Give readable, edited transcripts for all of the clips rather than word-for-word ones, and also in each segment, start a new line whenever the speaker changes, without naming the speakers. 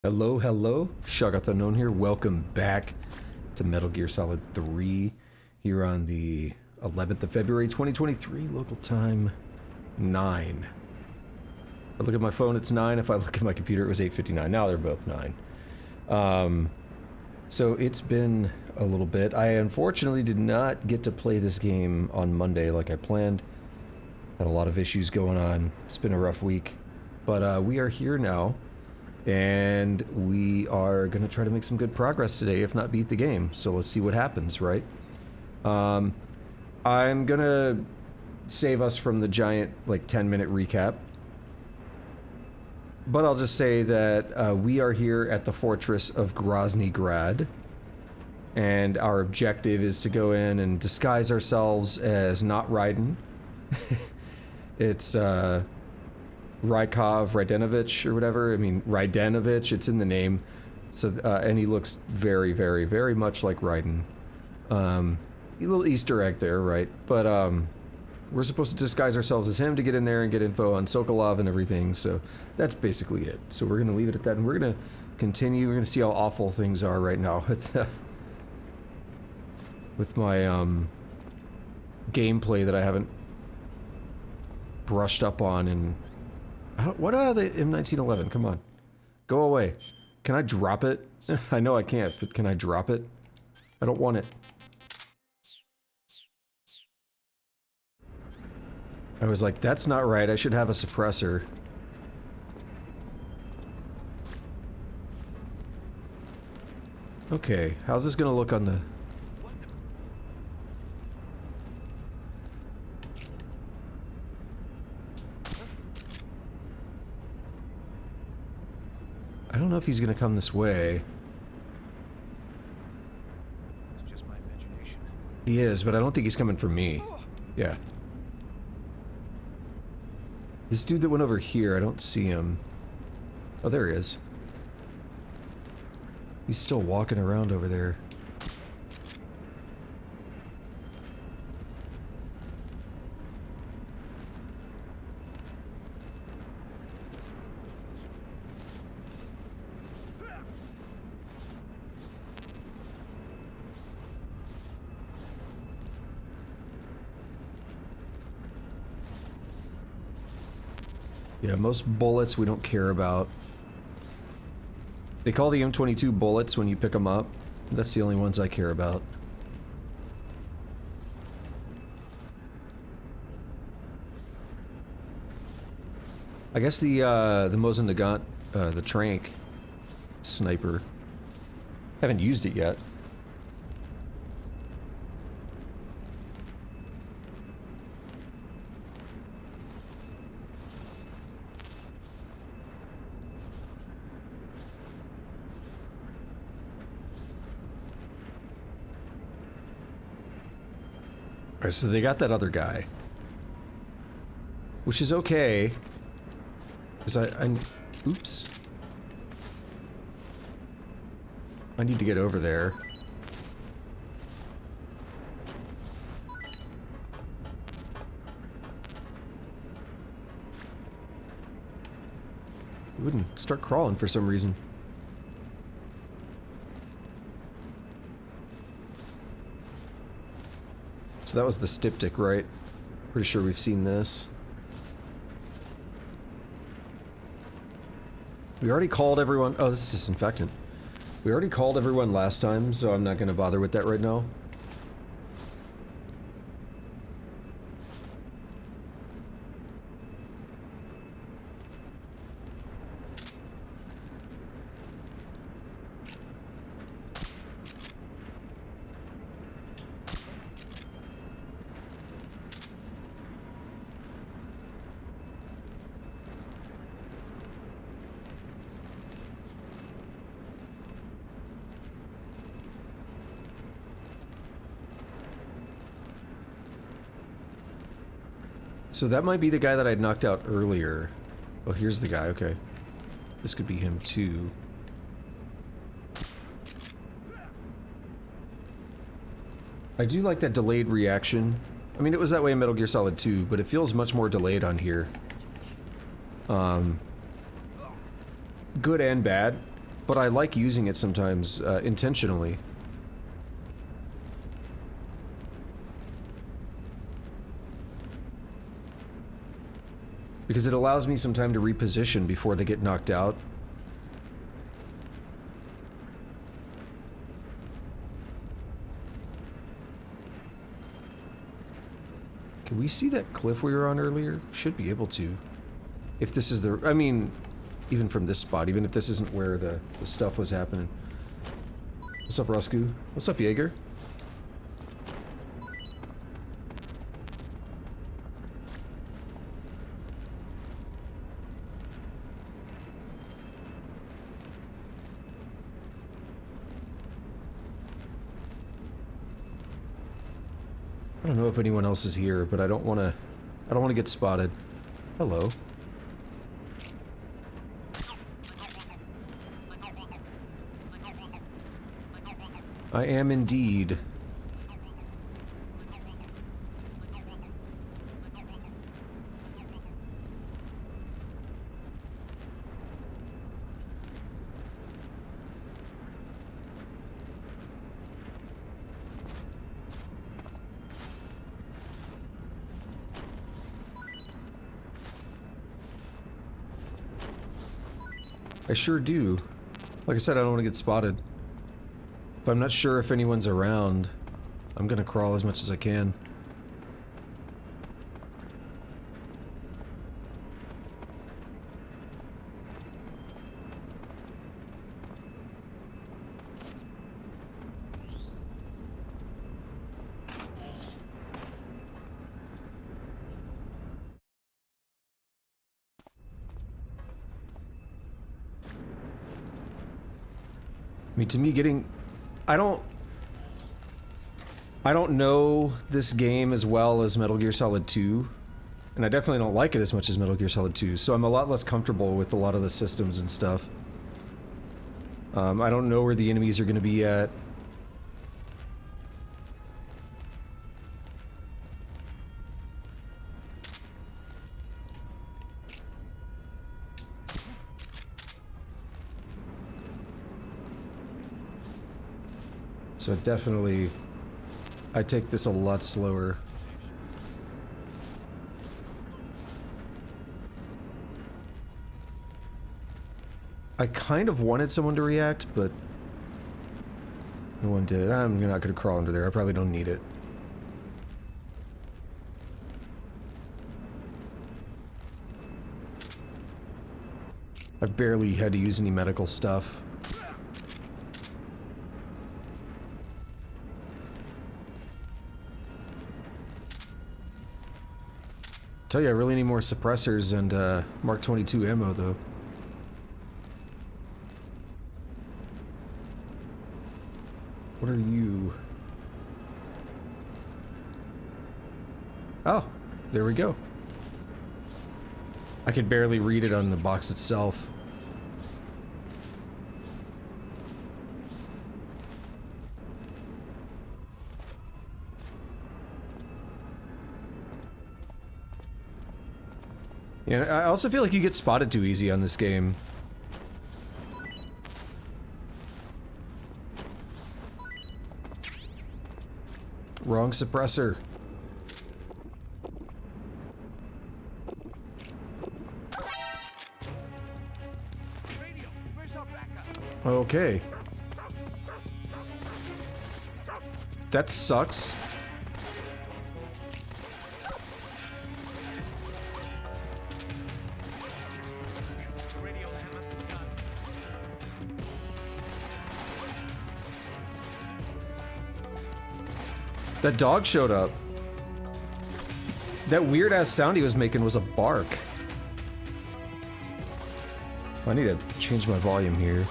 Hello, hello. Shagohod Unknown here. Welcome back to Metal Gear Solid 3 here on the 11th of February 2023, local time 9. If I look at my phone, it's 9. If I look at my computer, it was 8:59. Now they're both 9. So it's been a little bit. I unfortunately did not get to play this game on Monday like I planned. Had a lot of issues going on. It's been a rough week. But we are here now. And we are going to try to make some good progress today, if not beat the game. So let's see what happens, right? I'm going to save us from the giant, like, 10-minute recap. But I'll just say that we are here at the fortress of Groznyj Grad. And our objective is to go in and disguise ourselves as not Raiden. It's, Rydenovich or whatever. I mean, Rydenovich, it's in the name. So, and he looks very, very, very much like Raiden. A little Easter egg there, right? But, we're supposed to disguise ourselves as him to get in there and get info on Sokolov and everything, so that's basically it. So we're gonna leave it at that, and we're gonna continue. We're gonna see how awful things are right now with my, gameplay that I haven't brushed up on in... What are the M1911? Come on. Go away. Can I drop it? I know I can't, but can I drop it? I don't want it. I was like, that's not right. I should have a suppressor. Okay, how's this gonna look on the... I don't know if he's gonna come this way.
It's just my imagination.
He is, but I don't think he's coming for me. Yeah. This dude that went over here, I don't see him. Oh, there he is. He's still walking around over there. Yeah, most bullets we don't care about. They call the M22 bullets when you pick them up. That's the only ones I care about. I guess the Mosin Nagant, the Trank sniper. Haven't used it yet. Alright, so they got that other guy. Which is okay. Because I'm... Oops. I need to get over there. It wouldn't start crawling for some reason. So that was the styptic, right? Pretty sure we've seen this. We already called everyone... Oh, this is disinfectant. We already called everyone last time, so I'm not going to bother with that right now. So that might be the guy that I'd knocked out earlier. Oh, here's the guy, okay. This could be him too. I do like that delayed reaction. I mean, it was that way in Metal Gear Solid 2, but it feels much more delayed on here. Good and bad. but I like using it sometimes intentionally. Because it allows me some time to reposition before they get knocked out. Can we see that cliff we were on earlier? Should be able to. If this is the... I mean, even from this spot, even if this isn't where the stuff was happening. What's up, Roscoe? What's up, Jaeger? I don't know if anyone else is here, but I don't want to get spotted. Hello. I am indeed. I sure do. Like I said, I don't want to get spotted. But I'm not sure if anyone's around. I'm gonna crawl as much as I can. I mean, to me, getting... I don't know this game as well as Metal Gear Solid 2, and I definitely don't like it as much as Metal Gear Solid 2, so I'm a lot less comfortable with a lot of the systems and stuff. I don't know where the enemies are going to be at. So definitely, I take this a lot slower. I kind of wanted someone to react, but no one did. I'm not going to crawl under there. I probably don't need it. I've barely had to use any medical stuff. Tell you, I really need more suppressors and Mark 22 ammo, though. What are you? Oh, there we go. I could barely read it on the box itself. Yeah, I also feel like you get spotted too easy on this game. Wrong suppressor. Okay. That sucks. That dog showed up. That weird-ass sound he was making was a bark. I need to change my volume here.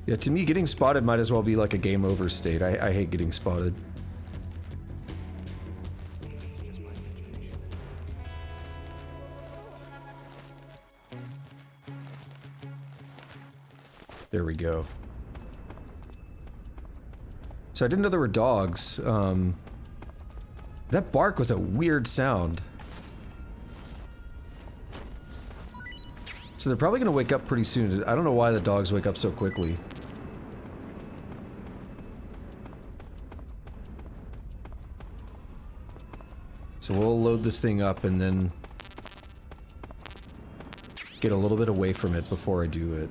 Yeah, to me, getting spotted might as well be like a game over state. I hate getting spotted. There we go. So I didn't know there were dogs. That bark was a weird sound. So they're probably gonna wake up pretty soon. I don't know why the dogs wake up so quickly. So we'll load this thing up and then get a little bit away from it before I do it.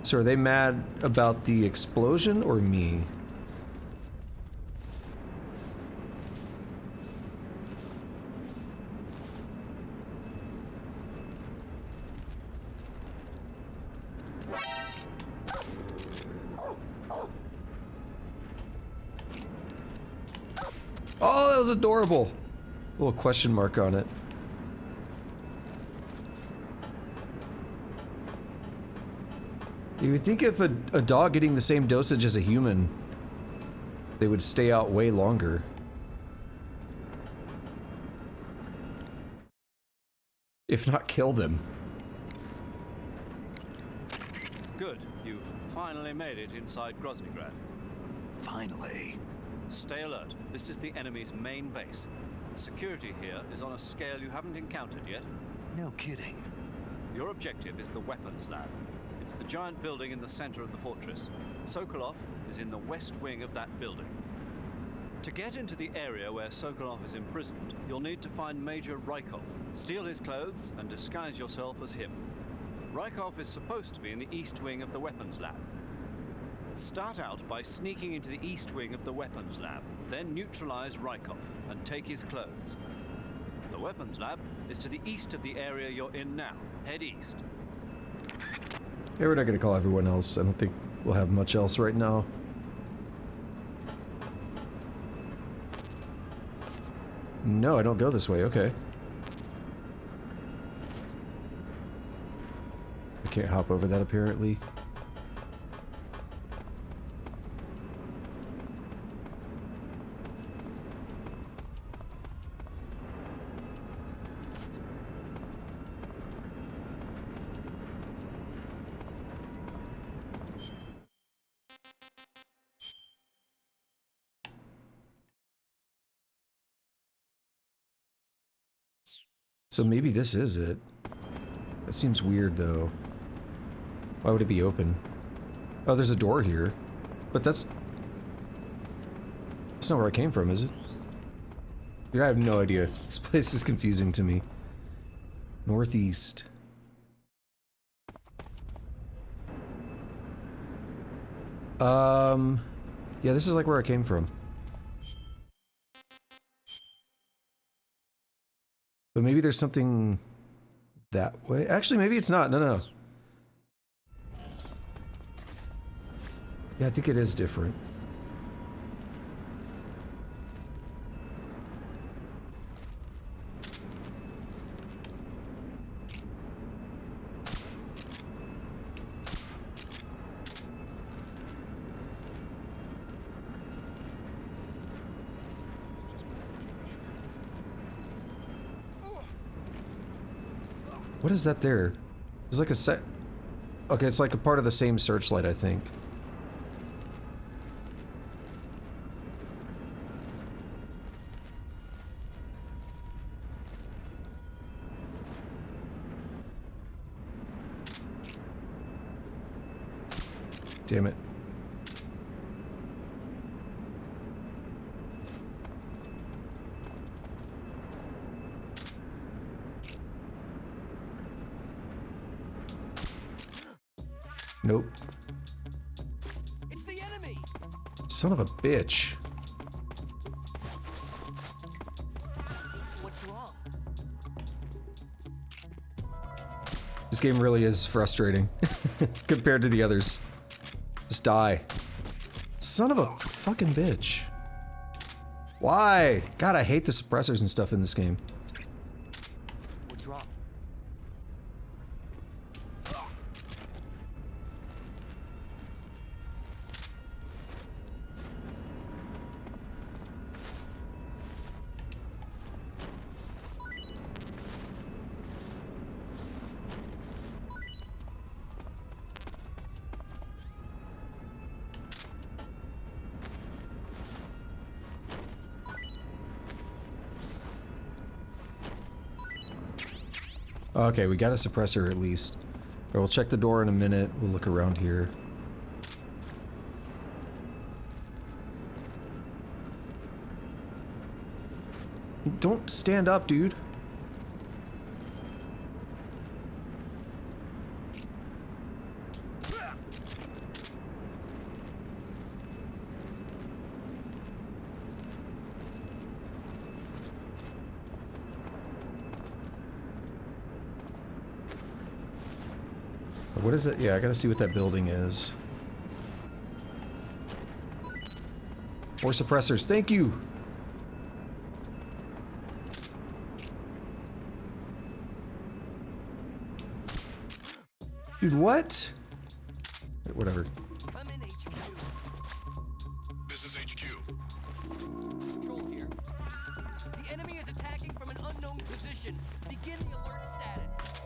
So are they mad about the explosion or me? Oh, that was adorable. Little question mark on it. You would think if a dog getting the same dosage as a human, they would stay out way longer. If not kill them.
Good. You've finally made it inside Groznyj, Grad.
Finally.
Stay alert. This is the enemy's main base. The security here is on a scale you haven't encountered yet.
No kidding.
Your objective is the weapons lab. It's the giant building in the center of the fortress. Sokolov is in the west wing of that building. To get into the area where Sokolov is imprisoned, you'll need to find Major Rykov, steal his clothes, and disguise yourself as him. Rykov is supposed to be in the east wing of the weapons lab. Start out by sneaking into the east wing of the weapons lab, then neutralize Rykov and take his clothes. The weapons lab is to the east of the area you're in now. Head east.
Yeah, we're not gonna call everyone else. I don't think we'll have much else right now. No, I don't go this way. Okay. I can't hop over that apparently. So maybe this is it. That seems weird though. Why would it be open? Oh, there's a door here. But that's not where I came from, is it? Yeah, I have no idea. This place is confusing to me. Northeast. Yeah, this is like where I came from. But maybe there's something that way. Actually, maybe it's not. No. Yeah, I think it is different. What is that there? There's like a set... Okay, it's like a part of the same searchlight, I think. Damn it. Nope.
It's the enemy.
Son of a bitch.
What's wrong?
This game really is frustrating compared to the others. Just die. Son of a fucking bitch. Why? God, I hate the suppressors and stuff in this game.
What's wrong?
Okay, we got a suppressor at least. Alright, we'll check the door in a minute. We'll look around here. Don't stand up, dude. What is it? Yeah, I gotta see what that building is. More suppressors, thank you! Dude, what? Wait, whatever.
I'm in HQ.
This is HQ.
Control here. The enemy is attacking from an unknown position. Begin the alert status.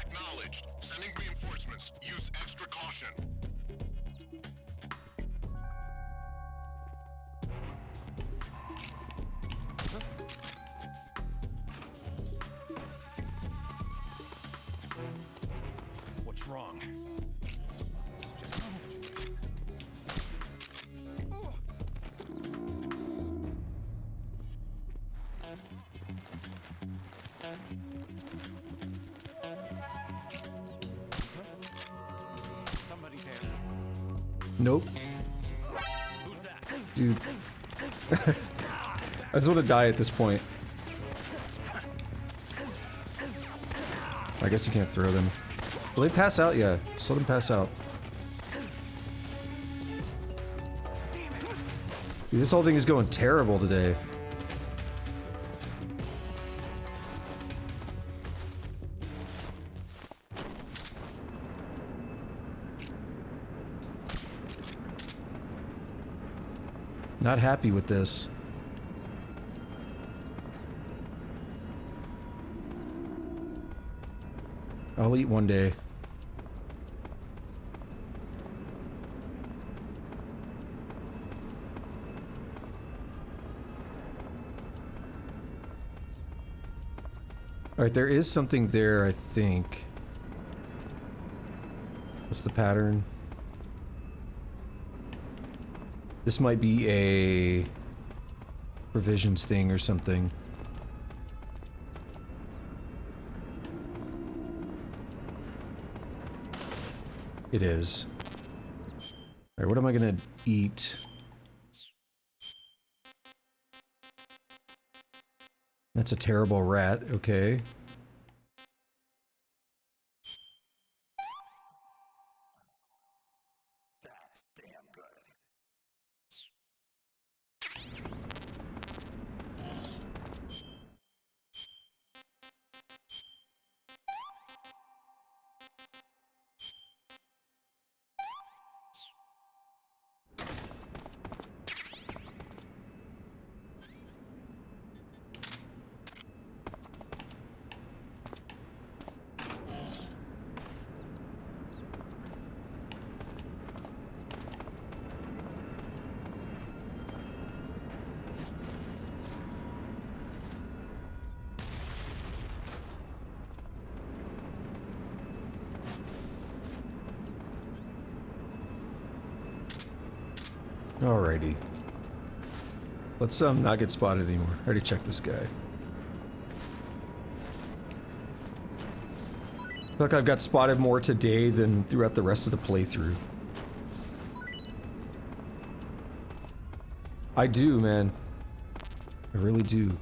Acknowledged. Sending reinforcements. Use extra caution.
What's wrong? Somebody there.
Nope.
Who's that?
Dude. I just want to die at this point. I guess you can't throw them. Will they pass out? Yeah. Just let them pass out. Dude, this whole thing is going terrible today. Not happy with this. I'll eat one day. Alright, there is something there, I think. What's the pattern? This might be a provisions thing or something. It is. Alright, what am I gonna eat? That's a terrible rat, okay. Alrighty. Let's not get spotted anymore. I already checked this guy. Look, I've got spotted more today than throughout the rest of the playthrough. I do, man. I really do.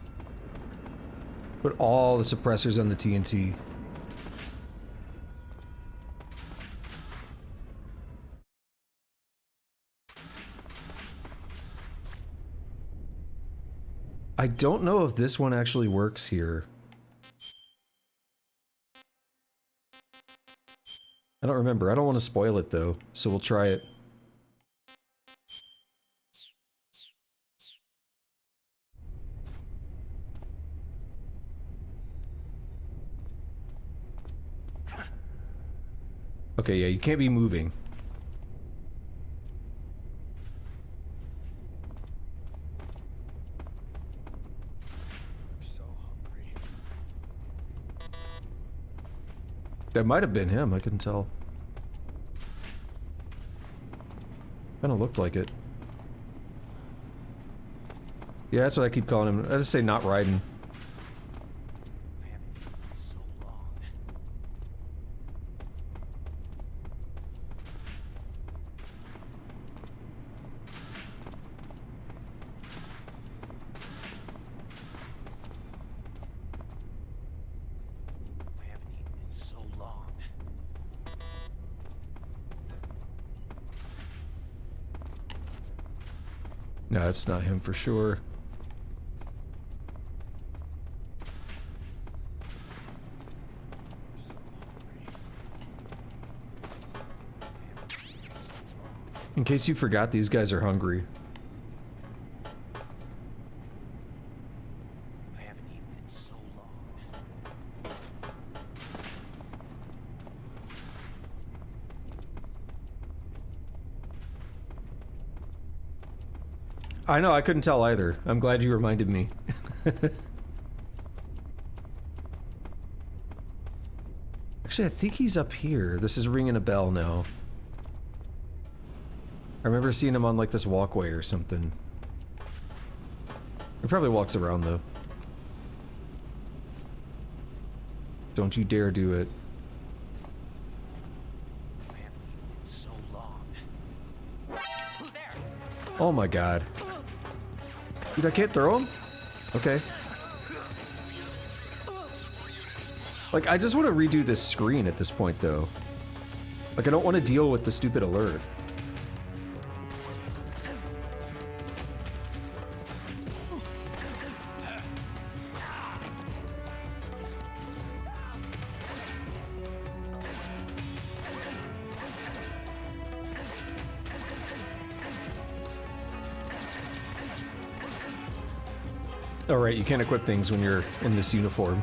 Put all the suppressors on the TNT. I don't know if this one actually works here. I don't remember. I don't want to spoil it though, so we'll try it. Okay, yeah, you can't be moving.
So hungry.
That might have been him, I couldn't tell. Kinda looked like it. Yeah, that's what I keep calling him. I just say not riding.
I haven't eaten in so long. I haven't eaten in so long.
No, it's not him for sure. In case you forgot, these guys are hungry.
I haven't eaten in so long.
I know, I couldn't tell either. I'm glad you reminded me. Actually, I think he's up here. This is ringing a bell now. I remember seeing him on like this walkway or something. He probably walks around though. Don't you dare do it.
I haven't eaten in so long. Who's there?
Oh my god. Dude, I can't throw him? Okay. Like, I just want to redo this screen at this point though. Like, I don't want to deal with the stupid alert. Alright, you can't equip things when you're in this uniform.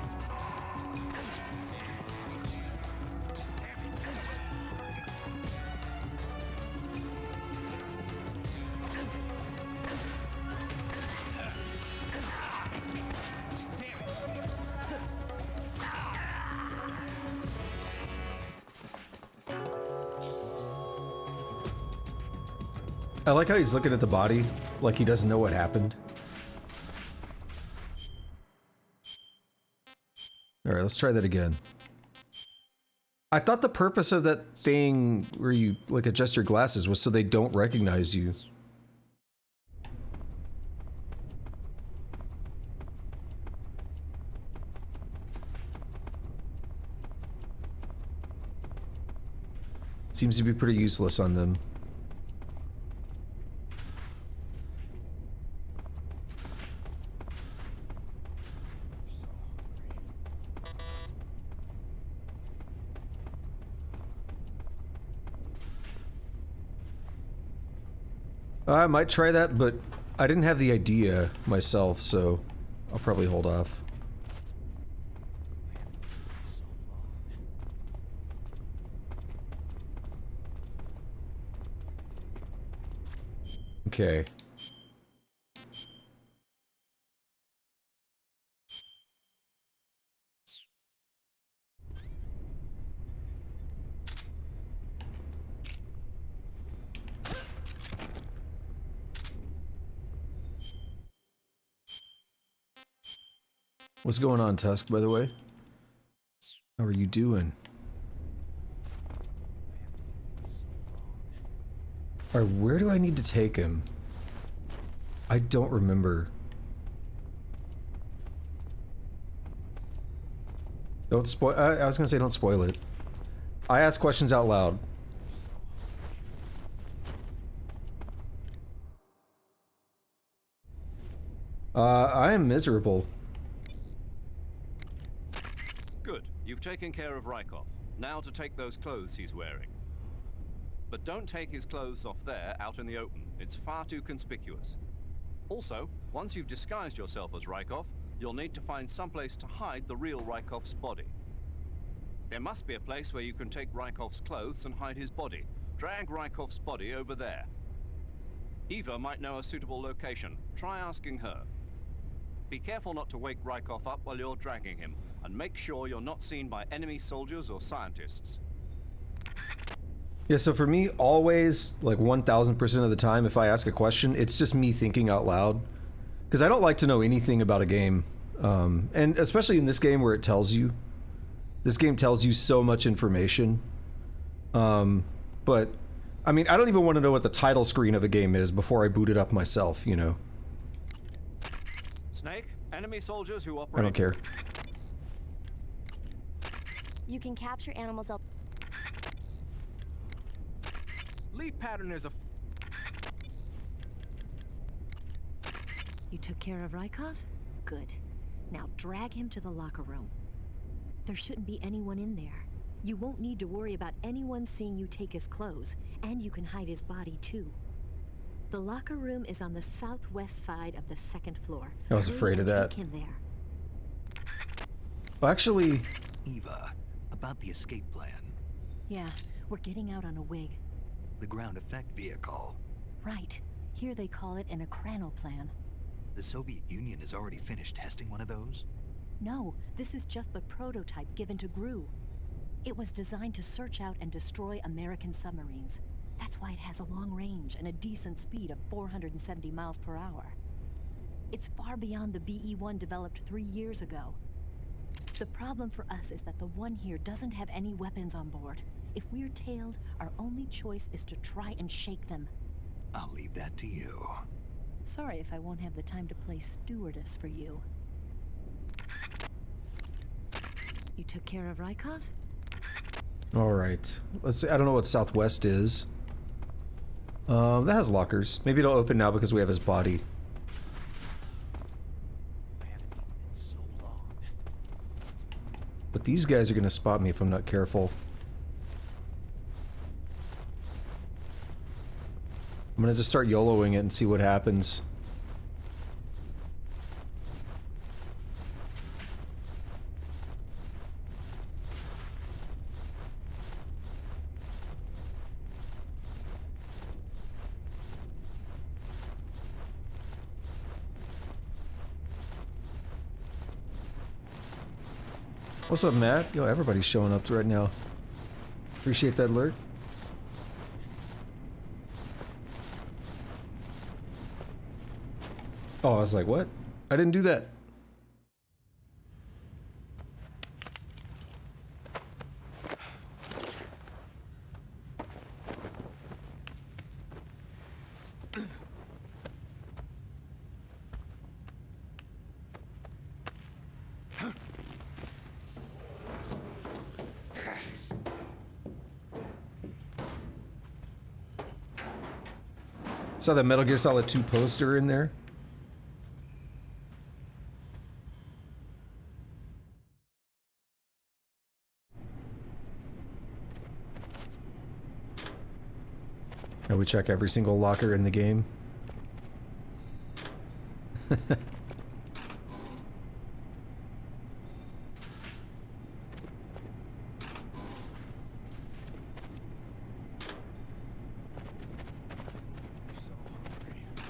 I like how he's looking at the body like he doesn't know what happened. Alright, let's try that again. I thought the purpose of that thing where you, like, adjust your glasses was so they don't recognize you. Seems to be pretty useless on them. I might try that, but I didn't have the idea myself, so I'll probably hold off. Okay. What's going on, Tusk, by the way? How are you doing? Alright, where do I need to take him? I don't remember. Don't spoil. I was gonna say don't spoil it. I ask questions out loud. I am miserable.
Good. You've taken care of Rykov. Now to take those clothes he's wearing. But don't take his clothes off there, out in the open. It's far too conspicuous. Also, once you've disguised yourself as Rykov, you'll need to find someplace to hide the real Rykov's body. There must be a place where you can take Rykov's clothes and hide his body. Drag Rykov's body over there. Eva might know a suitable location. Try asking her. Be careful not to wake Rykov up while you're dragging him. and make sure you're not seen by enemy soldiers or scientists.
Yeah, so for me, always, like 1000% of the time, if I ask a question, it's just me thinking out loud. Because I don't like to know anything about a game. And especially in this game where it tells you. This game tells you so much information. But, I mean, I don't even want to know what the title screen of a game is before I boot it up myself, you know?
Snake, enemy soldiers who operate...
I don't care.
You can capture animals up.
Leaf pattern is a...
You took care of Rykov? Good. Now drag him to the locker room. There shouldn't be anyone in there. You won't need to worry about anyone seeing you take his clothes, and you can hide his body too. The locker room is on the southwest side of the second floor.
I was afraid of that.
Take him there.
Well, actually...
Eva, about the escape plan.
Yeah, we're getting out on a wig.
The ground effect vehicle.
Right. Here they call it an plan.
The Soviet Union has already finished testing one of those?
No, this is just the prototype given to Grad. It was designed to search out and destroy American submarines. That's why it has a long range and a decent speed of 470 miles per hour. It's far beyond the BE-1 developed 3 years ago. The problem for us is that the one here doesn't have any weapons on board. If we're tailed, our only choice is to try and shake them.
I'll leave that to you.
Sorry if I won't have the time to play stewardess for you. You took care of Rykov?
Alright. Let's see. I don't know what Southwest is. That has lockers. Maybe it'll open now because we have his body.
so long.
But these guys are gonna spot me if I'm not careful. I'm gonna just start YOLOing it and see what happens. What's up, Matt? Yo, everybody's showing up right now. Appreciate that alert. Oh, I was like, what? I didn't do that. Saw that Metal Gear Solid 2 poster in there. Now we check every single locker in the game.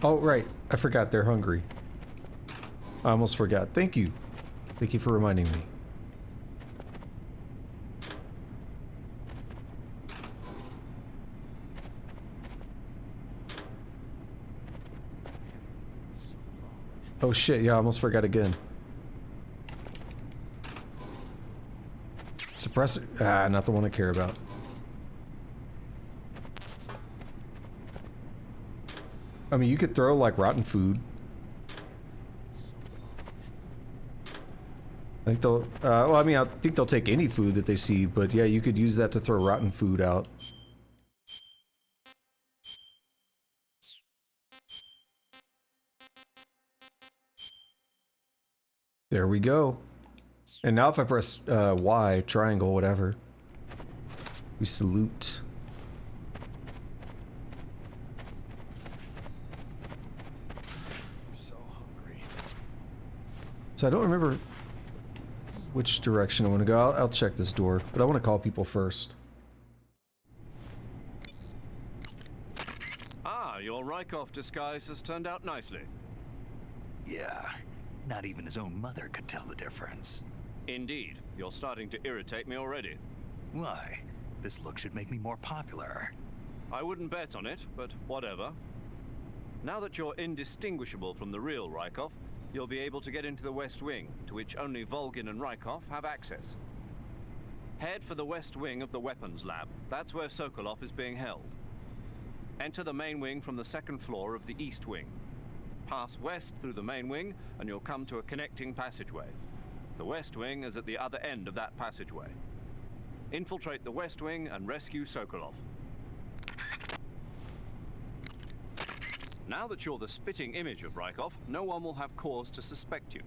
Oh, right. I forgot they're hungry. I almost forgot. Thank you. Thank you for reminding me. Oh shit, yeah, I almost forgot again. Suppressor? Ah, not the one I care about. I mean, you could throw, like, rotten food. I think they'll, well, I mean, I think they'll take any food that they see, but yeah, you could use that to throw rotten food out. There we go. And now if I press Y, triangle, whatever, we salute.
I'm so hungry.
So I don't remember which direction I want to go. I'll check this door, but I want to call people first.
Ah, your Rykov disguise has turned out nicely.
Yeah, not even his own mother could tell the difference.
Indeed. You're starting to irritate me already.
Why? This look should make me more popular.
I wouldn't bet on it, but whatever. Now that you're indistinguishable from the real Rykov, you'll be able to get into the West Wing, to which only Volgin and Rykov have access. Head for the West Wing of the Weapons Lab. That's where Sokolov is being held. Enter the main wing from the second floor of the East Wing. Pass west through the main wing, and you'll come to a connecting passageway. The West Wing is at the other end of that passageway. Infiltrate the West Wing and rescue Sokolov. Now that you're the spitting image of Rykov, no one will have cause to suspect you.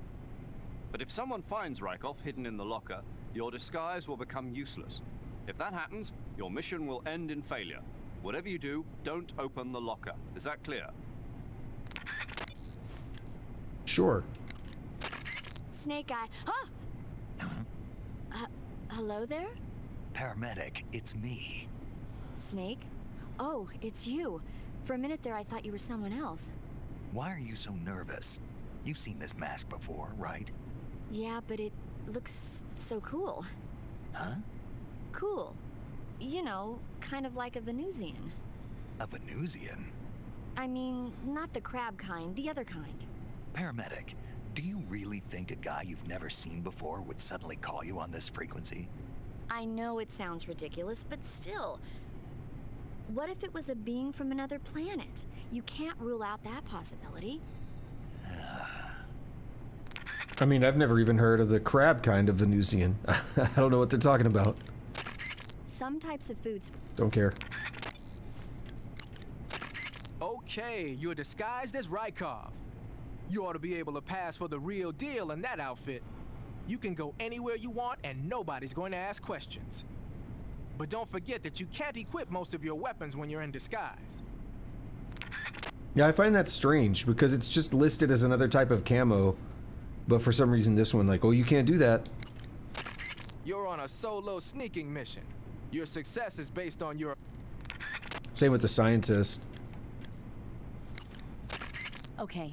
But if someone finds Rykov hidden in the locker, your disguise will become useless. If that happens, your mission will end in failure. Whatever you do, don't open the locker. Is that clear?
Sure.
Snake Eye. Huh? Hello there?
Paramedic, it's me.
Snake? Oh, it's you. For a minute there, I thought you were someone else.
Why are you so nervous? You've seen this mask before, right?
Yeah, but it looks so cool.
Huh?
Cool. You know, kind of like a Venusian.
A Venusian?
I mean, not the crab kind, the other kind.
Paramedic, do you really think a guy you've never seen before would suddenly call you on this frequency?
I know it sounds ridiculous, but still. What if it was a being from another planet? You can't rule out that possibility.
I mean, I've never even heard of the crab kind of Venusian. I don't know what they're talking about.
Some types of foods.
Don't care.
Okay, you're disguised as Rykov. You ought to be able to pass for the real deal in that outfit. You can go anywhere you want and nobody's going to ask questions. But don't forget that you can't equip most of your weapons when you're in disguise.
Yeah, I find that strange because it's just listed as another type of camo. But for some reason this one, like, oh, you can't do that.
You're on a solo sneaking mission. Your success is based on your...
Same with the scientist.
Okay,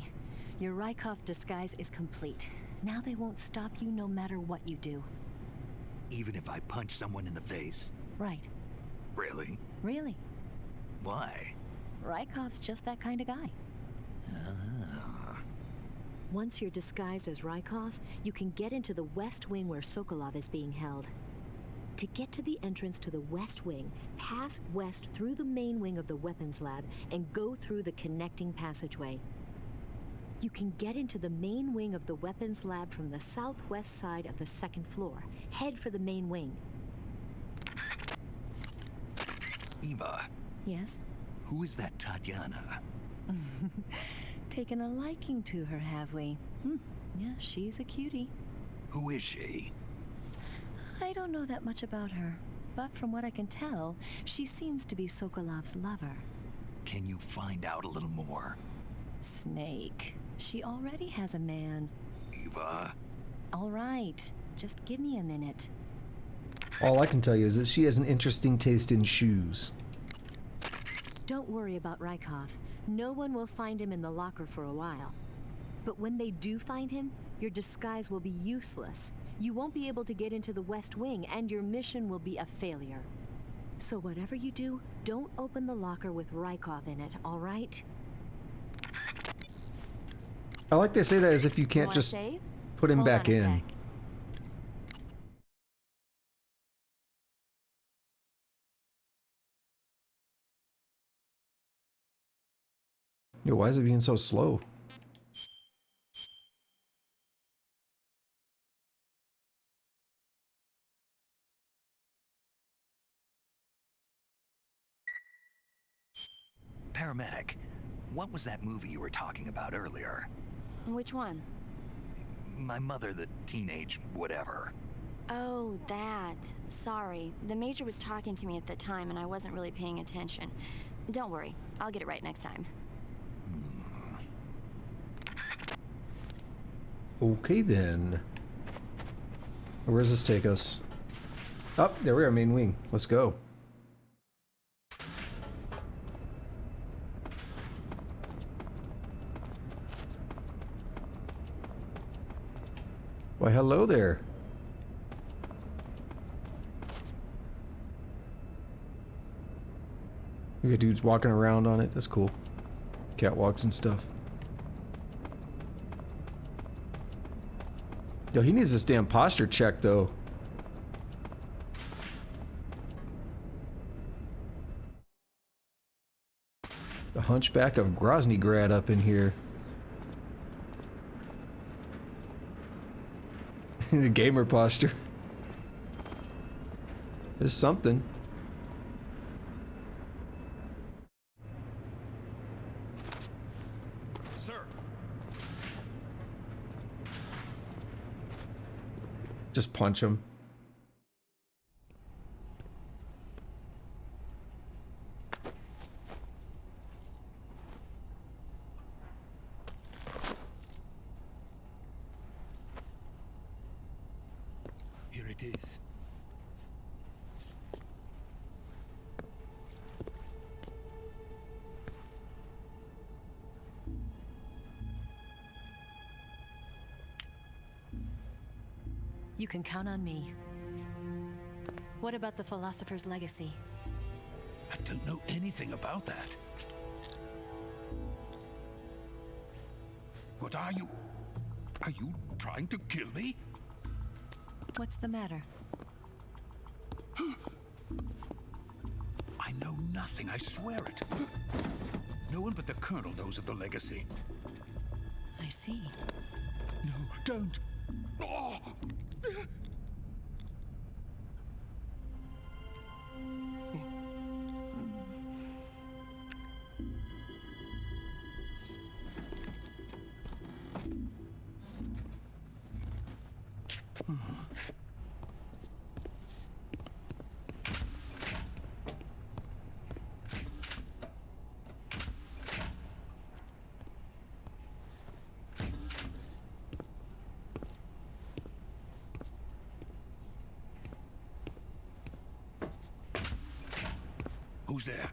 your Rykov disguise is complete. Now they won't stop you no matter what you do.
Even if I punch someone in the face?
Right.
Really?
Really.
Why?
Rykov's just that kind of guy. Once you're disguised as Rykov, you can get into the West Wing where Sokolov is being held. To get to the entrance to the West Wing, pass west through the main wing of the weapons lab and go through the connecting passageway. You can get into the main wing of the weapons lab from the southwest side of the second floor. Head for the main wing.
Eva,
Yes?
who is that Tatiana?
Taken a liking to her, have we? Yeah, she's a cutie.
Who is she?
I don't know that much about her, but from what I can tell, she seems to be Sokolov's lover.
Can you find out a little more?
Snake. She already has a man.
Eva,
All right, just give me a minute.
All I can tell you is that she has an interesting taste in shoes.
Don't worry about Rykov. No one will find him in the locker for a while. But when they do find him, your disguise will be useless. You won't be able to get into the West Wing, and your mission will be a failure. So whatever you do, don't open the locker with Rykov in it, all right?
I like they say that as if you can't
Wanna
just
save?
put him
Hold
back
on a
in.
sec.
Yo, why is it being so slow?
paramedic, what was that movie you were talking about earlier?
Which one?
My mother, the teenage whatever.
Oh, that. Sorry. The Major was talking to me at the time and I wasn't really paying attention. Don't worry. I'll get it right next time.
Okay then. Where does this take us? Oh, there we are, main wing. Let's go. Why, hello there. We got dudes walking around on it. That's cool. Catwalks and stuff. Yo, he needs this damn posture check, though. The Hunchback of Groznyj Grad up in here. The gamer posture. There's something.
Sir.
Just punch him.
Here it is.
You can count on me. What about the philosopher's legacy?
I don't know anything about that. What are you? Are you trying to kill me?
What's the matter?
I know nothing, I swear it. No one but the Colonel knows of the legacy.
I see.
No, don't. Oh. Who's there?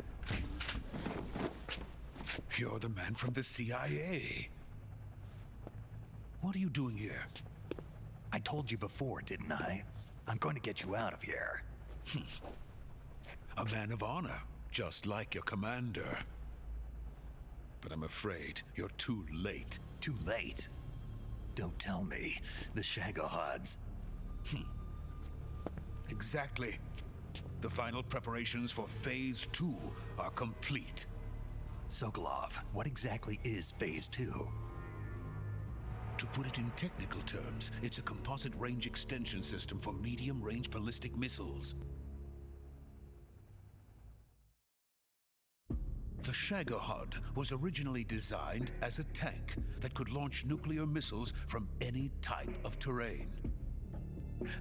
You're the man from the CIA. What are you doing here?
I told you before, didn't I? I'm going to get you out of here.
A man of honor, just like your commander. But I'm afraid you're too late.
Too late? Don't tell me. The Shagohods.
Exactly. The final preparations for Phase 2 are complete.
Sokolov, what exactly is Phase 2?
To put it in technical terms, it's a composite range extension system for medium-range ballistic missiles. The Shagohod was originally designed as a tank that could launch nuclear missiles from any type of terrain.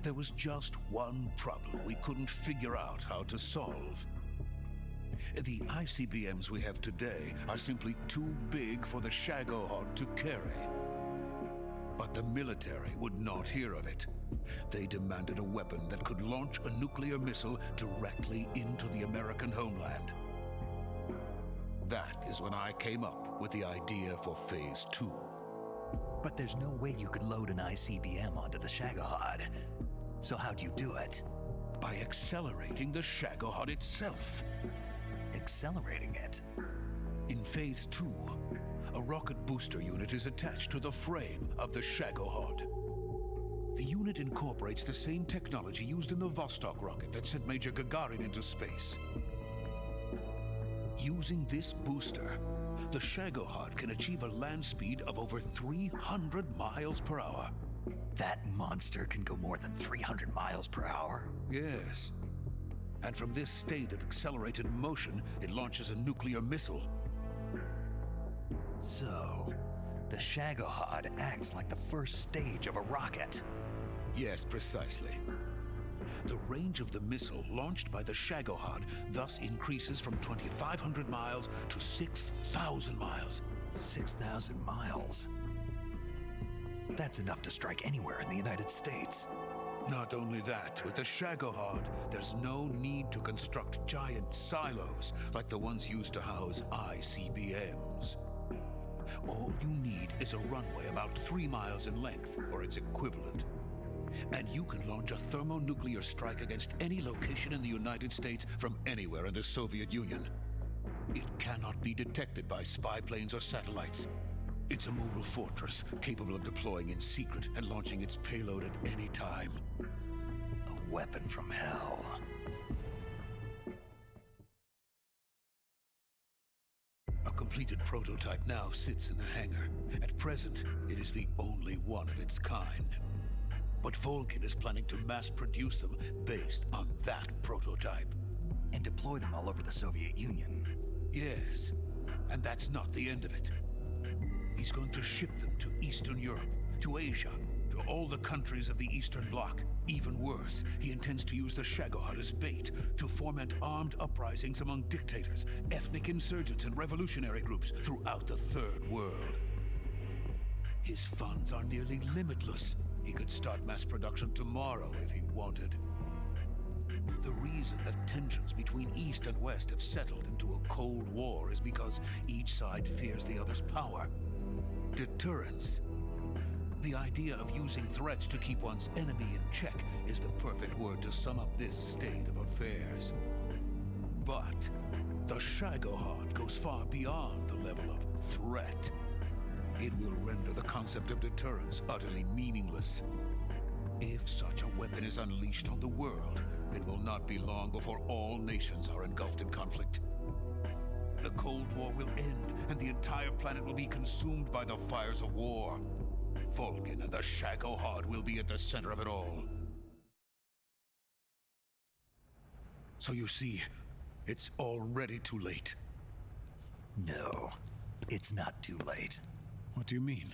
There was just one problem we couldn't figure out how to solve. The ICBMs we have today are simply too big for the Shagohod to carry. But the military would not hear of it. They demanded a weapon that could launch a nuclear missile directly into the American homeland. That is when I came up with the idea for Phase 2.
But there's no way you could load an ICBM onto the Shagohod. So how'd you do it?
By accelerating the Shagohod itself.
Accelerating it?
In Phase 2, a rocket booster unit is attached to the frame of the Shagohod. The unit incorporates the same technology used in the Vostok rocket that sent Major Gagarin into space. Using this booster, the Shagohod can achieve a land speed of over 300 miles per hour.
That monster can go more than 300 miles per hour?
Yes. And from this state of accelerated motion, it launches a nuclear missile.
So, the Shagohod acts like the first stage of a rocket.
Yes, precisely. The range of the missile launched by the Shagohod thus increases from 2,500 miles to 6,000 miles.
6,000 miles? That's enough to strike anywhere in the United States.
Not only that, with the Shagohod, there's no need to construct giant silos like the ones used to house ICBMs. All you need is a runway about 3 miles in length, or its equivalent. And you can launch a thermonuclear strike against any location in the United States from anywhere in the Soviet Union. It cannot be detected by spy planes or satellites. It's a mobile fortress, capable of deploying in secret and launching its payload at any time.
A weapon from hell.
A completed prototype now sits in the hangar. At present, it is the only one of its kind. But Volgin is planning to mass produce them based on that prototype.
And deploy them all over the Soviet Union.
Yes, and that's not the end of it. He's going to ship them to Eastern Europe, to Asia, to all the countries of the Eastern Bloc. Even worse, he intends to use the Shagohod as bait to foment armed uprisings among dictators, ethnic insurgents, and revolutionary groups throughout the Third World. His funds are nearly limitless. He could start mass production tomorrow if he wanted. The reason that tensions between East and West have settled into a Cold War is because each side fears the other's power. Deterrence. The idea of using threats to keep one's enemy in check is the perfect word to sum up this state of affairs. But the Shagohod goes far beyond the level of threat. It will render the concept of deterrence utterly meaningless. If such a weapon is unleashed on the world, it will not be long before all nations are engulfed in conflict. The Cold War will end, and the entire planet will be consumed by the fires of war. Volgin and the Shagohod will be at the center of it all. So you see, it's already too late.
No, it's not too late.
What do you mean?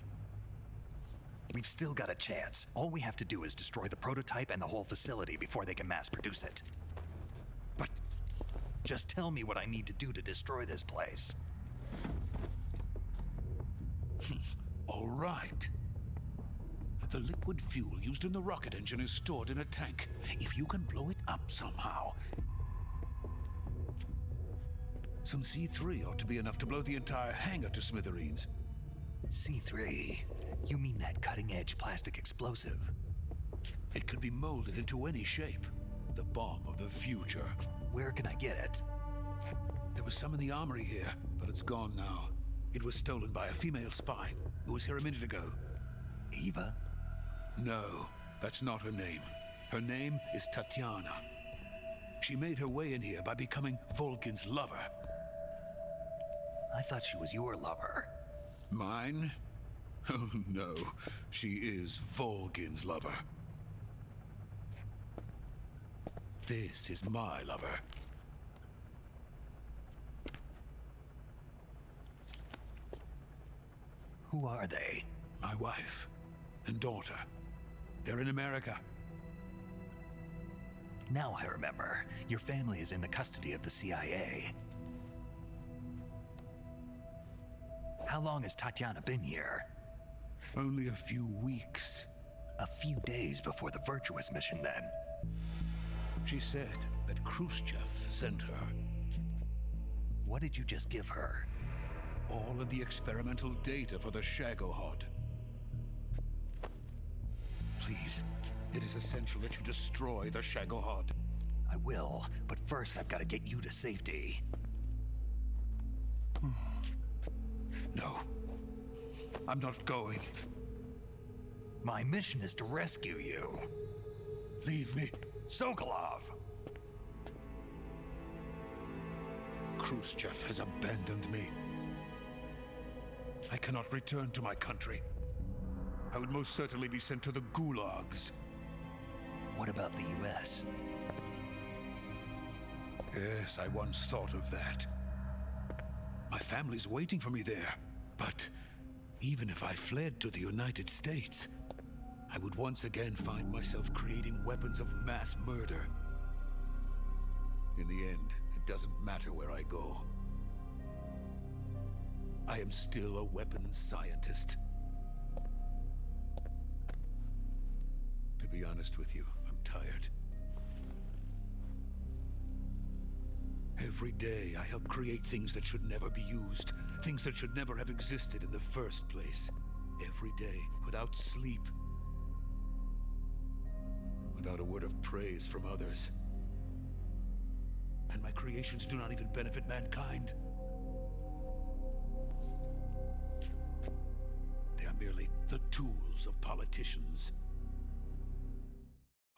We've still got a chance. All we have to do is destroy the prototype and the whole facility before they can mass produce it.
But
just tell me what I need to do to destroy this place.
all right. The liquid fuel used in the rocket engine is stored in a tank. If you can blow it up somehow, some C3 ought to be enough to blow the entire hangar to smithereens.
C3? You mean that cutting-edge plastic explosive?
It could be molded into any shape. The bomb of the future.
Where can I get it?
There was some in the armory here, but it's gone now. It was stolen by a female spy who was here a minute ago.
Eva?
No, that's not her name. Her name is Tatiana. She made her way in here by becoming Volgin's lover.
I thought she was your lover.
Mine? Oh no, she is Volgin's lover. This is my lover.
Who are they?
My wife and daughter. They're in America.
Now I remember. Your family is in the custody of the CIA. How long has Tatiana been here?
Only a few weeks.
A few days before the Virtuous mission, then.
She said that Groznyj sent her.
What did you just give her?
All of the experimental data for the Shagohod. Please, it is essential that you destroy the Shagohod.
I will, but first I've got to get you to safety.
No, I'm not going.
My mission is to rescue you.
Leave me.
Sokolov!
Groznyj has abandoned me. I cannot return to my country. I would most certainly be sent to the gulags.
What about the US?
Yes, I once thought of that. My family's waiting for me there. But even if I fled to the United States, I would once again find myself creating weapons of mass murder. In the end, it doesn't matter where I go. I am still a weapons scientist. To be honest with you, I'm tired. Every day, I help create things that should never be used, things that should never have existed in the first place. Every day, without sleep, without a word of praise from others. And my creations do not even benefit mankind. missiles of politicians.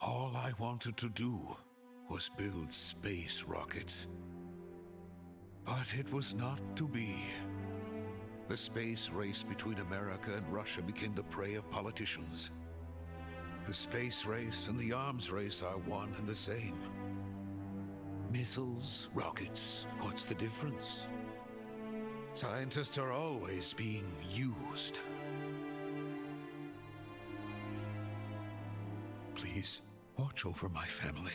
All I wanted to do was build space rockets. But it was not to be. The space race between America and Russia became the prey of politicians. The space race and the arms race are one and the same. Missiles, rockets, what's the difference? Scientists are always being used. Please, watch over my family.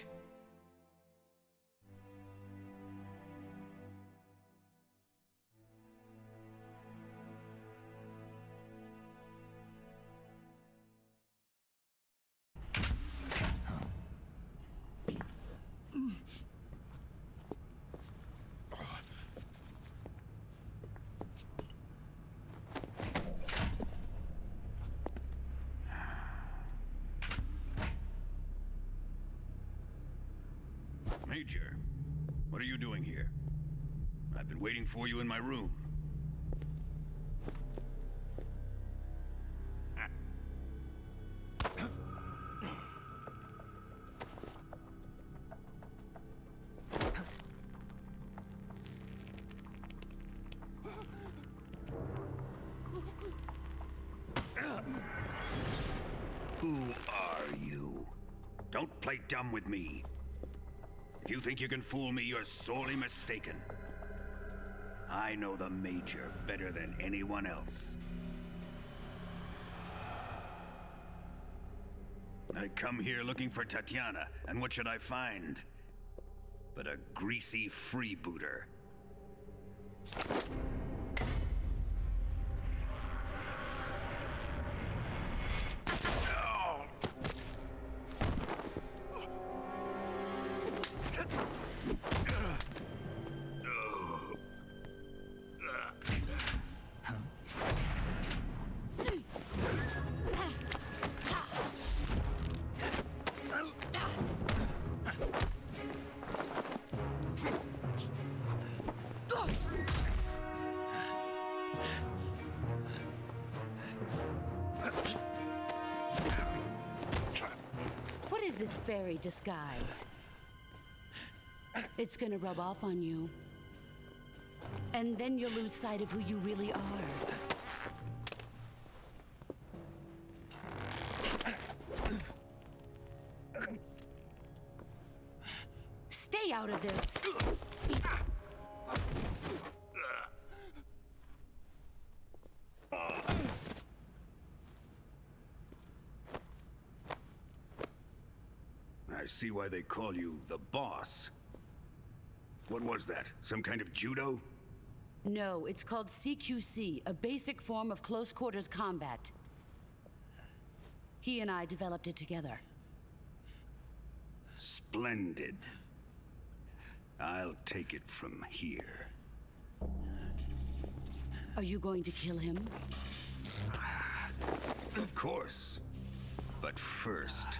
Major, what are you doing here? I've been waiting for you in my room. Who are you? Don't play dumb with me. If you think you can fool me, you're sorely mistaken. I know the Major better than anyone else. I come here looking for Tatiana, and what should I find? But a greasy freebooter.
What is this fairy disguise? It's gonna rub off on you. And then you'll lose sight of who you really are. Stay out of this!
I see why they call you the boss. What was that? Some kind of judo?
No, it's called CQC, a basic form of close quarters combat. He and I developed it together.
Splendid. I'll take it from here.
Are you going to kill him?
Of course. But first,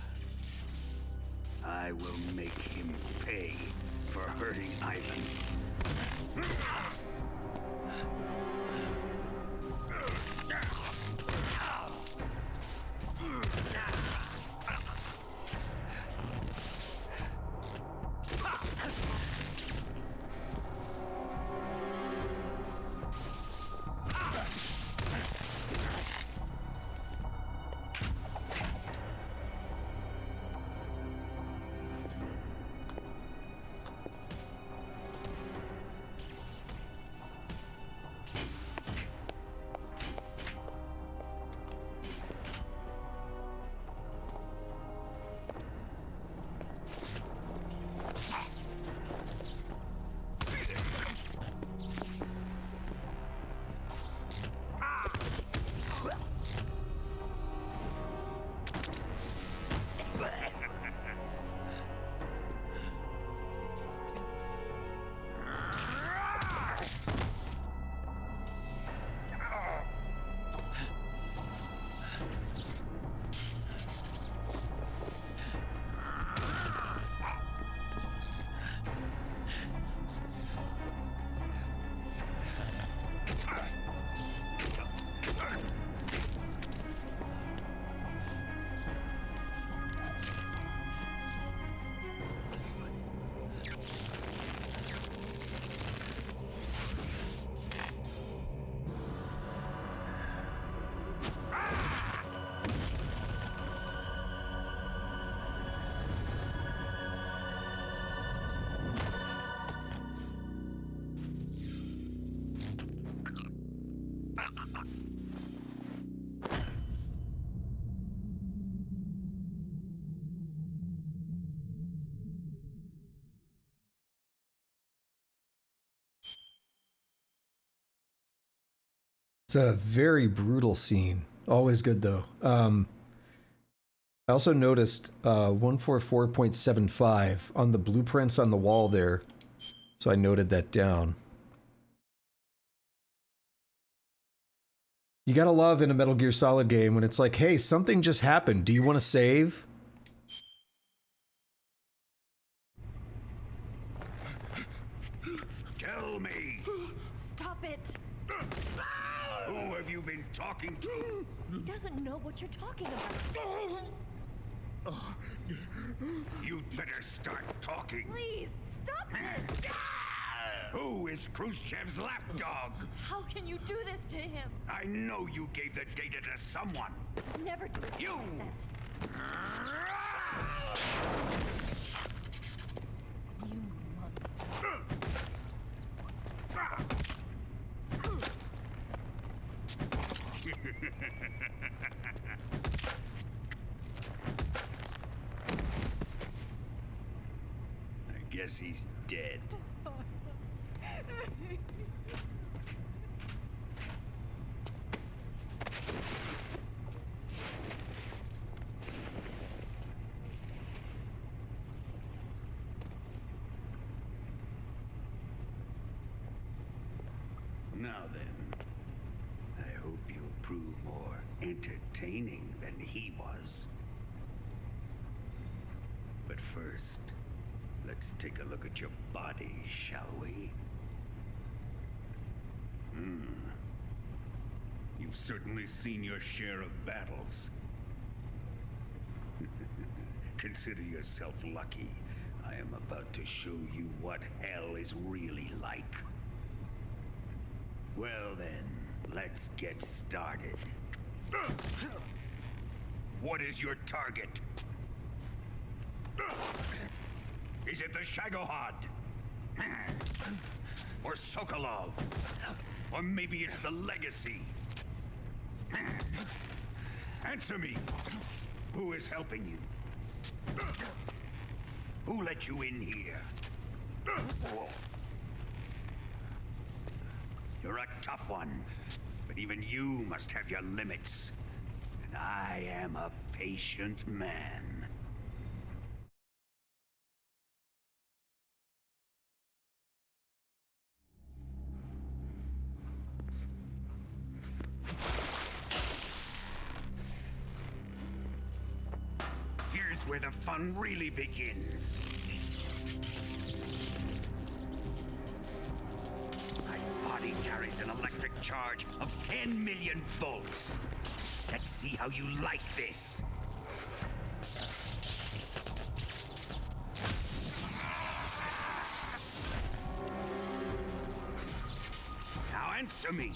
I will make him pay for hurting Ivan.
It's a very brutal scene. Always good, though. I also noticed 144.75 on the blueprints on the wall there, so I noted that down. You gotta love in a Metal Gear Solid game when it's like, hey, something just happened. Do you want to save?
Tell me,
Stop it!
who have you been talking to?
He doesn't know what you're talking about.
You'd better start talking.
Please, stop this!
Who is Khrushchev's lapdog?
How can you do this to him?
I know you gave the data to someone.
Never do
You!
that. You monster.
I guess he's dead. Now then, I hope you'll prove more entertaining than he was. But first, let's take a look at your body, shall we? You've certainly seen your share of battles. Consider yourself lucky. I am about to show you what hell is really like. Well then, let's get started. What is your target? Is it the Shagohod? Or Sokolov? Or maybe it's the Legacy? Answer me! Who is helping you? Who let you in here? You're a tough one, but even you must have your limits. And I am a patient man. Here's where the fun really begins. My body carries an electric charge of 10 million volts. Let's see how you like this. Now answer me.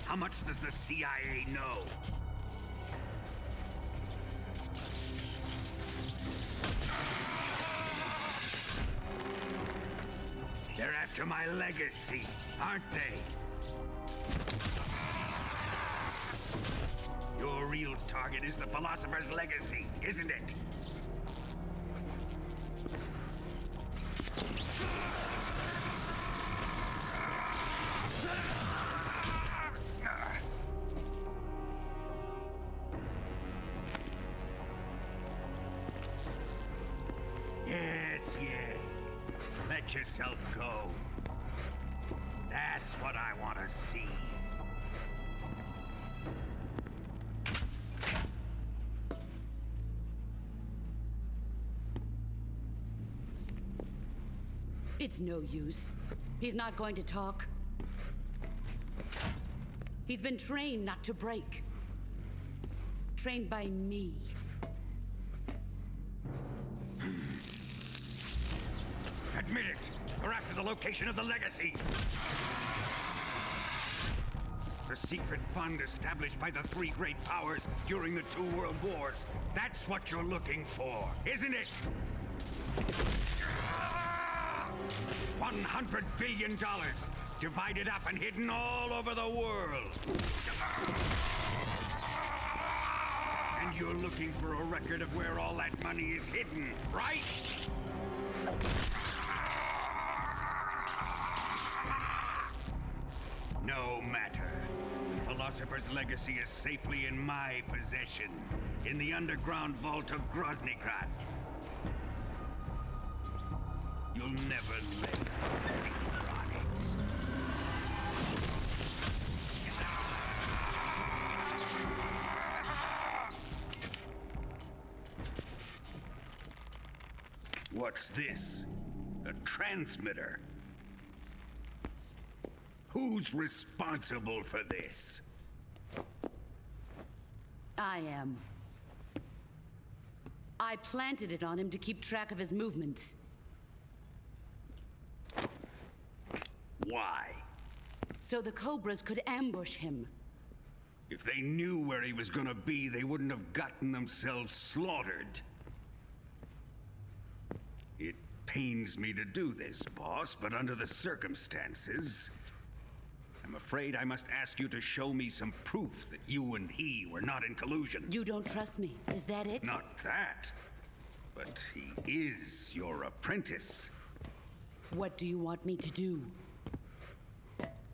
How much does the CIA know? They're after my legacy, aren't they? Your real target is the Philosopher's Legacy, isn't it? Yes, yes. Let yourself go. That's what I want to see.
It's no use. He's not going to talk. He's been trained not to break. Trained by me.
Admit it! We're after the location of the Legacy! The secret fund established by the three great powers during the 2 world wars. That's what you're looking for, isn't it? $100 billion, divided up and hidden all over the world. And you're looking for a record of where all that money is hidden, right? No matter. philosopher's legacy is safely in my possession, in the underground vault of Groznyj. You'll never let it rot it. What's this? A transmitter? Who's responsible for this?
I am. I planted it on him to keep track of his movements.
Why?
So the Cobras could ambush him.
If they knew where he was gonna be, they wouldn't have gotten themselves slaughtered. It pains me to do this, boss, but under the circumstances, I'm afraid I must ask you to show me some proof that you and he were not in collusion.
You don't trust me, is that it?
Not that, but he is your apprentice.
What do you want me to do?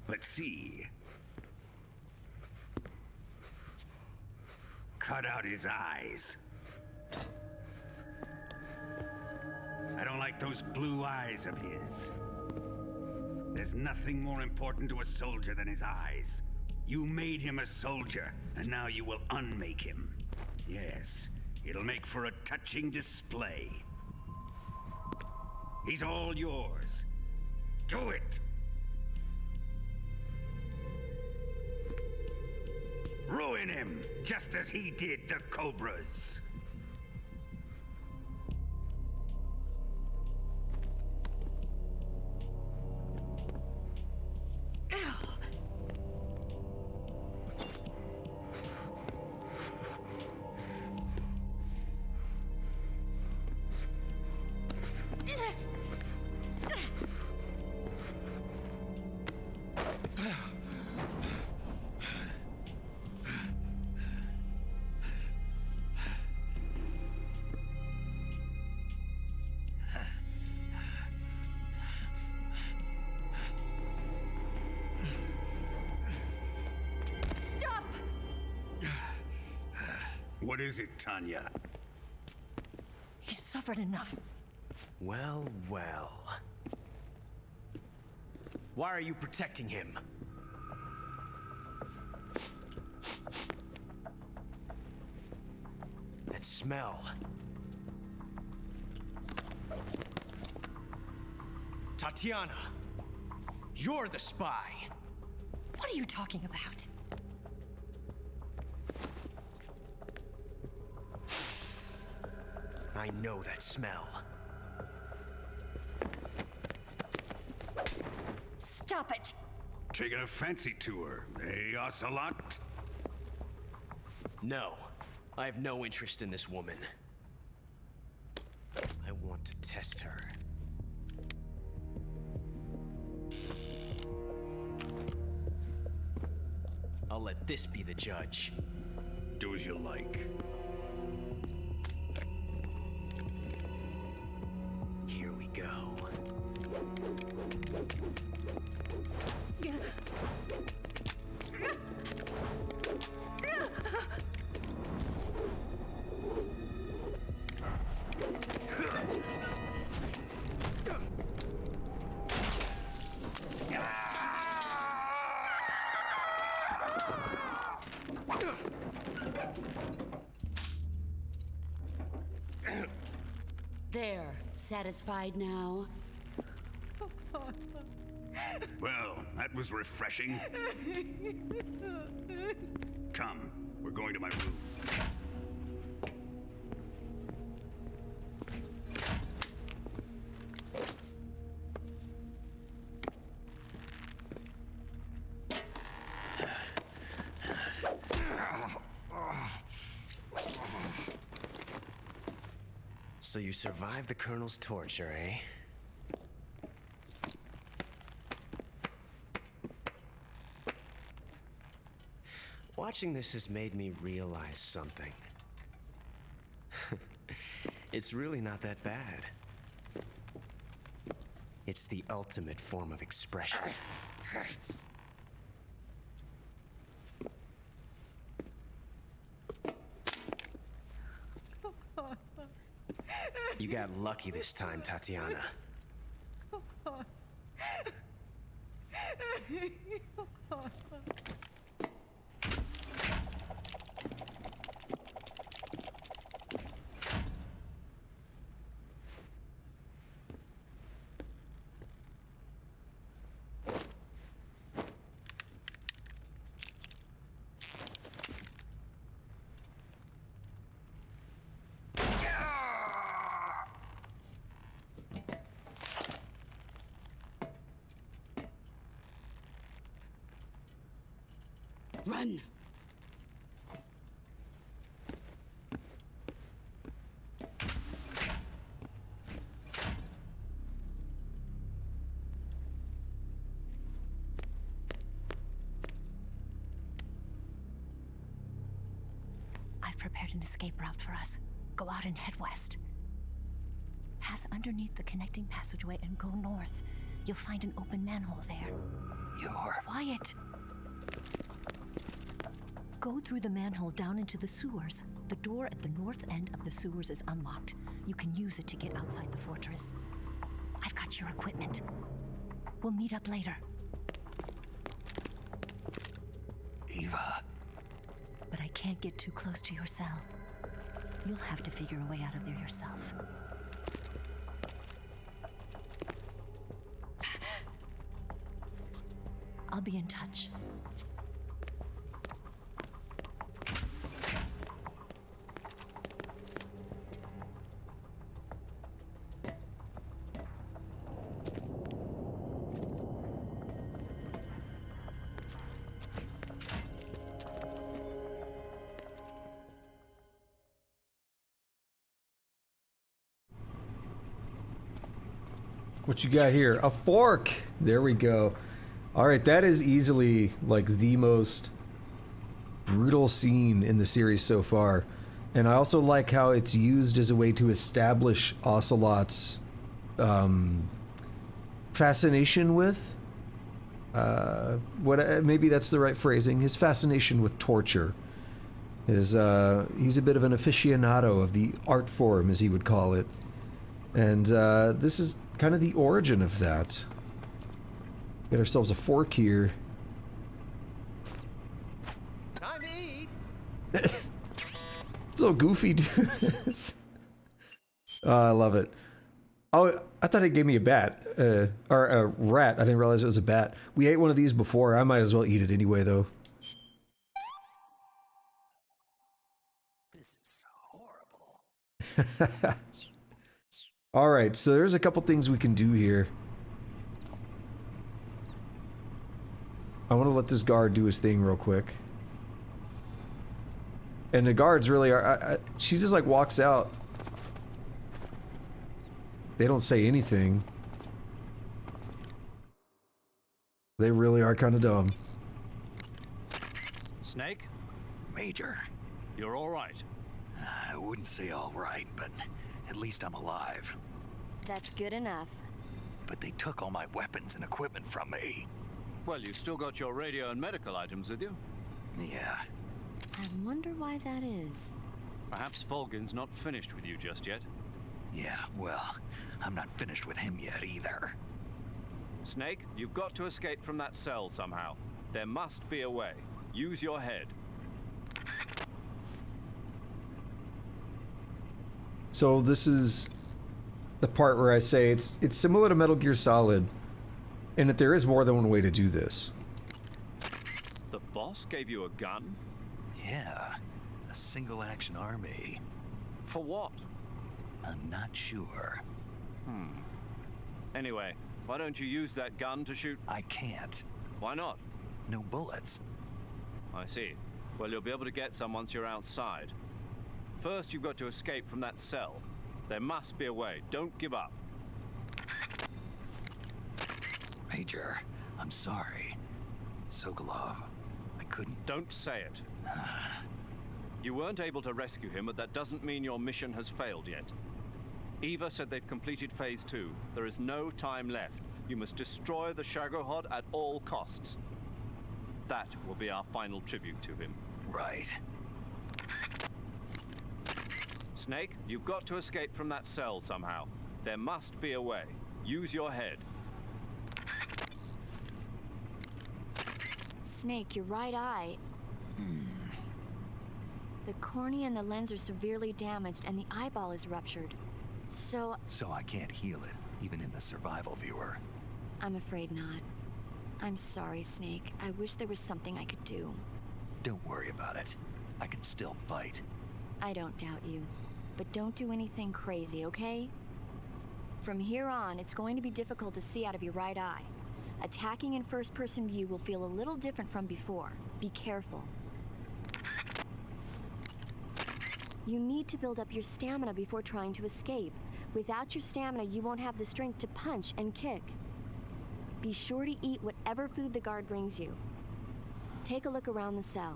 Let's see. Cut out his eyes. I don't like those blue eyes of his. There's nothing more important to a soldier than his eyes. You made him a soldier, and now you will unmake him. Yes, it'll make for a touching display. He's all yours. Do it! Ruin him, just as he did the Cobras. What is it, Tanya?
He's suffered enough.
Well, well. Why are you protecting him? That smell. Tatiana, you're the spy.
What are you talking about?
I know that smell.
Stop it!
Taking a fancy to her, eh, Ocelot?
No, I have no interest in this woman. I want to test her. I'll let this be the judge.
Do as you like.
Here we go.
There, satisfied now?
Well, that was refreshing. Come, we're going to my room.
So you survived the Colonel's torture, eh? Watching this has made me realize something. It's really not that bad. It's the ultimate form of expression. You got lucky this time, Tatiana.
Run!
I've prepared an escape route for us. Go out and head west. Pass underneath the connecting passageway and go north. You'll find an open manhole there.
You're...
Quiet! Go through the manhole down into the sewers. The door at the north end of the sewers is unlocked. You can use it to get outside the fortress. I've got your equipment. We'll meet up later.
Eva.
But I can't get too close to your cell. You'll have to figure a way out of there yourself. I'll be in touch.
What you got here? A fork! There we go. Alright, that is easily, like, the most brutal scene in the series so far. And I also like how it's used as a way to establish Ocelot's, fascination with? Maybe that's the right phrasing. His fascination with torture. He's a bit of an aficionado of the art form, as he would call it. And, this is kind of the origin of that. Get ourselves a fork here.
Time to eat.
So goofy, dude. Oh, I love it. Oh, I thought it gave me a bat. Or a rat. I didn't realize it was a bat. We ate one of these before. I might as well eat it anyway, though.
This is horrible.
Alright, so there's a couple things we can do here. I want to let this guard do his thing real quick. And the guards really are... she just like walks out. They don't say anything. They really are kind of dumb.
Snake?
Major.
You're all right.
I wouldn't say all right, but at least I'm alive.
That's good enough.
But they took all my weapons and equipment from me.
Well, you've still got your radio and medical items with you.
Yeah.
I wonder why that is.
Perhaps Volgin's not finished with you just yet.
Yeah, well, I'm not finished with him yet either.
Snake, you've got to escape from that cell somehow. There must be a way. Use your head.
So this is the part where I say it's similar to Metal Gear Solid, in that there is more than one way to do this.
The boss gave you a gun?
Yeah, a single-action army.
For what?
I'm not sure.
Anyway, why don't you use that gun to shoot?
I can't.
Why not?
No bullets.
I see. Well, you'll be able to get some once you're outside. First, you've got to escape from that cell. There must be a way. Don't give up.
Major, I'm sorry. Sokolov, I couldn't...
Don't say it. You weren't able to rescue him, but that doesn't mean your mission has failed yet. Eva said they've completed Phase 2. There is no time left. You must destroy the Shagohod at all costs. That will be our final tribute to him.
Right.
Snake, you've got to escape from that cell somehow. There must be a way. Use your head.
Snake, your right eye. The cornea and the lens are severely damaged, and the eyeball is ruptured. So
I can't heal it, even in the survival viewer.
I'm afraid not. I'm sorry, Snake. I wish there was something I could do.
Don't worry about it. I can still fight.
I don't doubt you. But don't do anything crazy, okay? From here on, it's going to be difficult to see out of your right eye. Attacking in first-person view will feel a little different from before. Be careful. You need to build up your stamina before trying to escape. Without your stamina, you won't have the strength to punch and kick. Be sure to eat whatever food the guard brings you. Take a look around the cell.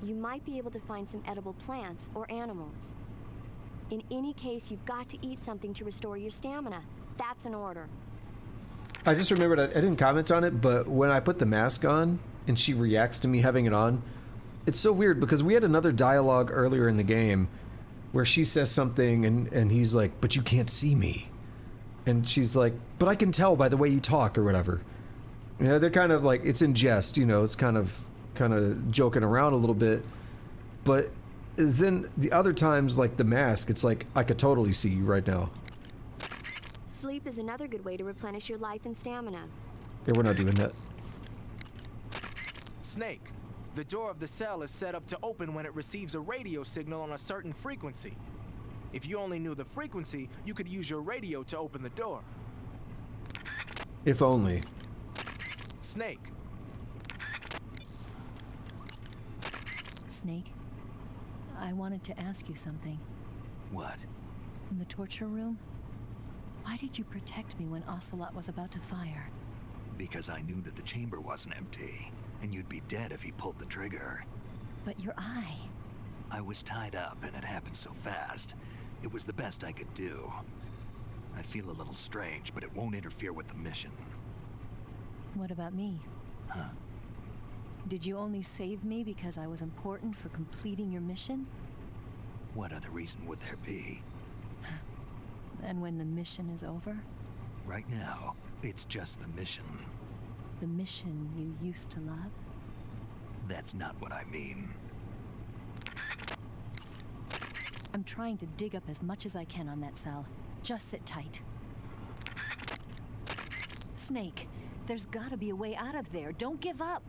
You might be able to find some edible plants or animals. In any case, you've got to eat something to restore your stamina. That's an order.
I just remembered I didn't comment on it, but when I put the mask on and she reacts to me having it on, it's so weird because we had another dialogue earlier in the game where she says something and he's like, but you can't see me. And she's like, but I can tell by the way you talk or whatever. You know, they're kind of like, it's in jest, you know, it's kind of joking around a little bit. But then the other times, like the mask, it's like, I could totally see you right now.
Sleep is another good way to replenish your life and stamina.
Yeah, we're not doing that.
Snake, the door of the cell is set up to open when it receives a radio signal on a certain frequency. If you only knew the frequency, you could use your radio to open the door.
If only.
Snake.
Snake, I wanted to ask you something.
What?
In the torture room, why did you protect me when Ocelot was about to fire?
Because I knew that the chamber wasn't empty, and you'd be dead if he pulled the trigger.
But your eye...
I was tied up, and it happened so fast. It was the best I could do. I feel a little strange, but it won't interfere with the mission.
What about me?
Huh?
Did you only save me because I was important for completing your mission?
What other reason would there be?
And when the mission is over?
Right now, it's just the mission.
The mission you used to love?
That's not what I mean.
I'm trying to dig up as much as I can on that cell. Just sit tight. Snake, there's gotta be a way out of there. Don't give up!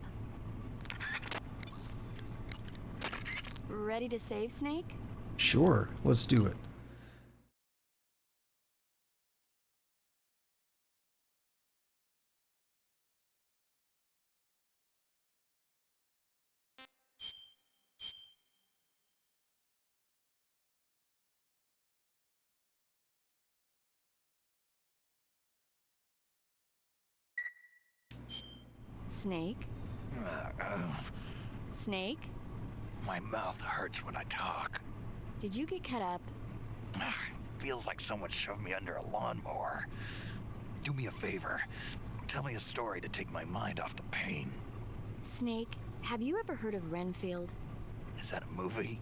Ready to save, Snake?
Sure, let's do it.
Snake? Snake?
My mouth hurts when I talk.
Did you get cut up?
Feels like someone shoved me under a lawnmower. Do me a favor. Tell me a story to take my mind off the pain.
Snake, have you ever heard of Renfield?
Is that a movie?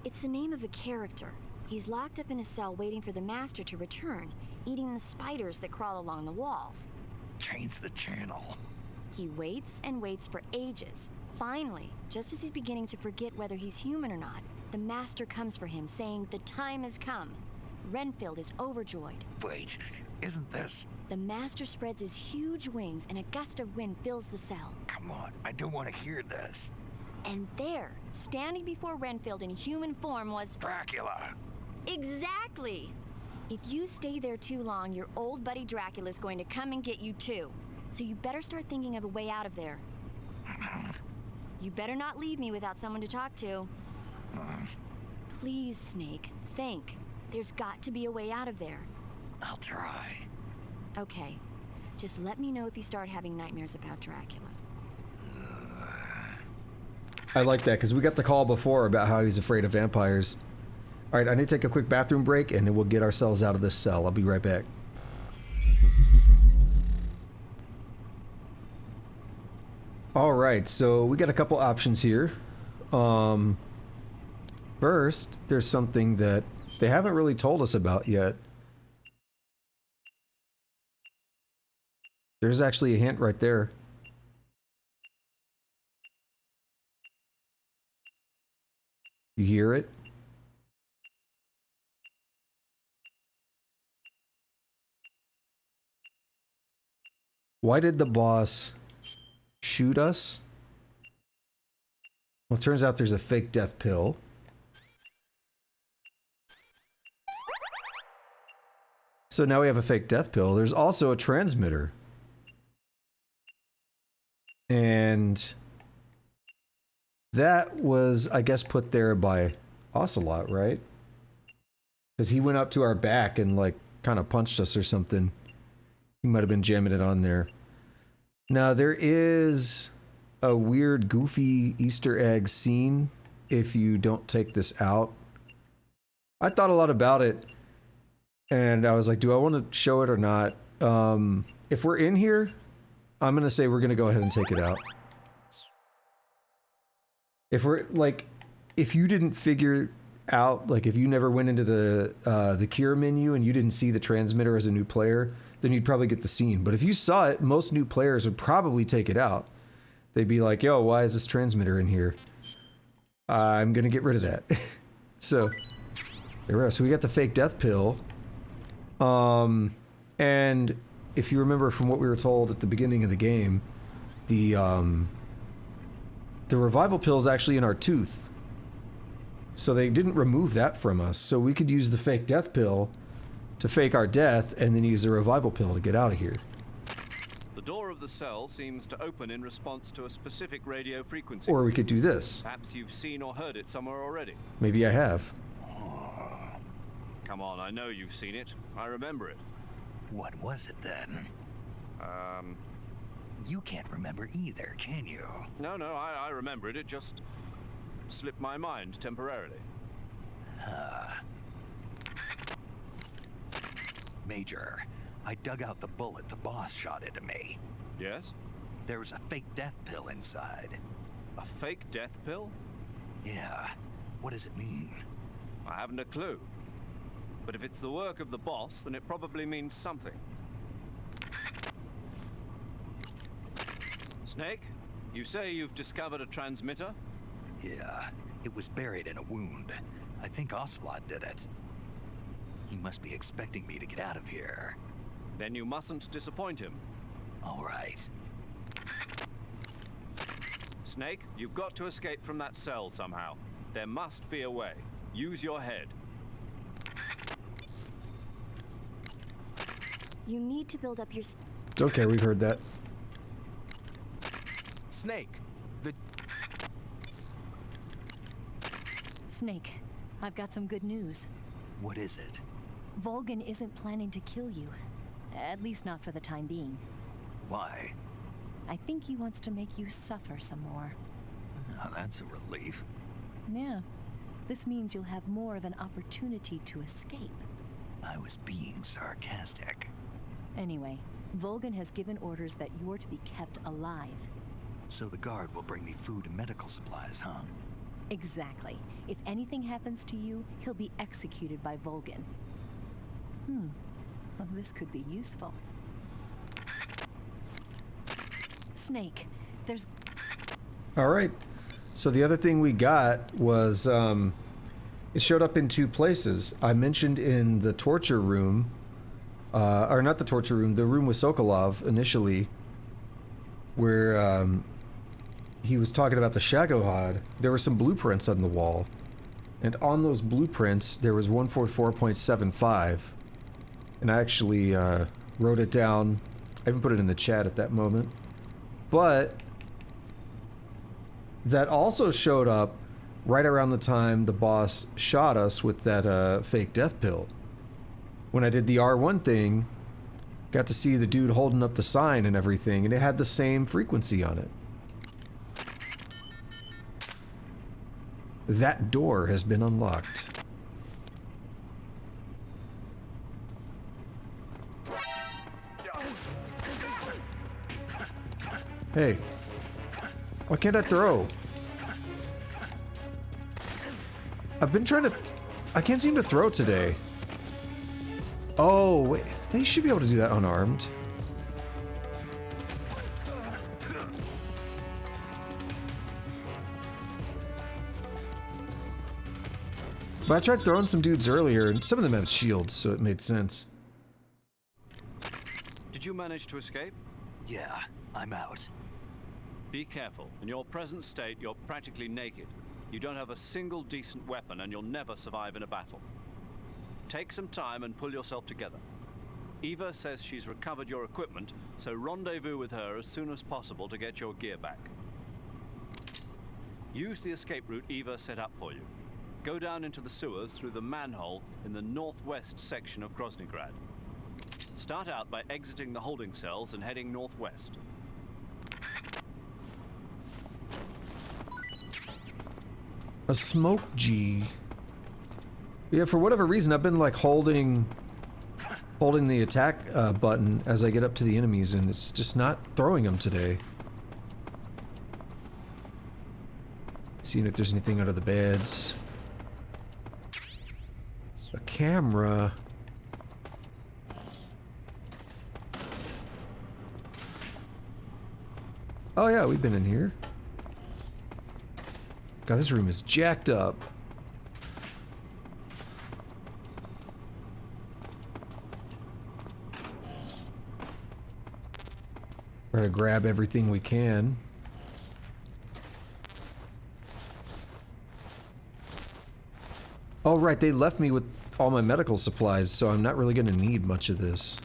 It's the name of a character. He's locked up in a cell waiting for the master to return, eating the spiders that crawl along the walls.
Change the channel.
He waits and waits for ages. Finally, just as he's beginning to forget whether he's human or not, the master comes for him, saying the time has come. Renfield is overjoyed.
Wait, isn't this...
The master spreads his huge wings and a gust of wind fills the cell.
Come on, I don't want to hear this.
And there, standing before Renfield in human form was...
Dracula!
Exactly! If you stay there too long, your old buddy Dracula's going to come and get you too. So you better start thinking of a way out of there. You better not leave me without someone to talk to. Please, Snake, think. There's got to be a way out of there.
I'll try.
Okay. Just let me know if you start having nightmares about Dracula.
I like that, because we got the call before about how he's afraid of vampires. Alright, I need to take a quick bathroom break, and then we'll get ourselves out of this cell. I'll be right back. Alright, so we got a couple options here. First, there's something that they haven't really told us about yet. There's actually a hint right there. You hear it? Why did the boss shoot us? Well, it turns out there's a fake death pill. So now we have a fake death pill. There's also a transmitter. And that was, I guess, put there by Ocelot, right? Because he went up to our back and, like, kind of punched us or something. He might have been jamming it on there. Now, there is a weird, goofy Easter egg scene if you don't take this out. I thought a lot about it, and I was like, do I want to show it or not? If we're in here, I'm going to say we're going to go ahead and take it out. If we're, like, if you didn't figure out, like, if you never went into the cure menu and you didn't see the transmitter as a new player, then you'd probably get the scene. But if you saw it, most new players would probably take it out. They'd be like, yo, why is this transmitter in here? I'm gonna get rid of that. So, there we are. So we got the fake death pill. And if you remember from what we were told at the beginning of the game, the revival pill is actually in our tooth. So they didn't remove that from us. So we could use the fake death pill to fake our death and then use the revival pill to get out of here.
The door of the cell seems to open in response to a specific radio frequency.
Or we could do this.
Perhaps you've seen or heard it somewhere already.
Maybe I have.
Come on, I know you've seen it. I remember it.
What was it then? You can't remember either, can you?
No, I remember it. It just slipped my mind temporarily.
Major, I dug out the bullet the boss shot into me.
Yes?
There was a fake death pill inside.
A fake death pill?
Yeah. What does it mean?
I haven't a clue. But if it's the work of the boss, then it probably means something. Snake, you say you've discovered a transmitter?
Yeah. It was buried in a wound. I think Ocelot did it. He must be expecting me to get out of here.
Then you mustn't disappoint him.
All right.
Snake, you've got to escape from that cell somehow. There must be a way. Use your head.
You need to build up your...
It's okay, we've heard that.
Snake,
Snake, I've got some good news.
What is it?
Volgin isn't planning to kill you. At least not for the time being.
Why?
I think he wants to make you suffer some more.
Oh, that's a relief.
Yeah. This means you'll have more of an opportunity to escape.
I was being sarcastic.
Anyway, Volgin has given orders that you're to be kept alive.
So the guard will bring me food and medical supplies, huh?
Exactly. If anything happens to you, he'll be executed by Volgin. Well, this could be useful. Snake, there's...
Alright. So the other thing we got was, it showed up in two places. I mentioned in the torture room, or not the torture room, the room with Sokolov initially, where he was talking about the Shagohod. There were some blueprints on the wall. And on those blueprints, there was 144.75. And I actually wrote it down. I even put it in the chat at that moment. But that also showed up right around the time the boss shot us with that fake death pill. When I did the R1 thing, got to see the dude holding up the sign and everything, and it had the same frequency on it. That door has been unlocked. Hey, why can't I throw? I've been trying to... I can't seem to throw today. Oh, wait. They should be able to do that unarmed. But I tried throwing some dudes earlier, and some of them have shields, so it made sense.
Did you manage to escape?
Yeah, I'm out.
Be careful. In your present state, you're practically naked. You don't have a single decent weapon, and you'll never survive in a battle. Take some time and pull yourself together. Eva says she's recovered your equipment, so rendezvous with her as soon as possible to get your gear back. Use the escape route Eva set up for you. Go down into the sewers through the manhole in the northwest section of Groznyj. Start out by exiting the holding cells and heading northwest.
A smoke G. Yeah, for whatever reason, I've been like holding the attack button as I get up to the enemies, and it's just not throwing them today. Seeing if there's anything under the beds. A camera. Oh yeah, we've been in here. God, this room is jacked up. We're gonna grab everything we can. Oh right, they left me with all my medical supplies, so I'm not really gonna need much of this.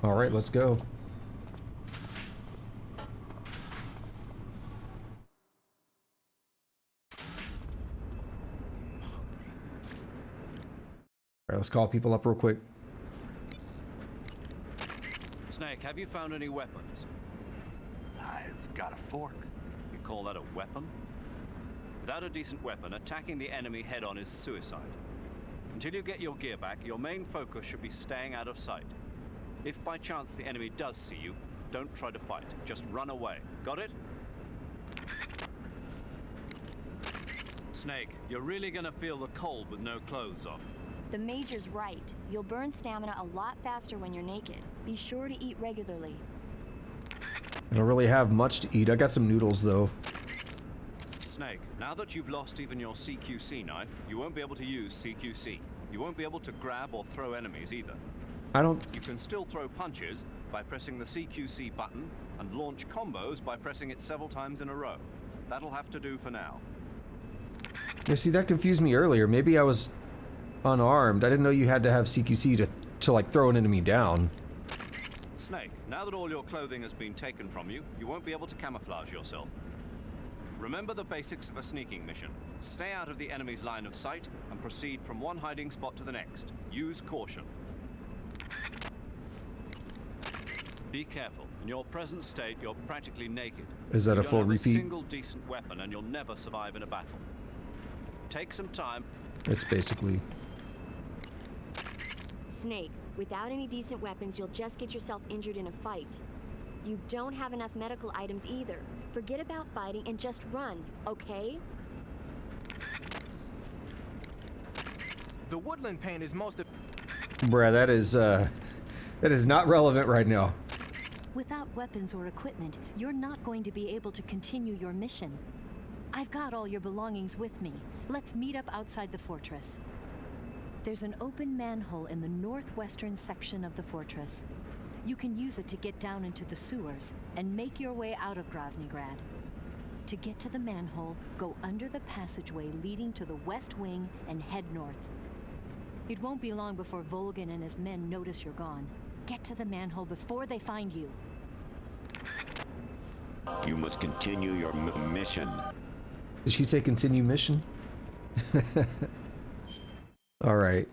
Alright, let's go. Alright, let's call people up real quick.
Snake, have you found any weapons?
I've got a fork.
You call that a weapon? Without a decent weapon, attacking the enemy head-on is suicide. Until you get your gear back, your main focus should be staying out of sight. If by chance the enemy does see you, don't try to fight. Just run away. Got it? Snake, you're really gonna feel the cold with no clothes on.
The Major's right. You'll burn stamina a lot faster when you're naked. Be sure to eat regularly.
I don't really have much to eat. I got some noodles though.
Snake, now that you've lost even your CQC knife, you won't be able to use CQC. You won't be able to grab or throw enemies either.
I don't...
You can still throw punches by pressing the CQC button and launch combos by pressing it several times in a row. That'll have to do for now.
Yeah, see, that confused me earlier. Maybe I was unarmed. I didn't know you had to have CQC to like throw an enemy down.
Snake, now that all your clothing has been taken from you, you won't be able to camouflage yourself. Remember the basics of a sneaking mission. Stay out of the enemy's line of sight and proceed from one hiding spot to the next. Use caution. Be careful. In your present state, you're practically naked.
Is that a full repeat?
You don't have a single decent weapon, and you'll never survive in a battle. Take some time.
It's basically...
Snake, without any decent weapons, you'll just get yourself injured in a fight. You don't have enough medical items either. Forget about fighting and just run, okay?
The woodland paint is most of...
Bruh, that is not relevant right now.
Without weapons or equipment, you're not going to be able to continue your mission. I've got all your belongings with me. Let's meet up outside the fortress. There's an open manhole in the northwestern section of the fortress. You can use it to get down into the sewers and make your way out of Groznyj. To get to the manhole, go under the passageway leading to the west wing and head north. It won't be long before Volgin and his men notice you're gone. Get to the manhole before they find you.
You must continue your mission.
Did she say continue mission? Alright.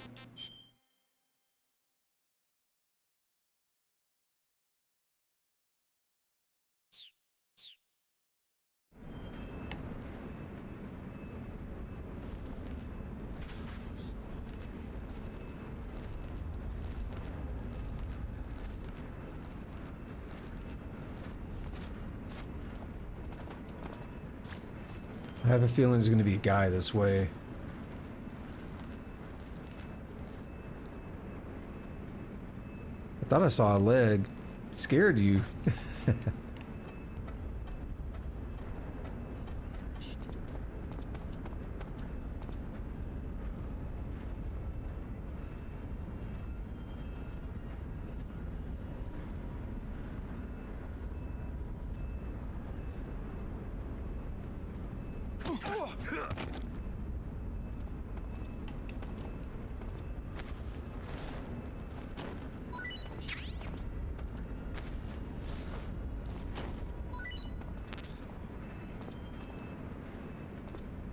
I have a feeling there's going to be a guy this way. I thought I saw a leg. It scared you.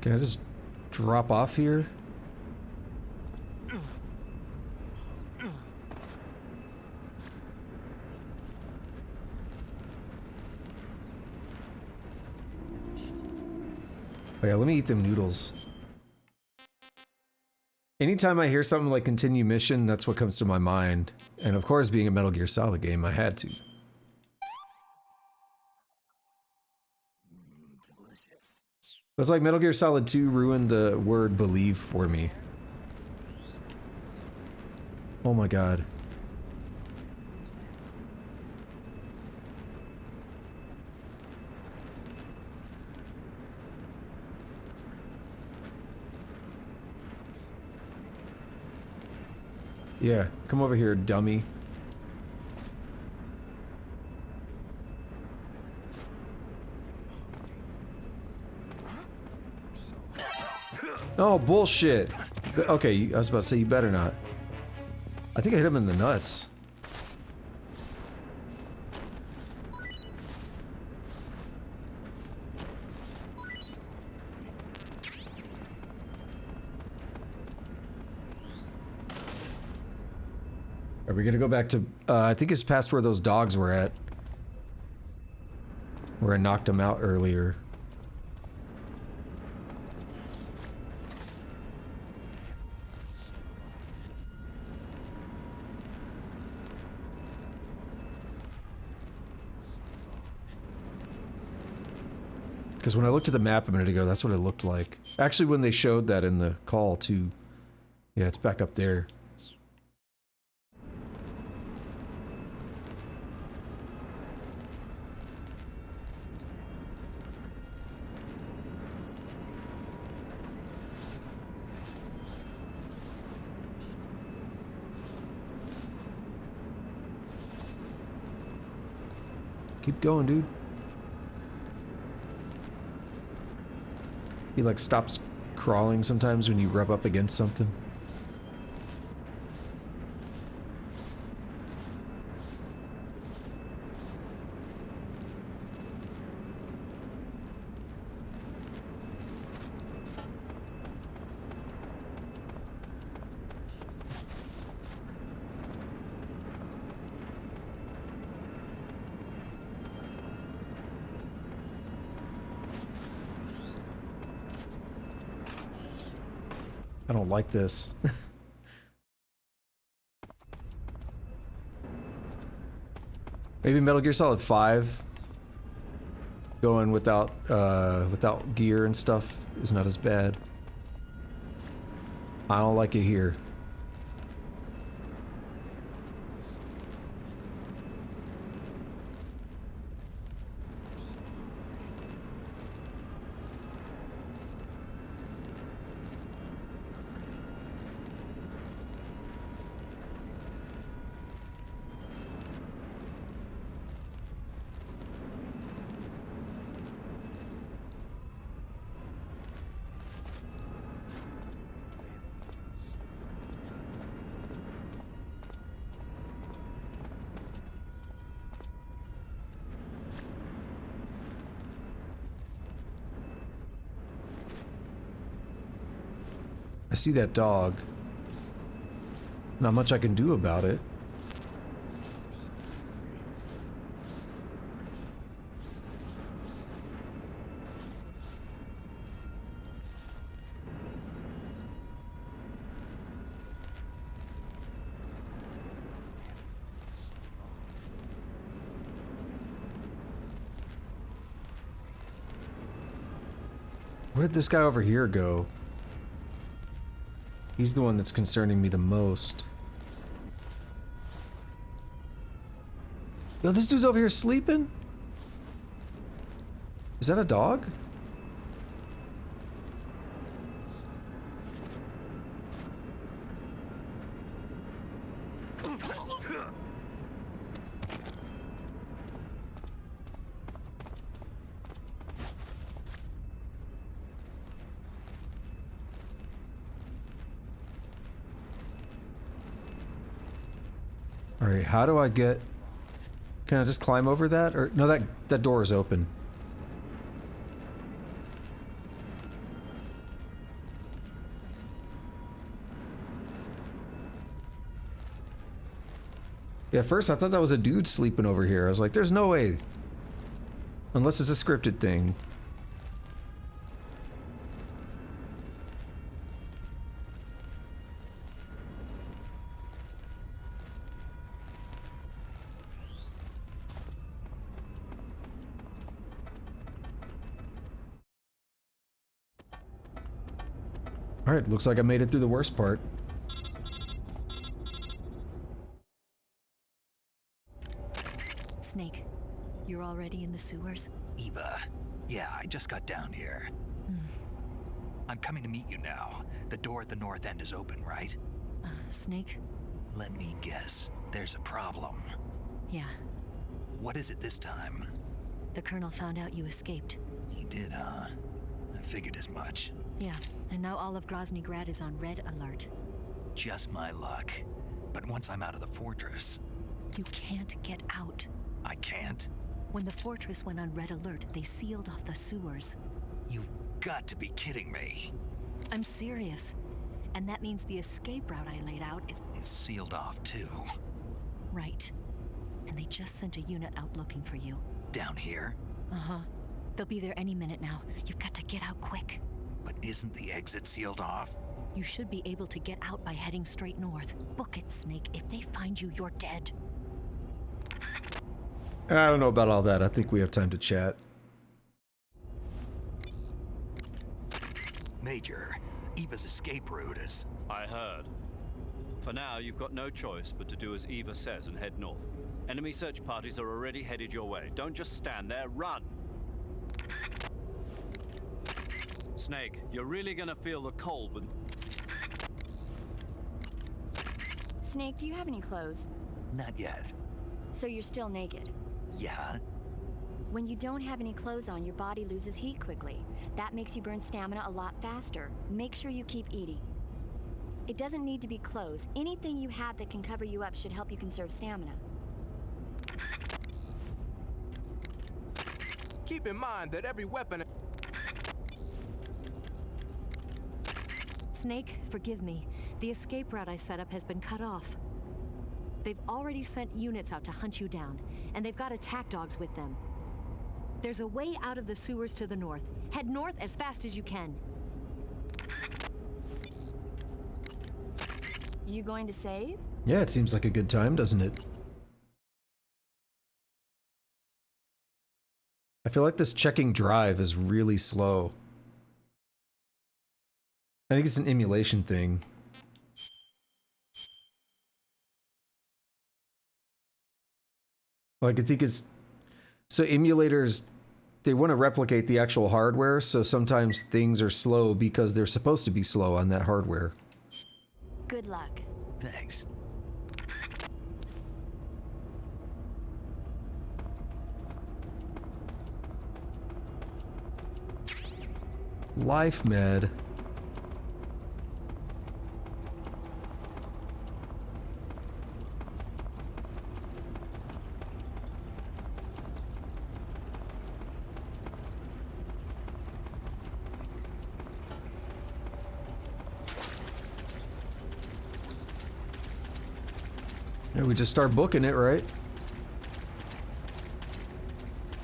Can I just drop off here? Oh yeah, let me eat them noodles. Anytime I hear something like continue mission, that's what comes to my mind. And of course, being a Metal Gear Solid game, I had to. It's like Metal Gear Solid 2 ruined the word believe for me. Oh my god. Yeah, come over here, dummy. Oh, bullshit. Okay, I was about to say, you better not. I think I hit him in the nuts. Are we gonna go back to, I think it's past where those dogs were at. Where I knocked them out earlier. Because when I looked at the map a minute ago, that's what it looked like. Actually, when they showed that in the call, too. Yeah, it's back up there. Keep going, dude. He like stops crawling sometimes when you rub up against something. I don't like this. Maybe Metal Gear Solid 5 going without gear and stuff is not as bad. I don't like it here. I see that dog. Not much I can do about it. Where did this guy over here go? He's the one that's concerning me the most. Yo, this dude's over here sleeping? Is that a dog? Alright, how do I get... Can I just climb over that? Or no, that door is open. Yeah, at first I thought that was a dude sleeping over here. I was like, there's no way. Unless it's a scripted thing. Alright, looks like I made it through the worst part.
Snake, you're already in the sewers?
Eva, yeah, I just got down here. I'm coming to meet you now. The door at the north end is open, right?
Snake?
Let me guess. There's a problem.
Yeah.
What is it this time?
The Colonel found out you escaped.
He did, huh? I figured as much.
Yeah, and now all of Groznyj Grad is on red alert.
Just my luck. But once I'm out of the fortress...
You can't get out.
I can't?
When the fortress went on red alert, they sealed off the sewers.
You've got to be kidding me.
I'm serious. And that means the escape route I laid out is
sealed off, too.
Right. And they just sent a unit out looking for you.
Down here?
Uh-huh. They'll be there any minute now. You've got to get out quick.
But isn't the exit sealed off?
You should be able to get out by heading straight north. Book it, Snake. If they find you, you're dead.
I don't know about all that. I think we have time to chat.
Major, Eva's escape route is...
I heard. For now, you've got no choice but to do as Eva says and head north. Enemy search parties are already headed your way. Don't just stand there, run! Snake, you're really gonna feel the cold with...
Snake, do you have any clothes?
Not yet.
So you're still naked?
Yeah?
When you don't have any clothes on, your body loses heat quickly. That makes you burn stamina a lot faster. Make sure you keep eating. It doesn't need to be clothes. Anything you have that can cover you up should help you conserve stamina.
Keep in mind that every weapon...
Snake, forgive me. The escape route I set up has been cut off. They've already sent units out to hunt you down, and they've got attack dogs with them. There's a way out of the sewers to the north. Head north as fast as you can.
You going to save?
Yeah, it seems like a good time, doesn't it? I feel like this checking drive is really slow. I think it's an emulation thing. Like, I think it's... So emulators, they want to replicate the actual hardware, so sometimes things are slow because they're supposed to be slow on that hardware.
Good luck.
Thanks.
Life med. Yeah, we just start booking it, right?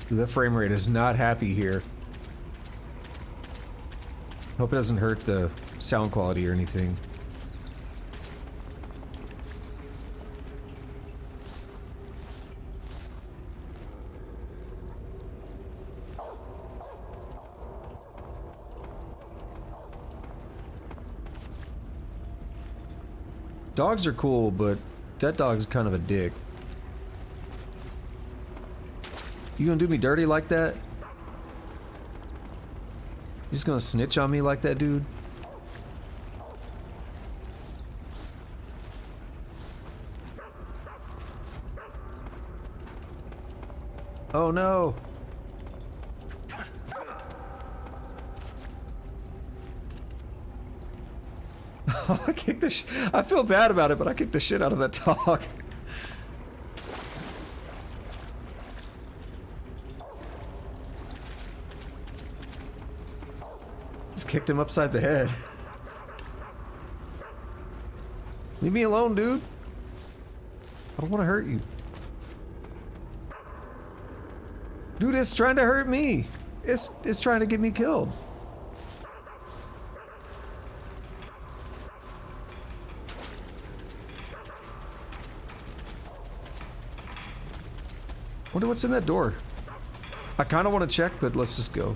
Dude, that frame rate is not happy here. Hope it doesn't hurt the sound quality or anything. Dogs are cool, but that dog's kind of a dick. You gonna do me dirty like that? You just gonna snitch on me like that, dude? Oh no! I kicked the I feel bad about it, but I kicked the shit out of that dog. Just kicked him upside the head. Leave me alone, dude. I don't want to hurt you. Dude, it's trying to hurt me. It's trying to get me killed. Wonder what's in that door. I kind of want to check, but let's just go.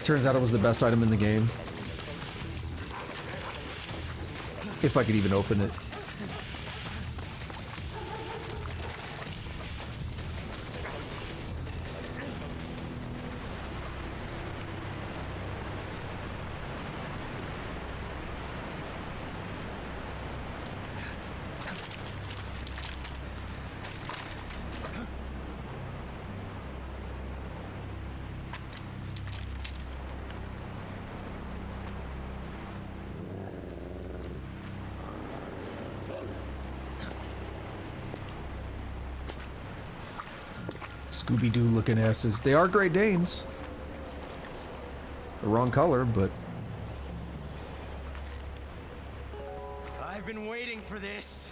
Turns out it was the best item in the game. If I could even open it. Scooby-Doo looking asses. They are Great Danes. The wrong color, but...
I've been waiting for this.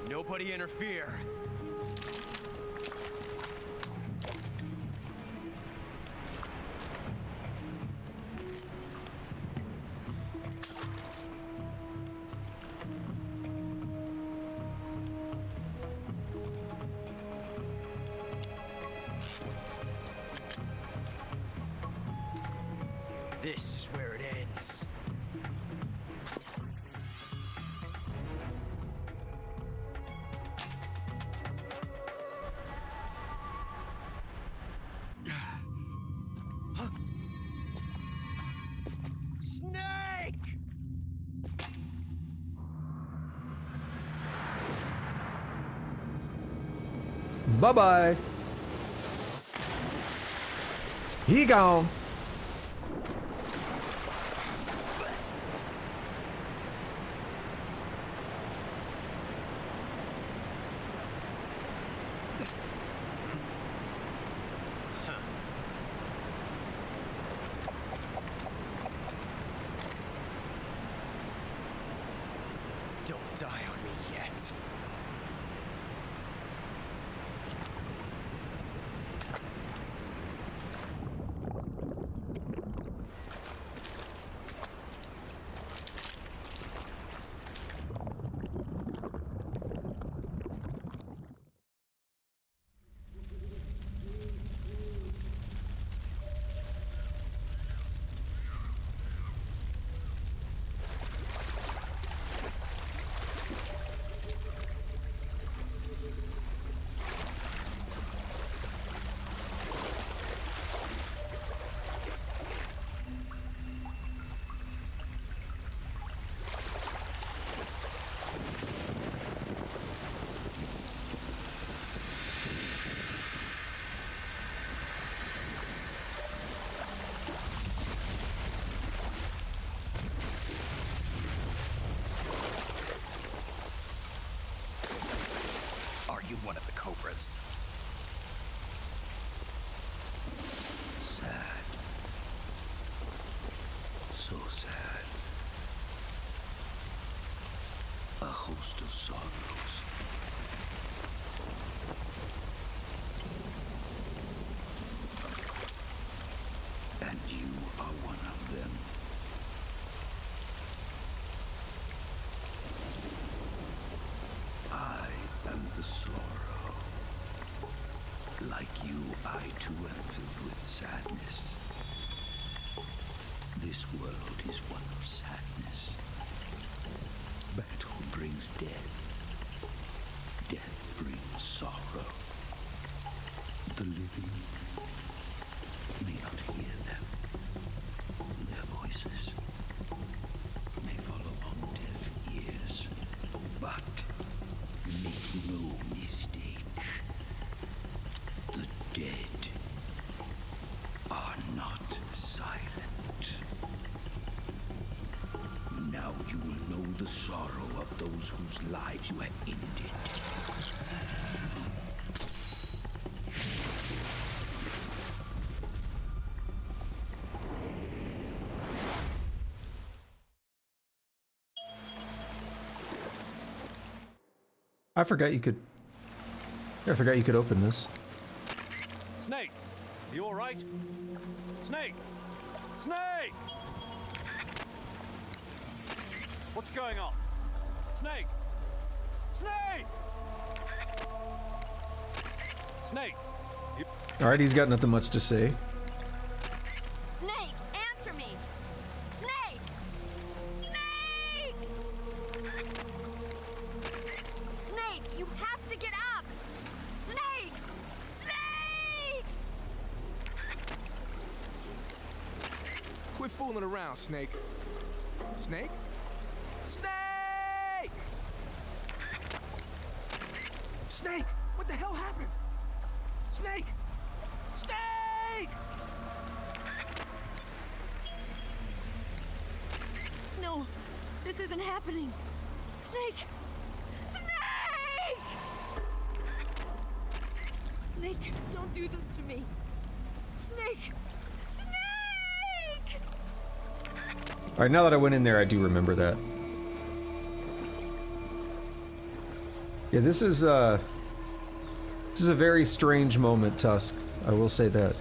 Nobody interfere. This is where it ends. Snake!
Bye-bye. He gone.
Don't die on me yet.
You one of the Cobras.
Sad. So sad. A host of sorrows. And you are one of them. I am the sorrow.
I too am filled with sadness. This world is one of sadness. Battle brings death. Death brings sorrow. The living may not hear them. Their voices may fall upon deaf ears. But make no mistake, the dead are not silent. Now you will know the sorrow of those whose lives you have ended.
I forgot you could open this.
Snake, you all right? Snake! Snake! What's going on? Snake! Snake! Snake!
All right, he's got nothing much to say.
Snake, answer me! Snake! Snake! Snake, you have to get up! Snake! Snake!
Quit fooling around, Snake. Snake? Snake! Snake! What the hell happened? Snake! Snake!
No, this isn't happening. Snake! Snake! Snake, don't do this to me. Snake! Snake!
All right, now that I went in there, I do remember that. Yeah, this is a very strange moment, Tusk. I will say that.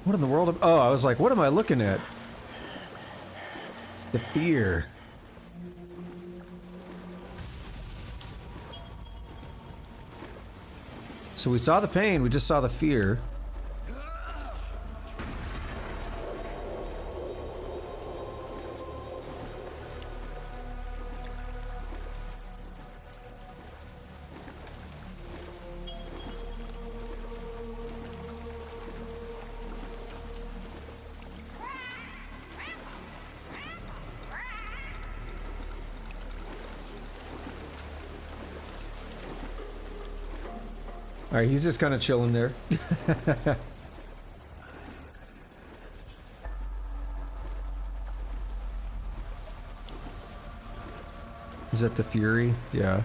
What in the world? Oh, I was like, what am I looking at? The fear. So we saw the pain, we just saw the fear. Alright, he's just kind of chilling there. Is that the Fury? Yeah.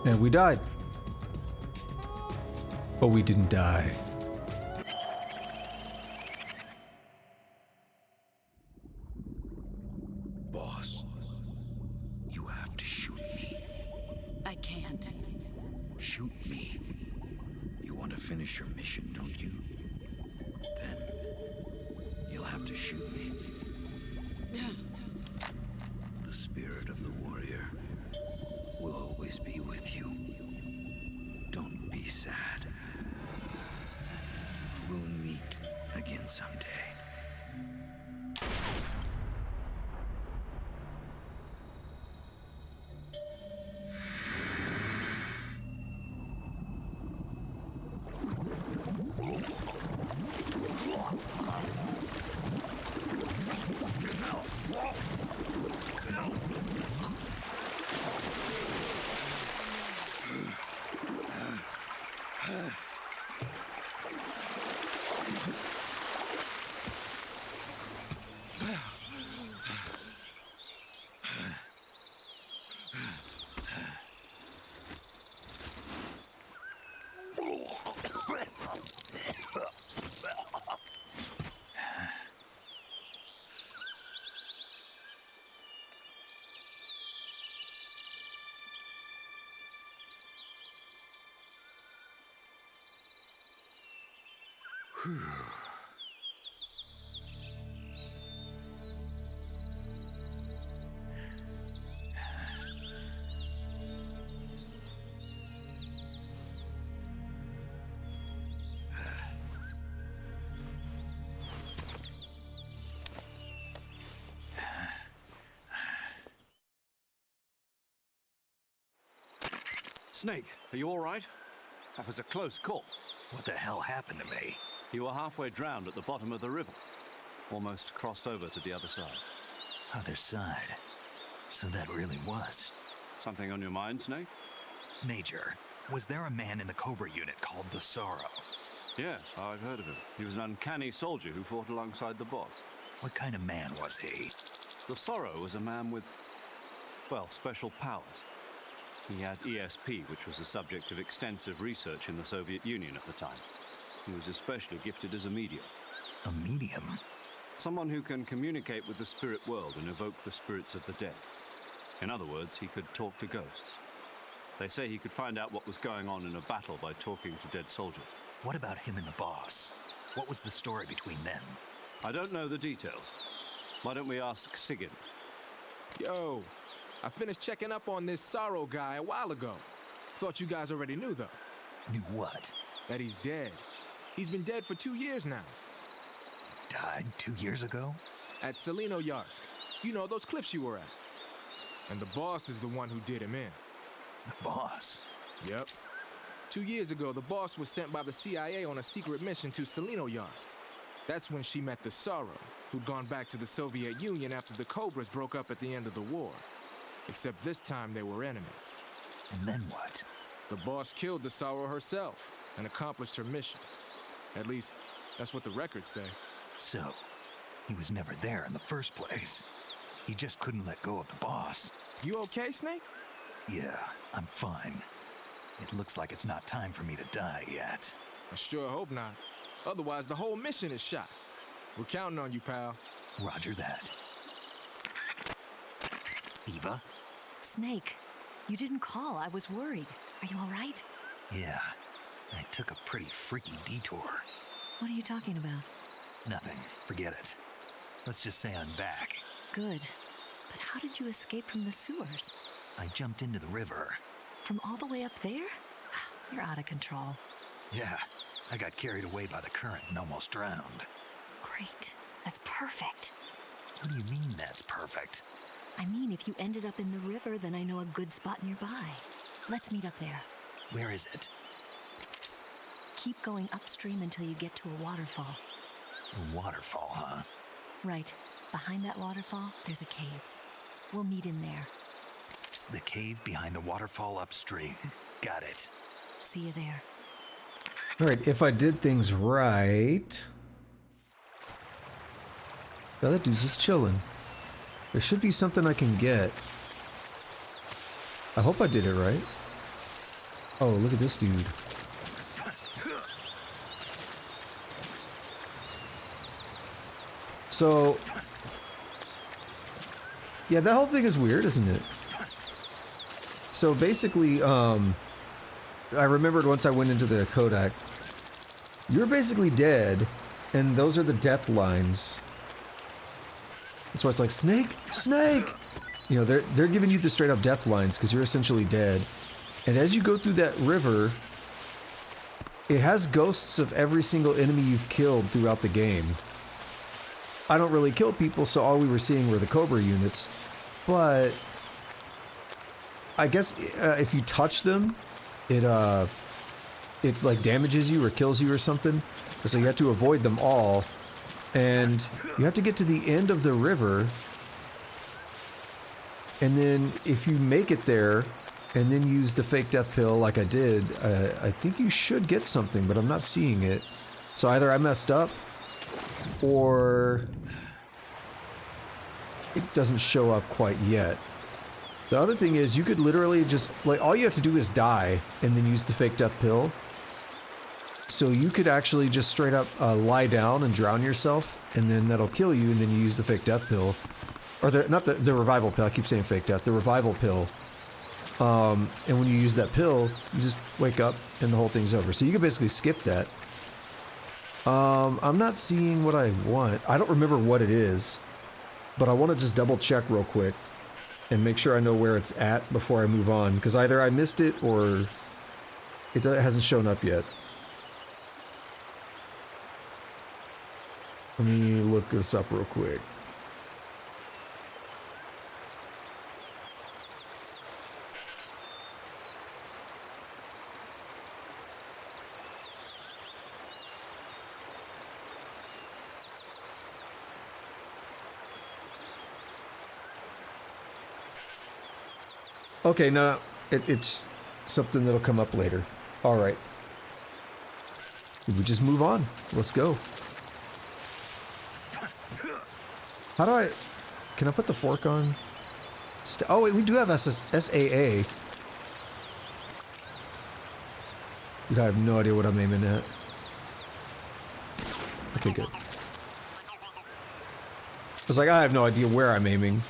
And we died. But we didn't die.
Boss, you have to shoot me.
I can't.
Shoot me. You want to finish your mission, don't you? Then
have to shoot me. The spirit of the warrior will always be with you. Don't be sad. We'll meet again someday.
Snake, are you all right? That was a close call.
What the hell happened to me?
You were halfway drowned at the bottom of the river. Almost crossed over to the other side.
Other side? So that really was.
Something on your mind, Snake?
Major, was there a man in the Cobra unit called the Sorrow?
Yes, I've heard of him. He was an uncanny soldier who fought alongside the boss.
What kind of man was he?
The Sorrow was a man with, well, special powers. He had ESP, which was the subject of extensive research in the Soviet Union at the time. He was especially gifted as a medium.
A medium?
Someone who can communicate with the spirit world and evoke the spirits of the dead. In other words, he could talk to ghosts. They say he could find out what was going on in a battle by talking to dead soldiers.
What about him and the boss? What was the story between them?
I don't know the details. Why don't we ask Sigyn?
Yo, I finished checking up on this Sorrow guy a while ago. Thought you guys already knew, though.
Knew what?
That he's dead. He's been dead for 2 years now.
Died 2 years ago?
At Selino-Yarsk. You know, those cliffs you were at. And the boss is the one who did him in.
The boss?
Yep. 2 years ago, the boss was sent by the CIA on a secret mission to Selino-Yarsk. That's when she met the Sorrow, who'd gone back to the Soviet Union after the Cobras broke up at the end of the war. Except this time they were enemies.
And then what?
The boss killed the Sorrow herself and accomplished her mission. At least, that's what the records say.
So, he was never there in the first place. He just couldn't let go of the boss.
You okay, Snake?
Yeah, I'm fine. It looks like it's not time for me to die yet.
I sure hope not. Otherwise, the whole mission is shot. We're counting on you, pal.
Roger that. Eva?
Snake, you didn't call. I was worried. Are you all right?
Yeah, I took a pretty freaky detour.
What are you talking about?
Nothing. Forget it. Let's just say I'm back.
Good. But how did you escape from the sewers?
I jumped into the river.
From all the way up there? You're out of control.
Yeah, I got carried away by the current and almost drowned.
Great. That's perfect.
What do you mean that's perfect?
I mean, if you ended up in the river, then I know a good spot nearby. Let's meet up there.
Where is it?
Keep going upstream until you get to a waterfall.
A waterfall, huh?
Right. Behind that waterfall, there's a cave. We'll meet in there.
The cave behind the waterfall upstream. Got it.
See you there.
Alright, if I did things right... The other dude's just chilling. There should be something I can get. I hope I did it right. Oh, look at this dude. So... yeah, that whole thing is weird, isn't it? So basically, I remembered once I went into the Kodak, you're basically dead, and those are the death lines. That's why it's like, snake, snake! You know, they're giving you the straight up death lines because you're essentially dead. And as you go through that river, it has ghosts of every single enemy you've killed throughout the game. I don't really kill people, so all we were seeing were the Cobra units. But I guess if you touch them, it like damages you or kills you or something. So you have to avoid them all. And you have to get to the end of the river. And then if you make it there and then use the fake death pill like I did, I think you should get something, but I'm not seeing it. So either I messed up or it doesn't show up quite yet. The other thing is you could literally just, like, all you have to do is die and then use the fake death pill. So you could actually just straight up lie down and drown yourself, and then that'll kill you, and then you use the fake death pill. Or not the revival pill, I keep saying fake death, the revival pill. And when you use that pill, you just wake up and the whole thing's over. So you can basically skip that. I'm not seeing what I want. I don't remember what it is, but I want to just double check real quick and make sure I know where it's at before I move on, because either I missed it or it hasn't shown up yet. Let me look this up real quick. Okay, no, it's something that'll come up later. All right. We just move on. Let's go. How do I... Can I put the fork on? Oh, wait, we do have SAA. I have no idea what I'm aiming at. Okay, good. I was like, I have no idea where I'm aiming.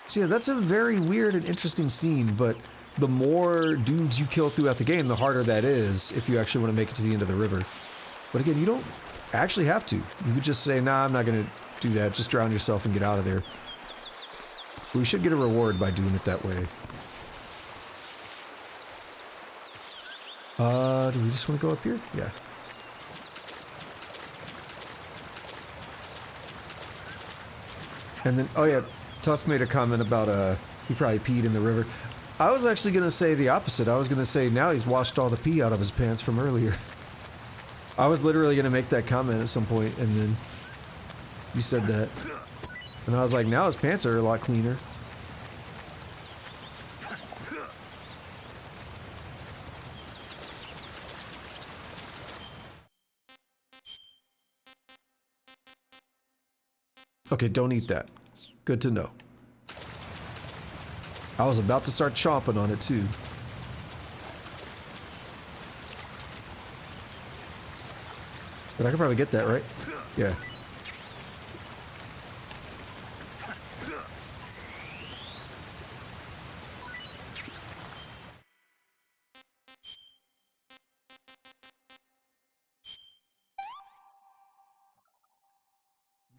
So yeah, that's a very weird and interesting scene, but the more dudes you kill throughout the game, the harder that is if you actually want to make it to the end of the river. But again, you don't actually have to. You could just say, nah, I'm not going to do that. Just drown yourself and get out of there. We should get a reward by doing it that way. Do we just want to go up here? Yeah. And then, oh yeah, Tusk made a comment about, he probably peed in the river. I was actually going to say the opposite. I was going to say now he's washed all the pee out of his pants from earlier. I was literally going to make that comment at some point, and then you said that. And I was like, now his pants are a lot cleaner. Okay, don't eat that. Good to know. I was about to start chomping on it too. But I could probably get that, right? Yeah.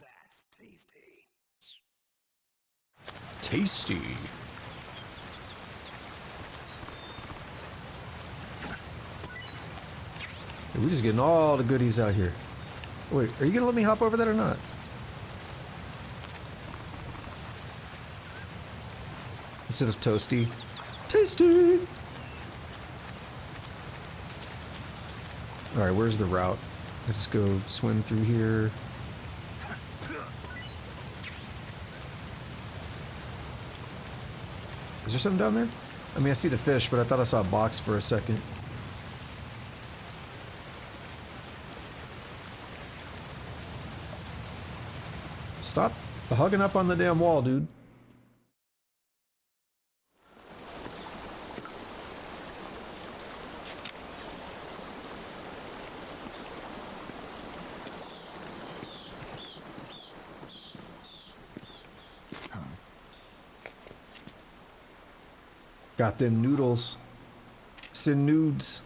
That's tasty.
Tasty. We're just getting all the goodies out here. Wait, are you gonna let me hop over that or not? Instead of toasty. Tasty! Alright, where's the route? I just go swim through here. Is there something down there? I mean, I see the fish, but I thought I saw a box for a second. Stop hugging up on the damn wall, dude. Got them noodles. Sin nudes.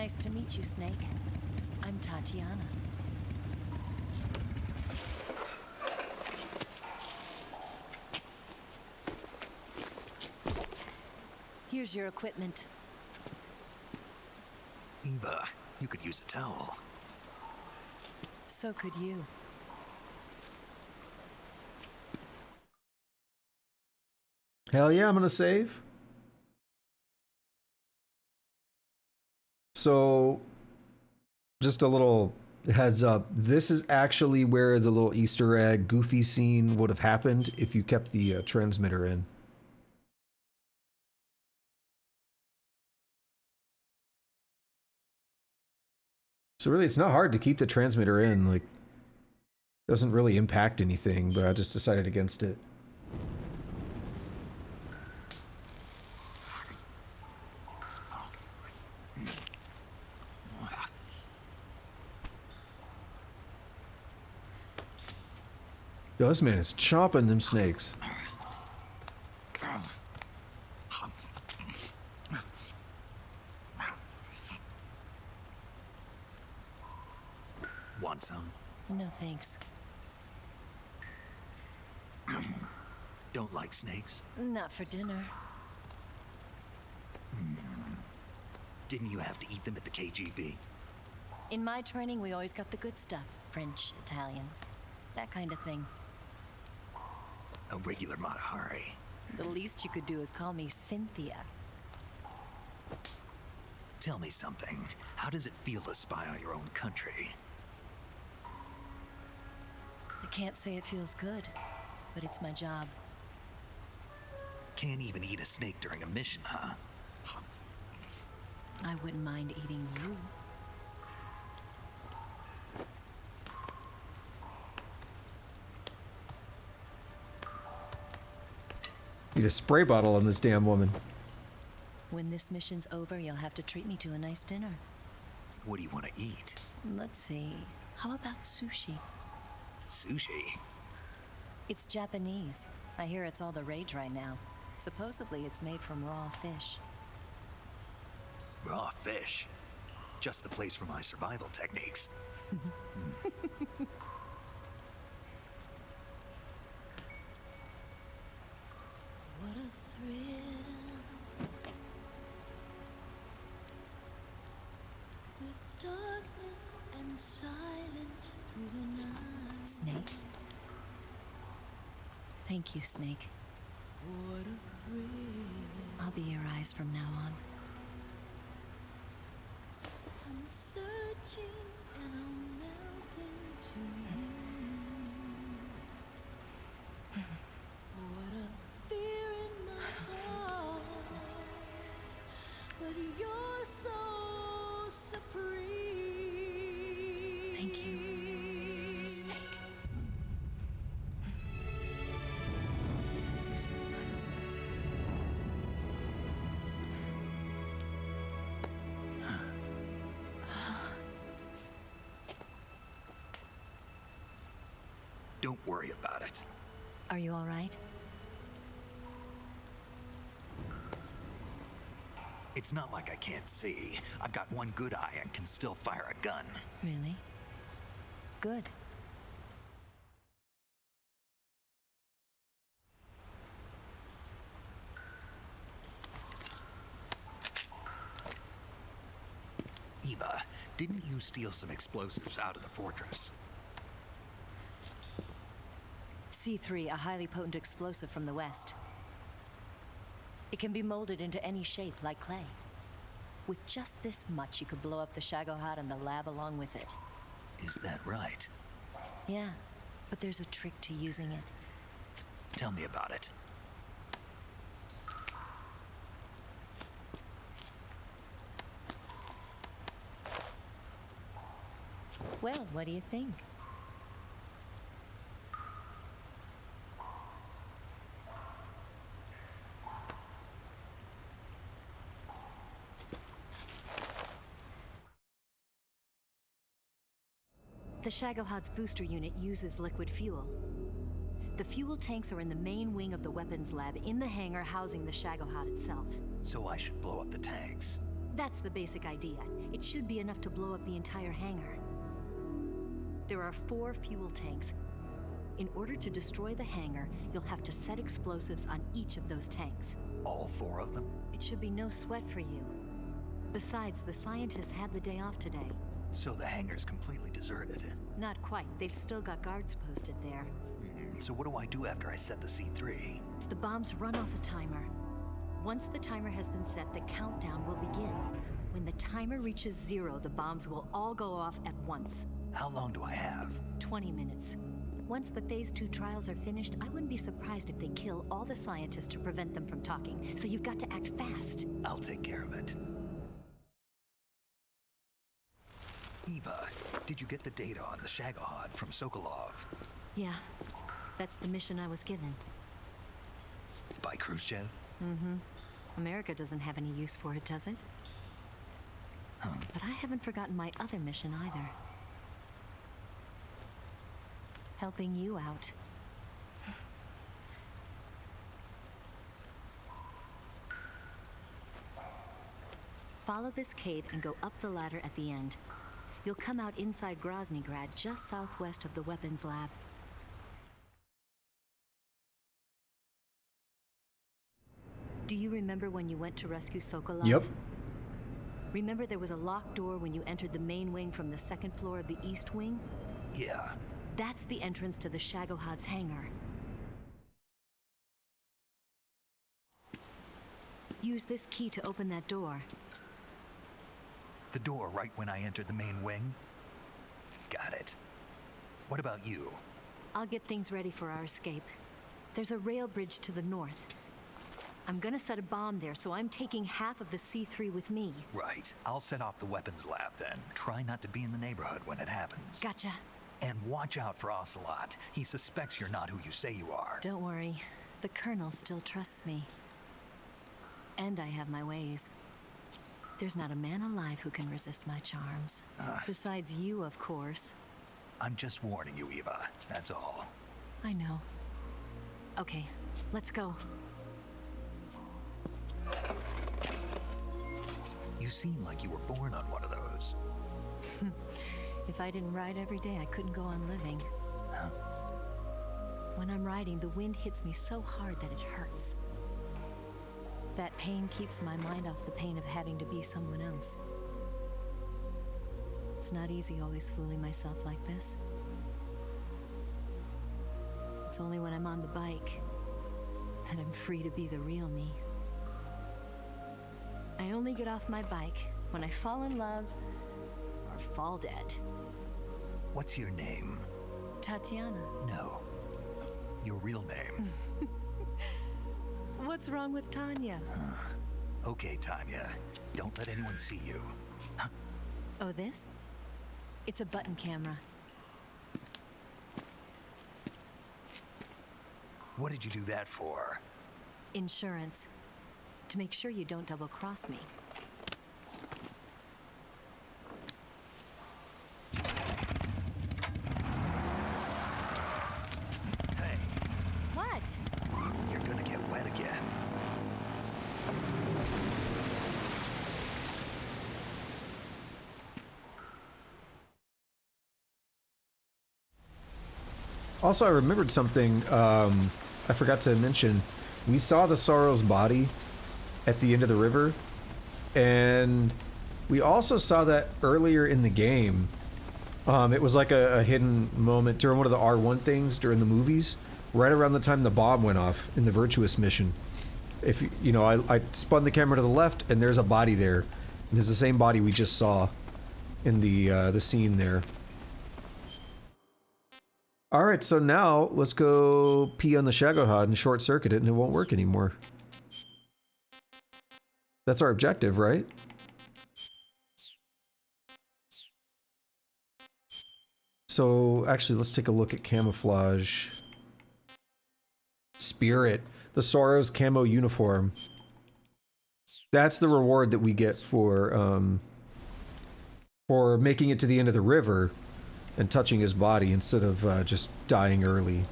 Nice to meet you, Snake. I'm Tatiana. Here's your equipment.
Eva, you could use a towel.
So could you.
Hell yeah, I'm gonna save. So, just a little heads up. This is actually where the little Easter egg goofy scene would have happened if you kept the transmitter in. So really, it's not hard to keep the transmitter in. Like, doesn't really impact anything, but I just decided against it. Yo, this man is chomping them snakes.
Want some?
No thanks.
Don't like snakes?
Not for dinner.
Didn't you have to eat them at the KGB?
In my training, we always got the good stuff. French, Italian, that kind of thing.
A regular Matahari.
The least you could do is call me Cynthia.
Tell me something. How does it feel to spy on your own country?
I can't say it feels good, but it's my job.
Can't even eat a snake during a mission, huh?
I wouldn't mind eating you.
Need a spray bottle on this damn woman.
When this mission's over, you'll have to treat me to a nice dinner.
What do you want to eat?
Let's see. How about sushi?
Sushi?
It's Japanese. I hear it's all the rage right now. Supposedly it's made from raw fish.
Raw fish? Just the place for my survival techniques.
What a thrill. With darkness and silence through the night.
Snake? Thank you, Snake.
What a thrill.
I'll be your eyes from now on.
I'm searching and I'm melting to you. What a fear in my heart, but you're so supreme.
Thank you, Snake.
Don't worry about it.
Are you all right?
It's not like I can't see. I've got one good eye and can still fire a gun.
Really? Good.
Eva, didn't you steal some explosives out of the fortress?
C3, a highly potent explosive from the west. It can be molded into any shape, like clay. With just this much, you could blow up the Shagohod and the lab along with it.
Is that right?
Yeah, but there's a trick to using it.
Tell me about it.
Well, what do you think? The Shagohod's booster unit uses liquid fuel. The fuel tanks are in the main wing of the weapons lab in the hangar housing the Shagohod itself.
So I should blow up the tanks.
That's the basic idea. It should be enough to blow up the entire hangar. There are 4 fuel tanks. In order to destroy the hangar, you'll have to set explosives on each of those tanks.
All 4 of them?
It should be no sweat for you. Besides, the scientists had the day off today.
So the hangar's completely deserted.
Not quite. They've still got guards posted there.
So what do I do after I set the C3?
The bombs run off a timer. Once the timer has been set, the countdown will begin. When the timer reaches 0, the bombs will all go off at once.
How long do I have?
20 minutes. Once the Phase 2 trials are finished, I wouldn't be surprised if they kill all the scientists to prevent them from talking. So you've got to act fast.
I'll take care of it. Eva, did you get the data on the Shagohod from Sokolov?
Yeah, that's the mission I was given.
By Khrushchev?
Mm-hmm. America doesn't have any use for it, does it? But I haven't forgotten my other mission either. Helping you out. Follow this cave and go up the ladder at the end. You'll come out inside Groznyj Grad, just southwest of the weapons lab. Do you remember when you went to rescue Sokolov?
Yep.
Remember there was a locked door when you entered the main wing from the 2nd floor of the East Wing?
Yeah.
That's the entrance to the Shagohod's hangar. Use this key to open that door.
The door right when I entered the main wing? Got it. What about you?
I'll get things ready for our escape. There's a rail bridge to the north. I'm gonna set a bomb there, so I'm taking half of the C3 with me.
Right. I'll set off the weapons lab then. Try not to be in the neighborhood when it happens.
Gotcha.
And watch out for Ocelot. He suspects you're not who you say you are.
Don't worry. The Colonel still trusts me. And I have my ways. There's not a man alive who can resist my charms. Besides you, of course.
I'm just warning you, Eva. That's all.
I know. Okay, let's go.
You seem like you were born on one of those.
If I didn't ride every day, I couldn't go on living.
Huh?
When I'm riding, the wind hits me so hard that it hurts. That pain keeps my mind off the pain of having to be someone else. It's not easy always fooling myself like this. It's only when I'm on the bike that I'm free to be the real me. I only get off my bike when I fall in love or fall dead.
What's your name?
Tatiana.
No. Your real name.
What's wrong with Tanya?
Okay, Tanya. Don't let anyone see you.
Oh, this? It's a button camera.
What did you do that for?
Insurance. To make sure you don't double-cross me.
Hey.
What?
You're gonna get wet again.
Also, I remembered something I forgot to mention. We saw the Sorrow's body at the end of the river, and we also saw that earlier in the game. It was like a hidden moment during one of the R1 things during the movies, right around the time the bomb went off in the Virtuous mission. If you know, I spun the camera to the left, and there's a body there, and it's the same body we just saw in the scene there. Alright, so now let's go pee on the Shagohod and short circuit it and it won't work anymore. That's our objective, right? So actually let's take a look at camouflage. Spirit, the Sorrow's camo uniform. That's the reward that we get for making it to the end of the river and touching his body instead of just dying early.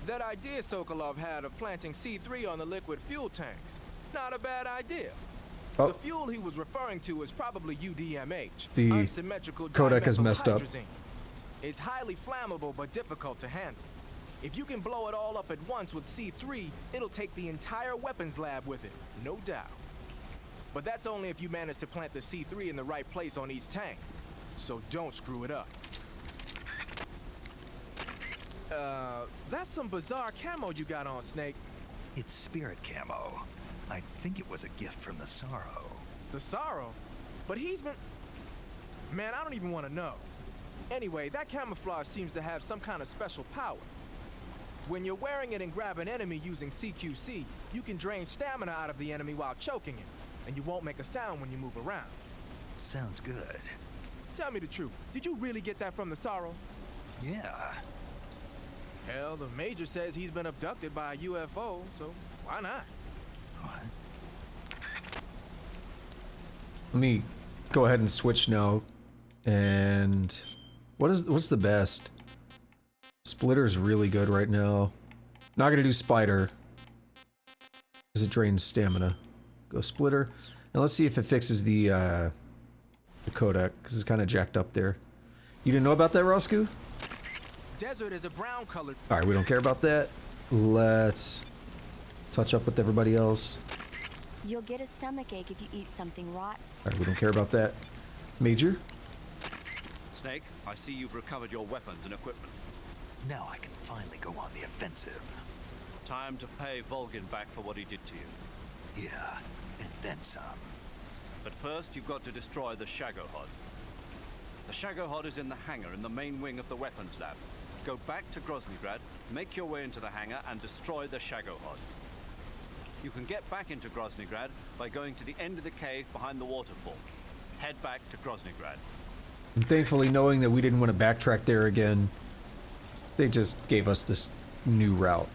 That idea Sokolov had of planting C3 on the liquid fuel tanks. Not a bad idea.
Oh.
The fuel he was referring to is probably UDMH,
The
unsymmetrical
codec is messed up.
dimethylhydrazine. It's highly flammable but difficult to handle. If you can blow it all up at once with C3, it'll take the entire weapons lab with it, no doubt. But that's only if you manage to plant the C3 in the right place on each tank. So don't screw it up. That's some bizarre camo you got on, Snake.
It's spirit camo. I think it was a gift from the Sorrow.
The Sorrow? But he's been... Man, I don't even want to know. Anyway, that camouflage seems to have some kind of special power. When you're wearing it and grab an enemy using CQC, you can drain stamina out of the enemy while choking him, and you won't make a sound when you move around.
Sounds good.
Tell me the truth, did you really get that from the Sorrow?
Yeah.
Hell, the Major says he's been abducted by a UFO, so why not?
What?
Let me go ahead and switch now. And what's the best? Splitter's really good right now. Not gonna do Spider, because it drains stamina. Go Splitter, and let's see if it fixes the codec, because it's kind of jacked up there. You didn't know about that, Roscoe?
Desert is a brown colored.
All right, we don't care about that. Let's touch up with everybody else.
You'll get a stomachache if you eat something rotten.
All right, we don't care about that. Major?
Snake, I see you've recovered your weapons and equipment.
Now I can finally go on the offensive.
Time to pay Volgin back for what he did to you.
Yeah, and then some.
But first, you've got to destroy the Shagohod. The Shagohod is in the hangar in the main wing of the weapons lab. Go back to Groznyj, make your way into the hangar, and destroy the Shagohod. You can get back into Groznyj by going to the end of the cave behind the waterfall. Head back to Groznyj.
And thankfully, knowing that we didn't want to backtrack there again, they just gave us this new route.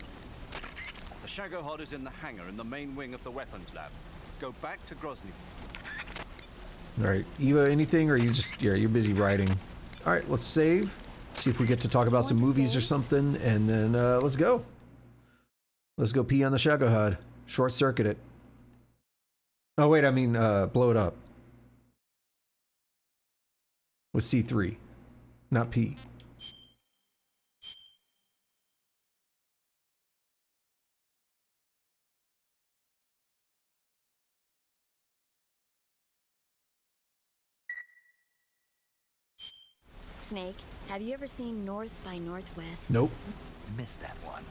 The Shagohod is in the hangar in the main wing of the weapons lab. Go back to Groznyj.
Alright, Eva, anything, or you just, yeah, you're busy writing. Alright, let's save. See if we get to talk about some movies or something, and then, let's go. Let's go pee on the Shagohod. Short circuit it. Oh wait, I mean, blow it up. With C3, not P.
Snake, have you ever seen North by Northwest?
Nope.
Missed that one.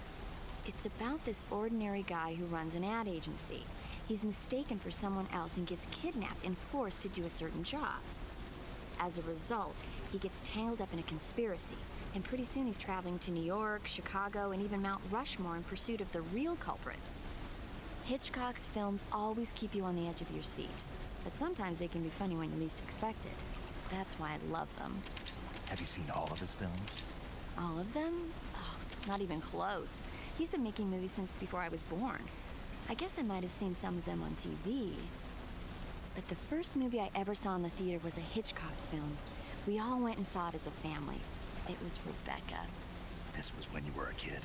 It's about this ordinary guy who runs an ad agency. He's mistaken for someone else and gets kidnapped and forced to do a certain job. As a result, he gets tangled up in a conspiracy, and pretty soon he's traveling to New York, Chicago, and even Mount Rushmore in pursuit of the real culprit. Hitchcock's films always keep you on the edge of your seat, but sometimes they can be funny when you least expect it. That's why I love them.
Have you seen all of his films?
All of them? Oh, not even close. He's been making movies since before I was born. I guess I might have seen some of them on TV. But the first movie I ever saw in the theater was a Hitchcock film. We all went and saw it as a family. It was Rebecca.
This was when you were a kid?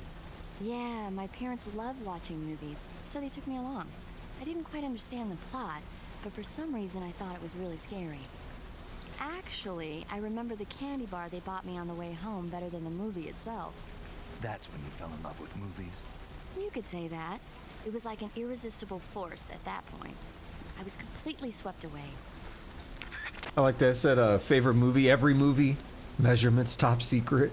Yeah, my parents loved watching movies, so they took me along. I didn't quite understand the plot, but for some reason I thought it was really scary. Actually, I remember the candy bar they bought me on the way home better than the movie itself.
That's when you fell in love with movies?
You could say that. It was like an irresistible force at that point. I was completely swept away.
I like that. It said, favorite movie, every movie, measurements, top secret.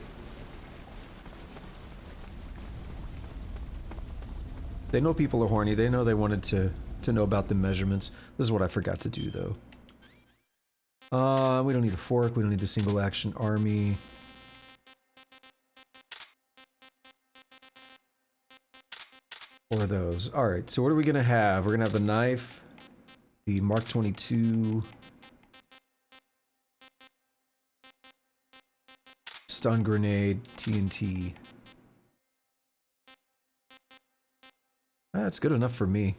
They know people are horny. They know they wanted to know about the measurements. This is what I forgot to do, though. We don't need a fork. We don't need the single action army. Or those. Alright, so what are we going to have? We're going to have the knife, the Mark 22, stun grenade, TNT. That's good enough for me.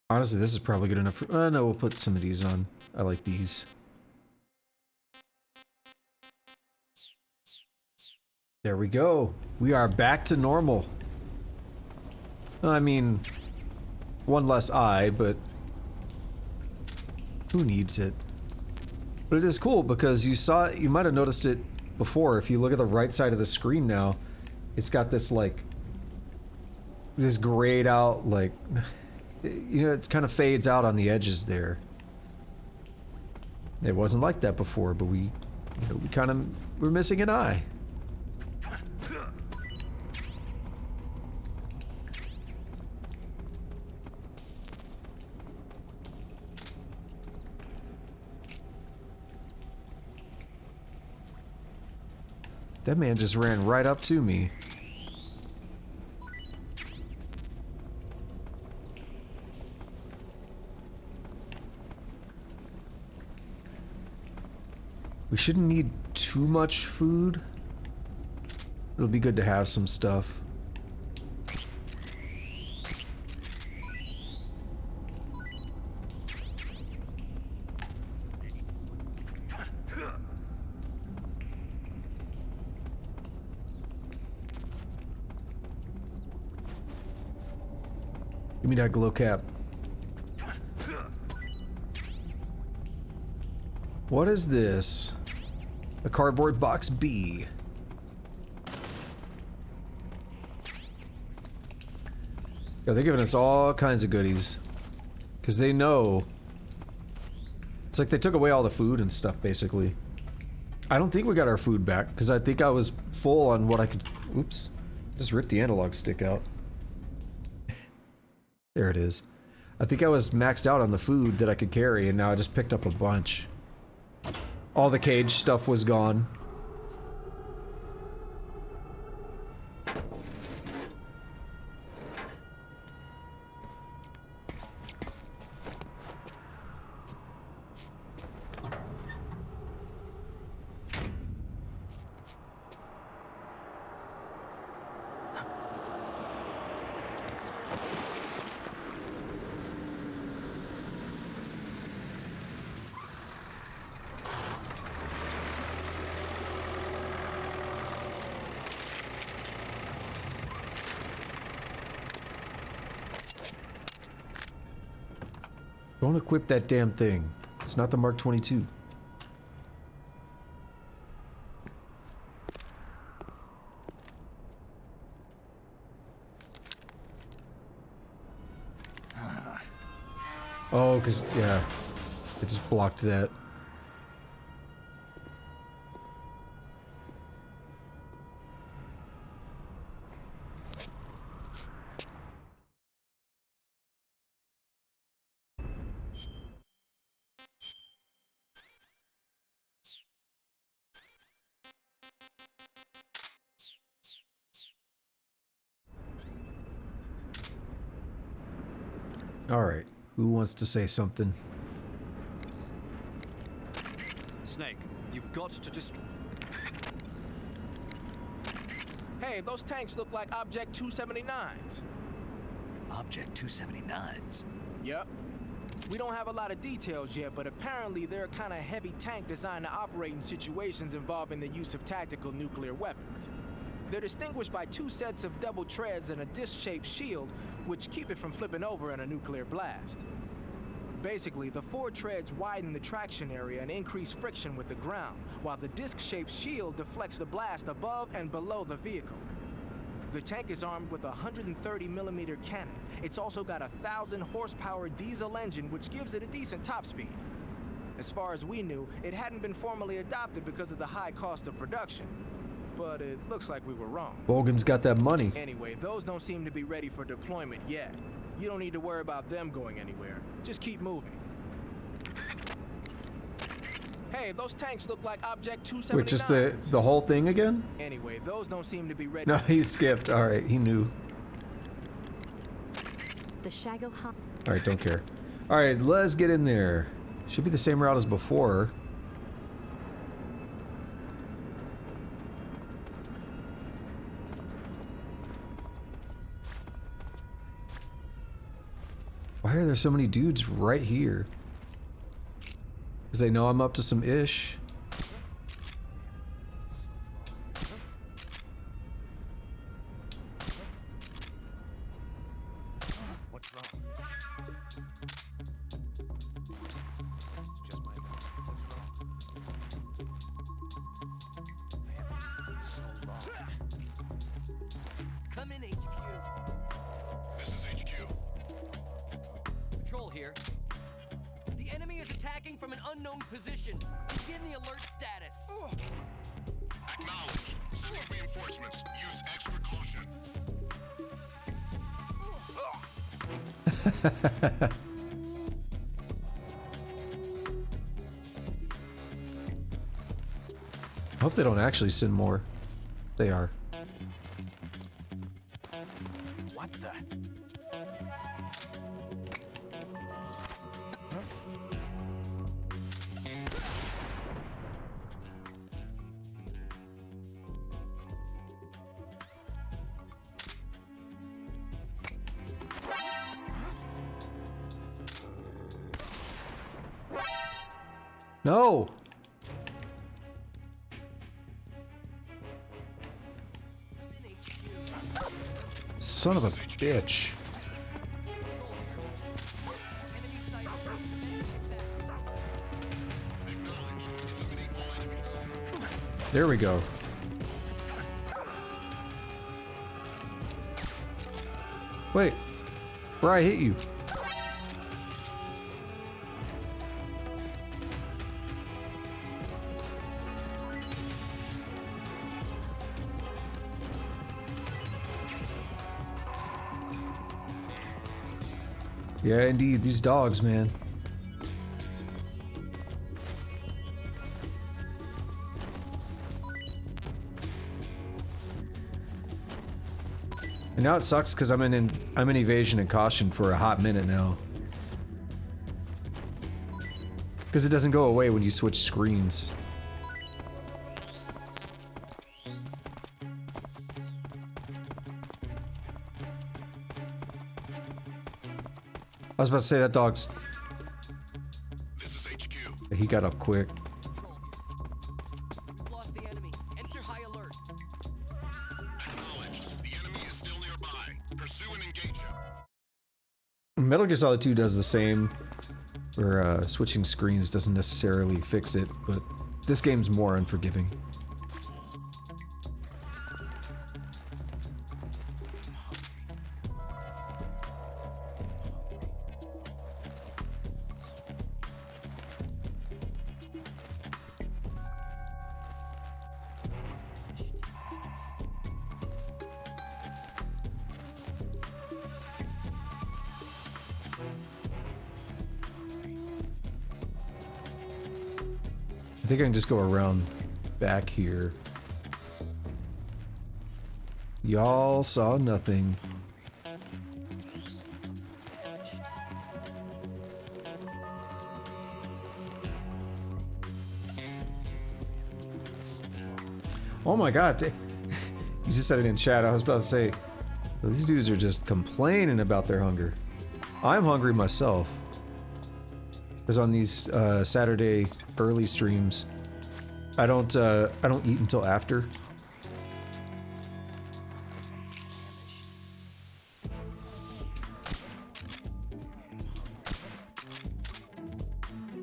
Honestly, this is probably good enough for... no, we'll put some of these on. I like these. There we go. We are back to normal. I mean, one less eye, but who needs it? But it is cool because you might have noticed it before. If you look at the right side of the screen now, it's got this like, this grayed out, like, you know, it kind of fades out on the edges there. It wasn't like that before, but we kind of, we're missing an eye. That man just ran right up to me. We shouldn't need too much food. It'll be good to have some stuff. Give me that glow cap. What is this? A cardboard box B. Yeah, they're giving us all kinds of goodies. Because they know. It's like they took away all the food and stuff, basically. I don't think we got our food back, because I think I was full on what I could... Oops. Just ripped the analog stick out. There it is. I think I was maxed out on the food that I could carry, and now I just picked up a bunch. All the cage stuff was gone. Don't equip that damn thing. It's not the Mark 22. Oh, because, yeah. It just blocked that. Alright, who wants to say something?
Snake, you've got to just...
Hey, those tanks look like Object 279s.
Object 279s?
Yep. We don't have a lot of details yet, but apparently they're a kind of heavy tank designed to operate in situations involving the use of tactical nuclear weapons. They're distinguished by 2 sets of double treads and a disc-shaped shield, which keep it from flipping over in a nuclear blast. Basically, the 4 treads widen the traction area and increase friction with the ground, while the disc-shaped shield deflects the blast above and below the vehicle. The tank is armed with a 130mm cannon. It's also got a 1,000 horsepower diesel engine, which gives it a decent top speed. As far as we knew, it hadn't been formally adopted because of the high cost of production. But it looks like we were wrong.
Bolgan's got that money.
Anyway, those don't seem to be ready for deployment yet. You don't need to worry about them going anywhere. Just keep moving. Hey, those tanks look like Object 279s.
Wait, just the whole thing again?
Anyway, those don't seem to be ready.
No, he skipped. Alright, he knew.
The Shagohod.
Alright, don't care. Alright, let's get in there. Should be the same route as before. Why are there so many dudes right here? Because they know I'm up to some ish.
I'm in HQ.
This is HQ.
Patrol here. The enemy is attacking from an unknown position. Begin the alert status.
Acknowledged. Sending reinforcements. Use extra caution.
I hope they don't actually send more. They are.
What the?
No! Son of a bitch. There we go. Wait, where I hit you? Yeah, indeed, these dogs, man. And now it sucks because I'm in evasion and caution for a hot minute now. Because it doesn't go away when you switch screens. I was about to say that dog's...
This is HQ.
He got up quick.
We've lost the enemy. Enter high alert.
Acknowledged. The enemy is still nearby. Pursue and engage him.
Metal Gear Solid 2 does the same, where switching screens doesn't necessarily fix it, but this game's more unforgiving. I think I can just go around back here. Y'all saw nothing. Oh my god, you just said it in chat. I was about to say, these dudes are just complaining about their hunger. I'm hungry myself. Because on these Saturday early streams, I don't eat until after.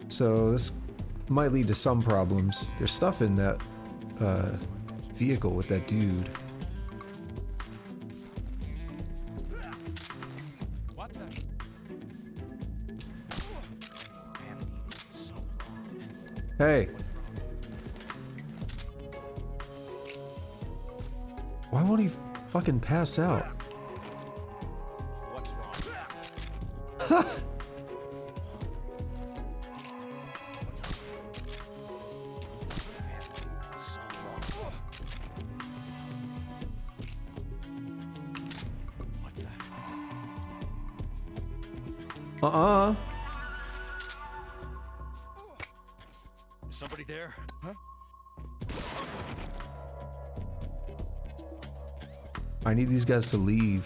So this might lead to some problems. There's stuff in that vehicle with that dude. Hey. Why won't he fucking pass out?
What's wrong?
Is somebody there? Huh?
I need these guys to leave.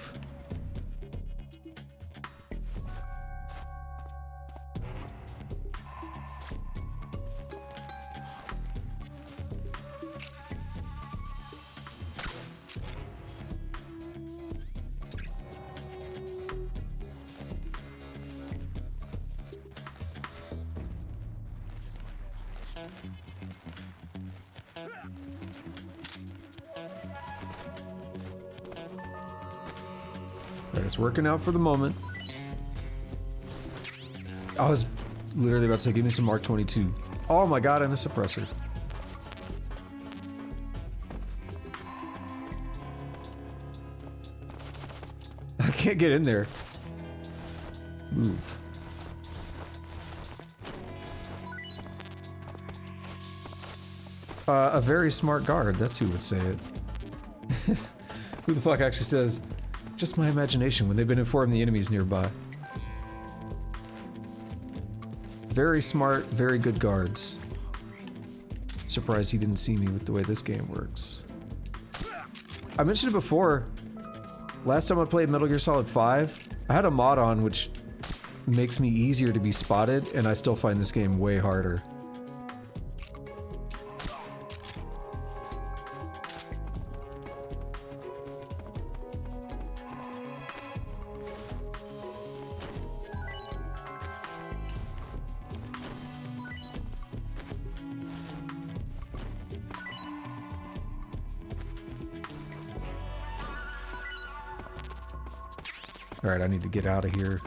Alright, it's working out for the moment. I was literally about to say, give me some Mark 22. Oh my god, and a suppressor. I can't get in there. Move. A very smart guard, that's who would say it. Who the fuck actually says, just my imagination when they've been informed the enemy's nearby. Very smart, very good guards. Surprised he didn't see me with the way this game works. I mentioned it before. Last time I played Metal Gear Solid 5, I had a mod on which makes me easier to be spotted, and I still find this game way harder. Alright, I need to get out of here.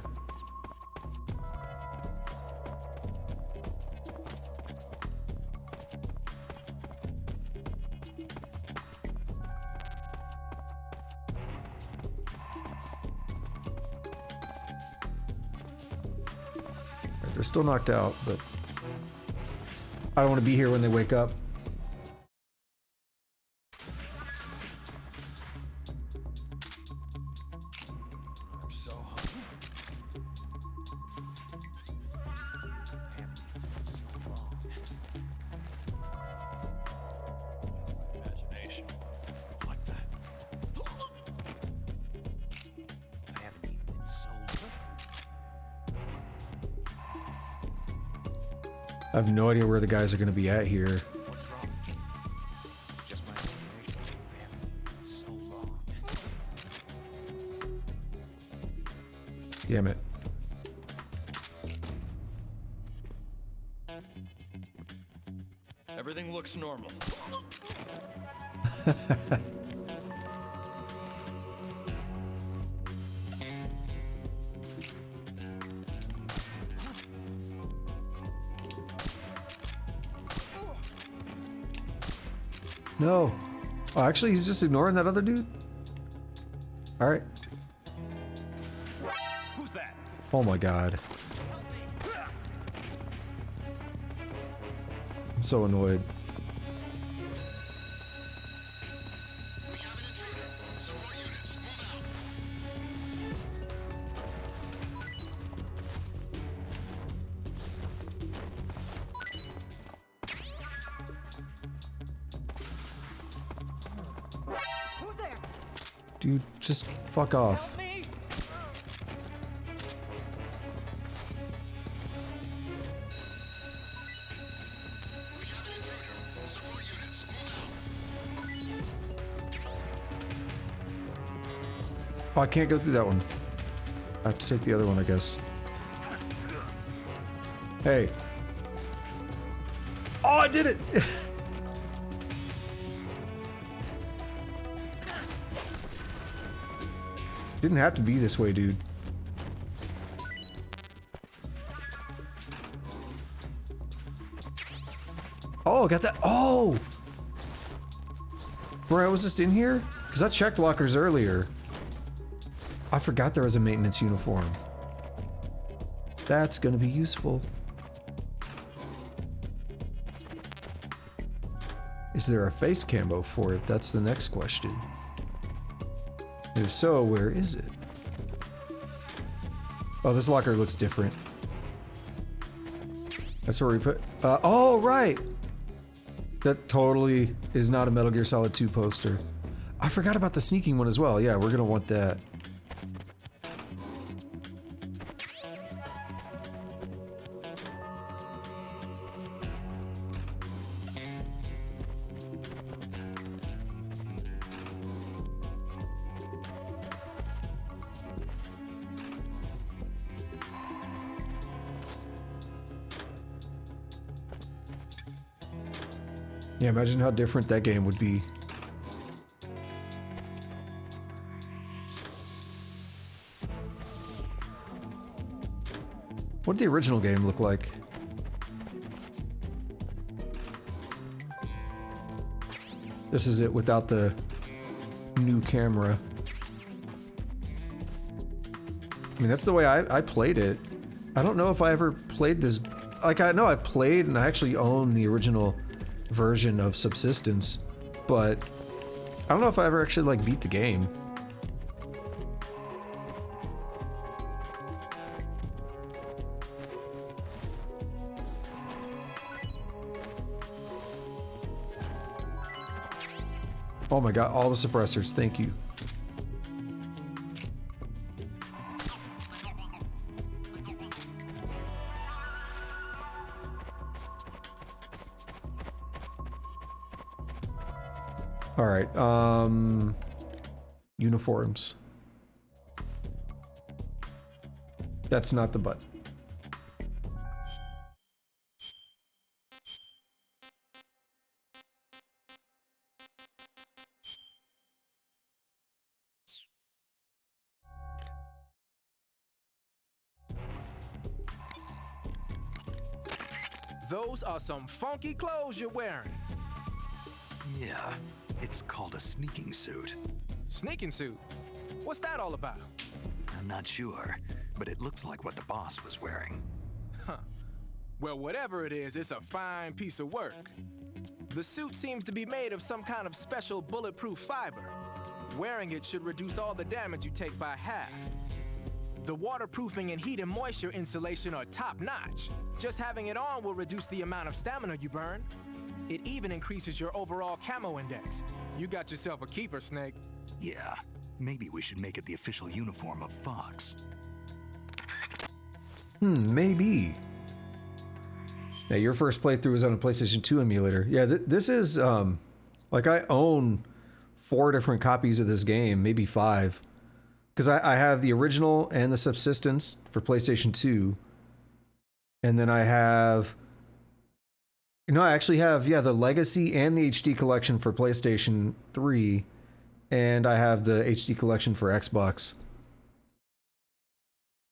Alright, they're still knocked out, but I don't want to be here when they wake up. I have no idea where the guys are going to be at here.
What's wrong? It's just my imagination. I haven't been so long.
Damn it.
Everything looks normal.
No. Oh, actually, he's just ignoring that other dude? Alright.
Who's that?
Oh my god. I'm so annoyed. Dude, just fuck off. Oh, I can't go through that one. I have to take the other one, I guess. Hey. Oh, I did it! Didn't have to be this way, dude. Oh, got that. Oh! Bro, I was just in here? Because I checked lockers earlier. I forgot there was a maintenance uniform. That's gonna be useful. Is there a face camo for it? That's the next question. If so, where is it? Oh, this locker looks different. That's where we put... oh, right! That totally is not a Metal Gear Solid 2 poster. I forgot about the sneaking one as well. Yeah, we're gonna want that. Yeah, imagine how different that game would be. What did the original game look like? This is it without the new camera. I mean, that's the way I played it. I don't know if I ever played this. Like, I know I played and I actually own the original version of Subsistence, but I don't know if I ever actually, like, beat the game. Oh my god, all the suppressors, thank you. All right, uniforms. That's not the button.
Those are some funky clothes you're wearing.
Yeah, it's called a sneaking suit.
Sneaking suit? What's that all about?
I'm not sure, but it looks like what the boss was wearing.
Huh. Well, whatever it is, it's a fine piece of work. The suit seems to be made of some kind of special bulletproof fiber. Wearing it should reduce all the damage you take by half. The waterproofing and heat and moisture insulation are top-notch. Just having it on will reduce the amount of stamina you burn. It even increases your overall camo index. You got yourself a keeper, Snake.
Yeah, maybe we should make it the official uniform of Fox.
Maybe. Yeah, your first playthrough was on a PlayStation 2 emulator. Yeah, this is, like, I own 4 different copies of this game, maybe 5. Because I have the original and the Subsistence for PlayStation 2. And then I have... No, I actually have, yeah, the Legacy and the HD Collection for PlayStation 3. And I have the HD Collection for Xbox.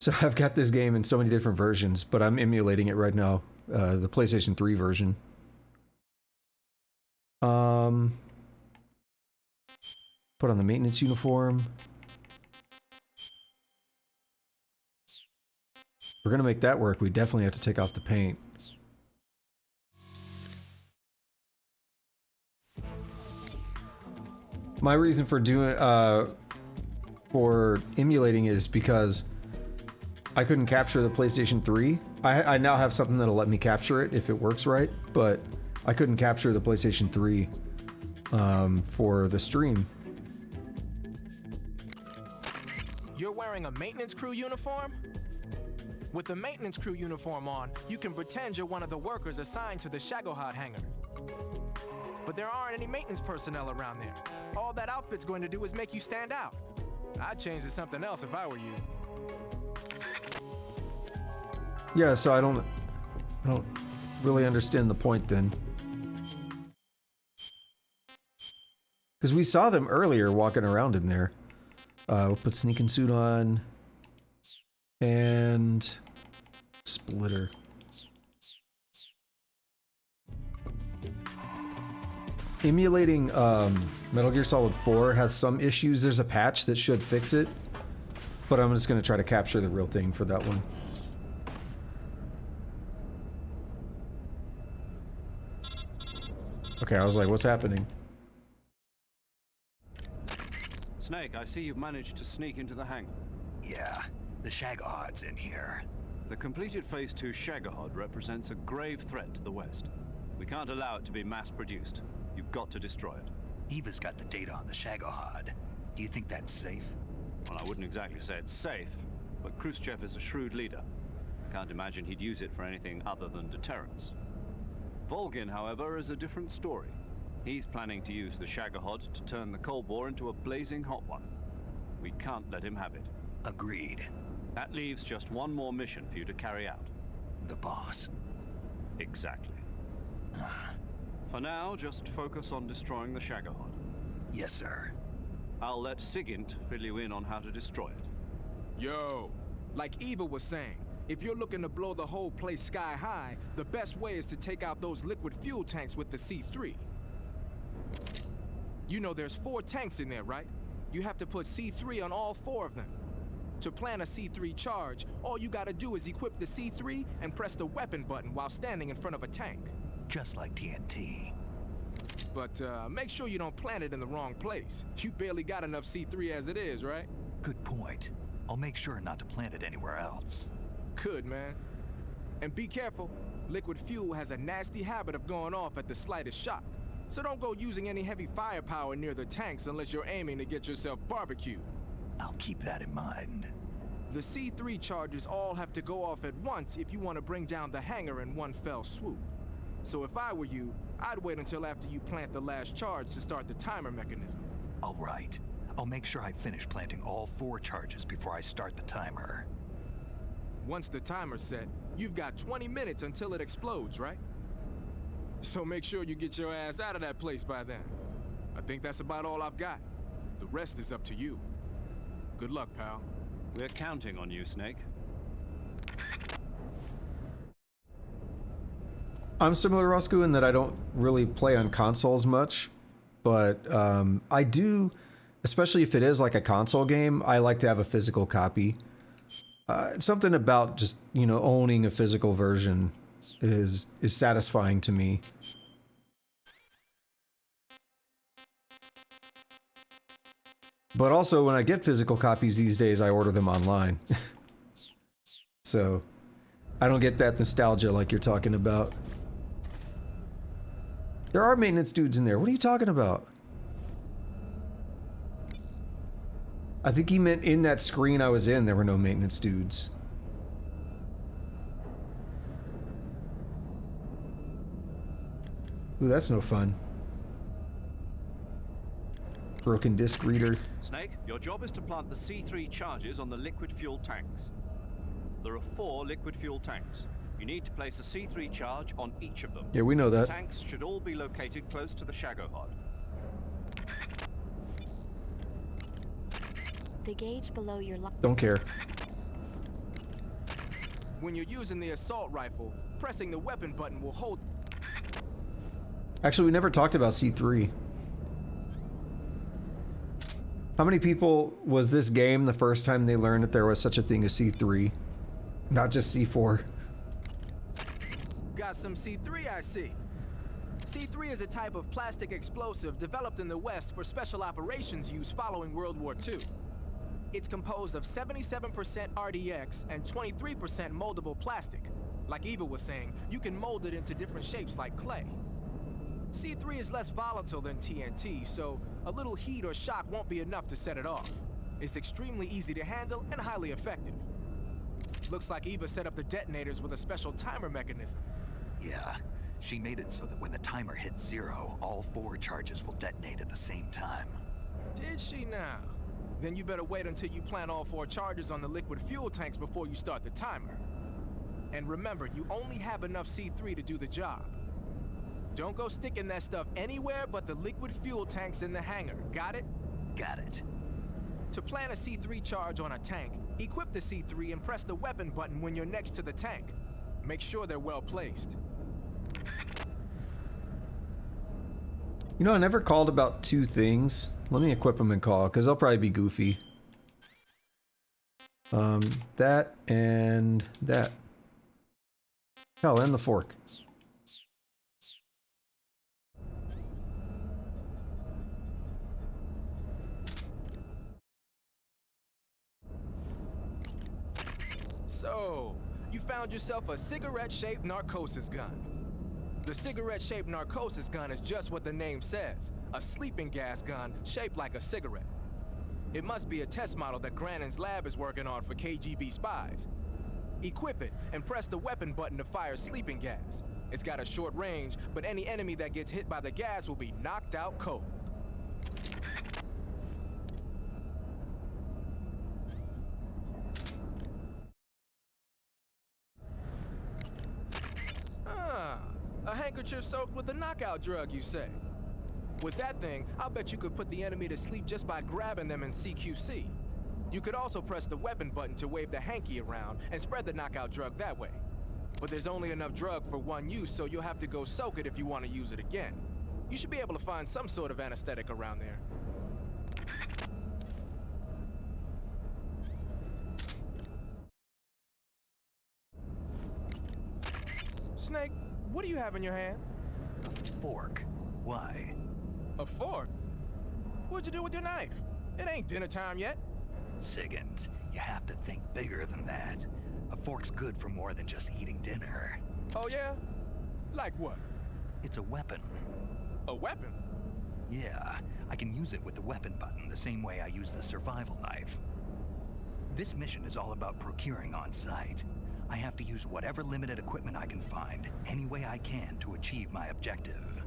So I've got this game in so many different versions, but I'm emulating it right now. The PlayStation 3 version. Put on the maintenance uniform. If we're gonna make that work, we definitely have to take off the paint. My reason for doing for emulating is because I couldn't capture the PlayStation 3. I now have something that'll let me capture it if it works right, but I couldn't capture the PlayStation 3 for the stream.
You're wearing a maintenance crew uniform? With the maintenance crew uniform on, you can pretend you're one of the workers assigned to the Shagohod hangar. But there aren't any maintenance personnel around there. All that outfit's going to do is make you stand out. I'd change to something else if I were you.
Yeah, so I don't really understand the point then. Because we saw them earlier walking around in there. We'll put sneaking suit on. And splitter. Emulating Metal Gear Solid 4 has some issues. There's a patch that should fix it, but I'm just going to try to capture the real thing for that one. Okay, I was like, what's happening?
Snake, I see you've managed to sneak into the hangar.
Yeah, the Shagohod's in here.
The completed Phase 2 Shagohod represents a grave threat to the West. We can't allow it to be mass-produced. You've got to destroy it.
Eva's got the data on the Shagohod. Do you think that's safe?
Well, I wouldn't exactly say it's safe, but Khrushchev is a shrewd leader. Can't imagine he'd use it for anything other than deterrence. Volgin, however, is a different story. He's planning to use the Shagohod to turn the Cold War into a blazing hot one. We can't let him have it.
Agreed.
That leaves just one more mission for you to carry out.
The boss.
Exactly. For now, just focus on destroying the Shagohod.
Yes, sir.
I'll let Sigint fill you in on how to destroy it.
Yo, like Eva was saying, If you're looking to blow the whole place sky high, the best way is to take out those liquid fuel tanks with the C3. You know there's 4 tanks in there, right? You have to put C3 on all 4 of them. To plant a C3 charge, all you gotta do is equip the C3 and press the weapon button while standing in front of a tank.
Just like TNT.
But make sure you don't plant it in the wrong place. You barely got enough C3 as it is, right?
Good point. I'll make sure not to plant it anywhere else.
Good, man. And be careful. Liquid fuel has a nasty habit of going off at the slightest shock. So don't go using any heavy firepower near the tanks unless you're aiming to get yourself barbecued.
I'll keep that in mind.
The C3 charges all have to go off at once if you want to bring down the hangar in one fell swoop. So if I were you, I'd wait until after you plant the last charge to start the timer mechanism.
All right. I'll make sure I finish planting all 4 charges before I start the timer.
Once the timer's set, you've got 20 minutes until it explodes, right? So make sure you get your ass out of that place by then. I think that's about all I've got. The rest is up to you. Good luck, pal.
We're counting on you, Snake.
I'm similar to Roscoe in that I don't really play on consoles much, but I do, especially if it is like a console game, I like to have a physical copy. Something about just, you know, owning a physical version is satisfying to me. But also, when I get physical copies these days, I order them online. So, I don't get that nostalgia like you're talking about. There are maintenance dudes in there. What are you talking about? I think he meant in that screen I was in, there were no maintenance dudes. Ooh, that's no fun. Broken disc reader.
Snake, your job is to plant the C3 charges on the liquid fuel tanks. There are 4 liquid fuel tanks. You need to place a C3 charge on each of them.
Yeah, we know that.
The tanks should all be located close to the Shagohod.
The gauge below your
Don't care.
When you're using the assault rifle, pressing the weapon button will hold...
Actually, we never talked about C3. How many people was this game the first time they learned that there was such a thing as C3? Not just C4.
Got some C3, I see. C3 is a type of plastic explosive developed in the West for special operations use following World War II. It's composed of 77% RDX and 23% moldable plastic. Like Eva was saying, you can mold it into different shapes like clay. C3 is less volatile than TNT, so a little heat or shock won't be enough to set it off. It's extremely easy to handle and highly effective. Looks like Eva set up the detonators with a special timer mechanism.
Yeah, she made it so that when the timer hits 0, all 4 charges will detonate at the same time.
Did she now? Then you better wait until you plant all 4 charges on the liquid fuel tanks before you start the timer. And remember, you only have enough C3 to do the job. Don't go sticking that stuff anywhere but the liquid fuel tanks in the hangar, got it?
Got it.
To plant a C3 charge on a tank, equip the C3 and press the weapon button when you're next to the tank. Make sure they're well placed.
You know, I never called about 2 things. Let me equip them and call, because they'll probably be goofy. That and that. Hell, and the fork.
So, you found yourself a cigarette-shaped narcosis gun. The cigarette-shaped narcosis gun is just what the name says, a sleeping gas gun shaped like a cigarette. It must be a test model that Grannon's lab is working on for KGB spies. Equip it and press the weapon button to fire sleeping gas. It's got a short range, but any enemy that gets hit by the gas will be knocked out cold. A handkerchief soaked with a knockout drug, you say? With that thing, I'll bet you could put the enemy to sleep just by grabbing them in CQC. You could also press the weapon button to wave the hanky around and spread the knockout drug that way. But there's only enough drug for one use, so you'll have to go soak it if you want to use it again. You should be able to find some sort of anesthetic around there. Snake, what do you have in your hand?
A fork. Why?
A fork? What'd you do with your knife? It ain't dinner time yet.
Siggins, you have to think bigger than that. A fork's good for more than just eating dinner.
Oh yeah? Like what?
It's a weapon.
A weapon?
Yeah, I can use it with the weapon button the same way I use the survival knife. This mission is all about procuring on site. I have to use whatever limited equipment I can find, any way I can to achieve my objective.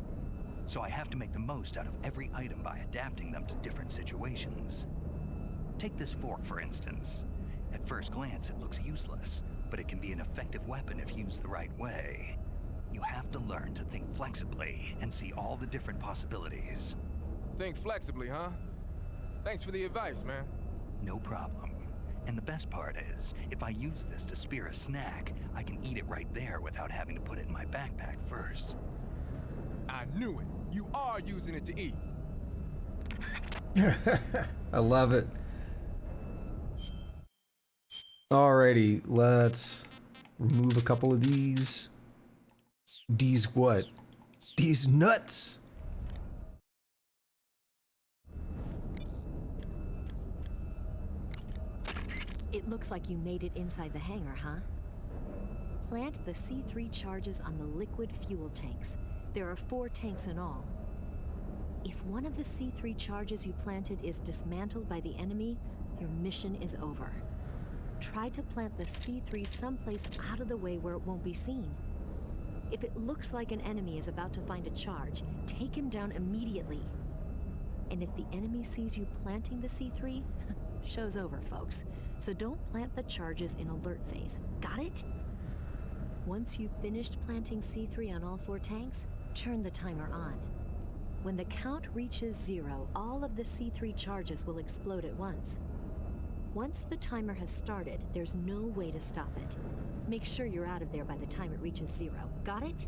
So I have to make the most out of every item by adapting them to different situations. Take this fork, for instance. At first glance, it looks useless, but it can be an effective weapon if used the right way. You have to learn to think flexibly and see all the different possibilities.
Think flexibly, huh? Thanks for the advice, man.
No problem. And the best part is, if I use this to spear a snack, I can eat it right there without having to put it in my backpack first.
I knew it. You are using it to eat.
I love it. Alrighty, let's remove a couple of these. These what? These nuts!
It looks like you made it inside the hangar, huh? Plant the C3 charges on the liquid fuel tanks. There are 4 tanks in all. If one of the C3 charges you planted is dismantled by the enemy, your mission is over. Try to plant the C3 someplace out of the way where it won't be seen. If it looks like an enemy is about to find a charge, take him down immediately. And if the enemy sees you planting the C3, show's over, folks. So don't plant the charges in alert phase. Got it? Once you've finished planting C3 on all 4 tanks, turn the timer on. When the count reaches 0, all of the C3 charges will explode at once. Once the timer has started, there's no way to stop it. Make sure you're out of there by the time it reaches 0. Got it?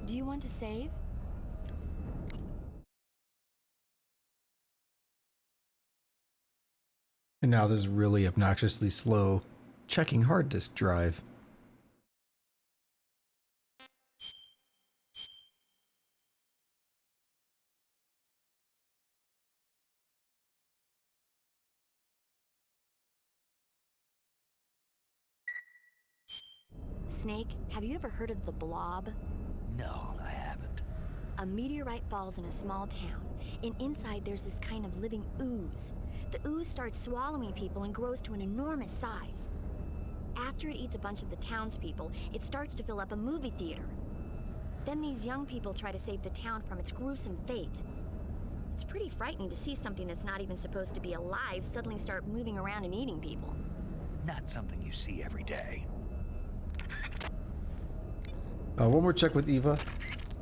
Do you want to save?
And now this really obnoxiously slow checking hard disk drive.
Snake, have you ever heard of the Blob?
No, I haven't.
A meteorite falls in a small town, and inside there's this kind of living ooze. The ooze starts swallowing people and grows to an enormous size. After it eats a bunch of the townspeople, it starts to fill up a movie theater. Then these young people try to save the town from its gruesome fate. It's pretty frightening to see something that's not even supposed to be alive suddenly start moving around and eating people.
Not something you see every day.
One more check with Eva.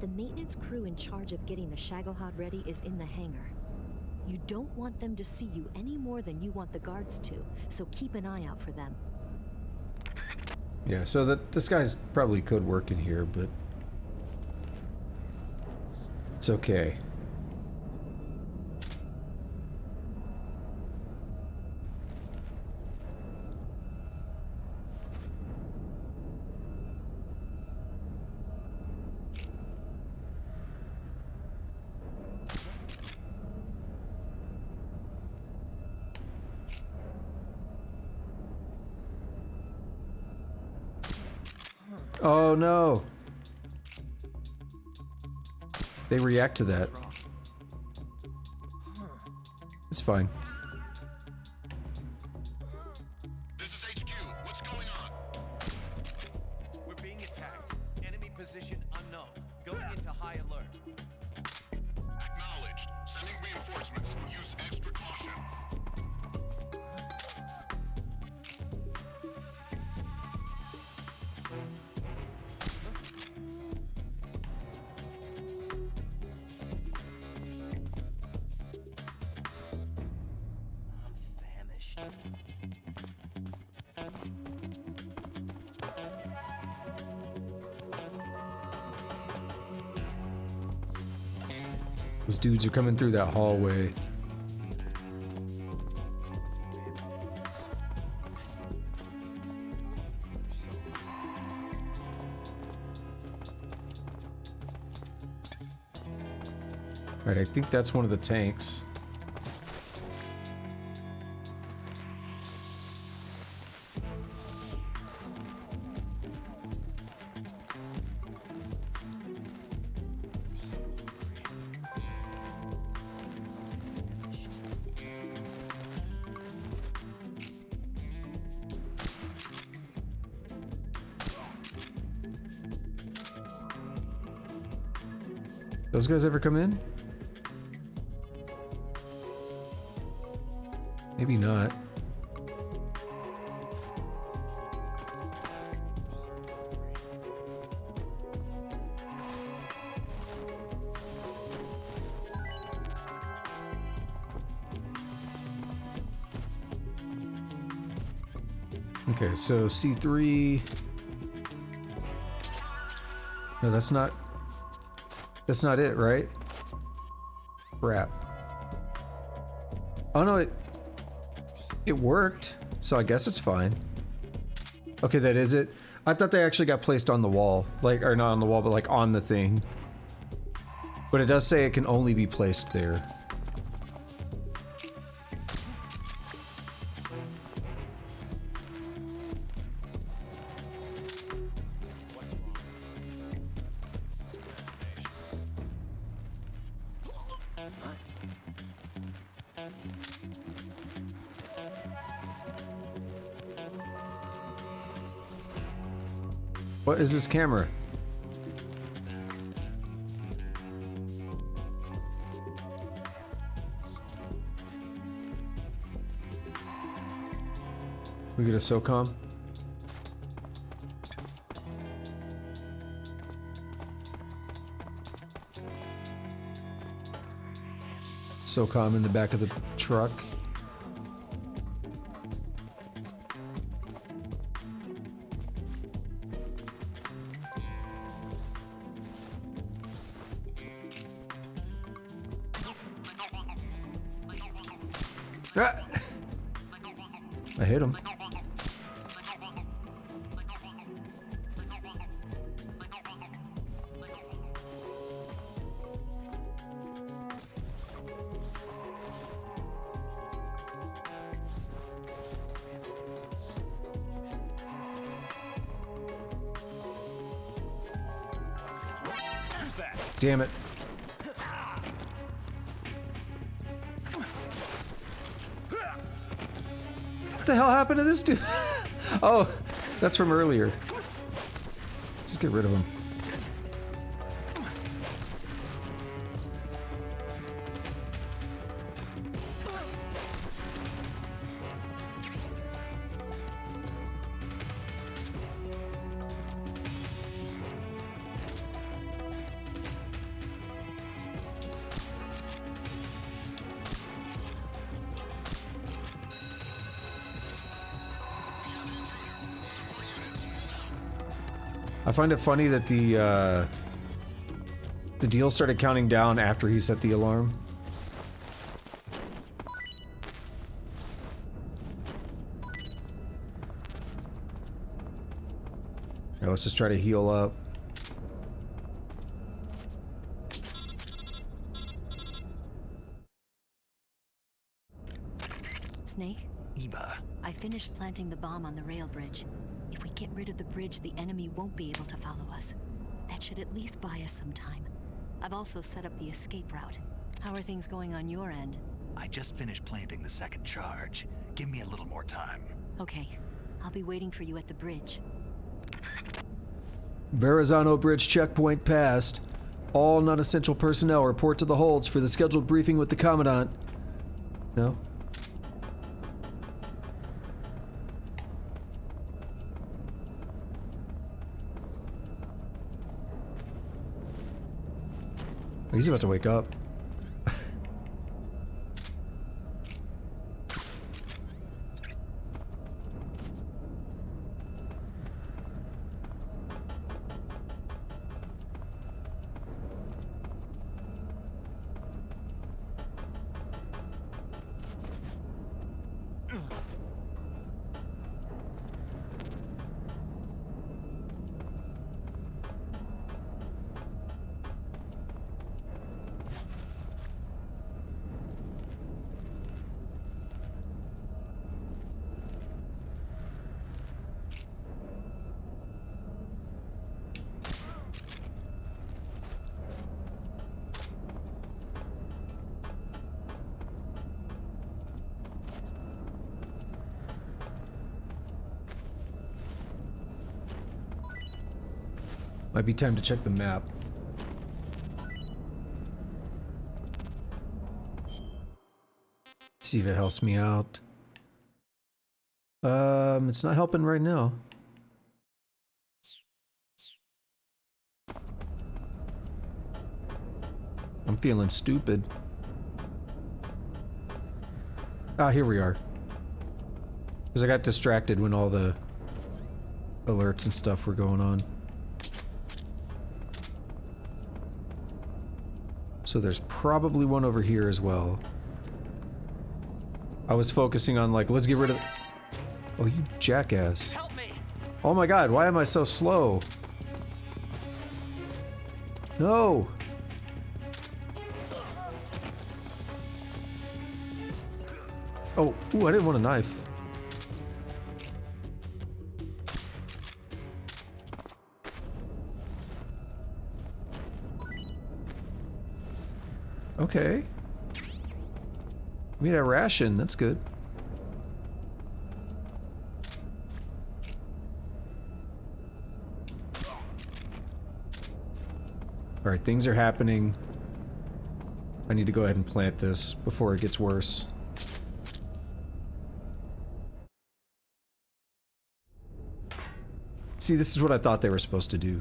The maintenance crew in charge of getting the Shagohod ready is in the hangar. You don't want them to see you any more than you want the guards to, so keep an eye out for them.
Yeah, so that disguise probably could work in here, but it's okay. Oh no! They react to that. It's fine.
This is HQ. What's going on?
We're being attacked. Enemy position unknown. Going into high alert.
Acknowledged. Sending reinforcements. Use extra caution.
Those dudes are coming through that hallway. Right, I think that's one of the tanks. Those guys ever come in? Maybe not. Okay, so C3. No, that's not it, right? Crap. Oh no, it worked, so I guess it's fine. Okay, that is it. I thought they actually got placed on the wall, like, or not on the wall, but like on the thing. But it does say it can only be placed there. What is this camera? We get a SOCOM? SOCOM in the back of the truck. Ah! I hit him. Damn it. What the hell happened to this dude? Oh, that's from earlier. Just get rid of him. I find it funny that the deal started counting down after he set the alarm. Now let's just try to heal up.
Snake?
Eva.
I finished planting the bomb on the rail bridge. If we get rid of the bridge, the enemy won't be able to follow us. That should at least buy us some time. I've also set up the escape route. How are things going on your end?
I just finished planting the second charge. Give me a little more time.
Okay. I'll be waiting for you at the bridge.
Verrazano Bridge checkpoint passed. All non-essential personnel report to the holds for the scheduled briefing with the Commandant. No? He's about to wake up. Might be time to check the map. See if it helps me out. It's not helping right now. I'm feeling stupid. Ah, here we are. Because I got distracted when all the alerts and stuff were going on. So there's probably one over here as well. I was focusing on like, let's get rid of... Oh, you jackass.
Help me.
Oh my god, why am I so slow? No! Oh, ooh, I didn't want a knife. Okay. Give me that ration, that's good. Alright, things are happening. I need to go ahead and plant this before it gets worse. See, this is what I thought they were supposed to do.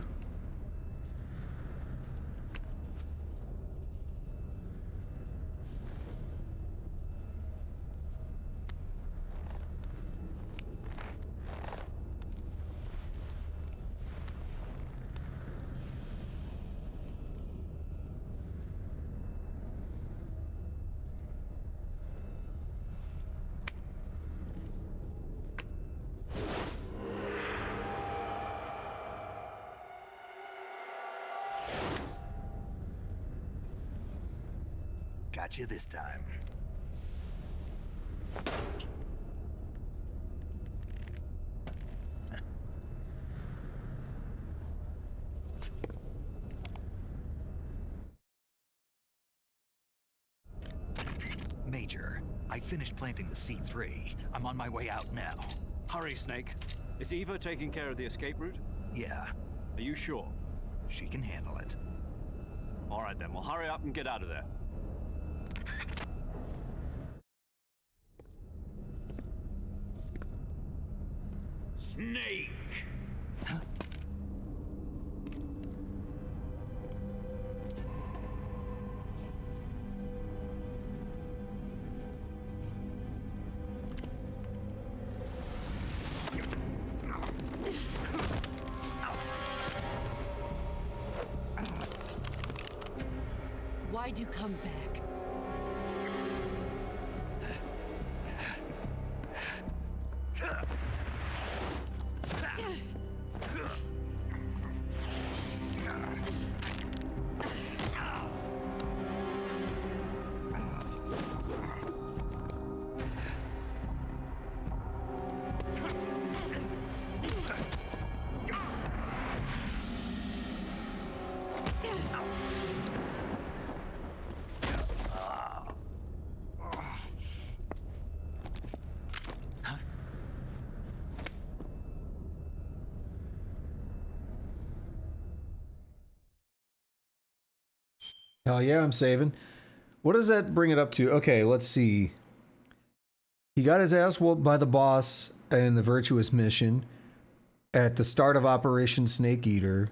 Got you this time. Major, I finished planting the C3. I'm on my way out now.
Hurry, Snake. Is Eva taking care of the escape route?
Yeah,
Are you sure?
she can handle it.
All right then, well hurry up and get out of there.
Snake!
Why'd you come back?
Hell yeah, I'm saving. What does that bring it up to? Okay, let's see. He got his ass whooped by the boss in the Virtuous mission at the start of Operation Snake Eater.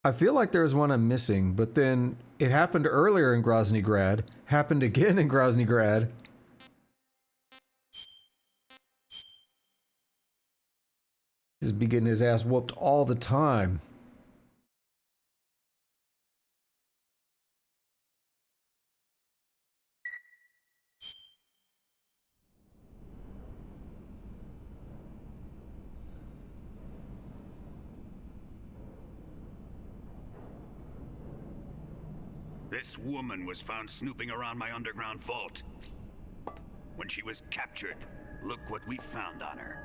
I feel like there's one I'm missing, but then it happened earlier in Groznyj Grad, happened again in Groznyj Grad. He's been getting his ass whooped all the time.
This woman was found snooping around my underground vault. When she was captured, look what we found on her.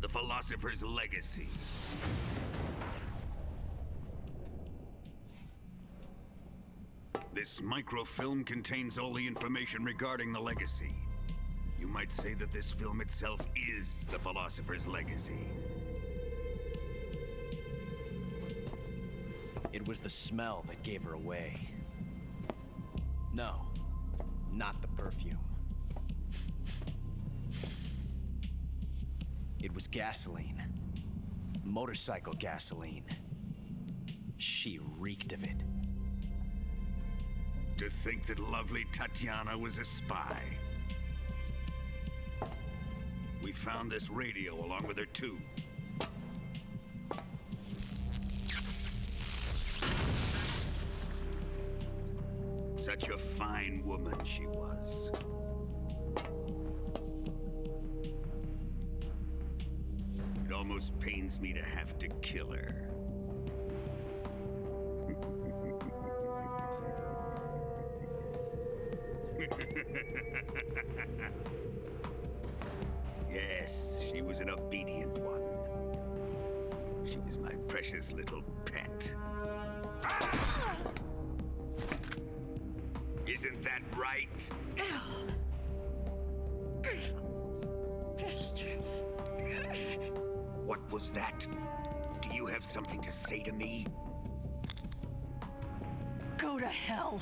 The philosopher's legacy. This microfilm contains all the information regarding the legacy. You You might say that this film itself is the Philosopher's Legacy.
It was the smell that gave her away. No, not the perfume. It was gasoline. Motorcycle gasoline. She reeked of it.
To think that lovely Tatiana was a spy. We found this radio along with her too. Such a fine woman she was. It almost pains me to have to kill her. Yes, she was an obedient one. She was my precious little pet. Ah! Isn't that right?
Bastard.
What was that? Do you have something to say to me?
Go to hell.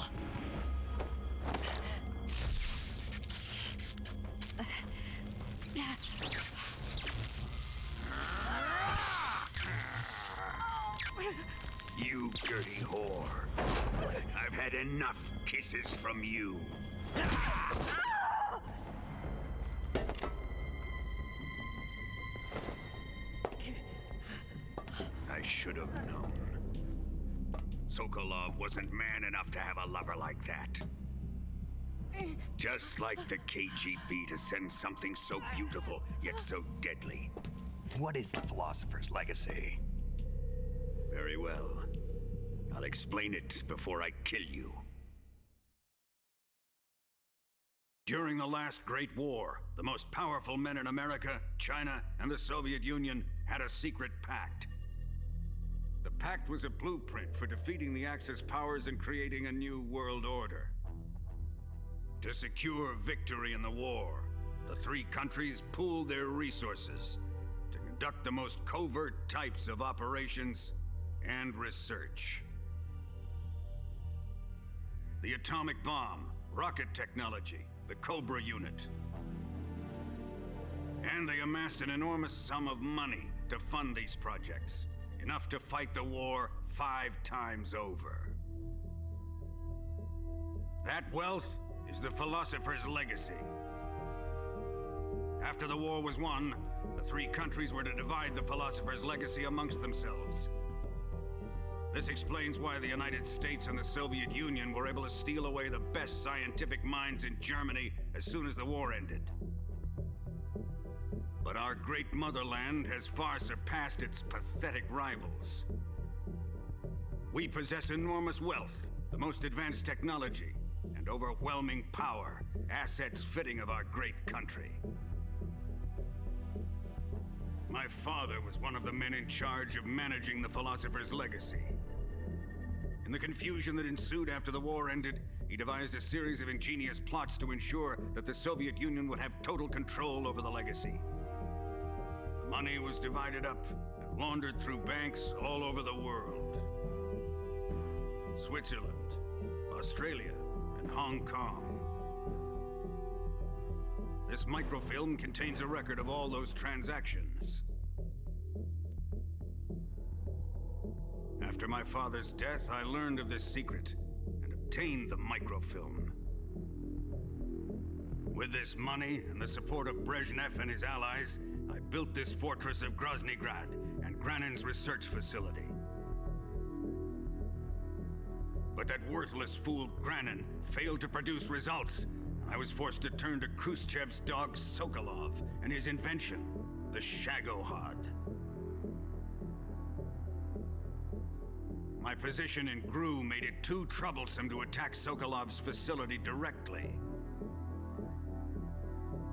You dirty whore. I've had enough kisses from you. I should have known. Sokolov wasn't man enough to have a lover like that. Just like the KGB to send something so beautiful, yet so deadly.
What is the Philosopher's Legacy?
Very well. I'll explain it before I kill you. During the last Great War, the most powerful men in America, China, and the Soviet Union had a secret pact. The pact was a blueprint for defeating the Axis powers and creating a new world order. To secure victory in the war, the three countries pooled their resources to conduct the most covert types of operations and research. The atomic bomb, rocket technology, the Cobra unit. And they amassed an enormous sum of money to fund these projects, enough to fight the war 5 times over. That wealth is the Philosopher's Legacy. After the war was won, the three countries were to divide the Philosopher's Legacy amongst themselves. This explains why the United States and the Soviet Union were able to steal away the best scientific minds in Germany as soon as the war ended. But our great motherland has far surpassed its pathetic rivals. We possess enormous wealth, the most advanced technology, and overwhelming power, assets fitting of our great country. My father was one of the men in charge of managing the Philosopher's Legacy. In the confusion that ensued after the war ended, he devised a series of ingenious plots to ensure that the Soviet Union would have total control over the legacy. The money was divided up and laundered through banks all over the world. Switzerland, Australia, and Hong Kong. This microfilm contains a record of all those transactions. After my father's death, I learned of this secret and obtained the microfilm. With this money and the support of Brezhnev and his allies, I built this fortress of Groznyj and Granin's research facility. But that worthless fool Granin failed to produce results, and I was forced to turn to Khrushchev's dog Sokolov and his invention, the Shagohod. My position in GRU made it too troublesome to attack Sokolov's facility directly.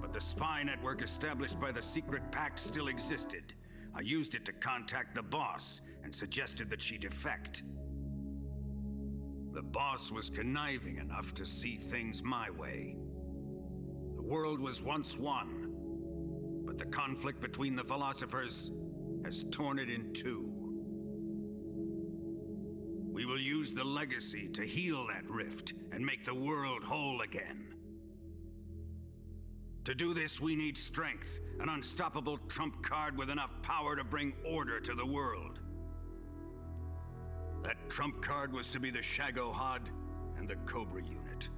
But the spy network established by the secret pact still existed. I used it to contact the boss and suggested that she defect. The boss was conniving enough to see things my way. The world was once one. But the conflict between the philosophers has torn it in two. We will use the legacy to heal that rift and make the world whole again. To do this, we need strength, an unstoppable trump card with enough power to bring order to the world. That trump card was to be the Shagohod and the Cobra unit.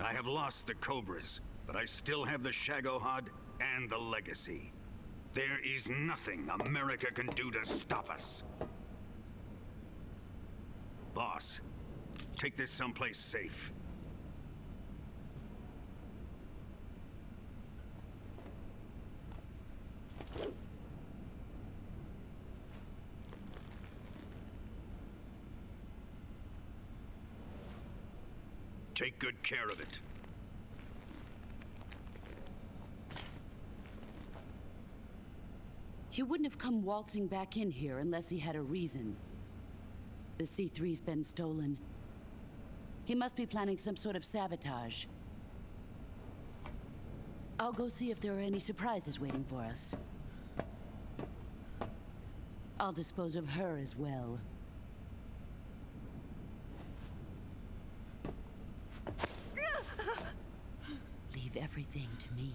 I have lost the Cobras, but I still have the Shagohod and the legacy. There is nothing America can do to stop us. Boss, take this someplace safe. Take good care of it.
He wouldn't have come waltzing back in here unless he had a reason. The C3's been stolen. He must be planning some sort of sabotage. I'll go see if there are any surprises waiting for us. I'll dispose of her as well. Leave everything to me.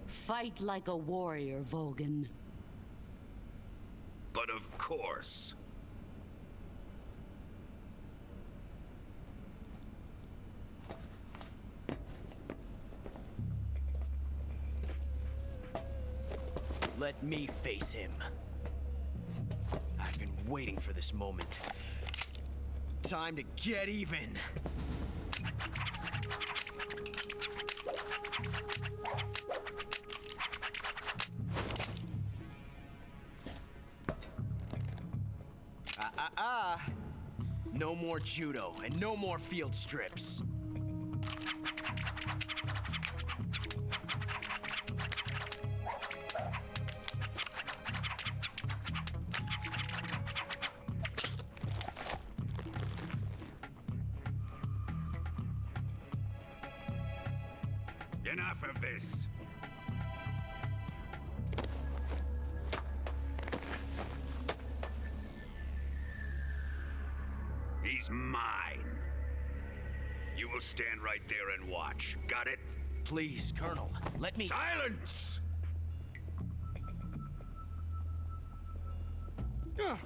Fight like a warrior, Volgan.
But of course.
Let me face him. I've been waiting for this moment. Time to get even. No more judo and no more field strips.
Enough of this. He's mine. You will stand right there and watch. Got it?
Please, Colonel, let me—
Silence! Huh?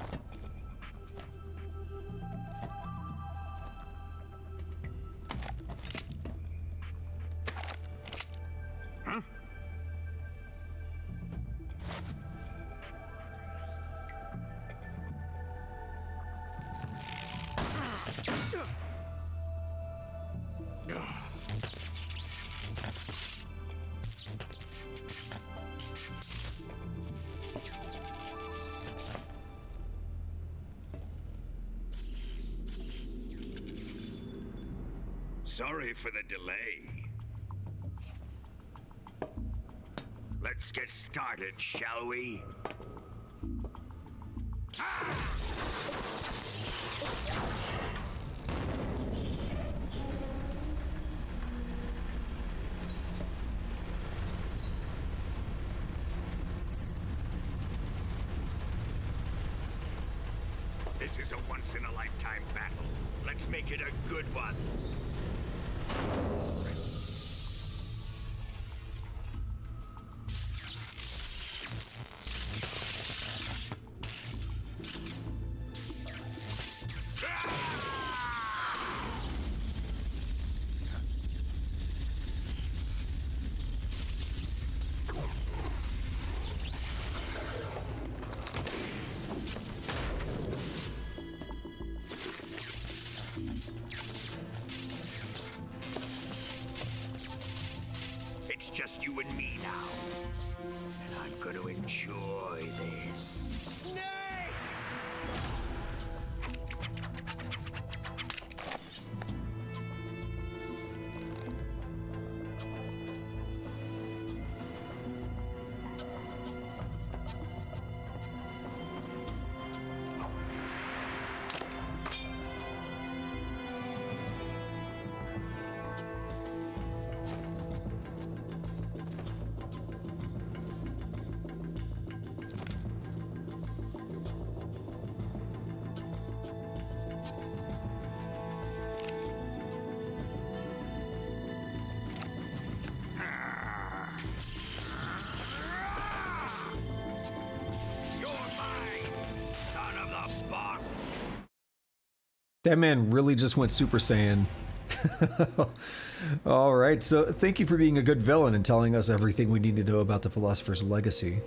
Sorry for the delay. Let's get started, shall we? This is a once-in-a-lifetime battle. Let's make it a good one. It's just you and me now. And I'm gonna
That man really just went Super Saiyan. All right, so thank you for being a good villain and telling us everything we need to know about the Philosopher's legacy.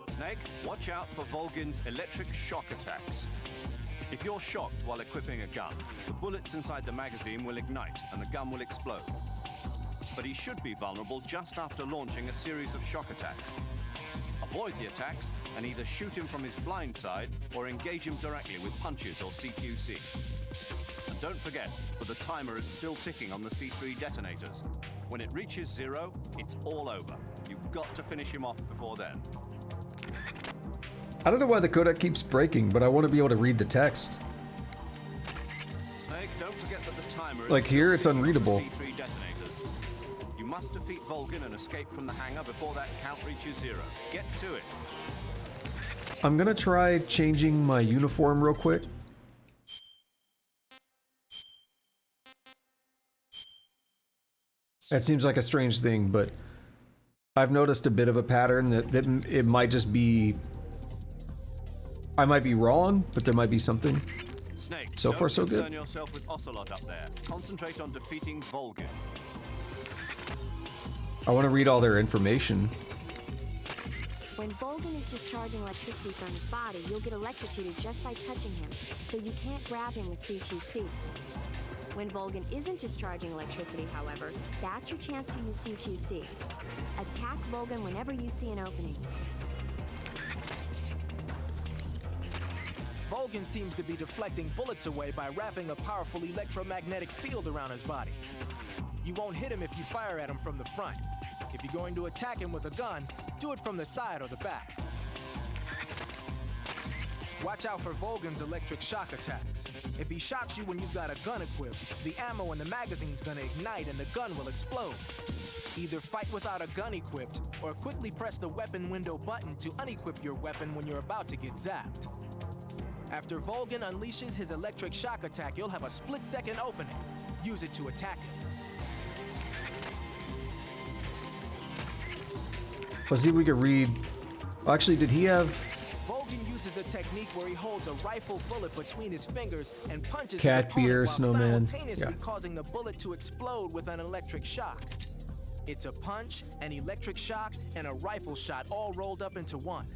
Snake, watch out for Volgin's electric shock attacks. If you're shocked while equipping a gun, the bullets inside the magazine will ignite and the gun will explode. But he should be vulnerable just after launching a series of shock attacks. Avoid the attacks and either shoot him from his blind side or engage him directly with punches or CQC. And don't forget that the timer is still ticking on the C3 detonators. When it reaches 0, it's all over. You've got to finish him off before then.
I don't know why the codec keeps breaking, but I want to be able to read the text.
Snake, don't forget that the timer is
Like here, it's unreadable.
C3 detonators. You must defeat Volgin and escape from the hangar before that count reaches 0. Get to it.
I'm gonna try changing my uniform real quick. That seems like a strange thing, but I've noticed a bit of a pattern that it might just be... I might be wrong, but there might be something.
Snake,
so far so good.
Don't concern yourself with Ocelot up there. Concentrate on defeating Volgin.
I want to read all their information.
When Volgin is discharging electricity from his body, you'll get electrocuted just by touching him, so you can't grab him with CQC. When Volgin isn't discharging electricity, however, that's your chance to use CQC. Attack Volgin whenever you see an opening.
Volgin seems to be deflecting bullets away by wrapping a powerful electromagnetic field around his body. You won't hit him if you fire at him from the front. If you're going to attack him with a gun, do it from the side or the back. Watch out for Volgin's electric shock attacks. If he shocks you when you've got a gun equipped, the ammo in the magazine's gonna ignite and the gun will explode. Either fight without a gun equipped, or quickly press the weapon window button to unequip your weapon when you're about to get zapped. After Volgin unleashes his electric shock attack, you'll have a split-second opening. Use it to attack him.
Let's see if we can read... Actually, did he have...
Volgin uses a technique where he holds a rifle bullet between his fingers and punches
Cat,
his opponent
beer,
while
snowman.
simultaneously causing the bullet to explode with an electric shock. It's a punch, an electric shock, and a rifle shot all rolled up into one.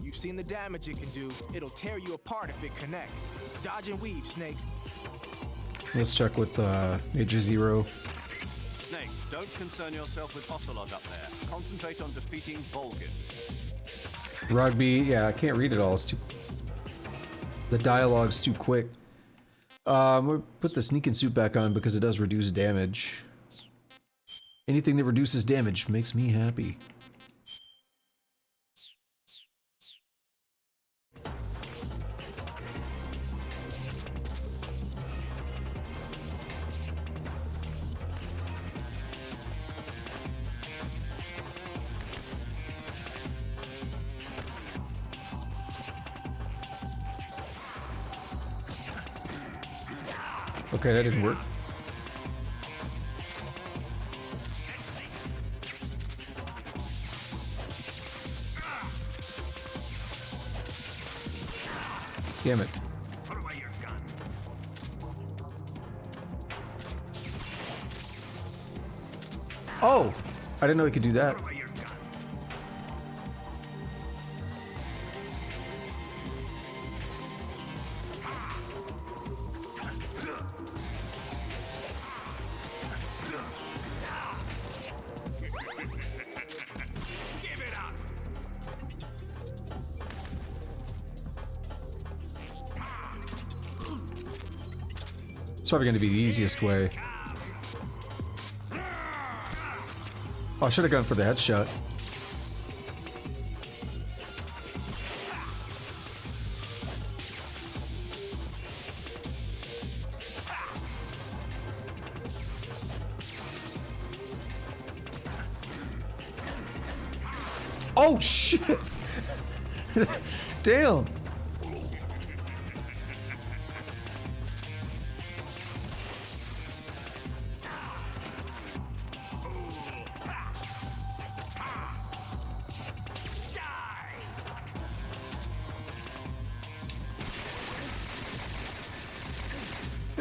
You've seen the damage it can do. It'll tear you apart if it connects. Dodge and weave, Snake.
Let's check with Major Zero.
Snake, don't concern yourself with Ocelot up there. Concentrate on defeating Volgin.
Rugby, yeah, I can't read it all. It's too... The dialogue's too quick. We'll put the sneaking suit back on because it does reduce damage. Anything that reduces damage makes me happy. Okay, that didn't work. Damn it.
Put away your gun.
Oh! I didn't know he could do that.
Put away your gun. Give it up.
It's probably going to be the easiest way. Oh, I should have gone for the headshot. Oh, shit! Damn!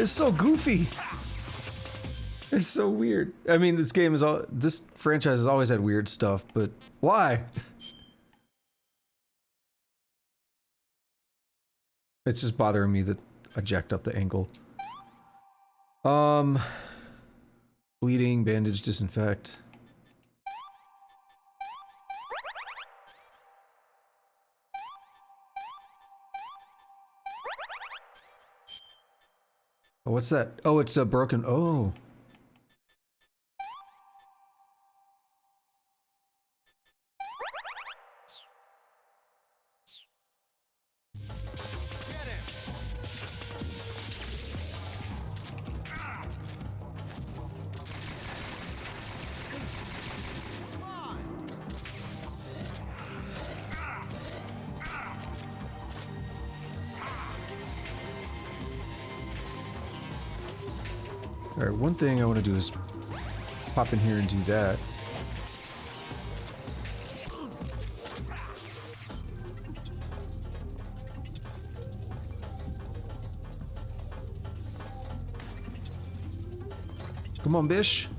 It's so goofy. It's so weird. I mean, this franchise has always had weird stuff, but why? It's just bothering me that I jacked up the angle. Bleeding, bandage, disinfect. Oh, what's that? Oh, it's a broken. Oh. Alright, one thing I want to do is pop in here and do that. Come on, Bish.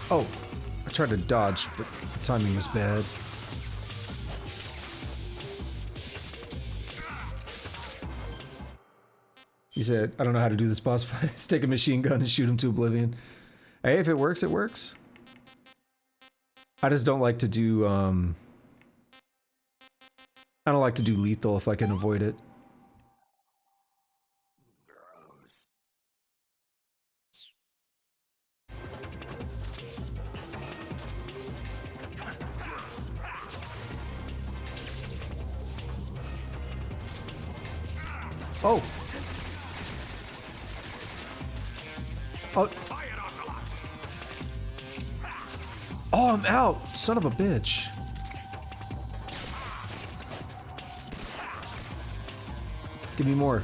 Oh, I tried to dodge, but the timing was bad. He said, I don't know how to do this boss fight. Let's take a machine gun and shoot him to oblivion. Hey, if it works, it works. I just don't like to do, I don't like to do lethal if I can avoid it. Oh! Oh! Oh, I'm out! Son of a bitch. Give me more.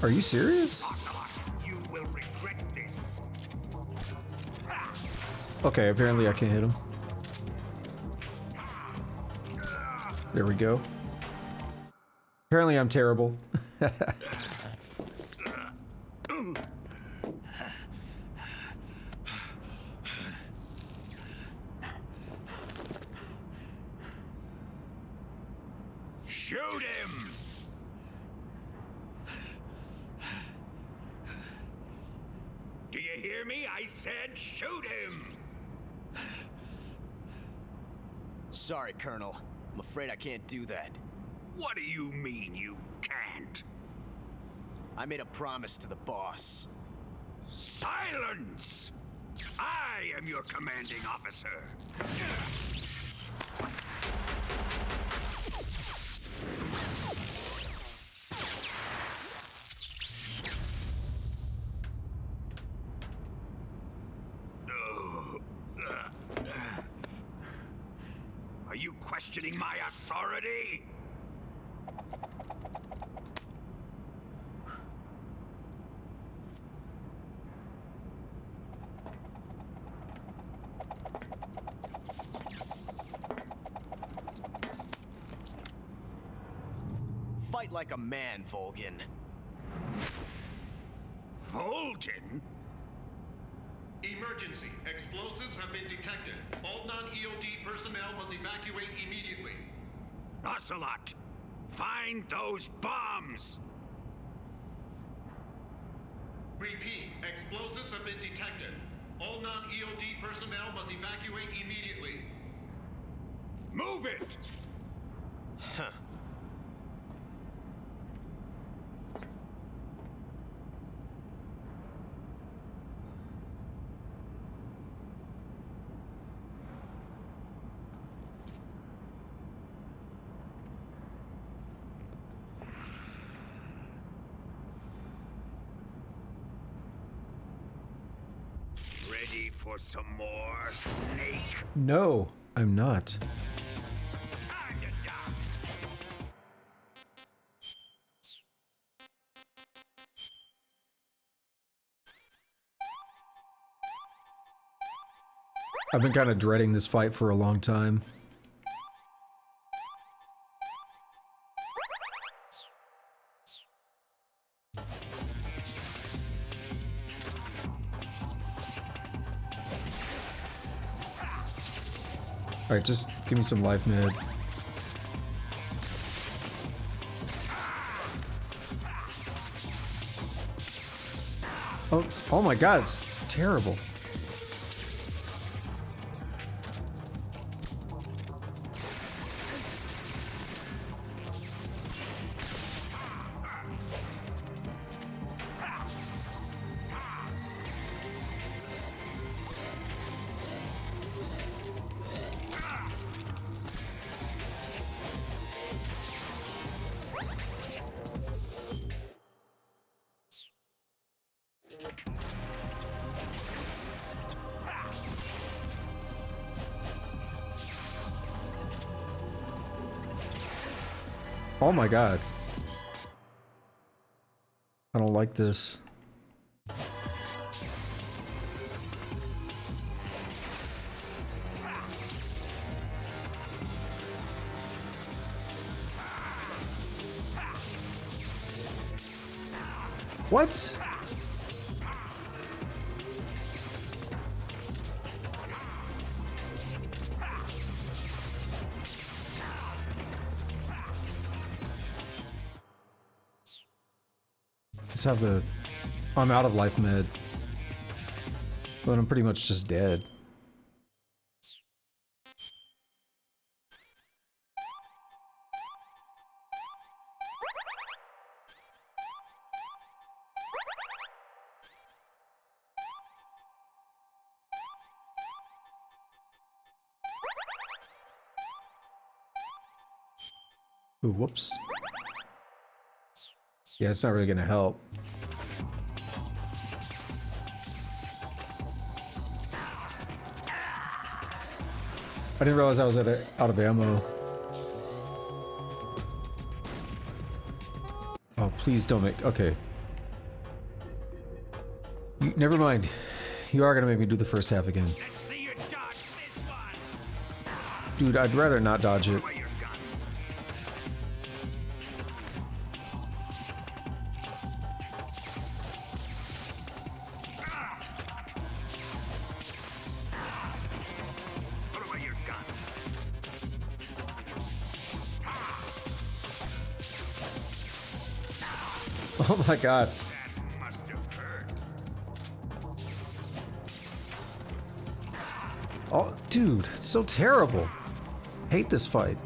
Are you serious?
You will regret this.
Okay, apparently I can't hit him. There we go. Apparently I'm terrible.
Shoot him! Do you hear me? I said shoot him!
Sorry, Colonel. I'm afraid I can't do that.
What do you mean you can't?
I made a promise to the boss.
Silence! I am your commanding officer. Are you questioning my authority?
Fight like a man, Volgin.
Volgin?
Emergency. Explosives have been detected. All non-EOD personnel must evacuate immediately.
Ocelot, find those bombs!
Repeat. Explosives have been detected. All non-EOD personnel must evacuate immediately.
Move it!
Huh.
Ready for some more, Snake?
No, I'm not.
Time to die.
I've been kind of dreading this fight for a long time. Alright, just give me some life med. Oh my god, it's terrible. Oh my god. I don't like this. What? Just have the... I'm out of life med. But I'm pretty much just dead. Ooh, whoops. Yeah, it's not really gonna help. I didn't realize I was out of ammo. Oh, please don't make... Okay. Never mind. You are gonna make me do the first half again. Dude, I'd rather not dodge it. Oh my god. Oh, dude, it's so terrible. Hate this fight.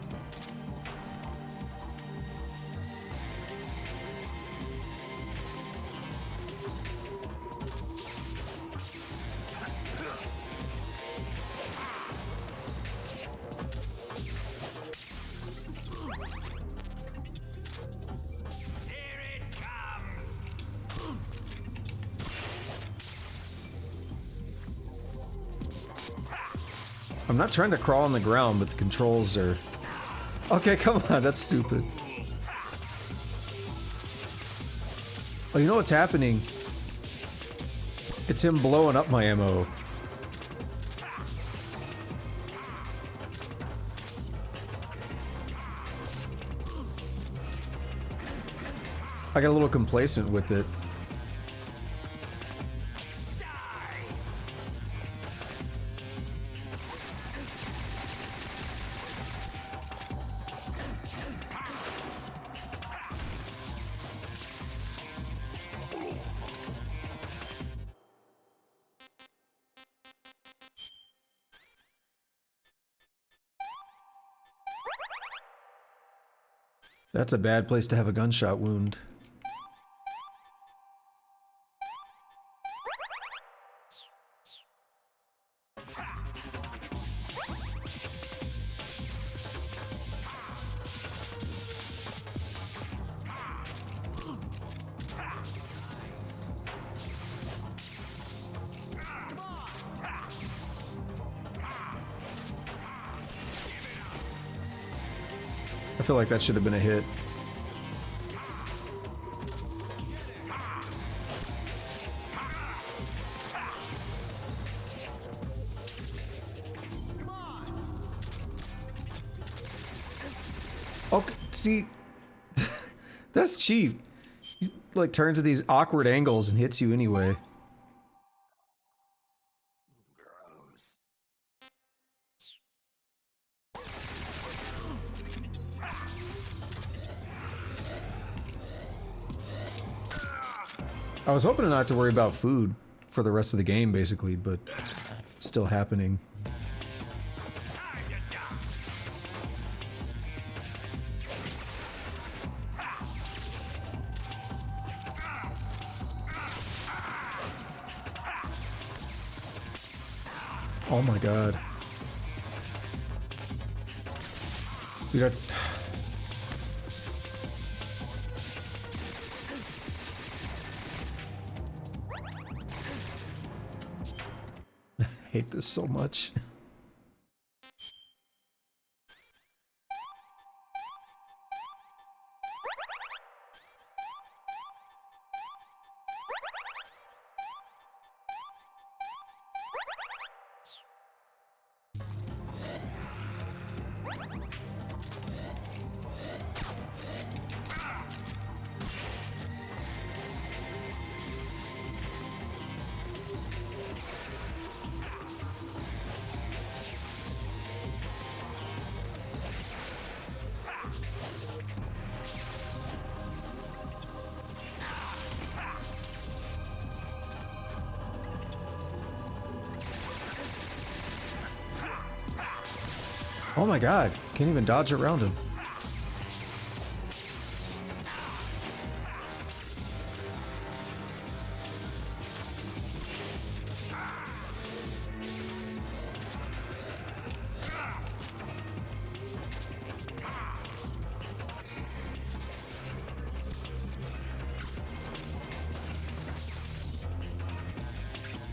I'm not trying to crawl on the ground, but the controls are... Okay, come on, that's stupid. Oh, you know what's happening? It's him blowing up my ammo. I got a little complacent with it. That's a bad place to have a gunshot wound. I feel like that should have been a hit. See, that's cheap. He, like, turns at these awkward angles and hits you anyway. I was hoping not to worry about food for the rest of the game, basically, but it's still happening. Oh my god. Dude, I hate this so much. Oh my god, can't even dodge around him.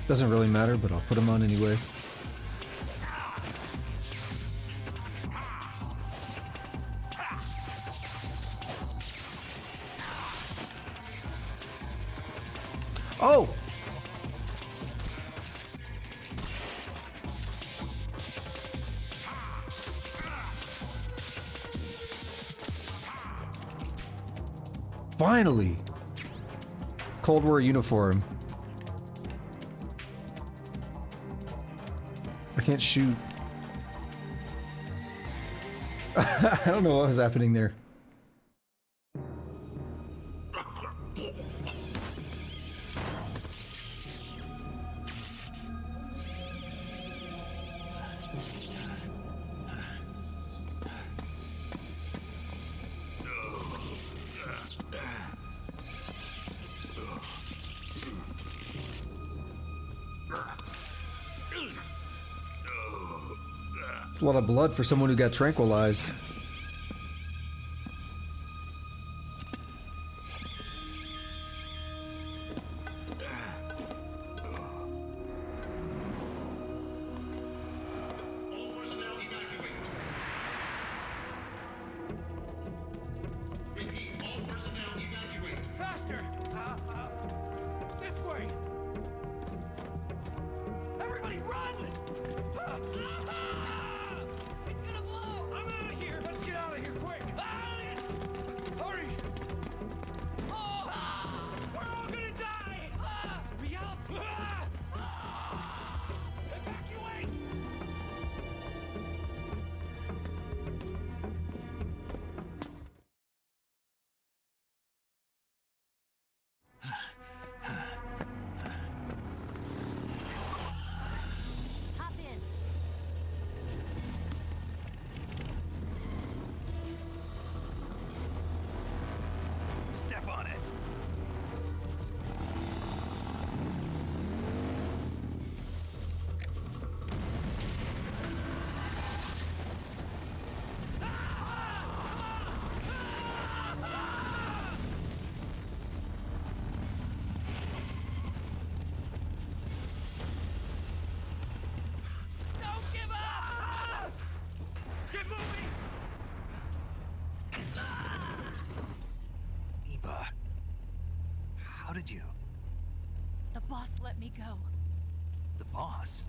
Doesn't really matter, but I'll put him on anyway. Oh! Finally! Cold War uniform. I can't shoot. I don't know what was happening there. It's a lot of blood for someone who got tranquilized.
Faster! This way! Everybody run! It's gonna blow! I'm out of here! Let's get out of here quick! Hurry! We're all gonna die! We out! Evacuate!
Hop in.
Step on it.
Don't give up! Get moving!
Eva, how did you?
The boss let me go.
The boss?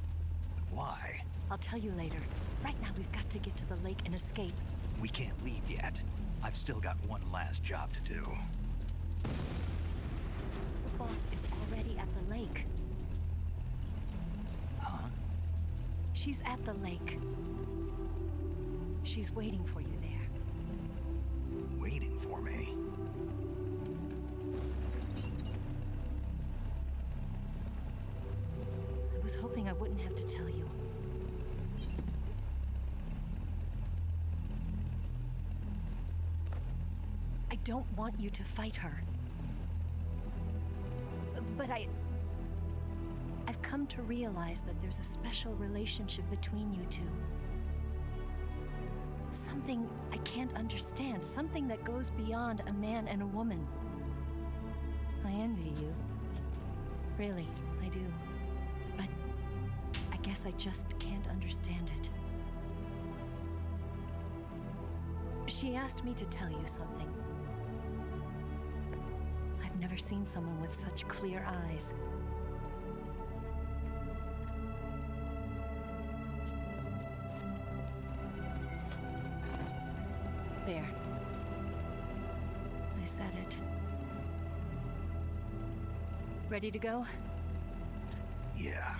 But why?
I'll tell you later. Right now, we've got to get to the lake and escape.
We can't leave yet. I've still got one last job to do.
The boss is already at the lake.
Huh?
She's at the lake. She's waiting for you there.
Waiting for me?
I was hoping I wouldn't have to tell you. I don't want you to fight her. But I've come to realize that there's a special relationship between you two. Something I can't understand, something that goes beyond a man and a woman. I envy you. Really, I do. But I guess I just can't understand it. She asked me to tell you something. I've never seen someone with such clear eyes. There. I said it. Ready to go?
Yeah.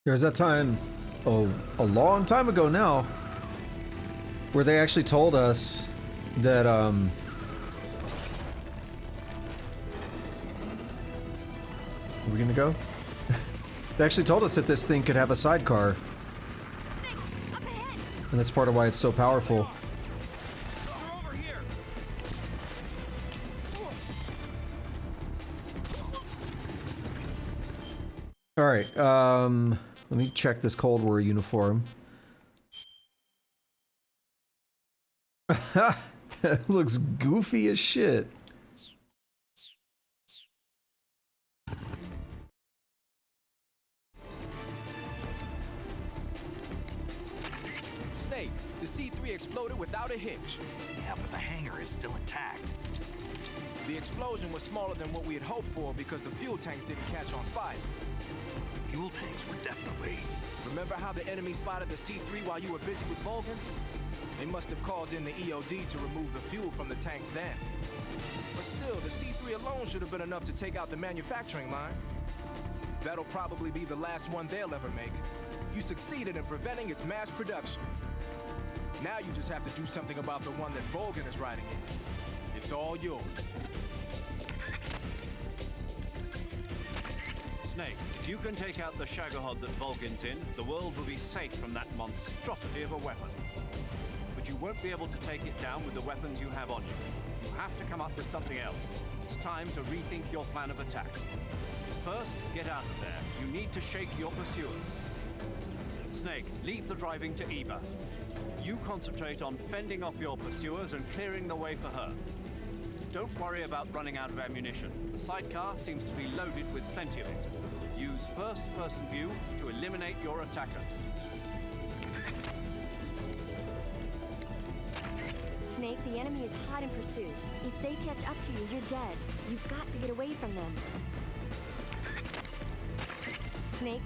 There's that time, oh, a long time ago now, where they actually told us that, Are we gonna go? They actually told us that this thing could have a sidecar. And that's part of why it's so powerful. Alright, let me check this Cold War uniform. That looks goofy as shit.
Snake, the C3 exploded without a hitch.
Yeah, but the hangar is still intact.
The explosion was smaller than what we had hoped for because the fuel tanks didn't catch on fire.
The fuel tanks were definitely...
Remember how the enemy spotted the C3 while you were busy with Vulcan? They must have called in the EOD to remove the fuel from the tanks then. But still, the C3 alone should have been enough to take out the manufacturing line. That'll probably be the last one they'll ever make. You succeeded in preventing its mass production. Now you just have to do something about the one that Vulcan is riding in. It's all yours.
Snake, if you can take out the Shagohod that Vulcan's in, the world will be safe from that monstrosity of a weapon. But you won't be able to take it down with the weapons you have on you. You have to come up with something else. It's time to rethink your plan of attack. First, get out of there. You need to shake your pursuers. Snake, leave the driving to Eva. You concentrate on fending off your pursuers and clearing the way for her. Don't worry about running out of ammunition. The sidecar seems to be loaded with plenty of it. Use first-person view to eliminate your attackers.
Snake, the enemy is hot in pursuit. If they catch up to you, you're dead. You've got to get away from them. Snake,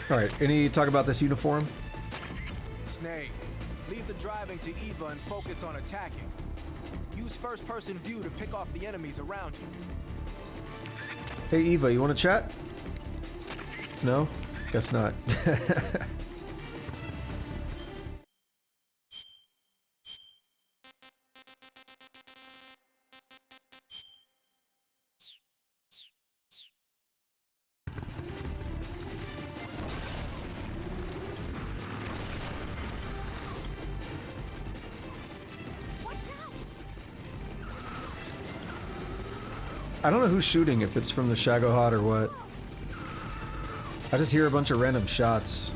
Alright, any talk about this uniform?
Snake, leave the driving to Eva and focus on attacking. Use first-person view to pick off the enemies around you.
Hey Eva, you wanna chat? No? Guess not. I don't know who's shooting, if it's from the Shagohod or what. I just hear a bunch of random shots.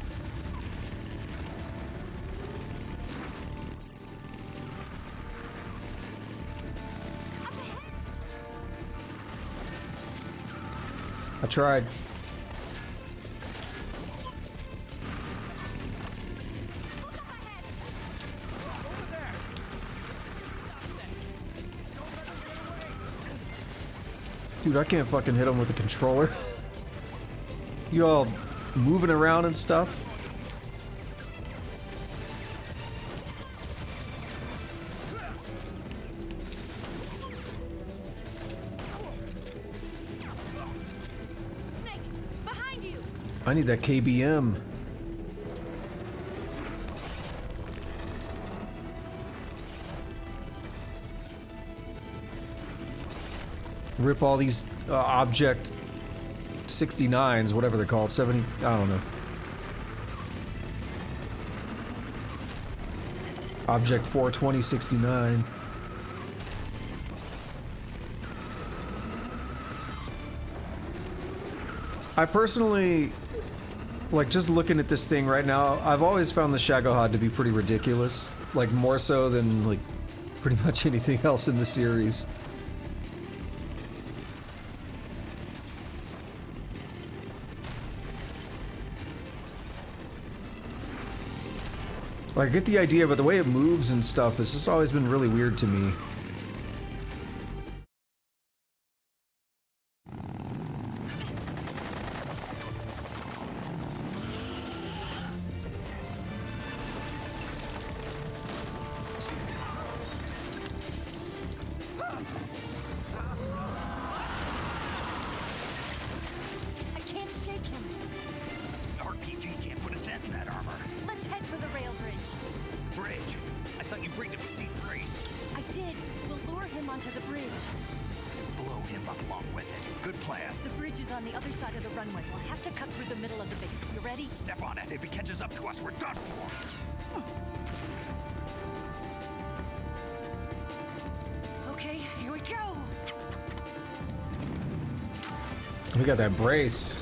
I tried. Dude, I can't fucking hit him with the controller. You all moving around and stuff.
Snake, behind you.
I need that KBM. Rip all these Object 69s, whatever they're called, 70, I don't know. Object 42069. I personally, like, just looking at this thing right now, I've always found the Shagohod to be pretty ridiculous. Like, more so than, like, pretty much anything else in the series. Like, I get the idea, but the way it moves and stuff, it's just always been really weird to me.
I can't shake him.
The RPG can't put a dent in that armor.
Let's head for the rail bridge.
Bridge? I thought you rigged it with C3.
I did. We'll lure him onto the bridge.
Blow him up along with it. Good plan.
The bridge is on the other side of the runway. We'll have to cut through the middle of the base. You ready?
Step on it. If he catches up to us, we're done for.
Okay, here we go.
We got that brace.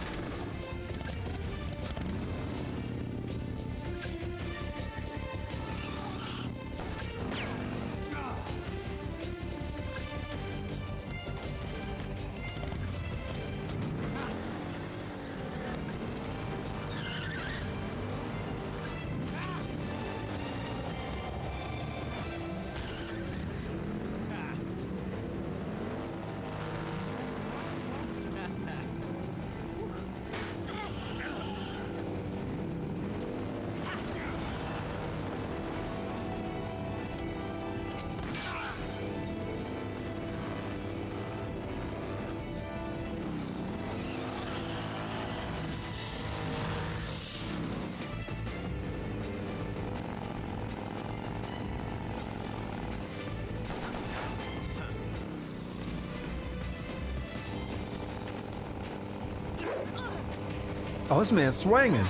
Oh, this man's swinging.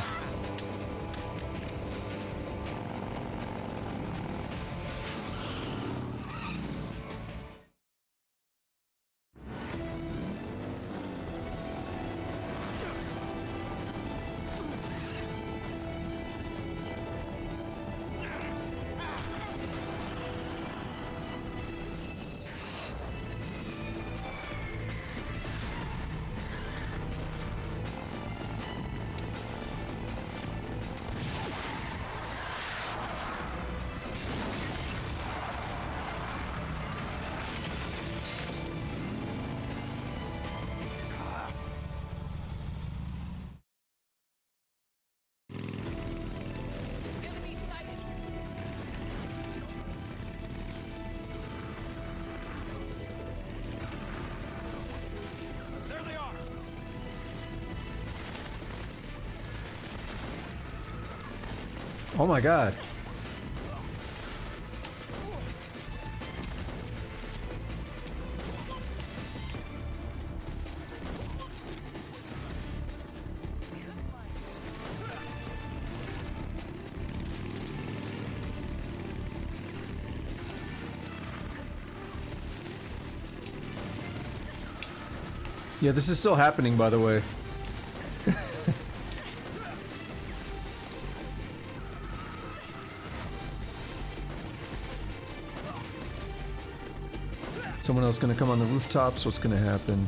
Oh my god. Yeah, this is still happening, by the way. Someone else gonna come on the rooftops? What's gonna happen?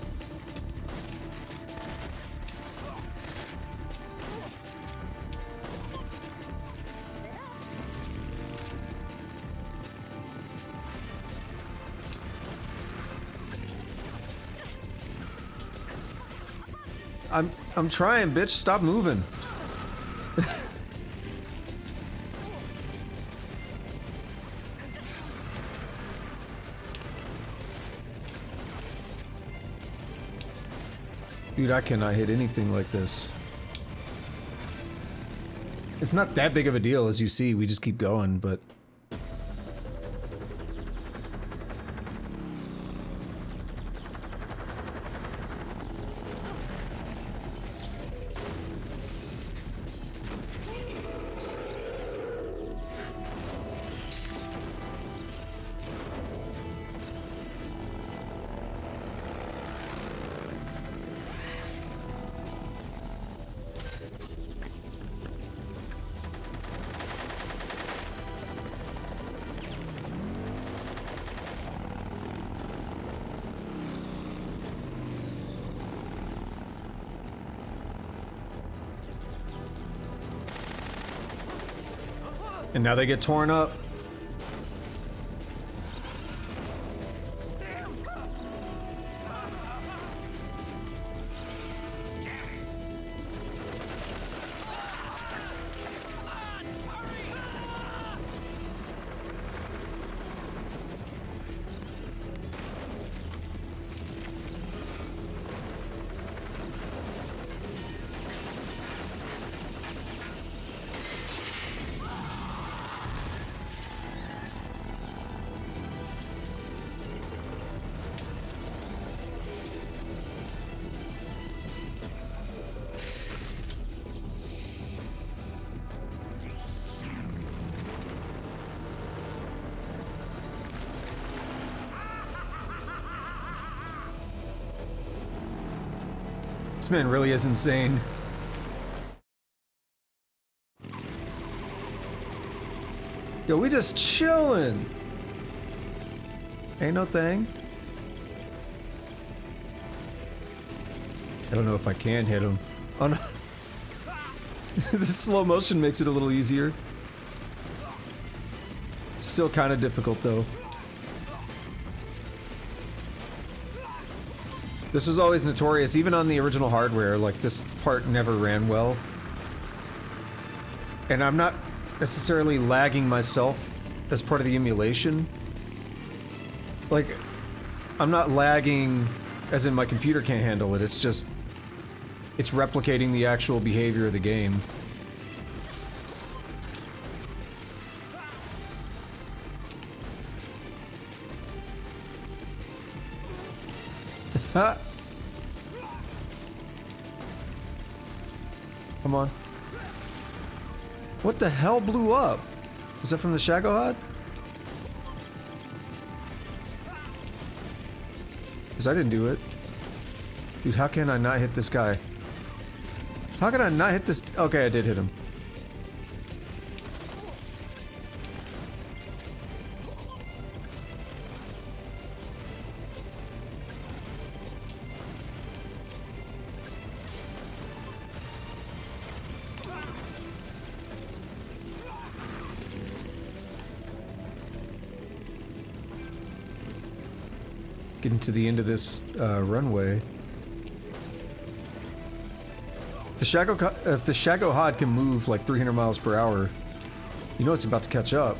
I'm trying, bitch. Stop moving. Dude, I cannot hit anything like this. It's not that big of a deal, as you see. We just keep going, but... And now they get torn up. This man really is insane. Yo, we just chillin'. Ain't no thing. I don't know if I can hit him. Oh no. This slow motion makes it a little easier. Still kind of difficult though. This was always notorious, even on the original hardware, like this part never ran well. And I'm not necessarily lagging myself as part of the emulation. Like, I'm not lagging as in my computer can't handle it, it's just... it's replicating the actual behavior of the game. Ha! Come on. What the hell blew up? Was that from the Shagohod? Because I didn't do it. Dude, how can I not hit this guy? How can I not hit this? Okay, I did hit him. Getting to the end of this runway. If the Shagohod can move like 300 miles per hour, you know it's about to catch up.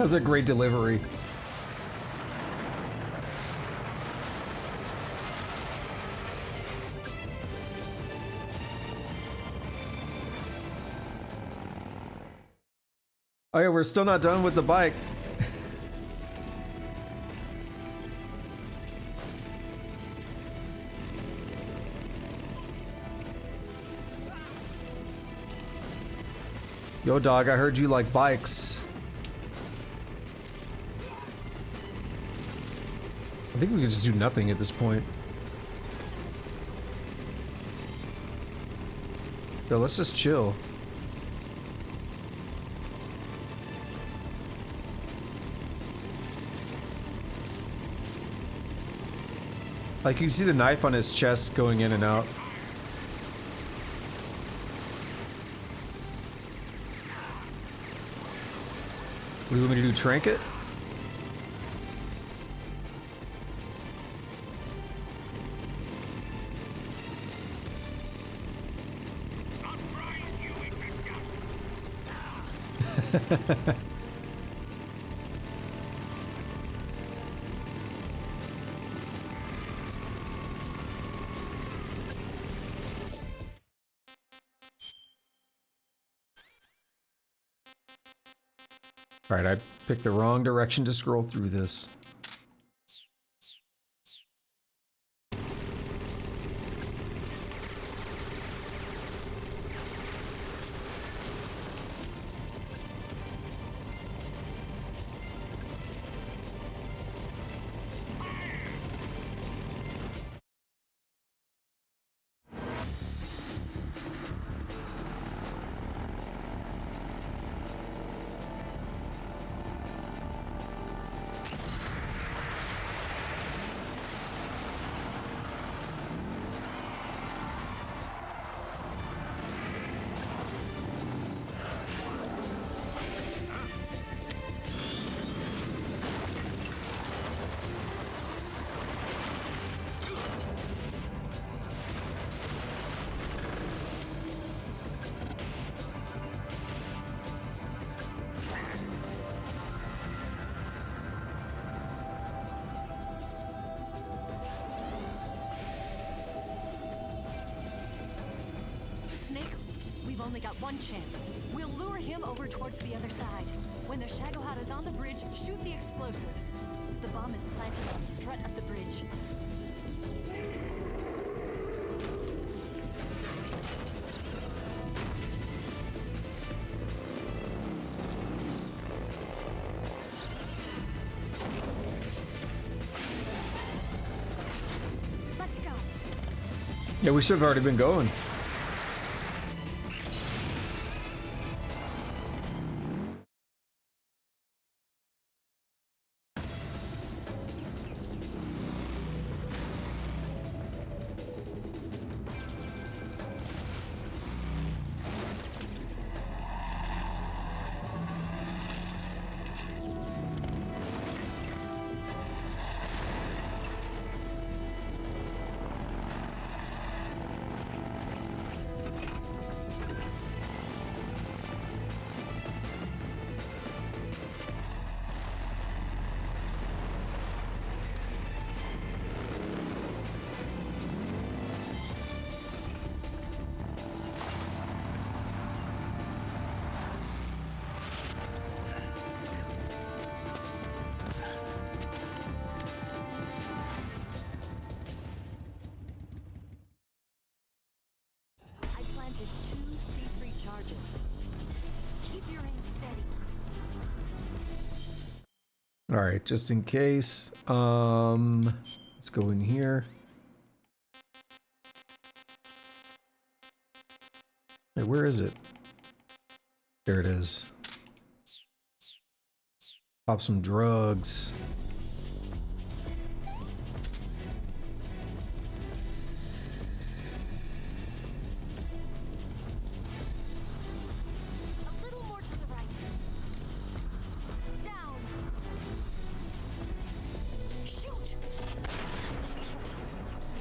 was a great delivery. Oh yeah, we're still not done with the bike. Yo, dog, I heard you like bikes. I think we can just do nothing at this point. Yo, let's just chill. Like, you can see the knife on his chest going in and out. What do you want me to do, trinket? Alright, I picked the wrong direction to scroll through this.
We've only got one chance. We'll lure him over towards the other side. When the Shagohod is on the bridge, shoot the explosives. The bomb is planted on the strut of the bridge. Let's go.
Yeah, we should have already been going. All right, just in case. Let's go in here. Hey, where is it? There it is. Pop some drugs.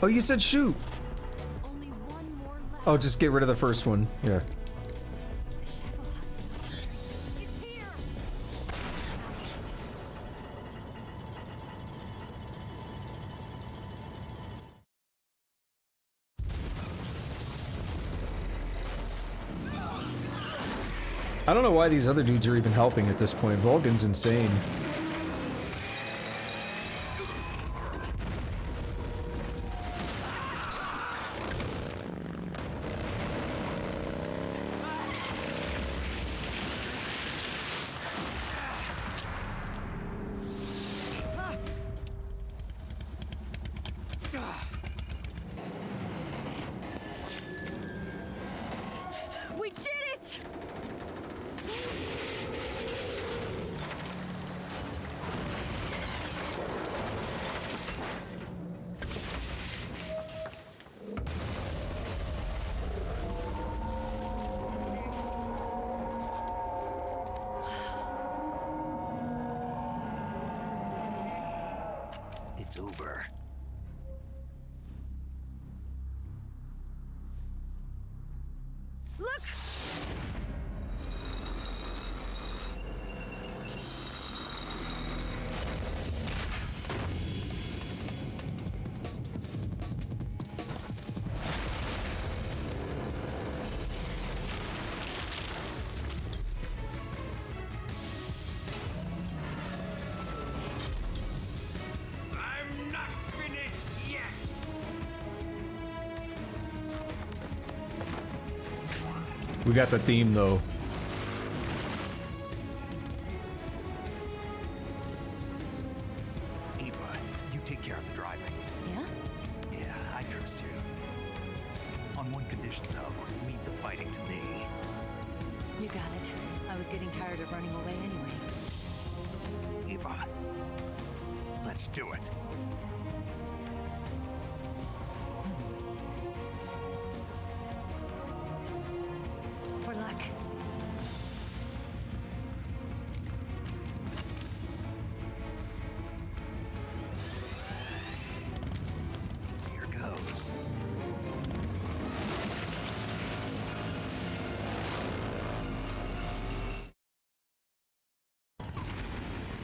Oh, you said shoot. Oh, just get rid of the first one. Yeah. I don't know why these other dudes are even helping at this point. Vulcan's insane.
We did it!
It's over.
Look!
I'm not finished yet!
We got the theme though.
Eva, you take care of the driving.
Yeah?
Yeah, I trust you. On one condition, though, leave the fighting to me.
You got it. I was getting tired of running away anyway.
Eva, let's do it.
For luck.
Here goes.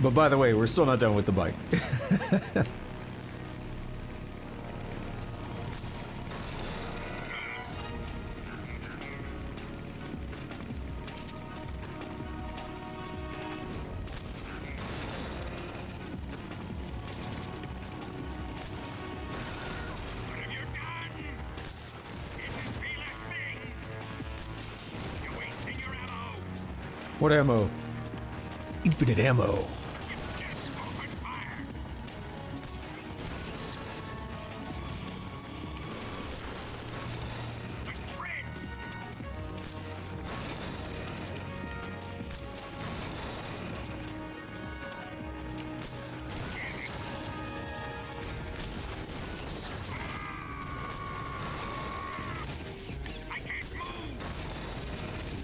But by the way, we're still not done with the bike. What ammo? Infinite ammo.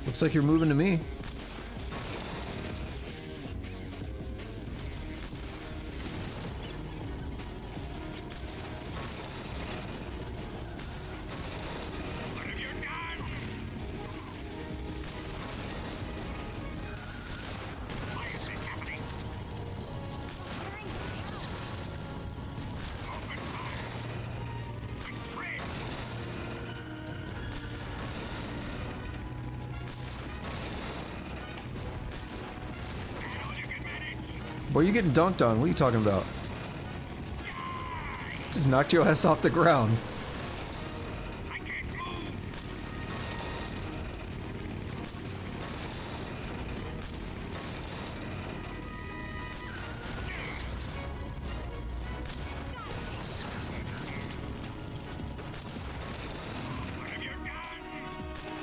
Looks like you're moving to me. Boy, you getting dunked on. What are you talking about? Just knocked your ass off the ground.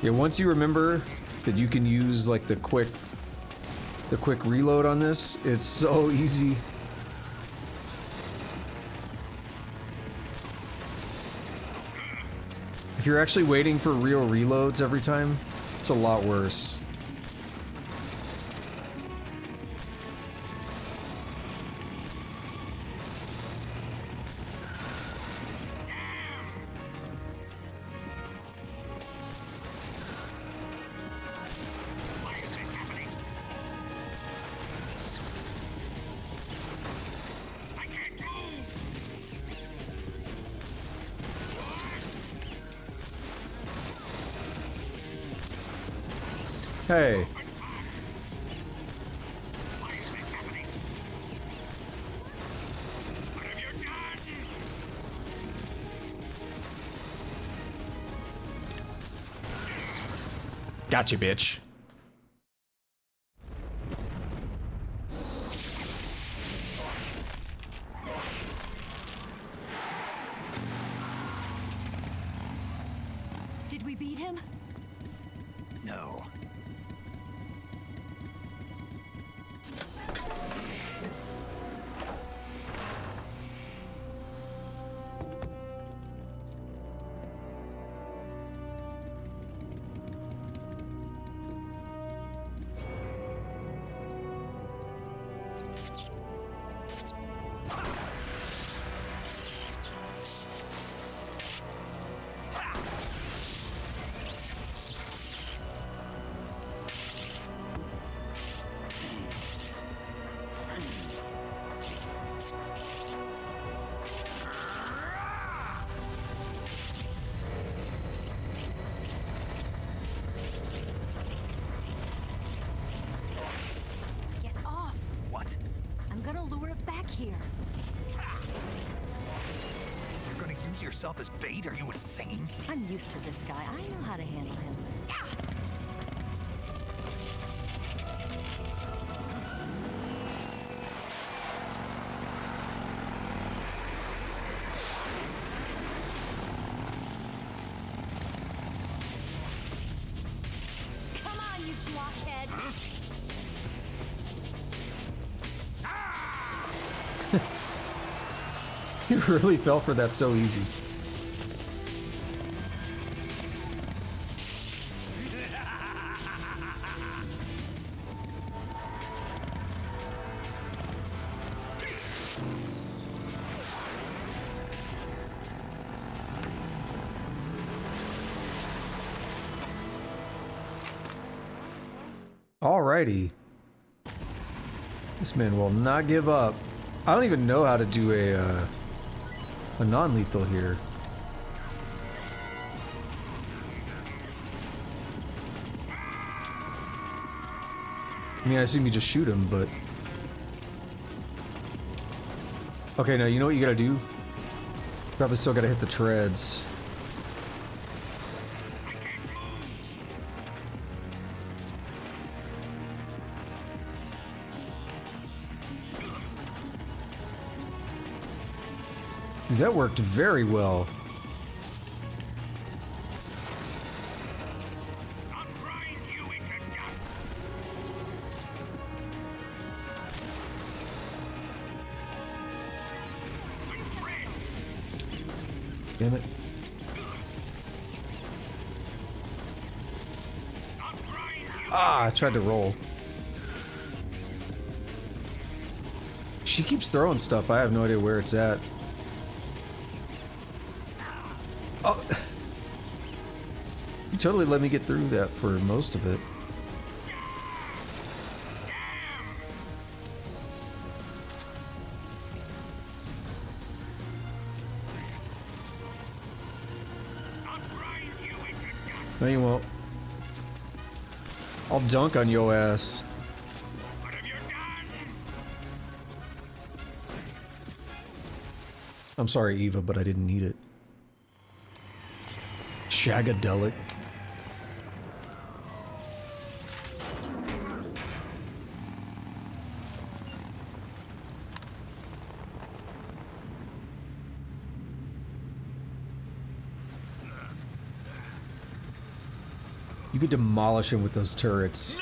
Yeah, once you remember that you can use like the quick reload on this, it's so easy. If you're actually waiting for real reloads every time, it's a lot worse. Hey. Gotcha, bitch.
Did we beat him?
No.
Get off.
What?
I'm gonna lure it back here.
You're gonna use yourself as bait? Are you insane?
I'm used to this guy. I know how to handle him. Come on, you blockhead.
You really fell for that so easy. Alrighty. This man will not give up. I don't even know how to do a non-lethal here. I mean, I assume you just shoot him, but... Okay, now you know what you gotta do? Probably still gotta hit the treads. Dude, that worked very well. Damn it. Ah, I tried to roll. She keeps throwing stuff. I have no idea where it's at. Oh. You totally let me get through that for most of it. No, you won't. I'll dunk on your ass. I'm sorry, Eva, but I didn't need it. Shagadelic. You could demolish him with those turrets.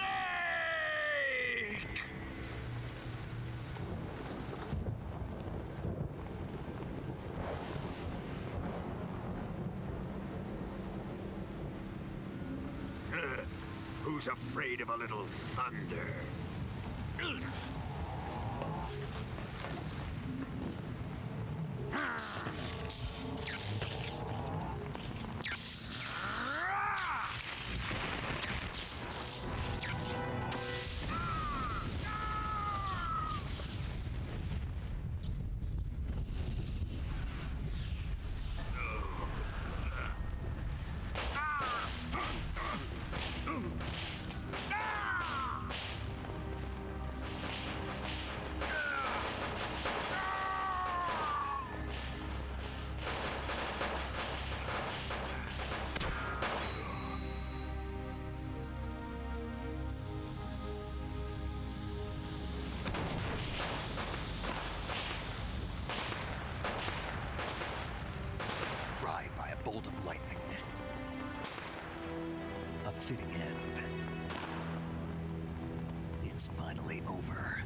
Who's afraid of a little thunder?
bolt of lightning. A fitting end. It's finally over.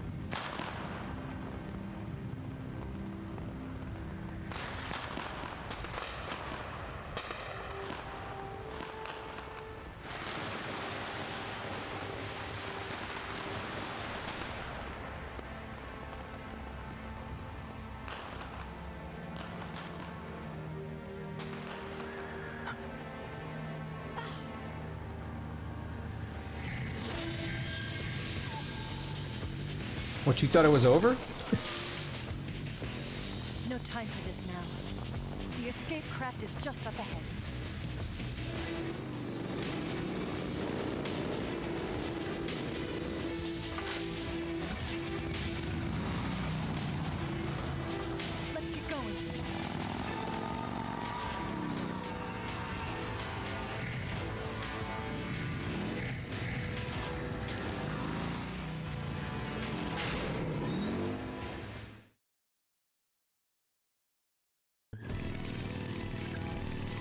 What, you thought it was over?
No time for this now. The escape craft is just up ahead. Let's get going.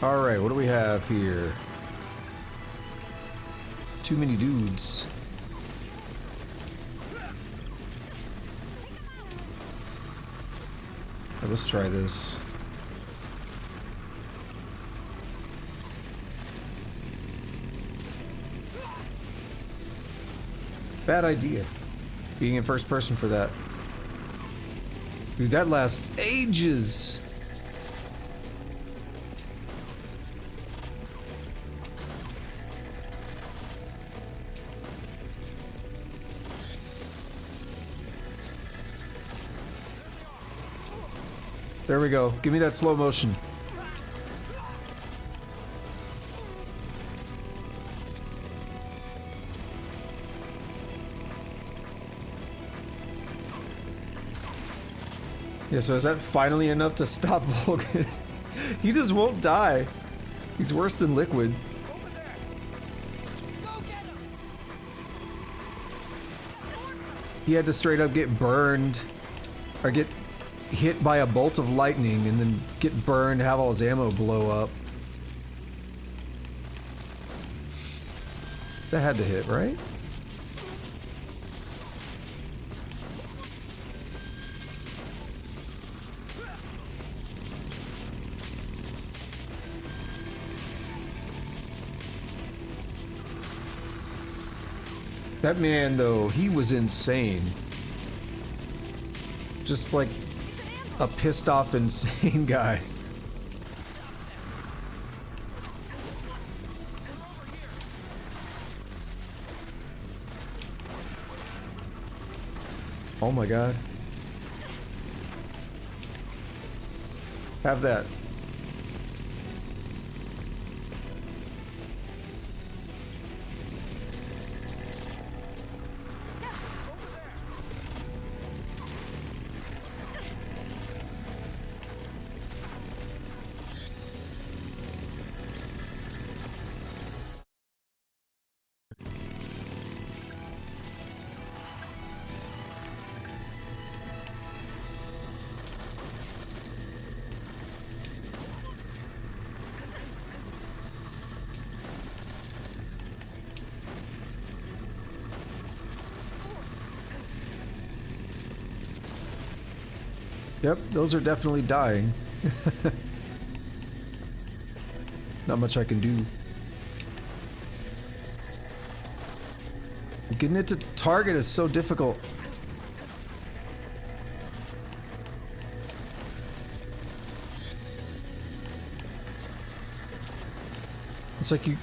Alright, what do we have here? Too many dudes. Right, let's try this. Bad idea. Being in first person for that. Dude, that lasts ages. There we go. Give me that slow motion. Yeah, so is that finally enough to stop Vulcan? He just won't die. He's worse than Liquid. He had to straight up get burned, or get hit by a bolt of lightning and then get burned, have all his ammo blow up. That had to hit, right? That man, though, he was insane. Just like a pissed off, insane guy. Oh my god. Have that. Yep, those are definitely dying. Not much I can do. Getting it to target is so difficult. It's like you're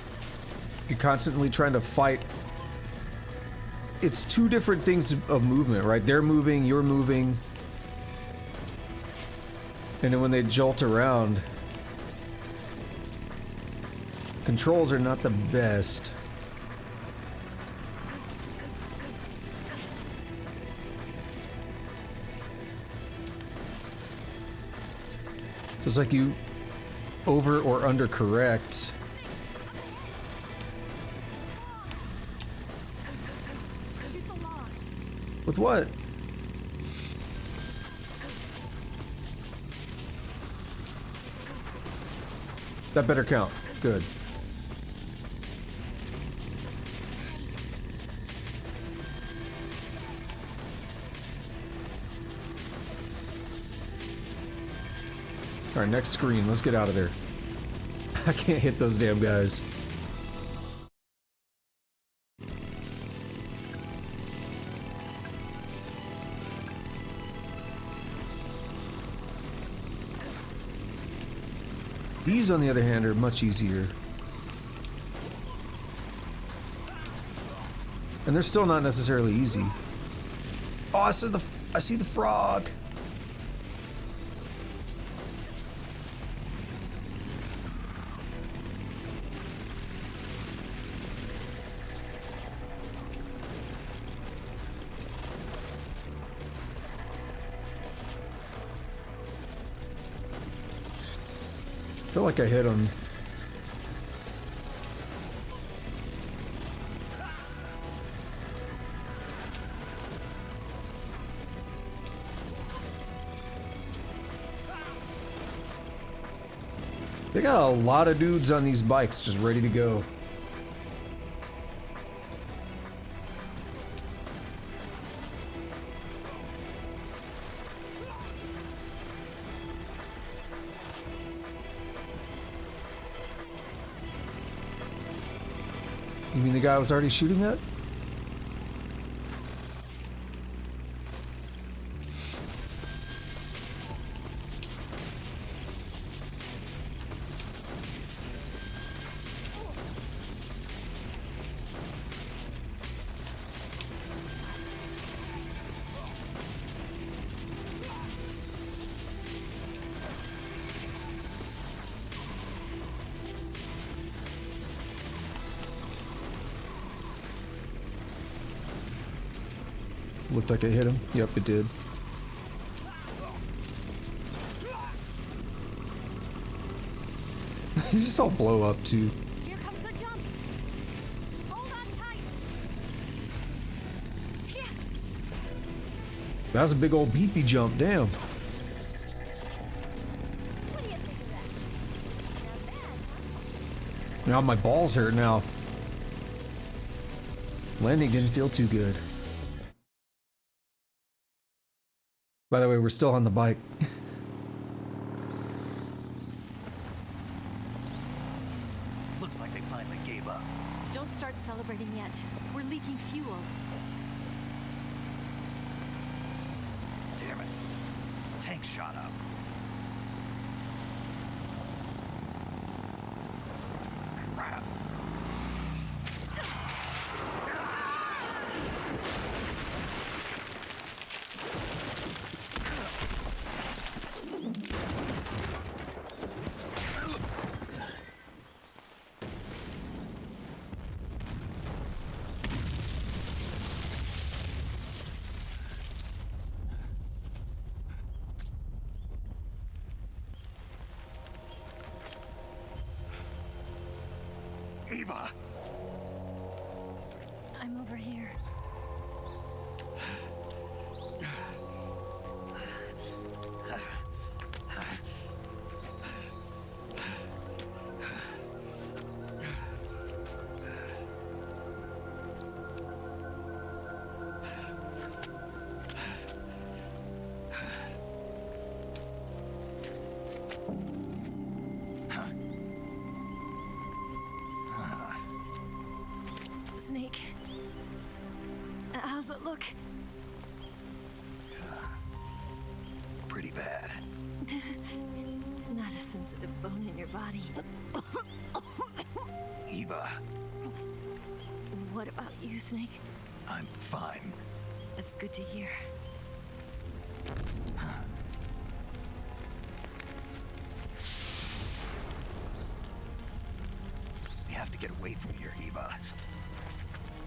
constantly trying to fight. It's two different things of movement, right? They're moving, you're moving. And then when they jolt around, controls are not the best. So it's like you over or under correct. With what? That better count. Good. Alright, next screen. Let's get out of there. I can't hit those damn guys. These, on the other hand, are much easier. And they're still not necessarily easy. Oh, I see the frog. I feel like I hit him. They got a lot of dudes on these bikes just ready to go. You mean the guy I was already shooting at? Looked like it hit him. Yep, it did. He just all blow up too.
Here comes the jump. Hold on tight. Yeah.
That was a big old beefy jump, damn.
What do you think of that? Not bad, huh?
Now my balls hurt now. Landing didn't feel too good. By the way, we're still on the bike.
Looks like they finally gave up.
Don't start celebrating yet. We're leaking fuel.
Damn it. Tank shot up. Crap. Eva!
I'm over here. Snake. How's it look?
Pretty bad.
Not a sensitive bone in your body.
Eva,
What about you, Snake?
I'm fine.
That's good to hear.
We have to get away from here, Eva.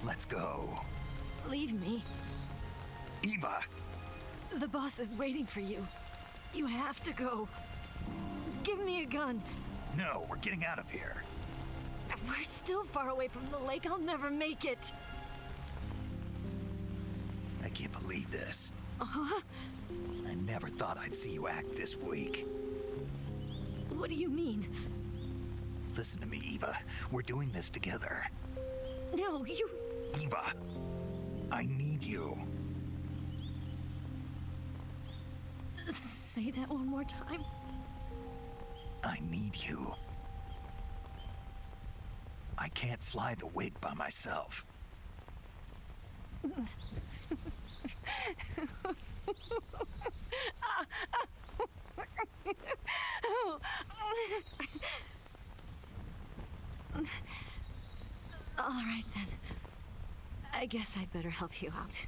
Let's go.
Leave me.
Eva!
The boss is waiting for you. You have to go. Give me a gun.
No, we're getting out of here.
We're still far away from the lake. I'll never make it.
I can't believe this.
Uh-huh.
I never thought I'd see you act this weak.
What do you mean?
Listen to me, Eva. We're doing this together.
No, you...
Eva, I need you.
Say that one more time.
I need you. I can't fly the wig by myself.
All right, then. I guess I'd better help you out.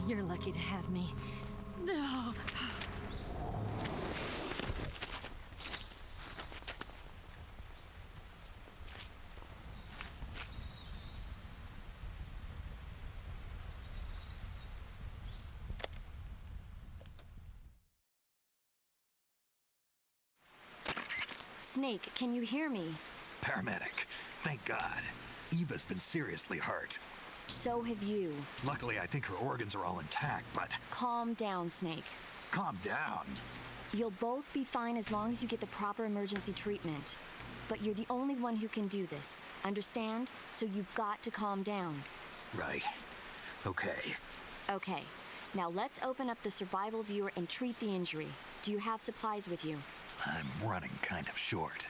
You're lucky to have me. No.
Snake, can you hear me?
Paramedic, thank God. Eva's been seriously hurt.
So have you.
Luckily, I think her organs are all intact, but...
Calm down, Snake.
Calm down.
You'll both be fine as long as you get the proper emergency treatment. But you're the only one who can do this. Understand? So you've got to calm down.
Right. Okay.
Okay. Now let's open up the survival viewer and treat the injury. Do you have supplies with you?
I'm running kind of short.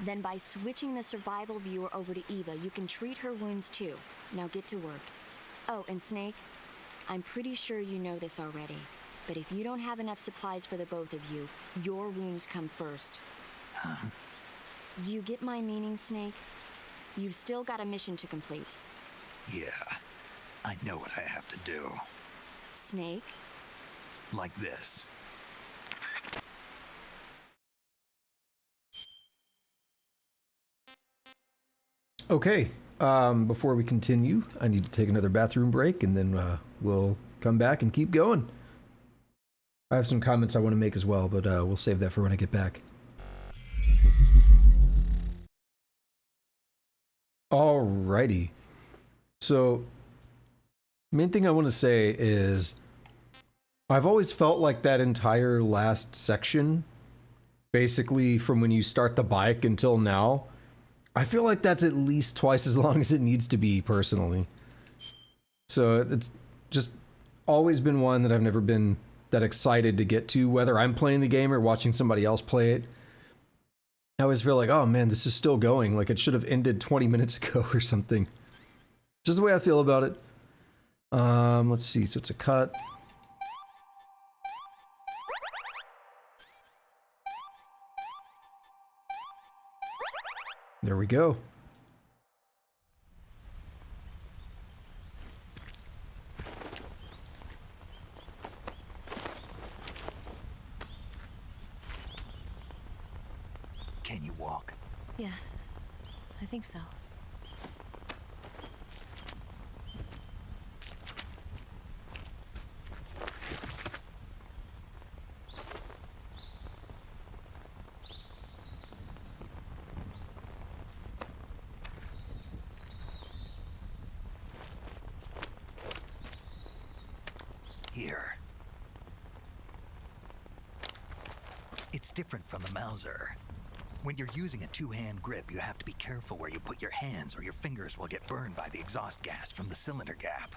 Then by switching the survival viewer over to Eva, you can treat her wounds too. Now get to work. Oh, and Snake, I'm pretty sure you know this already, but if you don't have enough supplies for the both of you, your wounds come first.
Huh?
Do you get my meaning, Snake? You've still got a mission to complete.
Yeah, I know what I have to do.
Snake?
Like this.
Okay, before we continue, I need to take another bathroom break, and then we'll come back and keep going. I have some comments I want to make as well, but we'll save that for when I get back. Alrighty. So, main thing I want to say is, I've always felt like that entire last section, basically from when you start the bike until now, I feel like that's at least twice as long as it needs to be, personally. So it's just always been one that I've never been that excited to get to, whether I'm playing the game or watching somebody else play it. I always feel like, oh man, this is still going, like it should have ended 20 minutes ago or something. Just the way I feel about it. Let's see, so it's a cut. There we go.
Can you walk?
Yeah, I think so.
Here. It's different from the Mauser. When you're using a two-hand grip, you have to be careful where you put your hands or your fingers will get burned by the exhaust gas from the cylinder gap.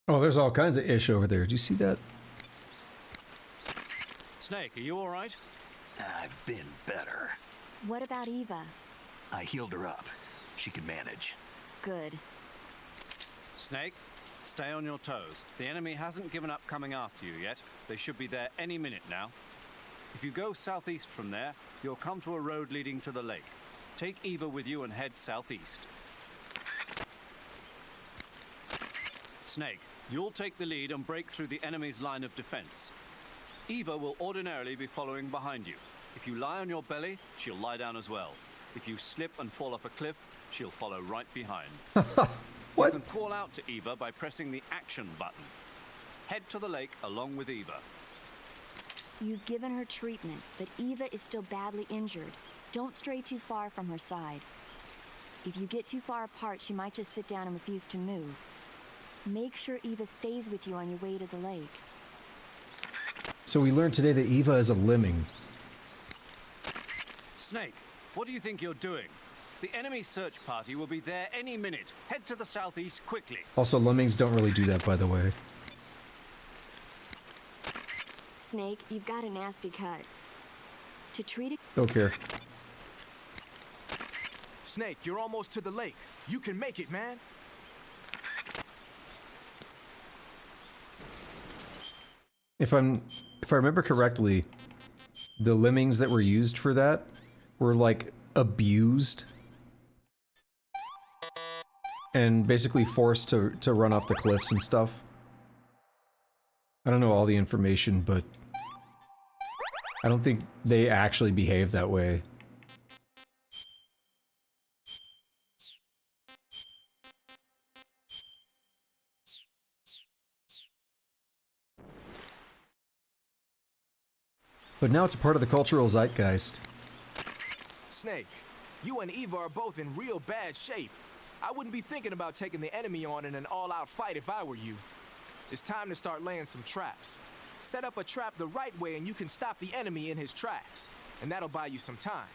Oh, there's all kinds of ish over there. Do you see that?
Snake, are you all right?
I've been better.
What about Eva?
I healed her up. She can manage.
Good.
Snake, stay on your toes. The enemy hasn't given up coming after you yet. They should be there any minute now. If you go southeast from there, you'll come to a road leading to the lake. Take Eva with you and head southeast. Snake, you'll take the lead and break through the enemy's line of defense. Eva will ordinarily be following behind you. If you lie on your belly, she'll lie down as well. If you slip and fall off a cliff, she'll follow right behind.
What?
You can call out to Eva by pressing the action button. Head to the lake along with Eva.
You've given her treatment, but Eva is still badly injured. Don't stray too far from her side. If you get too far apart, she might just sit down and refuse to move. Make sure Eva stays with you on your way to the lake.
So we learned today that Eva is a lemming.
Snake, what do you think you're doing? The enemy search party will be there any minute. Head to the southeast quickly.
Also, lemmings don't really do that, by the way.
Snake, you've got a nasty cut. To treat it...
Don't care.
Snake, you're almost to the lake. You can make it, man.
If I remember correctly, the lemmings that were used for that were like abused and basically forced to run off the cliffs and stuff. I don't know all the information, but I don't think they actually behave that way. But now it's a part of the cultural zeitgeist.
Snake, you and Eva are both in real bad shape. I wouldn't be thinking about taking the enemy on in an all-out fight if I were you. It's time to start laying some traps. Set up a trap the right way and you can stop the enemy in his tracks. And that'll buy you some time.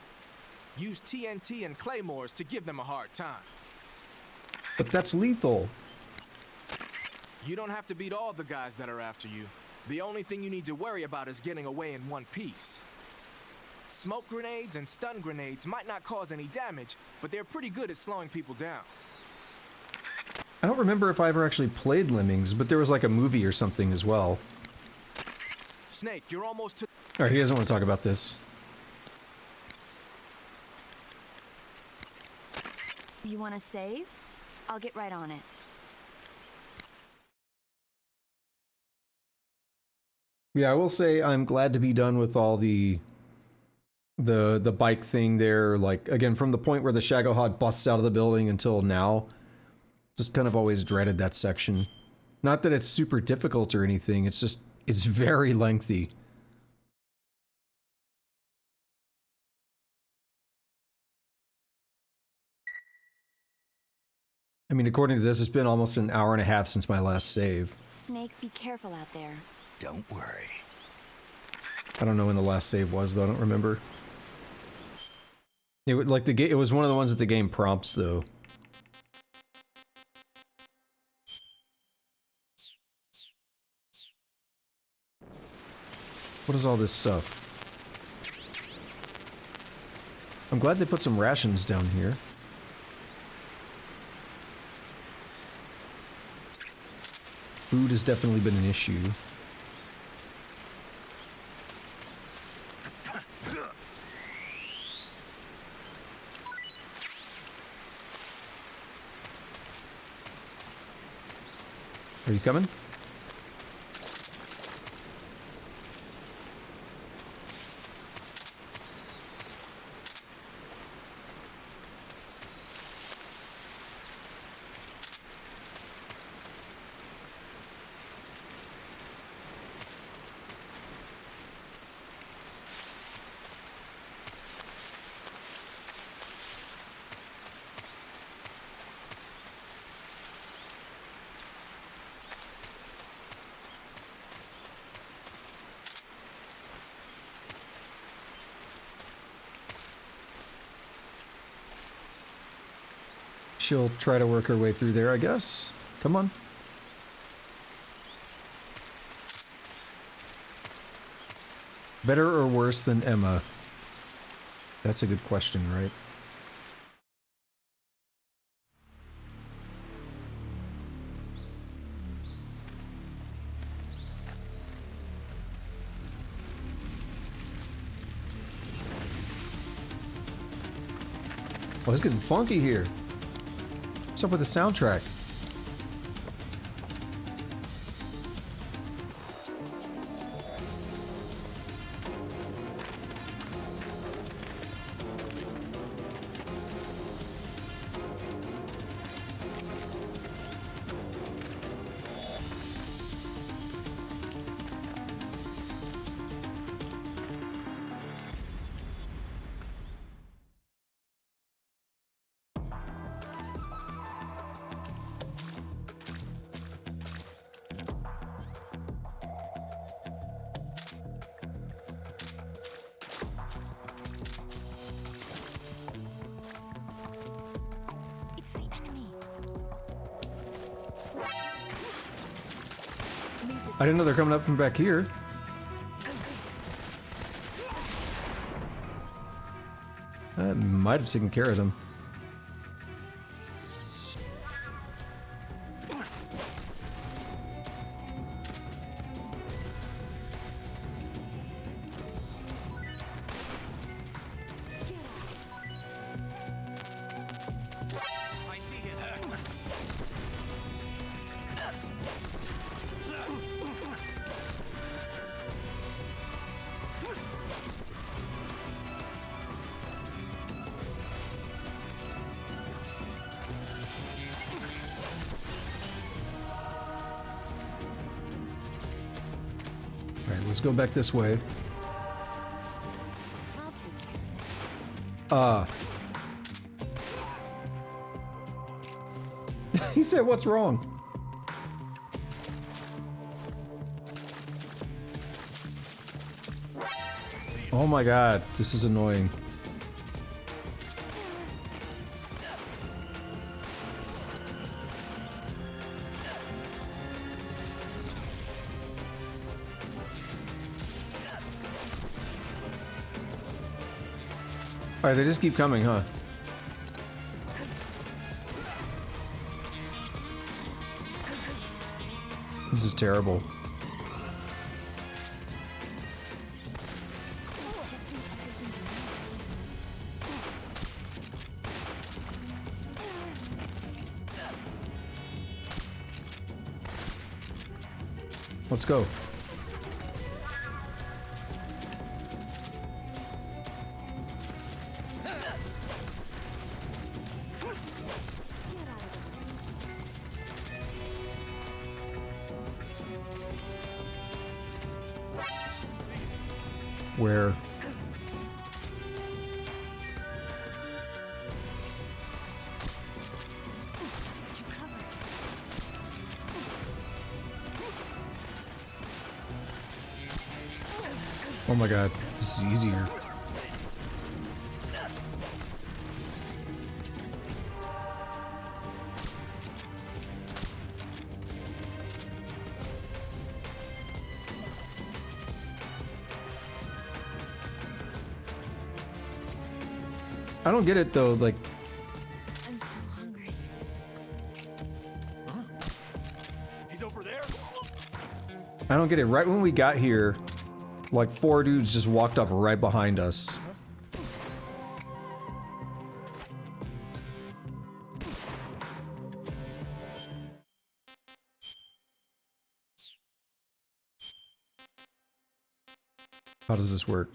Use TNT and claymores to give them a hard time.
But that's lethal.
You don't have to beat all the guys that are after you. The only thing you need to worry about is getting away in one piece. Smoke grenades and stun grenades might not cause any damage, but they're pretty good at slowing people down.
I don't remember if I ever actually played Lemmings, but there was like a movie or something as well.
Snake, you're almost to...
Alright, he doesn't want to talk about this.
You want to save? I'll get right on it.
Yeah, I will say I'm glad to be done with all the bike thing there. Like, again, from the point where the Shagohod busts out of the building until now. Just kind of always dreaded that section. Not that it's super difficult or anything, it's just, it's very lengthy. I mean, according to this, it's been almost an hour and a half since my last save.
Snake, be careful out there.
Don't worry.
I don't know when the last save was, though. I don't remember. It was like it was one of the ones that the game prompts, though. What is all this stuff? I'm glad they put some rations down here. Food has definitely been an issue. Are you coming? She'll try to work her way through there, I guess. Come on. Better or worse than Emma? That's a good question, right? Oh, it's getting funky here. What's up with the soundtrack? I didn't know they're coming up from back here. I might have taken care of them. Alright, let's go back this way. He said, what's wrong? Oh my god, this is annoying. Alright, they just keep coming, huh? This is terrible. Let's go. Where? Oh my god, this is easier. I don't get it though, like...
I'm so hungry.
Huh? He's over there?
I don't get it. Right when we got here, like 4 dudes just walked up right behind us. How does this work?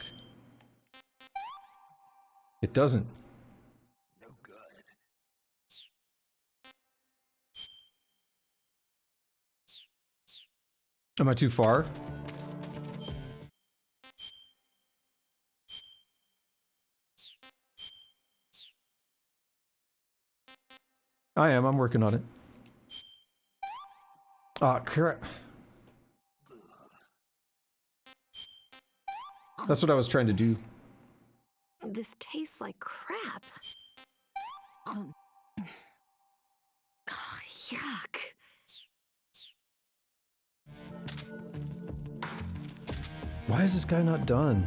It doesn't.
No good.
Am I too far? I am. I'm working on it. Ah, crap. That's what I was trying to do.
This tastes like crap. Oh, yuck.
Why is this guy not done?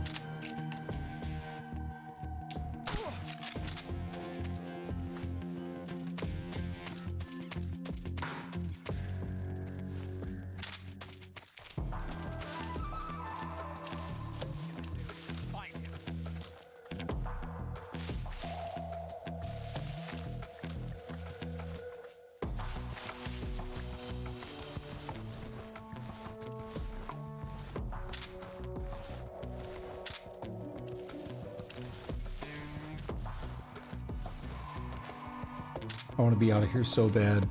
I want to be out of here so bad.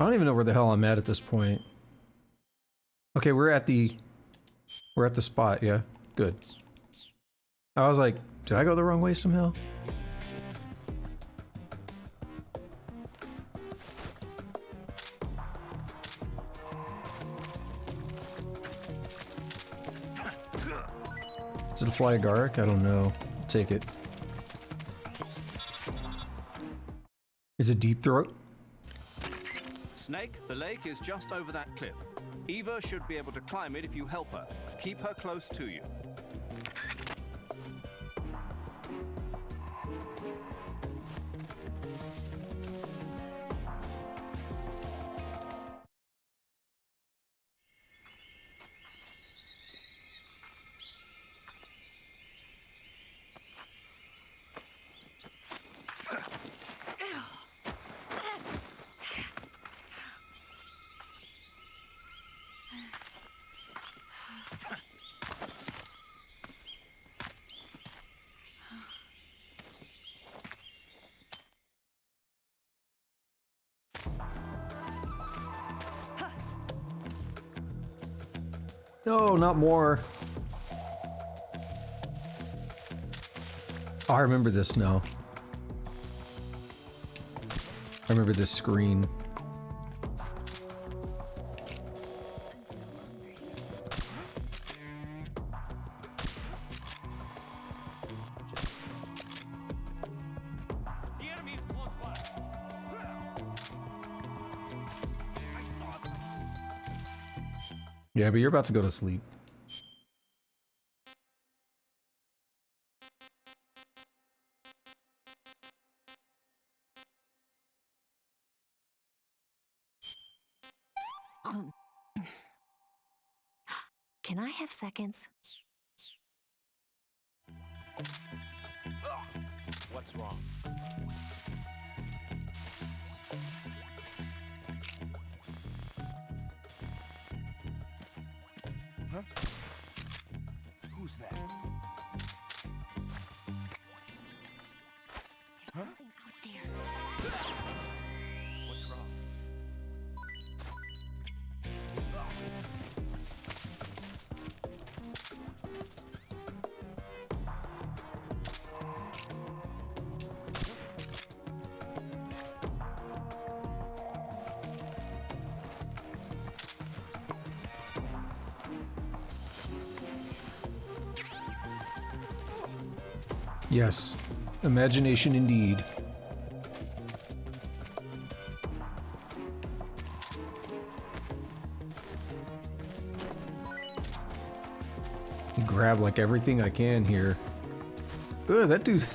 I don't even know where the hell I'm at this point. Okay, we're at the spot, yeah. Good. I was like, did I go the wrong way somehow? Is it a fly agaric? I don't know. I'll take it. Is it deep throat?
Snake, the lake is just over that cliff. Eva should be able to climb it if you help her. Keep her close to you.
No, not more. Oh, I remember this now. I remember this screen.
The enemy is close by. I saw some.
Yeah, but you're about to go to sleep.
Can I have seconds?
What's wrong? Huh? Who's that? Huh?
Something out there.
What's wrong?
Yes. Imagination indeed. Grab like everything I can here. Ugh, that dude.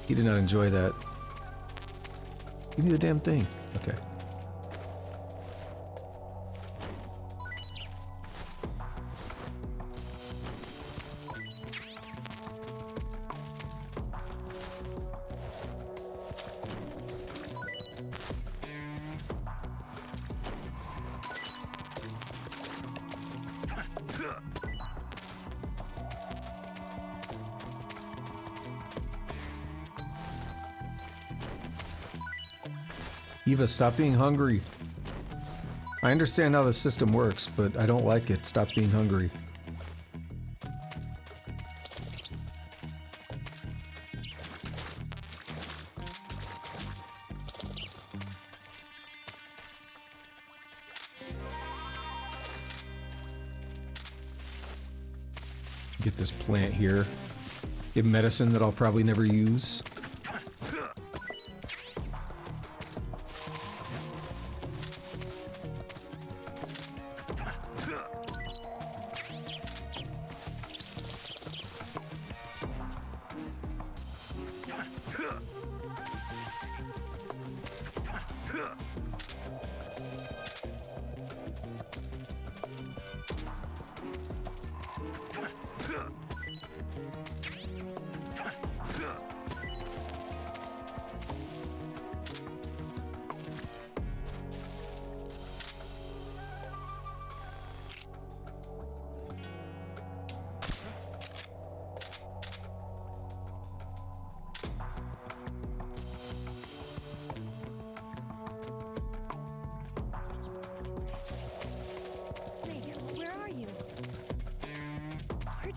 He did not enjoy that. Give me the damn thing. Okay. Eva, stop being hungry. I understand how the system works, but I don't like it. Stop being hungry. Get this plant here. Get medicine that I'll probably never use.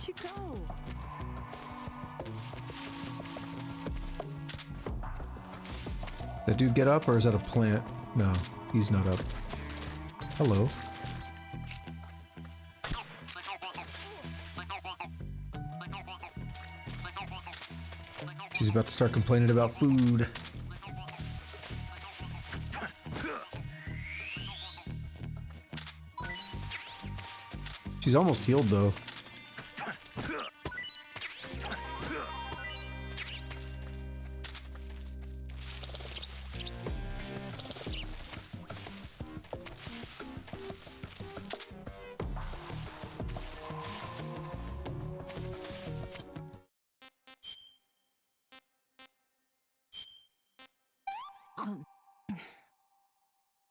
Where'd you go?
That dude get up, or is that a plant? No, he's not up. Hello. She's about to start complaining about food. She's almost healed, though.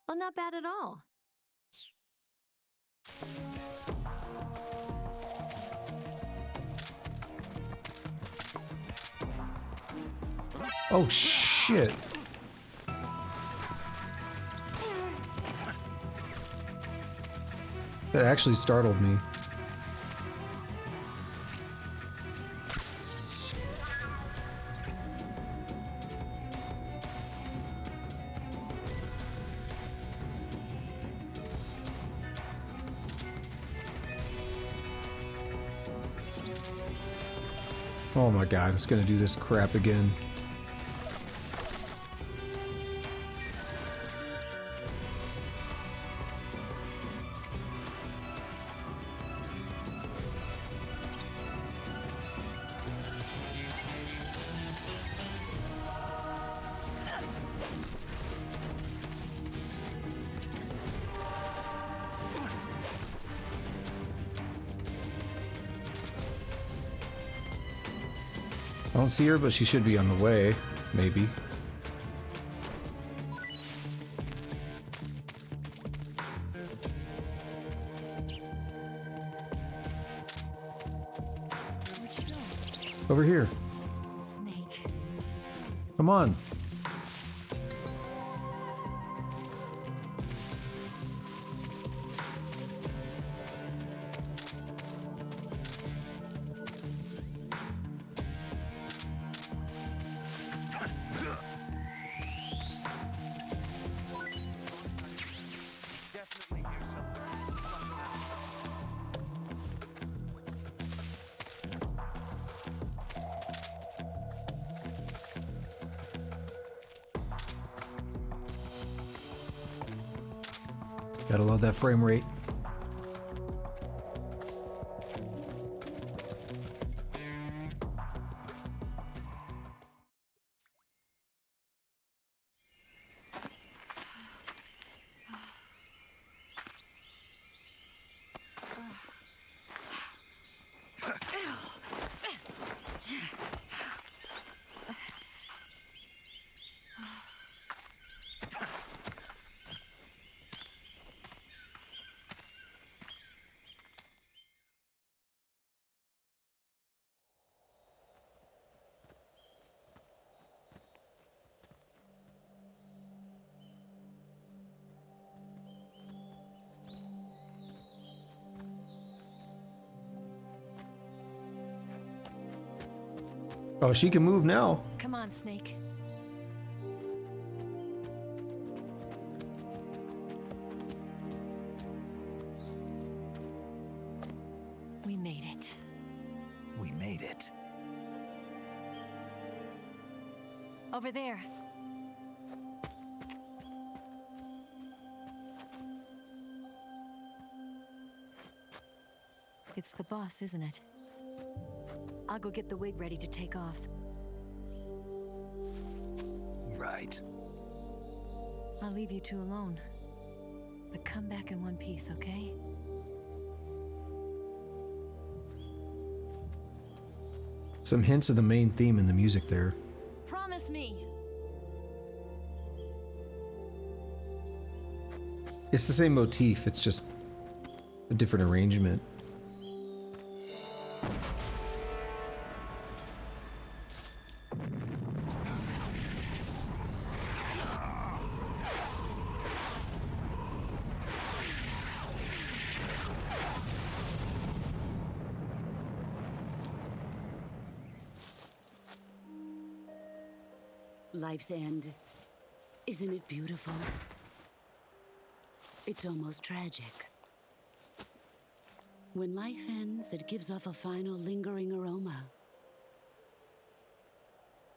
Well, not bad at all.
Oh, shit. That actually startled me. Oh my god, it's gonna do this crap again. I don't see her, but she should be on the way. Maybe.
Where'd you go?
Over here.
Snake.
Come on. Gotta love that frame rate. Oh, she can move now.
Come on, Snake. We made it.
We made it.
Over there. It's the boss, isn't it? I'll go get the wig ready to take off.
Right.
I'll leave you two alone. But come back in one piece, okay?
Some hints of the main theme in the music there.
Promise me!
It's the same motif, it's just a different arrangement.
Life's end. Isn't it beautiful? It's almost tragic. When life ends, it gives off a final lingering aroma.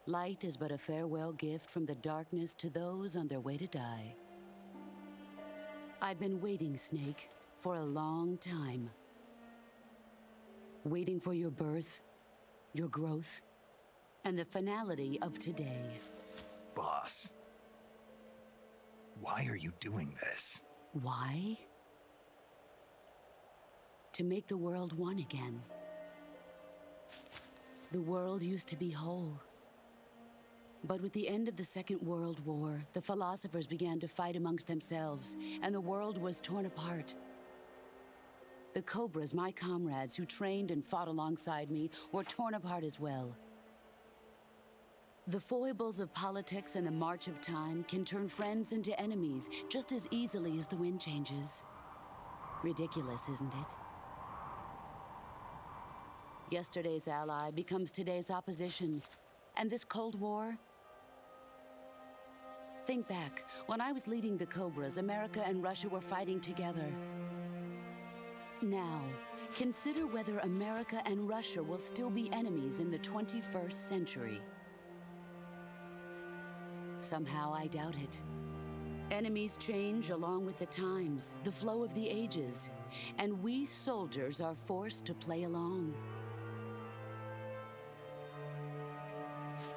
Light is but a farewell gift from the darkness to those on their way to die. I've been waiting, Snake, for a long time. Waiting for your birth, your growth, and the finality of today.
Boss, why are you doing this?
Why? To make the world one again. The world used to be whole. But with the end of the Second World War, the philosophers began to fight amongst themselves, and the world was torn apart. The Cobras, my comrades who trained and fought alongside me, were torn apart as well. The foibles of politics and the march of time can turn friends into enemies just as easily as the wind changes. Ridiculous, isn't it? Yesterday's ally becomes today's opposition, and this Cold War. Think back, when I was leading the Cobras, America and Russia were fighting together. Now, consider whether America and Russia will still be enemies in the 21st century. Somehow I doubt it. Enemies change along with the times, the flow of the ages, and we soldiers are forced to play along.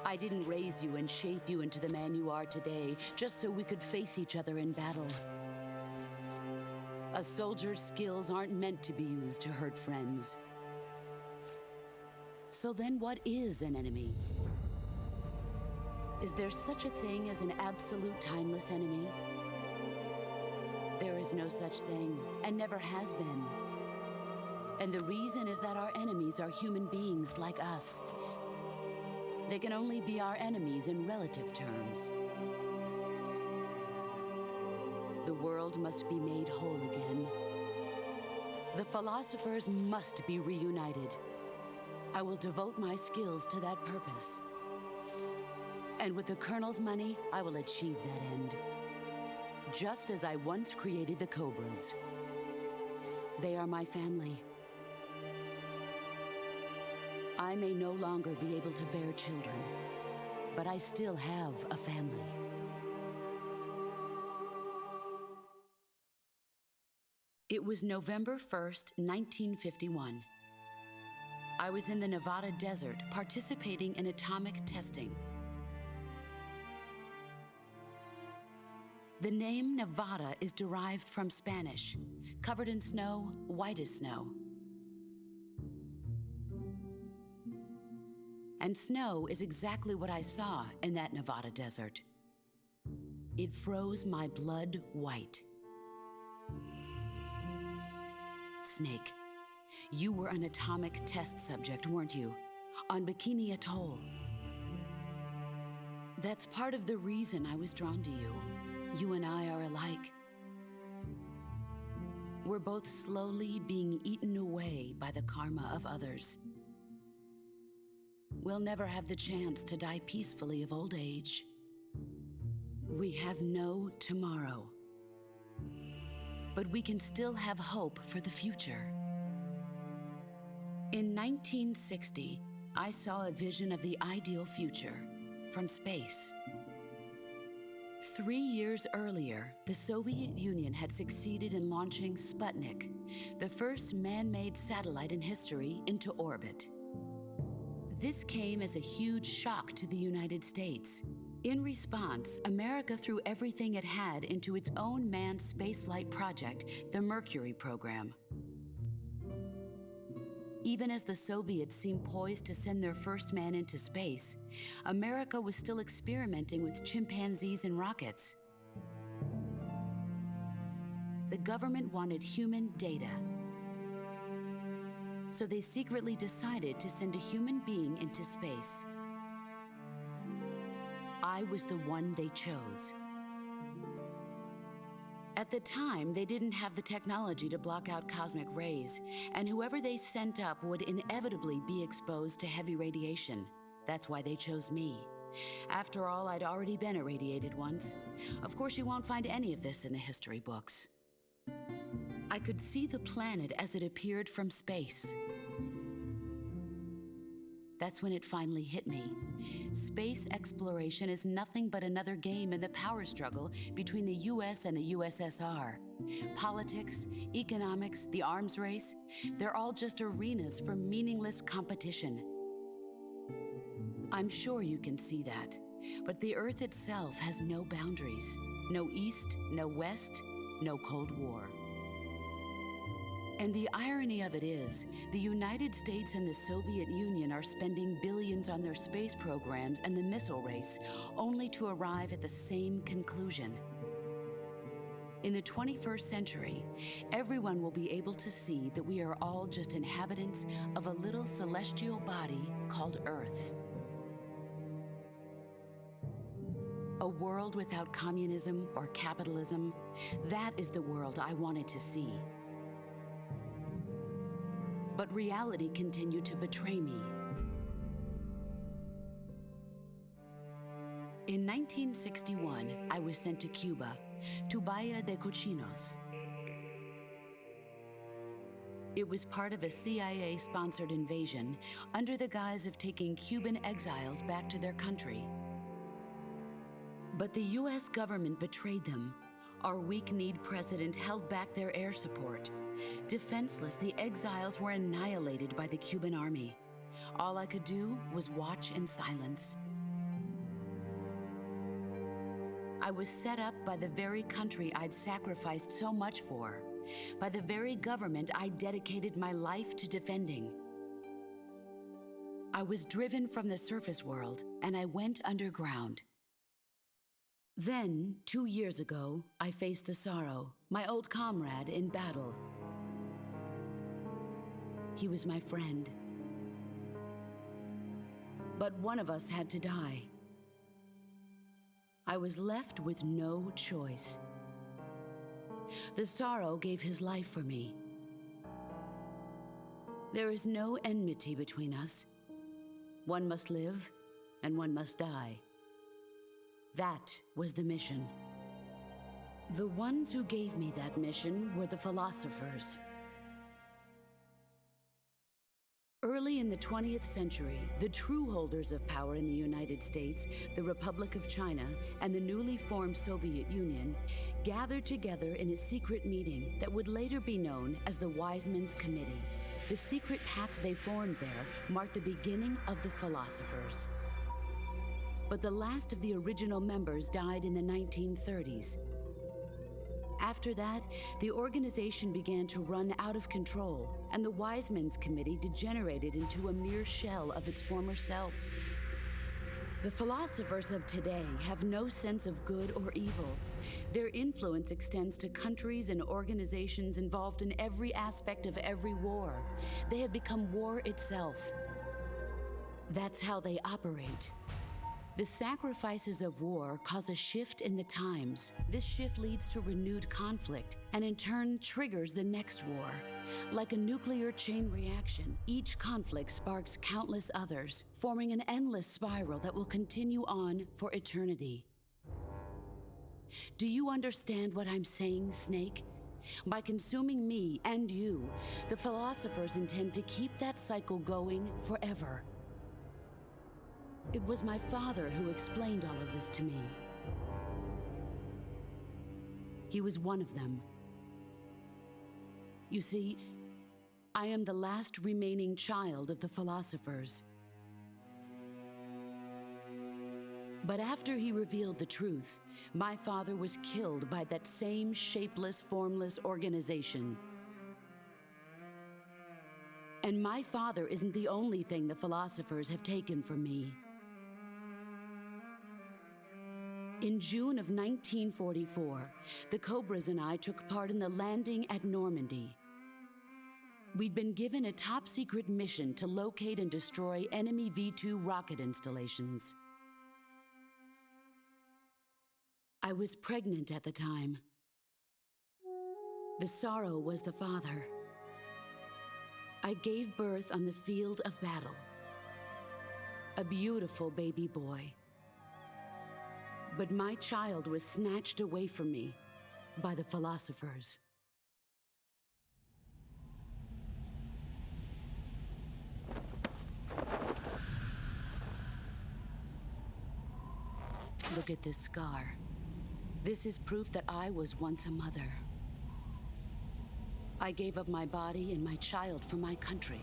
I didn't raise you and shape you into the man you are today just so we could face each other in battle. A soldier's skills aren't meant to be used to hurt friends. So then what is an enemy? Is there such a thing as an absolute timeless enemy? There is no such thing, and never has been. And the reason is that our enemies are human beings like us. They can only be our enemies in relative terms. The world must be made whole again. The philosophers must be reunited. I will devote my skills to that purpose. And with the Colonel's money, I will achieve that end. Just as I once created the Cobras. They are my family. I may no longer be able to bear children, but I still have a family. It was November 1st, 1951. I was in the Nevada desert participating in atomic testing. The name Nevada is derived from Spanish, covered in snow, white as snow. And snow is exactly what I saw in that Nevada desert. It froze my blood white. Snake, you were an atomic test subject, weren't you? On Bikini Atoll. That's part of the reason I was drawn to you. You and I are alike. We're both slowly being eaten away by the karma of others. We'll never have the chance to die peacefully of old age. We have no tomorrow. But we can still have hope for the future. In 1960, I saw a vision of the ideal future from space. 3 years earlier, the Soviet Union had succeeded in launching Sputnik, the first man-made satellite in history, into orbit. This came as a huge shock to the United States. In response, America threw everything it had into its own manned spaceflight project, the Mercury program. Even as the Soviets seemed poised to send their first man into space, America was still experimenting with chimpanzees and rockets. The government wanted human data. So they secretly decided to send a human being into space. I was the one they chose. At the time, they didn't have the technology to block out cosmic rays, and whoever they sent up would inevitably be exposed to heavy radiation. That's why they chose me. After all, I'd already been irradiated once. Of course, you won't find any of this in the history books. I could see the planet as it appeared from space. That's when it finally hit me. Space exploration is nothing but another game in the power struggle between the US and the USSR. Politics, economics, the arms race, they're all just arenas for meaningless competition. I'm sure you can see that, but the Earth itself has no boundaries. No East, no West, no Cold War. And the irony of it is, the United States and the Soviet Union are spending billions on their space programs and the missile race, only to arrive at the same conclusion. In the 21st century, everyone will be able to see that we are all just inhabitants of a little celestial body called Earth. A world without communism or capitalism, that is the world I wanted to see. But reality continued to betray me. In 1961, I was sent to Cuba, to Bahia de Cochinos. It was part of a CIA-sponsored invasion under the guise of taking Cuban exiles back to their country. But the US government betrayed them. Our weak-kneed president held back their air support. Defenseless, the exiles were annihilated by the Cuban army. All I could do was watch in silence. I was set up by the very country I'd sacrificed so much for, by the very government I dedicated my life to defending. I was driven from the surface world, and I went underground. Then, 2 years ago, I faced the Sorrow, my old comrade in battle. He was my friend. But one of us had to die. I was left with no choice. The Sorrow gave his life for me. There is no enmity between us. One must live, and one must die. That was the mission. The ones who gave me that mission were the philosophers. Early in the 20th century, the true holders of power in the United States, the Republic of China, and the newly formed Soviet Union gathered together in a secret meeting that would later be known as the Wise Men's Committee. The secret pact they formed there marked the beginning of the philosophers. But the last of the original members died in the 1930s. After that, the organization began to run out of control, and the Wise Men's Committee degenerated into a mere shell of its former self. The philosophers of today have no sense of good or evil. Their influence extends to countries and organizations involved in every aspect of every war. They have become war itself. That's how they operate. The sacrifices of war cause a shift in the times. This shift leads to renewed conflict, and in turn triggers the next war. Like a nuclear chain reaction, each conflict sparks countless others, forming an endless spiral that will continue on for eternity. Do you understand what I'm saying, Snake? By consuming me and you, the philosophers intend to keep that cycle going forever. It was my father who explained all of this to me. He was one of them. You see, I am the last remaining child of the philosophers. But after he revealed the truth, my father was killed by that same shapeless, formless organization. And my father isn't the only thing the philosophers have taken from me. In June of 1944, the Cobras and I took part in the landing at Normandy. We'd been given a top-secret mission to locate and destroy enemy V-2 rocket installations. I was pregnant at the time. The Sorrow was the father. I gave birth on the field of battle. A beautiful baby boy. But my child was snatched away from me by the philosophers. Look at this scar. This is proof that I was once a mother. I gave up my body and my child for my country.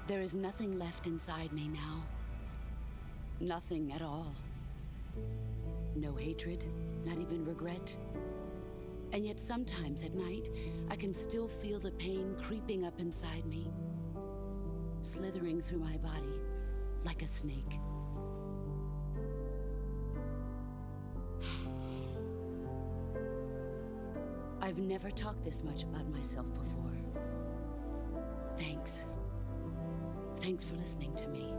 There is nothing left inside me now. Nothing at all. No hatred, not even regret. And yet sometimes at night, I can still feel the pain creeping up inside me, slithering through my body like a snake. I've never talked this much about myself before. Thanks. Thanks for listening to me.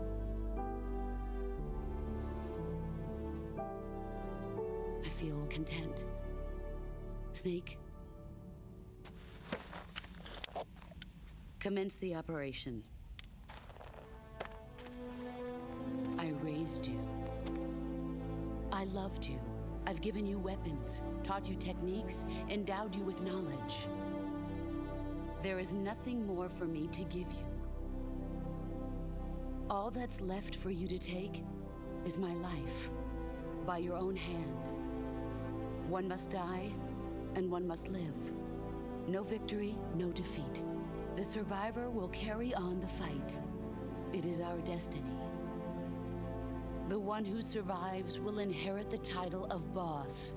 I feel content. Snake, commence the operation. I raised you. I loved you. I've given you weapons, taught you techniques, endowed you with knowledge. There is nothing more for me to give you. All that's left for you to take is my life, by your own hand. One must die, and one must live. No victory, no defeat. The survivor will carry on the fight. It is our destiny. The one who survives will inherit the title of boss.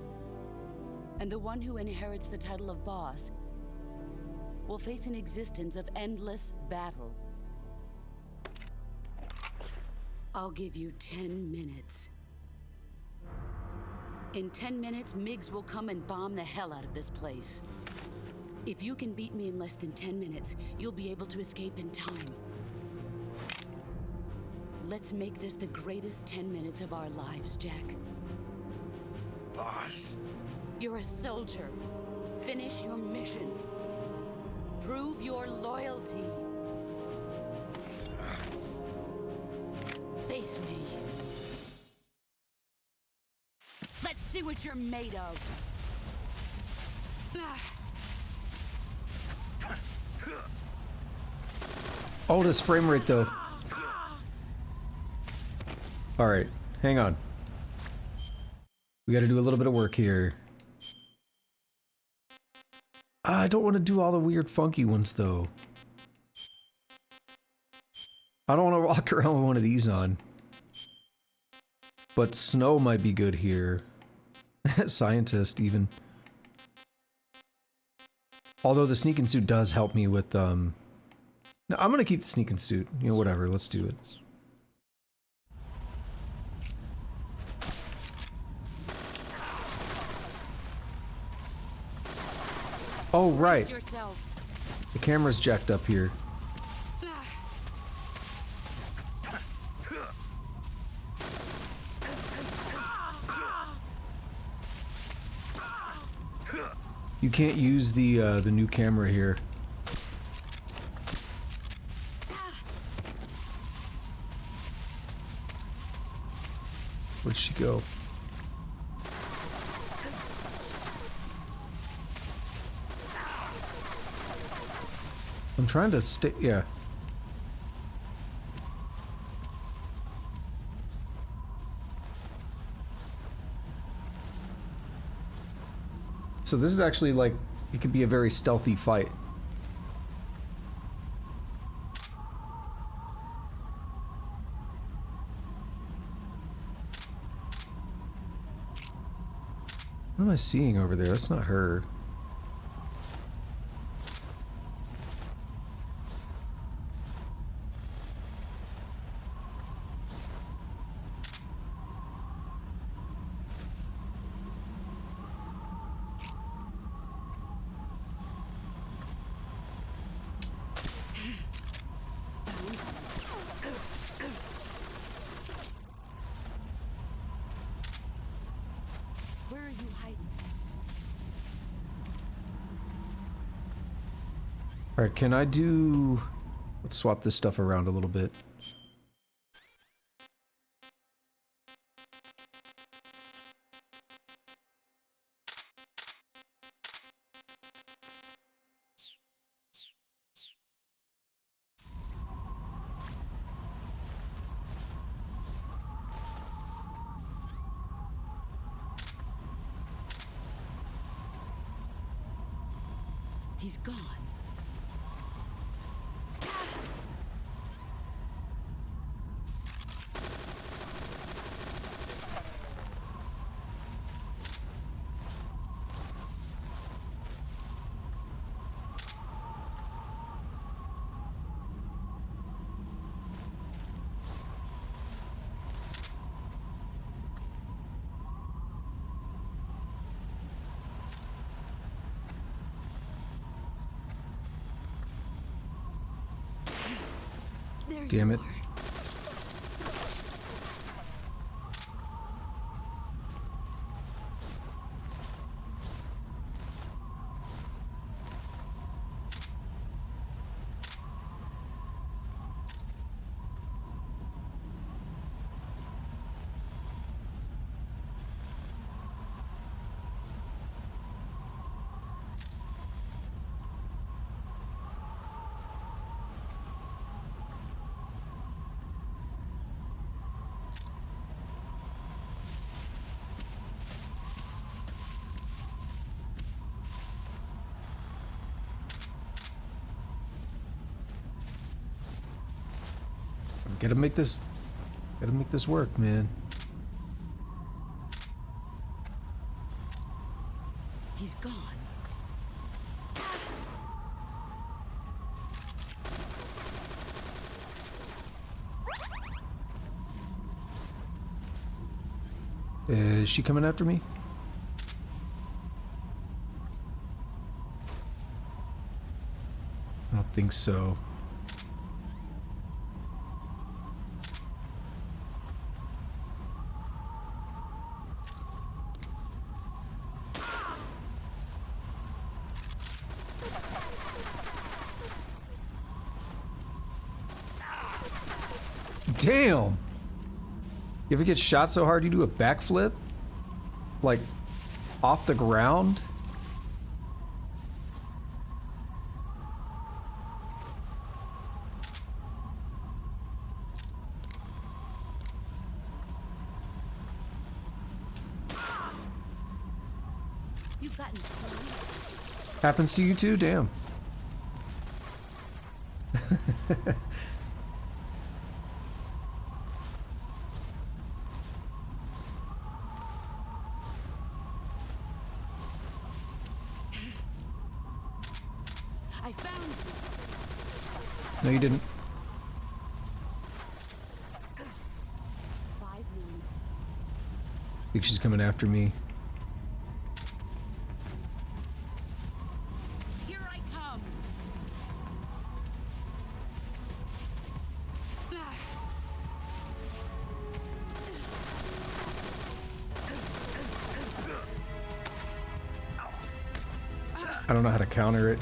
And the one who inherits the title of boss will face an existence of endless battle. I'll give you 10 minutes. In 10 minutes, MiGs will come and bomb the hell out of this place. If you can beat me in less than 10 minutes, you'll be able to escape in time. Let's make this the greatest 10 minutes of our lives, Jack.
Boss.
You're a soldier. Finish your mission. Prove your loyalty. Face me. Let's see what you're made of.
Oh, this frame rate though. Alright, hang on. We gotta do a little bit of work here. I don't want to do all the weird funky ones though. I don't want to walk around with one of these on. But snow might be good here. Scientist even. Although the sneaking suit does help me with no, I'm gonna keep the sneaking suit. You know, whatever, let's do it. Oh, right. The camera's jacked up here. You can't use the new camera here. Where'd she go? I'm trying to stay, yeah. So this is actually like, it could be a very stealthy fight. What am I seeing over there? That's not her. Alright, can I do... Let's swap this stuff around a little bit.
He's gone.
Damn it. Gotta make this work, man.
He's gone.
Is she coming after me? I don't think so. Damn! You ever get shot so hard you do a backflip? Like, off the ground?
You've gotten
Happens to you too? Damn.
I found you.
No, you didn't.
5 minutes.
I think she's coming after me.
Here I come.
I don't know how to counter it.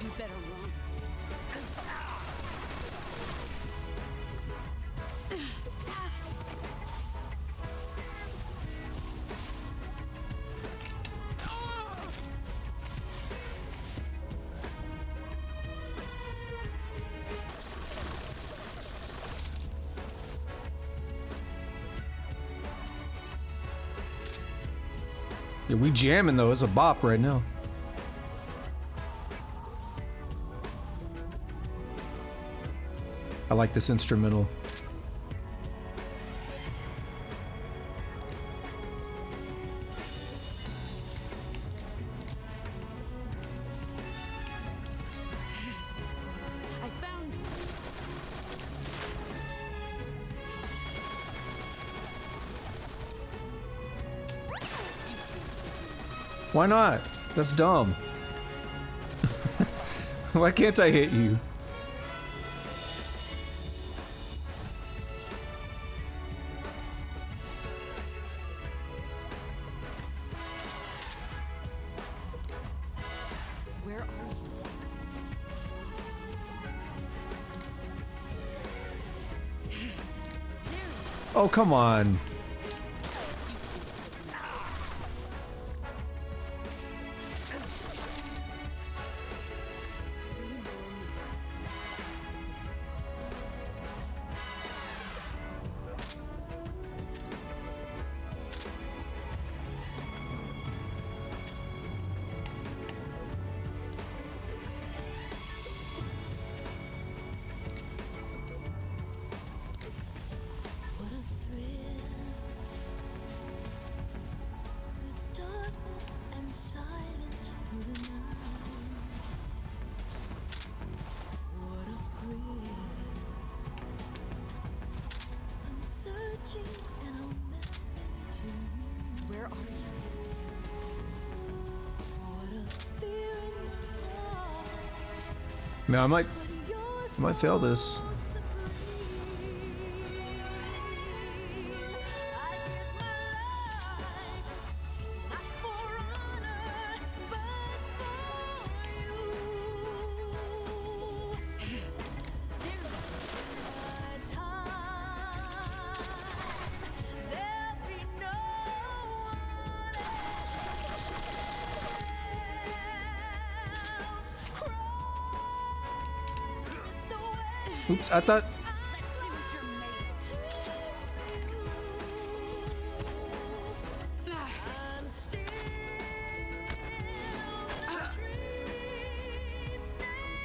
You better run.
Yeah, we jamming though. It's a bop right now. I like this instrumental.
I found you.
Why not? That's dumb. Why can't I hit you?
Where are you?
Oh, come on.
Where are you?
Man, I might fail this. Oops, I thought.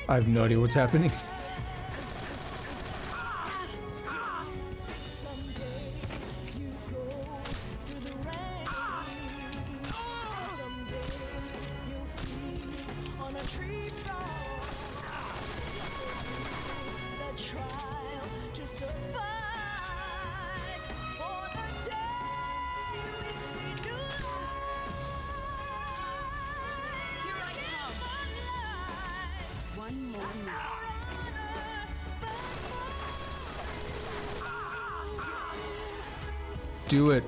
I have no idea what's happening. Do it.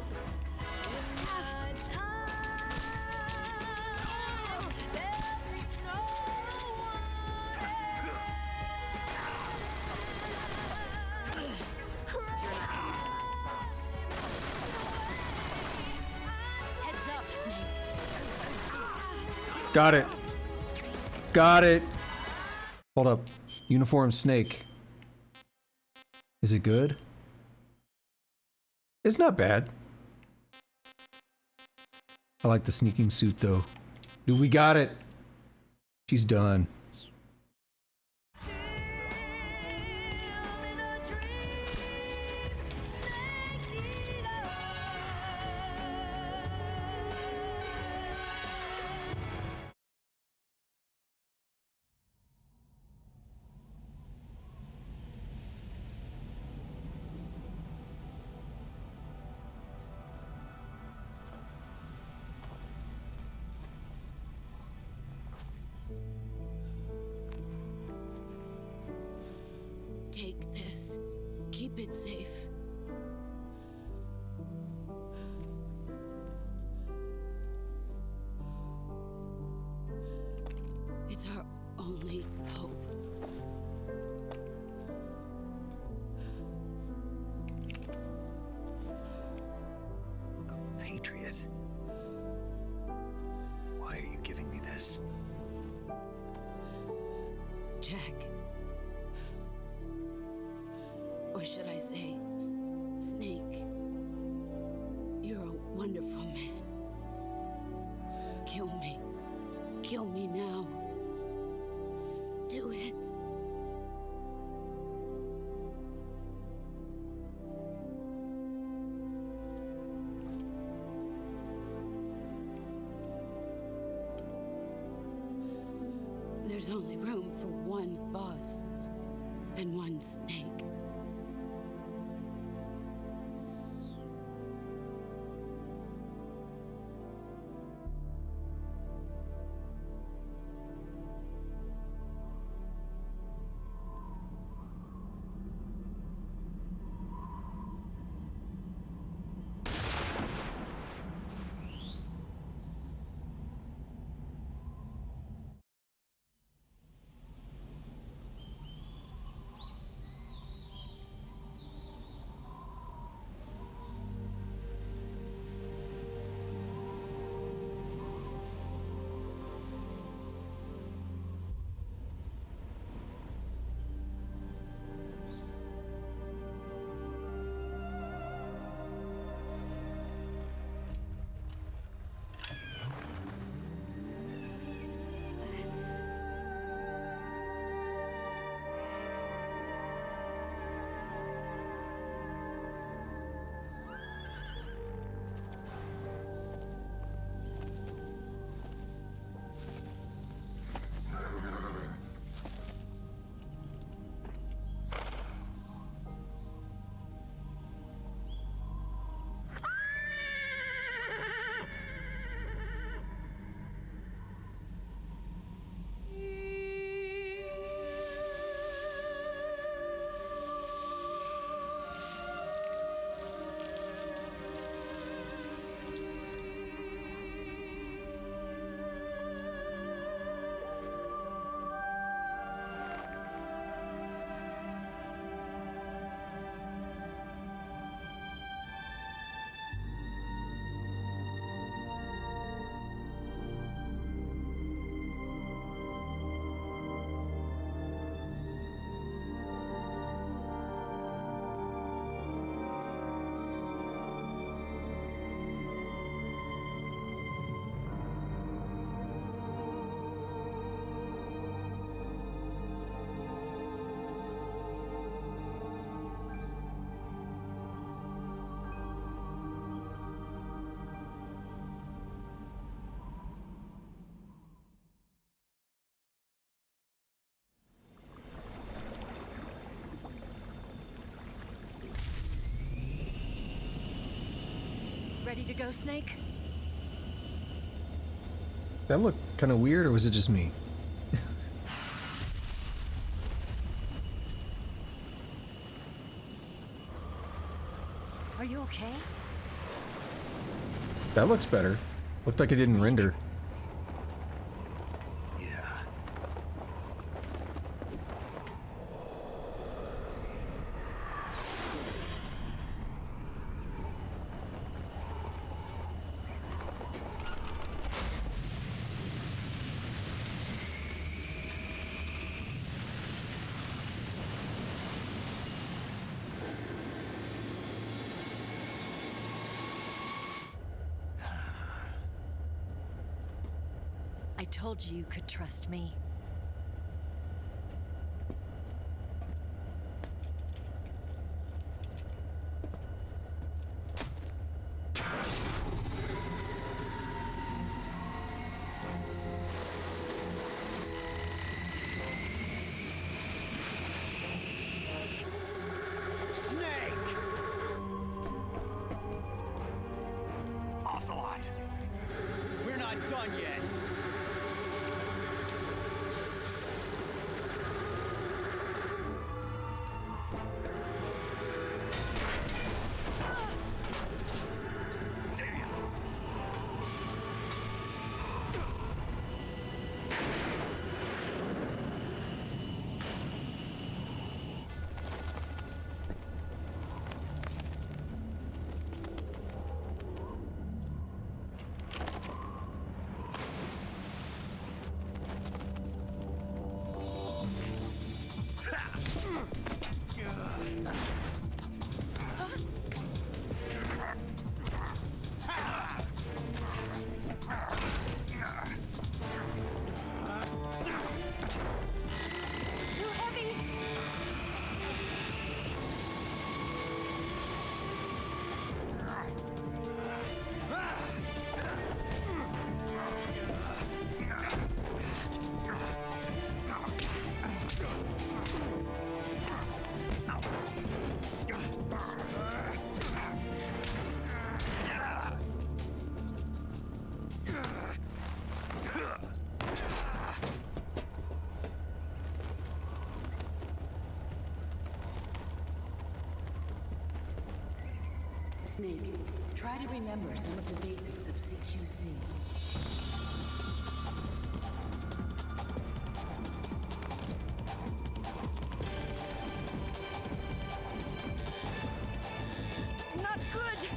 Got it. Got it. Hold up. Uniform snake. Is it good? It's not bad. I like the sneaking suit though. Dude, we got it. She's done.
Take this. Keep it safe. It's our only hope.
A patriot? Why are you giving me this?
Jack. Or should I say, Snake? You're a wonderful man. Kill me. Kill me now. Do it. There's only room for one boss and one snake.
Ready to go, Snake?
That looked kind of weird, or was it just me?
Are you okay?
That looks better. Looked like it didn't render.
I told you you could trust me.
Ocelot! We're not done yet!
Snake, try to remember some of the basics of CQC.
Not good!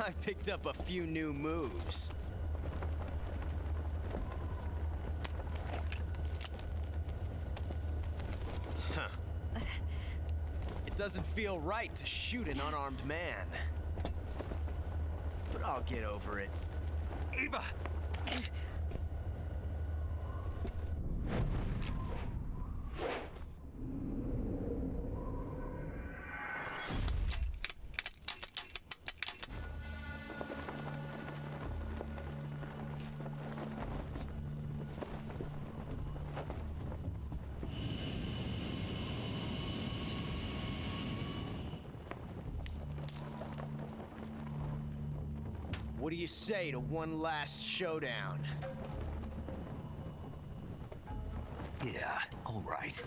I picked up a few new moves. Huh. It doesn't feel right to shoot an unarmed man. But I'll get over it. Eva! What do you say to one last showdown?
Yeah, all right.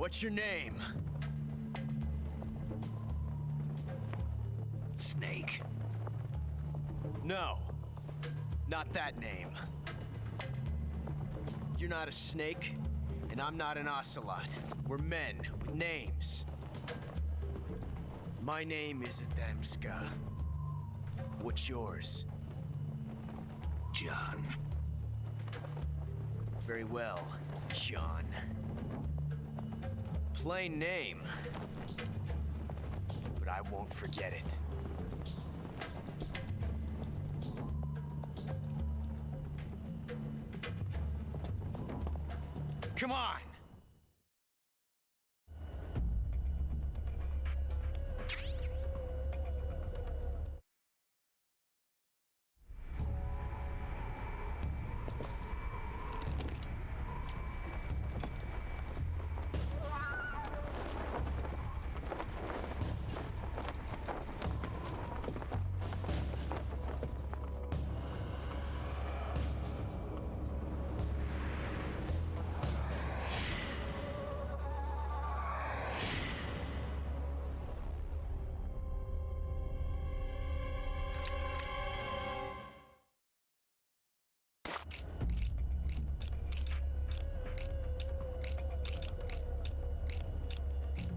What's your name?
Snake.
No. Not that name. You're not a snake, and I'm not an ocelot. We're men with names. My name is Adamska. What's yours?
John.
Very well, John. Plain name. But I won't forget it. Come on!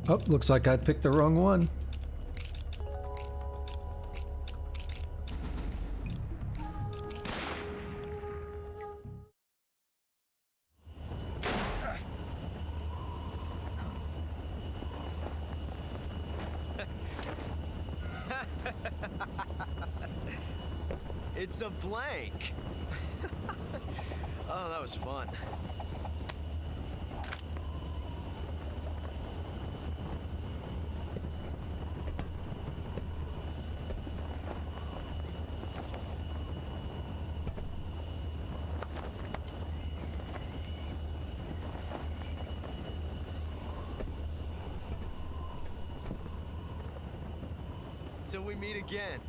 Oh, looks like I picked the wrong one.
It's a blank. Oh, that was fun. Till we meet again,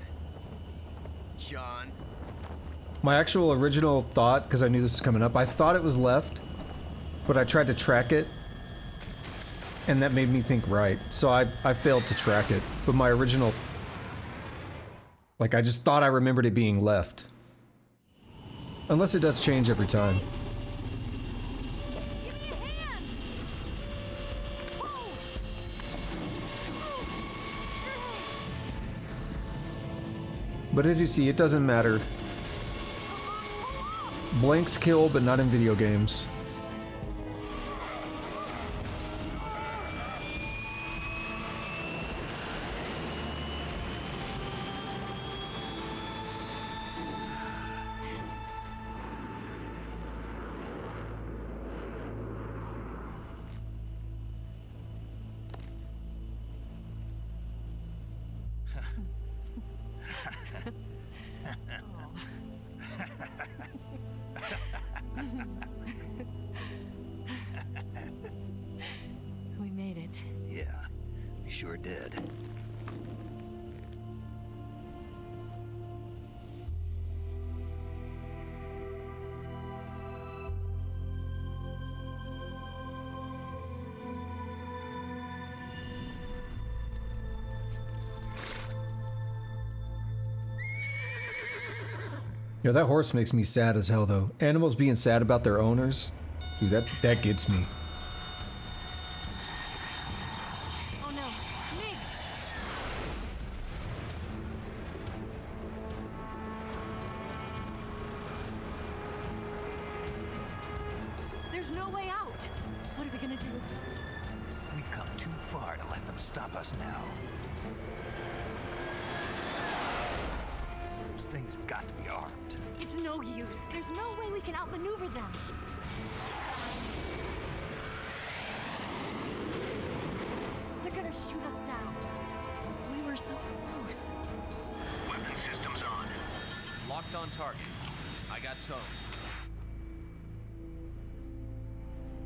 John.
My actual original thought, because I knew this was coming up, I thought it was left, but I tried to track it, and that made me think right. So I failed to track it, but my original... Like, I just thought I remembered it being left. Unless it does change every time. But as you see, it doesn't matter. Blanks kill, but not in video games.
We made it.
Yeah, we sure did.
Yeah, that horse makes me sad as hell, though. Animals being sad about their owners, dude, that gets me.
Oh no, Migs! There's no way out. What are we gonna do?
We've come too far to let them stop us now. Those things have got to be armed.
It's no use. There's no way we can outmaneuver them. They're gonna shoot us down. We were so close.
Weapon systems on.
Locked on target. I got towed.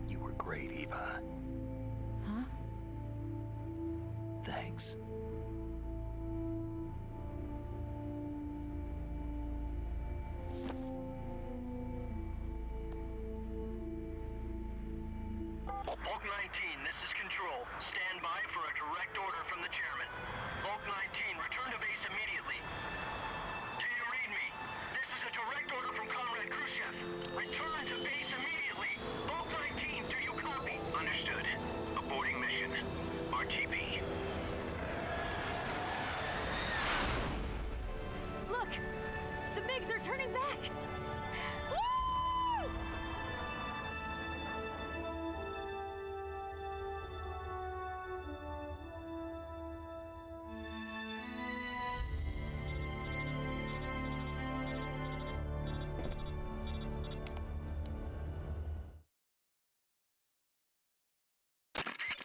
You were great, Eva.
Huh?
Thanks.
Bulk 19, this is Control. Stand by for a direct order from the chairman. Bulk 19, return to base immediately. Do you read me? This is a direct order from Comrade Khrushchev. Return to base immediately. Bulk 19, do you copy? Understood. Aborting mission. RTB.
Look! The MiGs are turning back! Woo!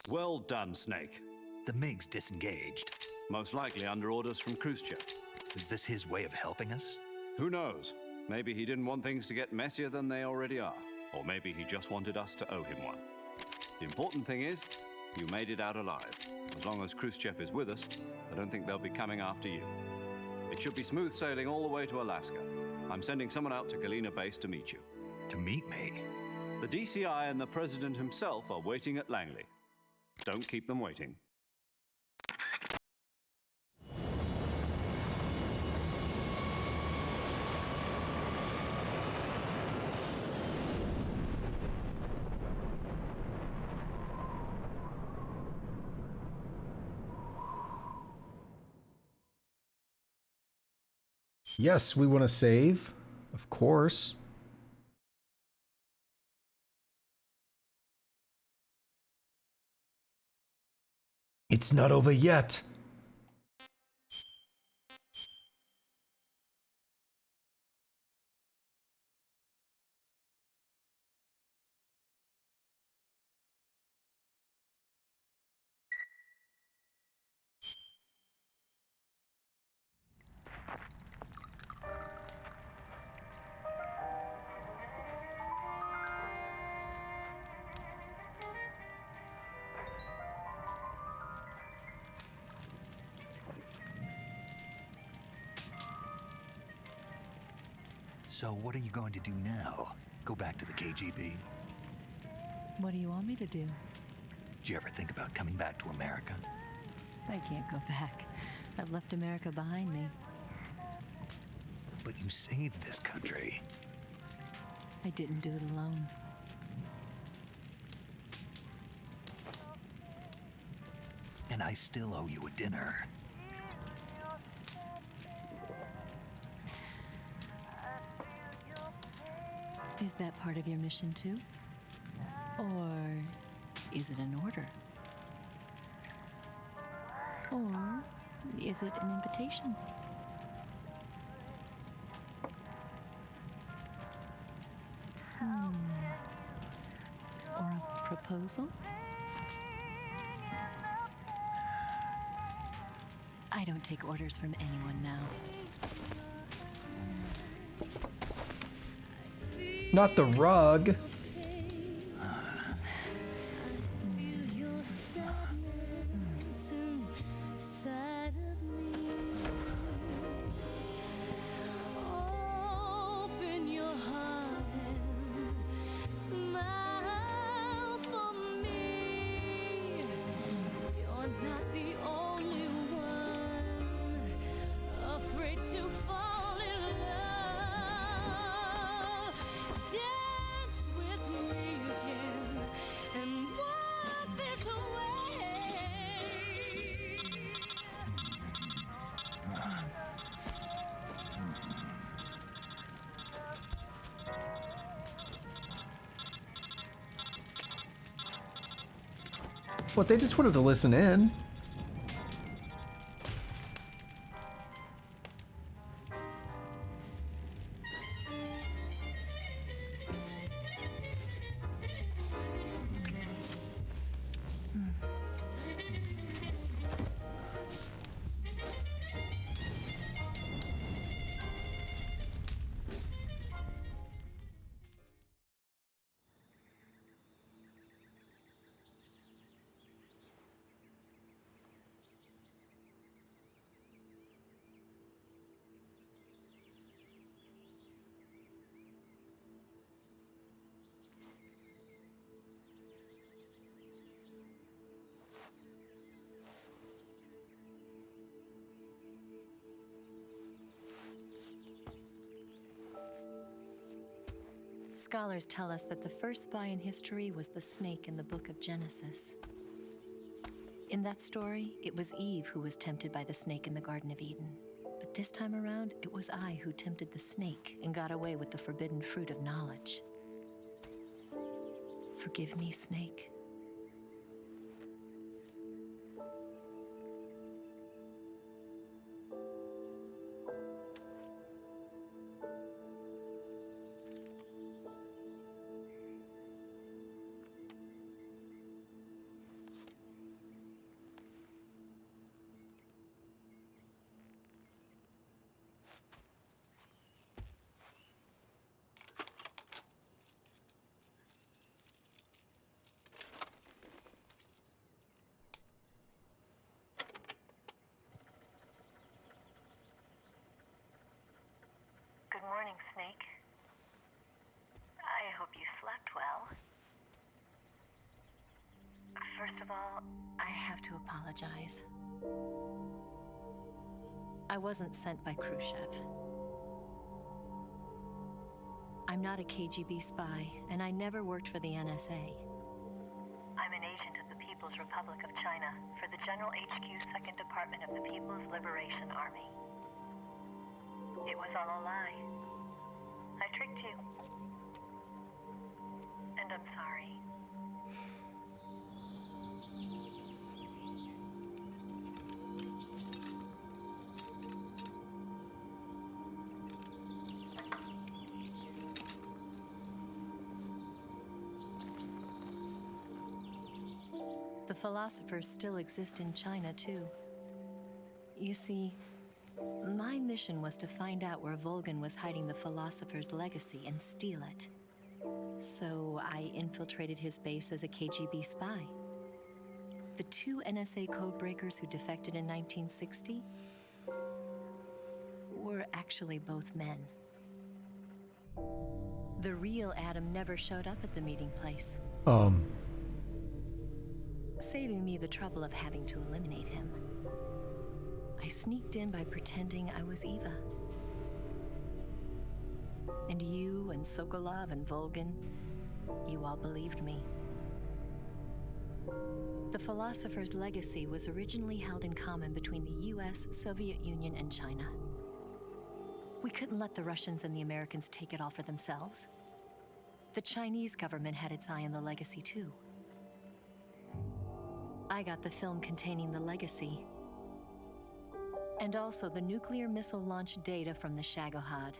Well done, Snake.
The MiG's disengaged.
Most likely under orders from Khrushchev.
Is this his way of helping us?
Who knows? Maybe he didn't want things to get messier than they already are. Or maybe he just wanted us to owe him one. The important thing is, you made it out alive. As long as Khrushchev is with us, I don't think they'll be coming after you. It should be smooth sailing all the way to Alaska. I'm sending someone out to Galena Base to meet you.
To meet me?
The DCI and the President himself are waiting at Langley. Don't keep them waiting.
Yes, we want to save, of course. It's not over yet.
So what are you going to do now? Go back to the KGB?
What do you want me to do?
Did you ever think about coming back to America?
I can't go back. I've left America behind me.
But you saved this country.
I didn't do it alone.
And I still owe you a dinner.
Is that part of your mission too? Or is it an order? Or is it an invitation? Or a proposal? I don't take orders from anyone now.
Not the rug. What, they just wanted to listen in.
Scholars tell us that the first spy in history was the snake in the book of Genesis. In that story, it was Eve who was tempted by the snake in the Garden of Eden. But this time around, it was I who tempted the snake and got away with the forbidden fruit of knowledge. Forgive me, snake.
Good morning, Snake. I hope you slept well.
First of all, I have to apologize. I wasn't sent by Khrushchev. I'm not a KGB spy, and I never worked for the NSA.
I'm an agent of the People's Republic of China for the General HQ 2nd Department of the People's Liberation Army. It was all a lie. I tricked you. And I'm sorry.
The philosophers still exist in China, too. You see, my mission was to find out where Volgin was hiding the philosopher's legacy and steal it. So I infiltrated his base as a KGB spy. The 2 NSA codebreakers who defected in 1960 were actually both men. The real Adam never showed up at the meeting place, saving me the trouble of having to eliminate him. I sneaked in by pretending I was Eva. And you and Sokolov and Volgin, you all believed me. The philosopher's legacy was originally held in common between the US, Soviet Union, and China. We couldn't let the Russians and the Americans take it all for themselves. The Chinese government had its eye on the legacy too. I got the film containing the legacy, and also the nuclear missile launch data from the Shagohod.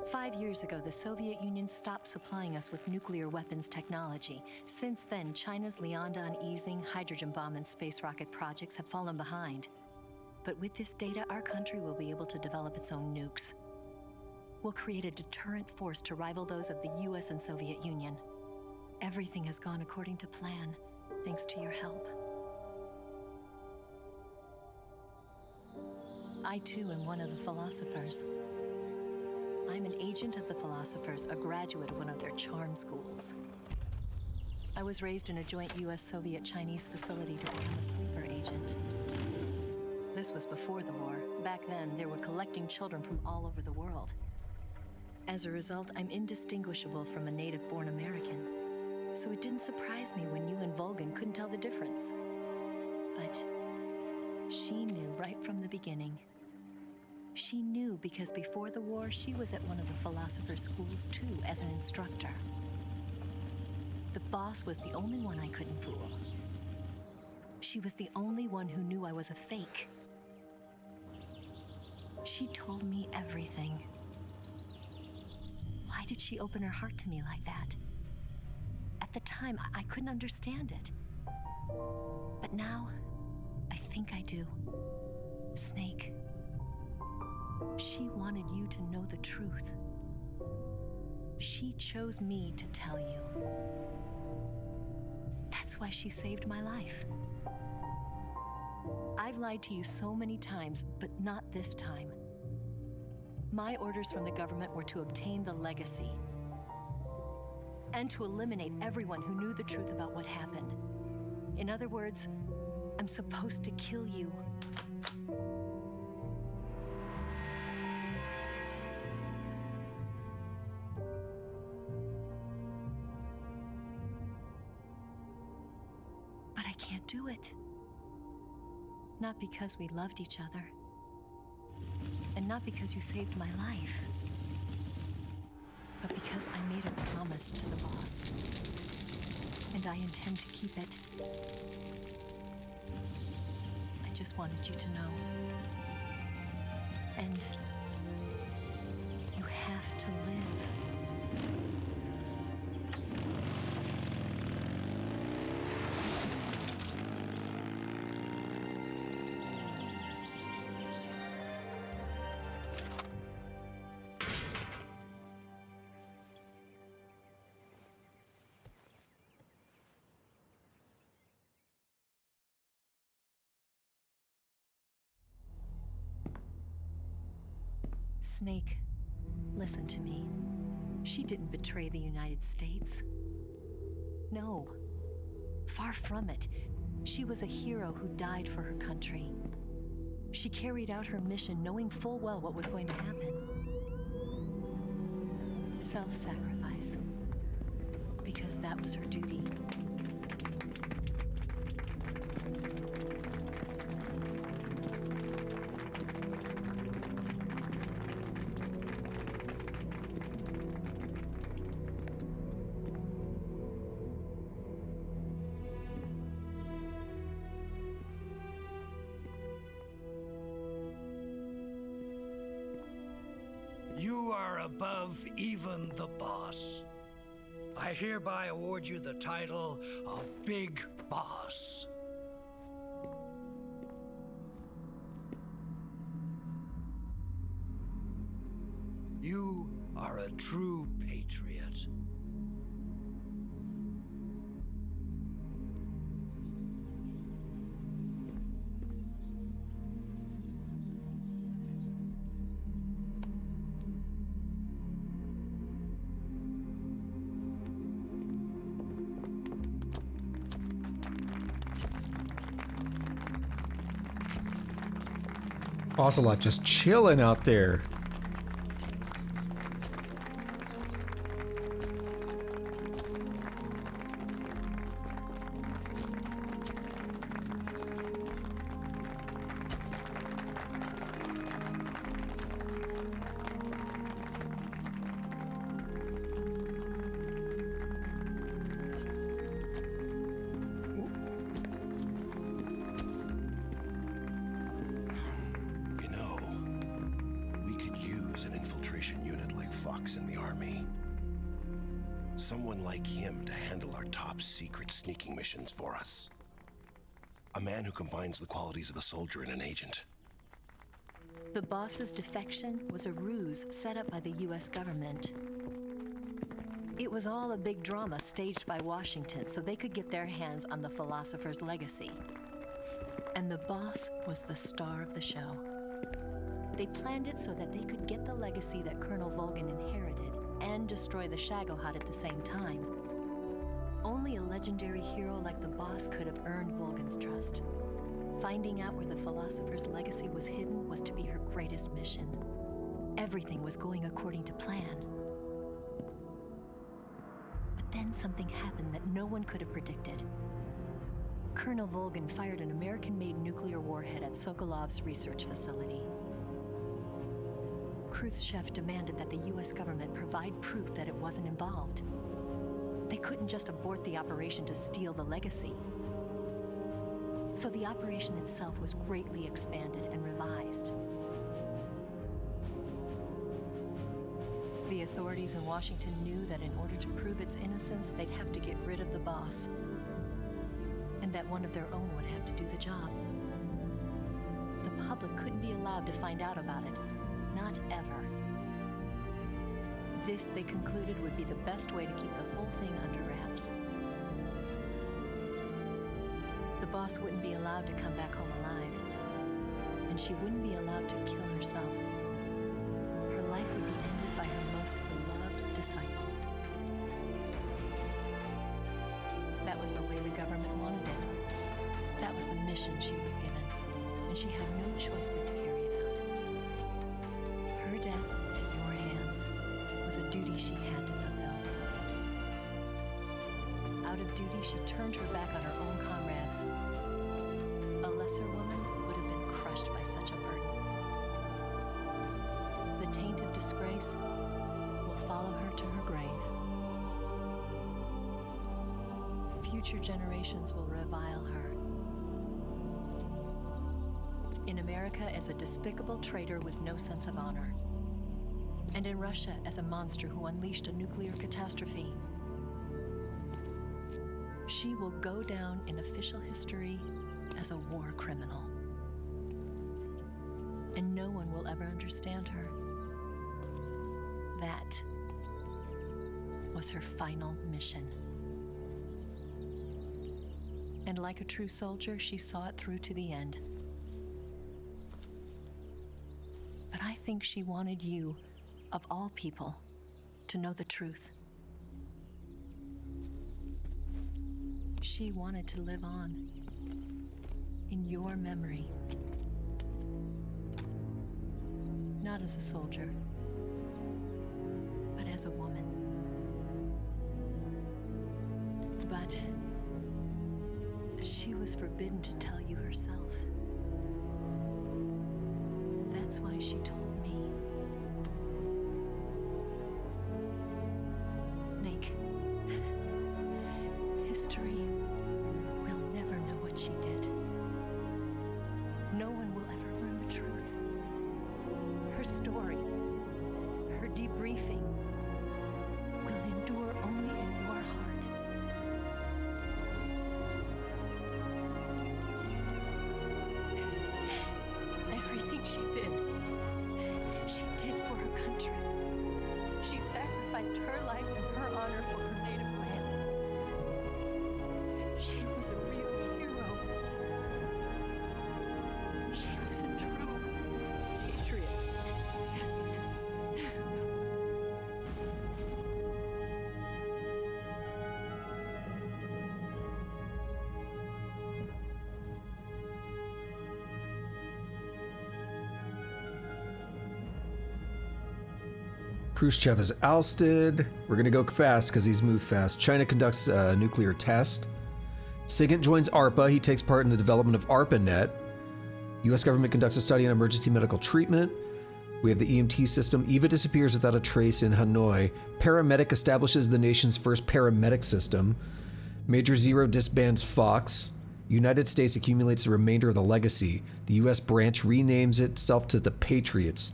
5 years ago, the Soviet Union stopped supplying us with nuclear weapons technology. Since then, China's Liaodong easing, hydrogen bomb, and space rocket projects have fallen behind. But with this data, our country will be able to develop its own nukes. We'll create a deterrent force to rival those of the US and Soviet Union. Everything has gone according to plan, thanks to your help. I too am one of the philosophers. I'm an agent of the philosophers, a graduate of one of their charm schools. I was raised in a joint US-Soviet-Chinese facility to become a sleeper agent. This was before the war. Back then, they were collecting children from all over the world. As a result, I'm indistinguishable from a native-born American. So it didn't surprise me when you and Volgin couldn't tell the difference. But she knew right from the beginning. She knew because before the war, she was at one of the philosopher's schools too, as an instructor. The boss was the only one I couldn't fool. She was the only one who knew I was a fake. She told me everything. Why did she open her heart to me like that? At the time, I couldn't understand it. But now, I think I do. Snake. She wanted you to know the truth. She chose me to tell you. That's why she saved my life. I've lied to you so many times, but not this time. My orders from the government were to obtain the legacy and to eliminate everyone who knew the truth about what happened. In other words, I'm supposed to kill you. can't do it. Not because we loved each other. And not because you saved my life. But because I made a promise to the boss. And I intend to keep it. I just wanted you to know. And you have to live. Snake, listen to me. She didn't betray the United States. No. Far from it. She was a hero who died for her country. She carried out her mission knowing full well what was going to happen. Self-sacrifice. Because that was her duty.
You are above even the boss. I hereby award you the title of Big Boss. You are a true patriot.
Ocelot just chilling out there.
In the army. Someone like him to handle our top secret sneaking missions for us. A man who combines the qualities of a soldier and an agent.
The boss's defection was a ruse set up by the US government. It was all a big drama staged by Washington so they could get their hands on the philosopher's legacy. And the boss was the star of the show. They planned it so that they could get the legacy that Colonel Volgin inherited and destroy the Shagohod at the same time. Only a legendary hero like the boss could have earned Volgin's trust. Finding out where the philosopher's legacy was hidden was to be her greatest mission. Everything was going according to plan. But then something happened that no one could have predicted. Colonel Volgin fired an American-made nuclear warhead at Sokolov's research facility. Khrushchev demanded that the US government provide proof that it wasn't involved. They couldn't just abort the operation to steal the legacy. So the operation itself was greatly expanded and revised. The authorities in Washington knew that in order to prove its innocence, they'd have to get rid of the boss. And that one of their own would have to do the job. The public couldn't be allowed to find out about it. Not ever. This, they concluded, would be the best way to keep the whole thing under wraps. The boss wouldn't be allowed to come back home alive, and she wouldn't be allowed to kill herself. Her life would be ended by her most beloved disciple. That was the way the government wanted it. That was the mission she was given, and she had no choice but to carry it out. Her death at your hands was a duty she had to fulfill. Out of duty, she turned her back on her own comrades limits. A lesser woman would have been crushed by such a burden. The taint of disgrace will follow her to her grave. Future generations will revile her. In America as a despicable traitor with no sense of honor. And in Russia as a monster who unleashed a nuclear catastrophe. She will go down in official history as a war criminal. And no one will ever understand her. That was her final mission. And like a true soldier, she saw it through to the end. But I think she wanted you, of all people, to know the truth. She wanted to live on in your memory. Not as a soldier, but as a woman. But she was forbidden to tell you herself. And that's why she told me. Snake, history will never know what she did. No one will ever learn the truth. Her story, her debriefing, will endure only in your heart. Everything she did for her country. She sacrificed her life and her honor for her native land. She was a real hero. She was a true patriot.
Khrushchev is ousted. We're going to go fast because he's moved fast. China conducts a nuclear test. SIGINT joins ARPA. He takes part in the development of ARPANET. U.S. government conducts a study on emergency medical treatment. We have the EMT system. EVA disappears without a trace in Hanoi. Paramedic establishes the nation's first paramedic system. Major Zero disbands Fox. United States accumulates the remainder of the legacy. The U.S. branch renames itself to the Patriots.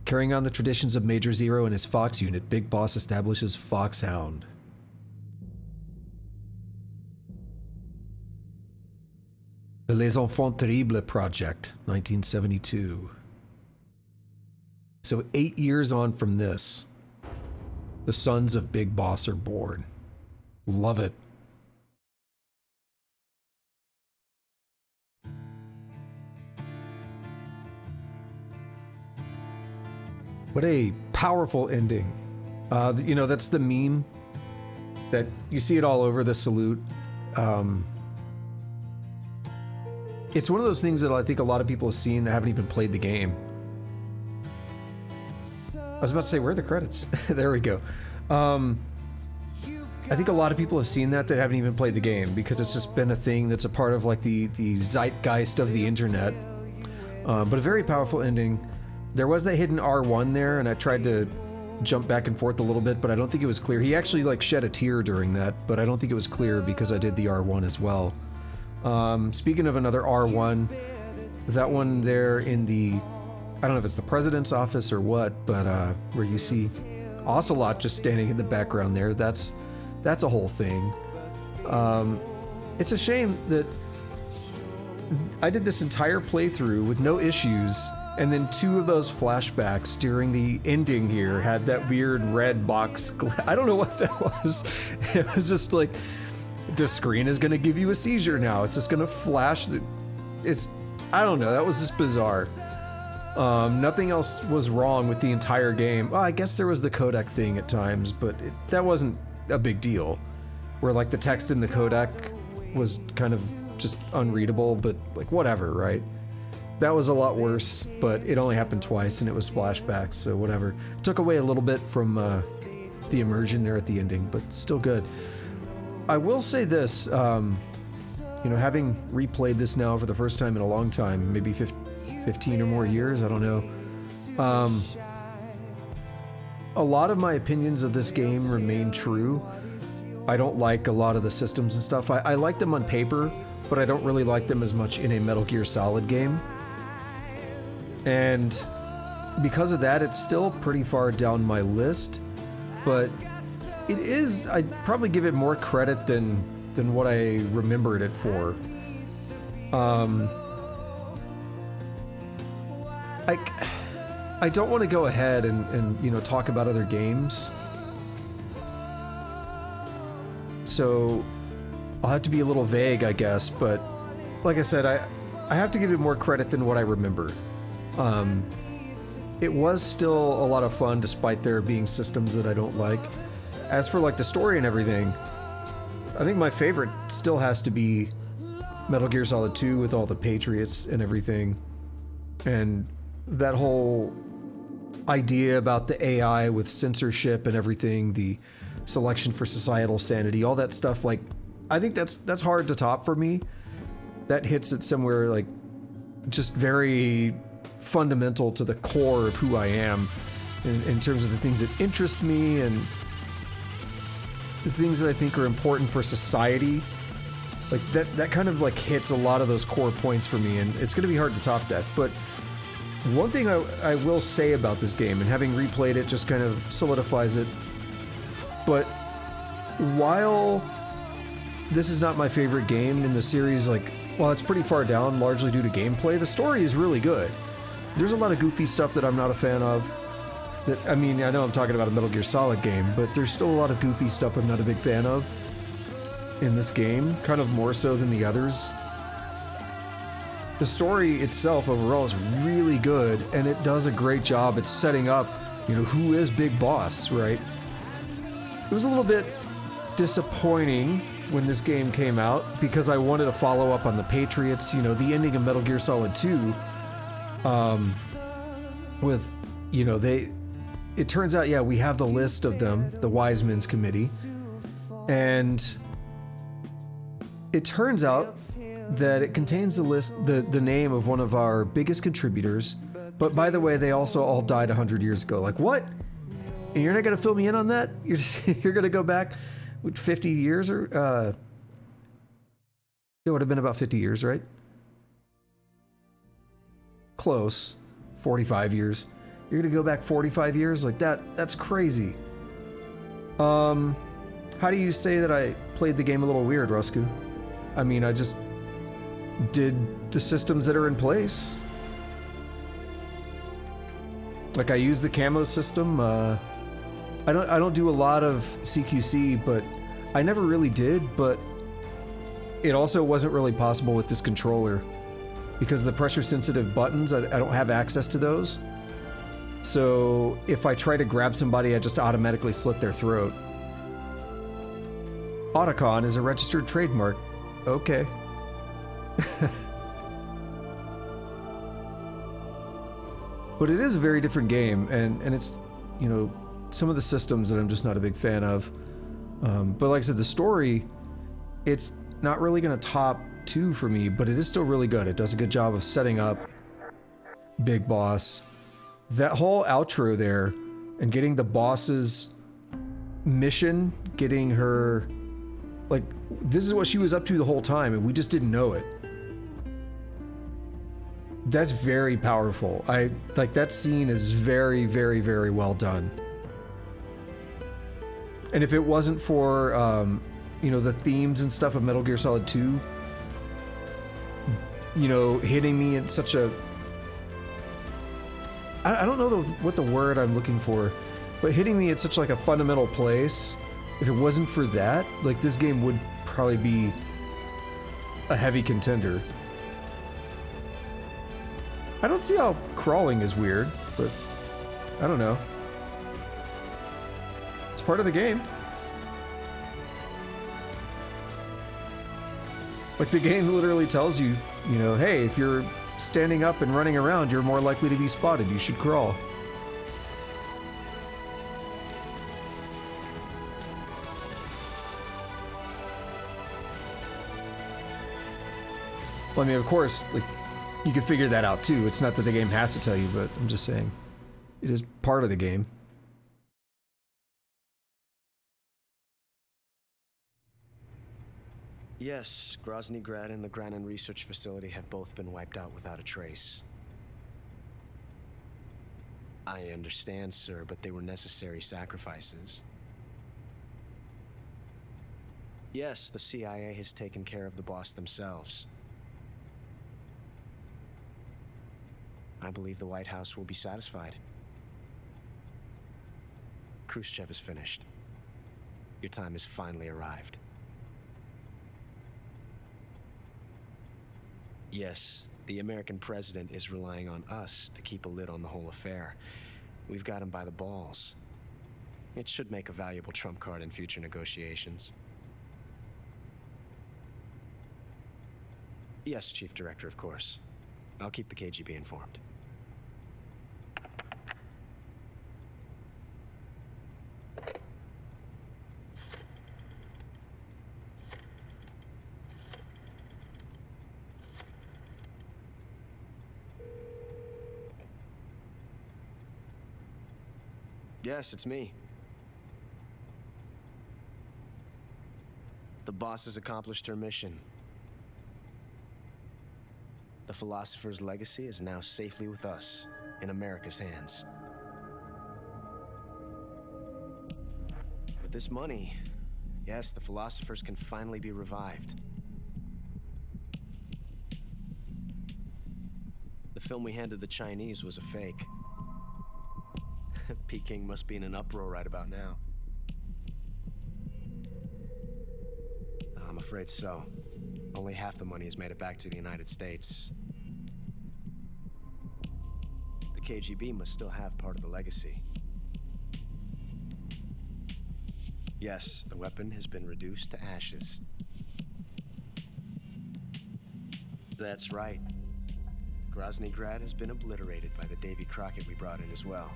Carrying on the traditions of Major Zero and his Fox unit, Big Boss establishes Foxhound. The Les Enfants Terribles Project, 1972. So 8 years on from this, the sons of Big Boss are born. Love it. What a powerful ending. You know, that's the meme that you see it all over the salute. It's one of those things that I think a lot of people have seen that haven't even played the game. I was about to say, where are the credits? There we go. I think a lot of people have seen that haven't even played the game because it's just been a thing that's a part of like the zeitgeist of the internet. But a very powerful ending. There was that hidden R1 there, and I tried to jump back and forth a little bit, but I don't think it was clear. He actually like shed a tear during that, but I don't think it was clear because I did the R1 as well. Speaking of another R1, that one there in the, I don't know if it's the president's office or what, but where you see Ocelot just standing in the background there, that's a whole thing. It's a shame that I did this entire playthrough with no issues, and then 2 of those flashbacks during the ending here had that weird red box. I don't know what that was. It was just like, the screen is going to give you a seizure now. It's just going to flash. I don't know. That was just bizarre. Nothing else was wrong with the entire game. Well, I guess there was the codec thing at times, but that wasn't a big deal. Where like the text in the codec was kind of just unreadable, but like whatever, right? That was a lot worse, but it only happened twice and it was flashbacks, so whatever. It took away a little bit from the immersion there at the ending, but still good. I will say this, you know, having replayed this now for the first time in a long time, maybe 15 or more years, I don't know. A lot of my opinions of this game remain true. I don't like a lot of the systems and stuff. I like them on paper, but I don't really like them as much in a Metal Gear Solid game. And because of that, it's still pretty far down my list, but it is, I'd probably give it more credit than what I remembered it for. I don't want to go ahead and you know, talk about other games. So I'll have to be a little vague, I guess, but like I said, I have to give it more credit than what I remember. It was still a lot of fun despite there being systems that I don't like. As for like the story and everything, I think my favorite still has to be Metal Gear Solid 2 with all the Patriots and everything. And that whole idea about the AI with censorship and everything, the selection for societal sanity, all that stuff, like, I think that's hard to top for me. That hits it somewhere like just very fundamental to the core of who I am in terms of the things that interest me and the things that I think are important for society. Like that kind of like hits a lot of those core points for me, and it's going to be hard to top that. But one thing I will say about this game, and having replayed it just kind of solidifies it, but while this is not my favorite game in the series, like, while it's pretty far down largely due to gameplay, the story is really good. There's a lot of goofy stuff that I'm not a fan of. I mean, I know I'm talking about a Metal Gear Solid game, but there's still a lot of goofy stuff I'm not a big fan of in this game, kind of more so than the others. The story itself overall is really good, and it does a great job at setting up, you know, who is Big Boss, right? It was a little bit disappointing when this game came out because I wanted to follow up on the Patriots, you know, the ending of Metal Gear Solid 2, with, you know, it turns out, yeah, we have the list of them, the Wise Men's Committee, and it turns out that it contains the list, the name of one of our biggest contributors, but by the way, they also all died 100 years ago. Like, what? And you're not gonna fill me in on that? You're gonna go back 50 years, or it would have been about 50 years, right? Close. 45 years. You're gonna go back 45 years? Like that's crazy. How do you say that I played the game a little weird, Rusku? I mean, I just did the systems that are in place. Like, I use the camo system. I don't do a lot of CQC, but I never really did, but it also wasn't really possible with this controller because the pressure sensitive buttons, I don't have access to those. So if I try to grab somebody, I just automatically slit their throat. Otacon is a registered trademark. Okay. But it is a very different game, and it's, you know, some of the systems that I'm just not a big fan of. But like I said, the story, it's not really going to top 2 for me, but it is still really good. It does a good job of setting up Big Boss. That whole outro there, and getting the boss's mission, getting her, like, this is what she was up to the whole time, and we just didn't know it. That's very powerful. Like, that scene is very, very, very well done. And if it wasn't for, you know, the themes and stuff of Metal Gear Solid 2, you know, hitting me in such a... I don't know what the word I'm looking for, but hitting me at such like a fundamental place, if it wasn't for that, like, this game would probably be a heavy contender. I don't see how crawling is weird, but I don't know. It's part of the game. Like, the game literally tells you, you know, hey, if you're standing up and running around, you're more likely to be spotted. You should crawl. Well, I mean, of course, like, you can figure that out too. It's not that the game has to tell you, but I'm just saying it is part of the game.
Yes, Groznyj Grad and the Grad Research Facility have both been wiped out without a trace. I understand, sir, but they were necessary sacrifices. Yes, the CIA has taken care of the boss themselves. I believe the White House will be satisfied. Khrushchev is finished. Your time has finally arrived. Yes, the American president is relying on us to keep a lid on the whole affair. We've got him by the balls. It should make a valuable trump card in future negotiations. Yes, Chief Director, of course. I'll keep the KGB informed. Yes, it's me. The boss has accomplished her mission. The philosopher's legacy is now safely with us, in America's hands. With this money, yes, the philosophers can finally be revived. The film we handed the Chinese was a fake. Peking must be in an uproar right about now. I'm afraid so. Only half the money has made it back to the United States. The KGB must still have part of the legacy. Yes, the weapon has been reduced to ashes. That's right. Groznyj Grad has been obliterated by the Davy Crockett we brought in as well.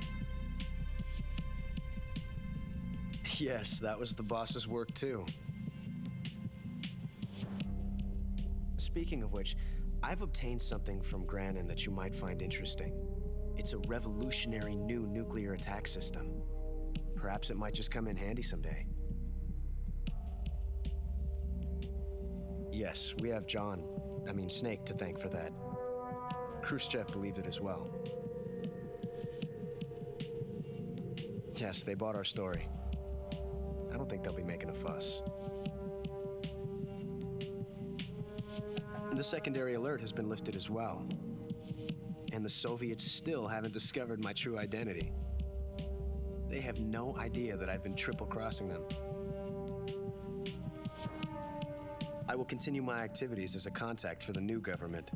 Yes, that was the boss's work too. Speaking of which, I've obtained something from Granin that you might find interesting. It's a revolutionary new nuclear attack system. Perhaps it might just come in handy someday. Yes, we have Snake to thank for that. Khrushchev believed it as well. Yes, they bought our story. I don't think they'll be making a fuss. And the secondary alert has been lifted as well. And the Soviets still haven't discovered my true identity. They have no idea that I've been triple-crossing them. I will continue my activities as a contact for the new government.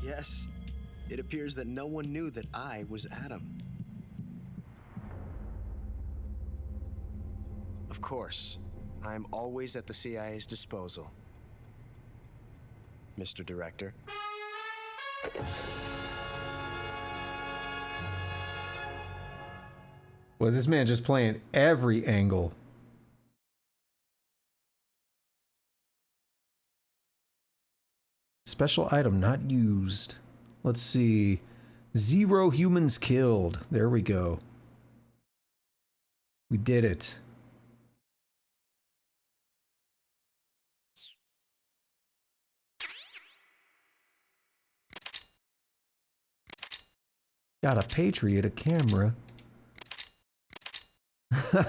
Yes, it appears that no one knew that I was Adam. Of course, I'm always at the CIA's disposal, Mr. Director.
Well, this man just playing every angle. Special item not used. Let's see. 0 humans killed. There we go. We did it. Got a Patriot, a camera.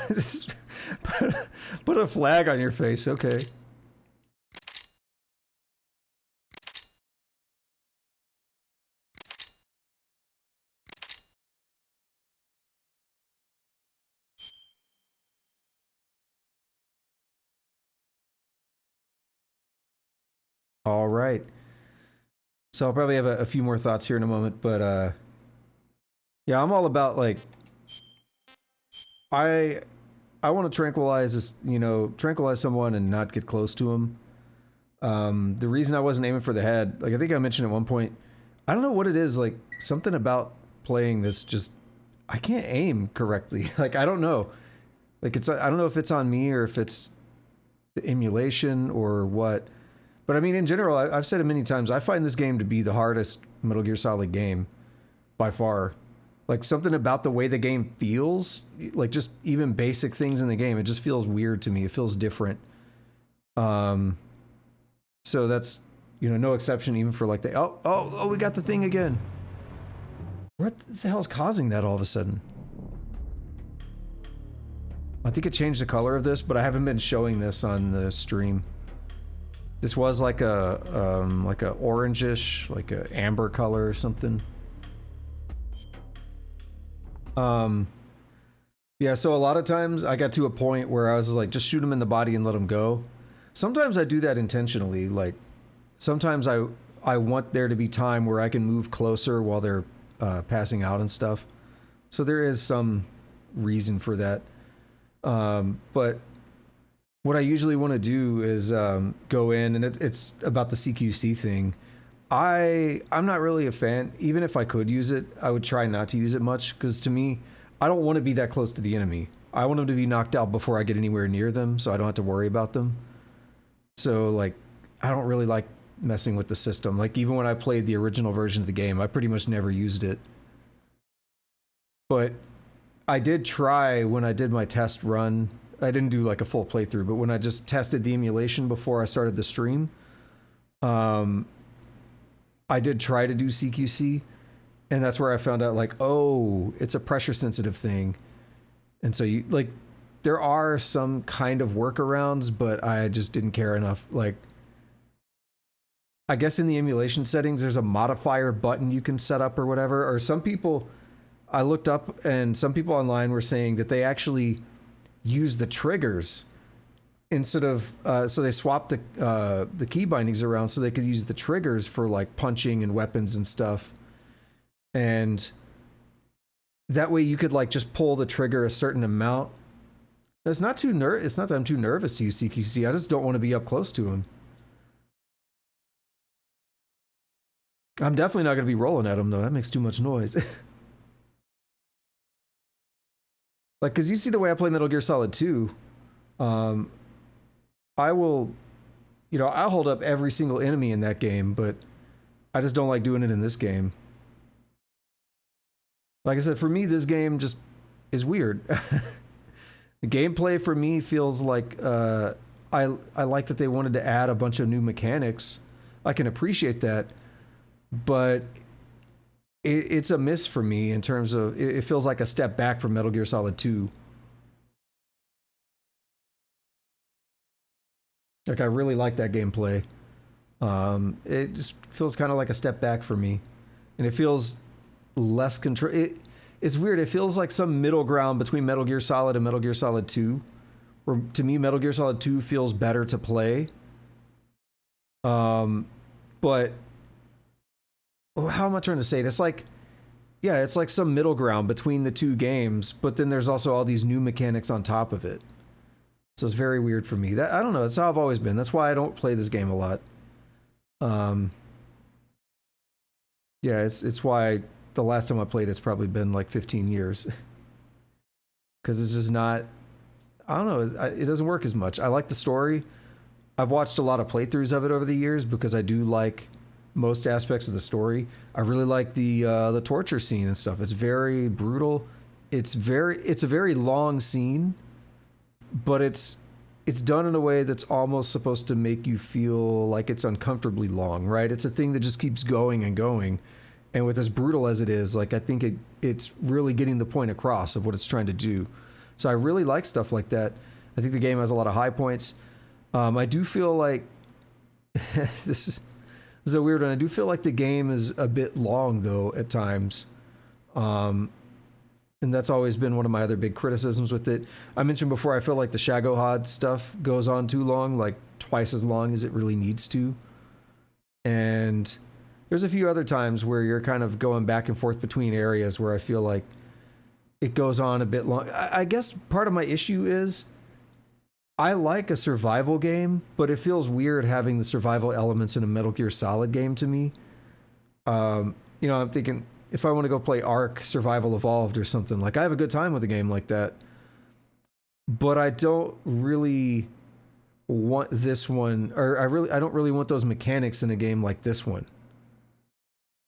Just put a flag on your face, okay. All right. So I'll probably have a few more thoughts here in a moment, but yeah, I'm all about, like, I want to tranquilize this, tranquilize someone and not get close to him. The reason I wasn't aiming for the head, like I think I mentioned at one point, I don't know what it is, like something about playing this just, I can't aim correctly. Like, I don't know. Like, I don't know if it's on me or if it's the emulation or what. But I mean, in general, I've said it many times, I find this game to be the hardest Metal Gear Solid game by far. Like, something about the way the game feels, like just even basic things in the game, it just feels weird to me. It feels different. So that's, you know, no exception even for like the, oh, we got the thing again. What the hell's causing that all of a sudden? I think it changed the color of this, but I haven't been showing this on the stream. This was like a orangish, like a amber color or something. Yeah, so a lot of times I got to a point where I was like, just shoot them in the body and let them go. Sometimes I do that intentionally. Like, sometimes I want there to be time where I can move closer while they're passing out and stuff. So there is some reason for that. But what I usually want to do is go in, and it's about the CQC thing. I'm not really a fan. Even if I could use it, I would try not to use it much, because to me, I don't want to be that close to the enemy. I want them to be knocked out before I get anywhere near them, so I don't have to worry about them. So, like, I don't really like messing with the system. Like, even when I played the original version of the game, I pretty much never used it. But I did try when I did my test run. I didn't do like a full playthrough, but when I just tested the emulation before I started the stream, I did try to do CQC, and that's where I found out, like, oh, it's a pressure sensitive thing. And so you, like, there are some kind of workarounds, but I just didn't care enough. Like, I guess in the emulation settings, there's a modifier button you can set up or whatever. Or some people, I looked up, and some people online were saying that they actually use the triggers instead of, so they swapped the key bindings around so they could use the triggers for like punching and weapons and stuff. And that way you could like just pull the trigger a certain amount. It's not that I'm too nervous to use CQC. I just don't want to be up close to him. I'm definitely not going to be rolling at him though. That makes too much noise. Like, cause you see the way I play Metal Gear Solid 2, I will, you know, I'll hold up every single enemy in that game, but I just don't like doing it in this game. Like I said, for me, this game just is weird. The gameplay for me feels like, I like that they wanted to add a bunch of new mechanics. I can appreciate that, but it's a miss for me in terms of, it feels like a step back from Metal Gear Solid 2. Like, I really like that gameplay. It just feels kind of like a step back for me. And it feels less control. It's weird. It feels like some middle ground between Metal Gear Solid and Metal Gear Solid 2. Where, to me, Metal Gear Solid 2 feels better to play. But how am I trying to say it? It's like, yeah, it's like some middle ground between the two games, but then there's also all these new mechanics on top of it. So it's very weird for me. That, I don't know, that's how I've always been. That's why I don't play this game a lot. Yeah, it's why the last time I played it's probably been like 15 years. Because it's just not, I don't know, it doesn't work as much. I like the story. I've watched a lot of playthroughs of it over the years because I do like most aspects of the story. I really like the torture scene and stuff. It's very brutal. It's a very long scene, but it's done in a way that's almost supposed to make you feel like it's uncomfortably long, right? It's a thing that just keeps going and going. And with as brutal as it is, like, I think it's really getting the point across of what it's trying to do. So I really like stuff like that. I think the game has a lot of high points. I do feel like this is a weird one. I do feel like the game is a bit long though at times. And that's always been one of my other big criticisms with it. I mentioned before, I feel like the Shagohod stuff goes on too long, like twice as long as it really needs to. And there's a few other times where you're kind of going back and forth between areas where I feel like it goes on a bit long. I guess part of my issue is I like a survival game, but it feels weird having the survival elements in a Metal Gear Solid game to me. You know, I'm thinking, if I want to go play Ark Survival Evolved or something, like, I have a good time with a game like that. But I don't really want this one, or I don't really want those mechanics in a game like this one.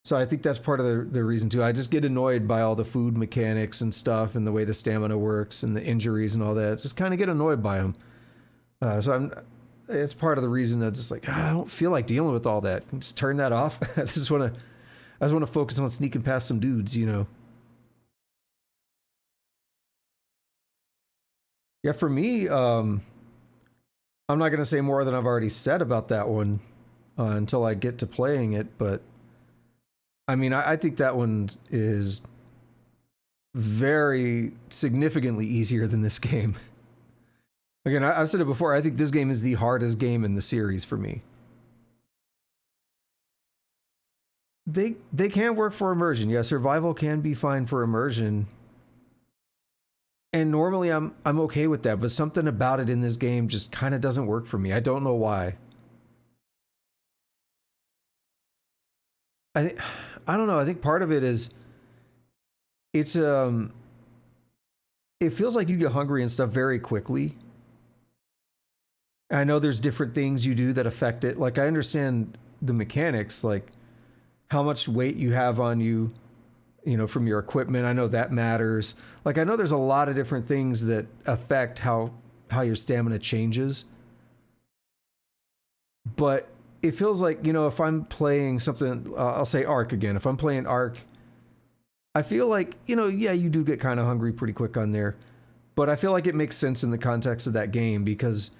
So I think that's part of the reason too. I just get annoyed by all the food mechanics and stuff, and the way the stamina works and the injuries and all that. Just kind of get annoyed by them. It's part of the reason I just like, I don't feel like dealing with all that. Just turn that off. I just want to focus on sneaking past some dudes, you know. Yeah, for me, I'm not going to say more than I've already said about that one until I get to playing it, but I mean, I think that one is very significantly easier than this game. Again, I've said it before, I think this game is the hardest game in the series for me. They can work for immersion. Yeah, survival can be fine for immersion. And normally I'm okay with that, but something about it in this game just kind of doesn't work for me. I don't know why. I don't know. I think part of it is it feels like you get hungry and stuff very quickly. I know there's different things you do that affect it. Like, I understand the mechanics, like how much weight you have on you, you know, from your equipment. I know that matters. Like, I know there's a lot of different things that affect how your stamina changes. But it feels like, you know, if I'm playing something, I'll say Ark again. If I'm playing Ark, I feel like, you know, yeah, you do get kind of hungry pretty quick on there. But I feel like it makes sense in the context of that game because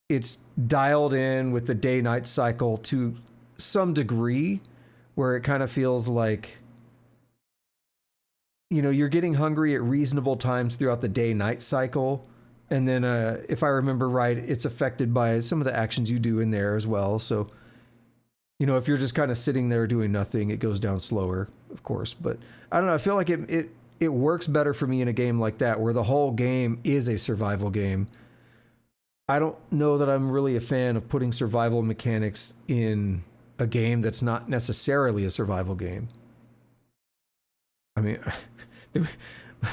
it's dialed in with the day-night cycle to some degree where it kind of feels like, you know, you're getting hungry at reasonable times throughout the day-night cycle. And then, if I remember right, it's affected by some of the actions you do in there as well. So, you know, if you're just kind of sitting there doing nothing, it goes down slower, of course. But I don't know. I feel like it works better for me in a game like that, where the whole game is a survival game. I don't know that I'm really a fan of putting survival mechanics in a game that's not necessarily a survival game. I mean,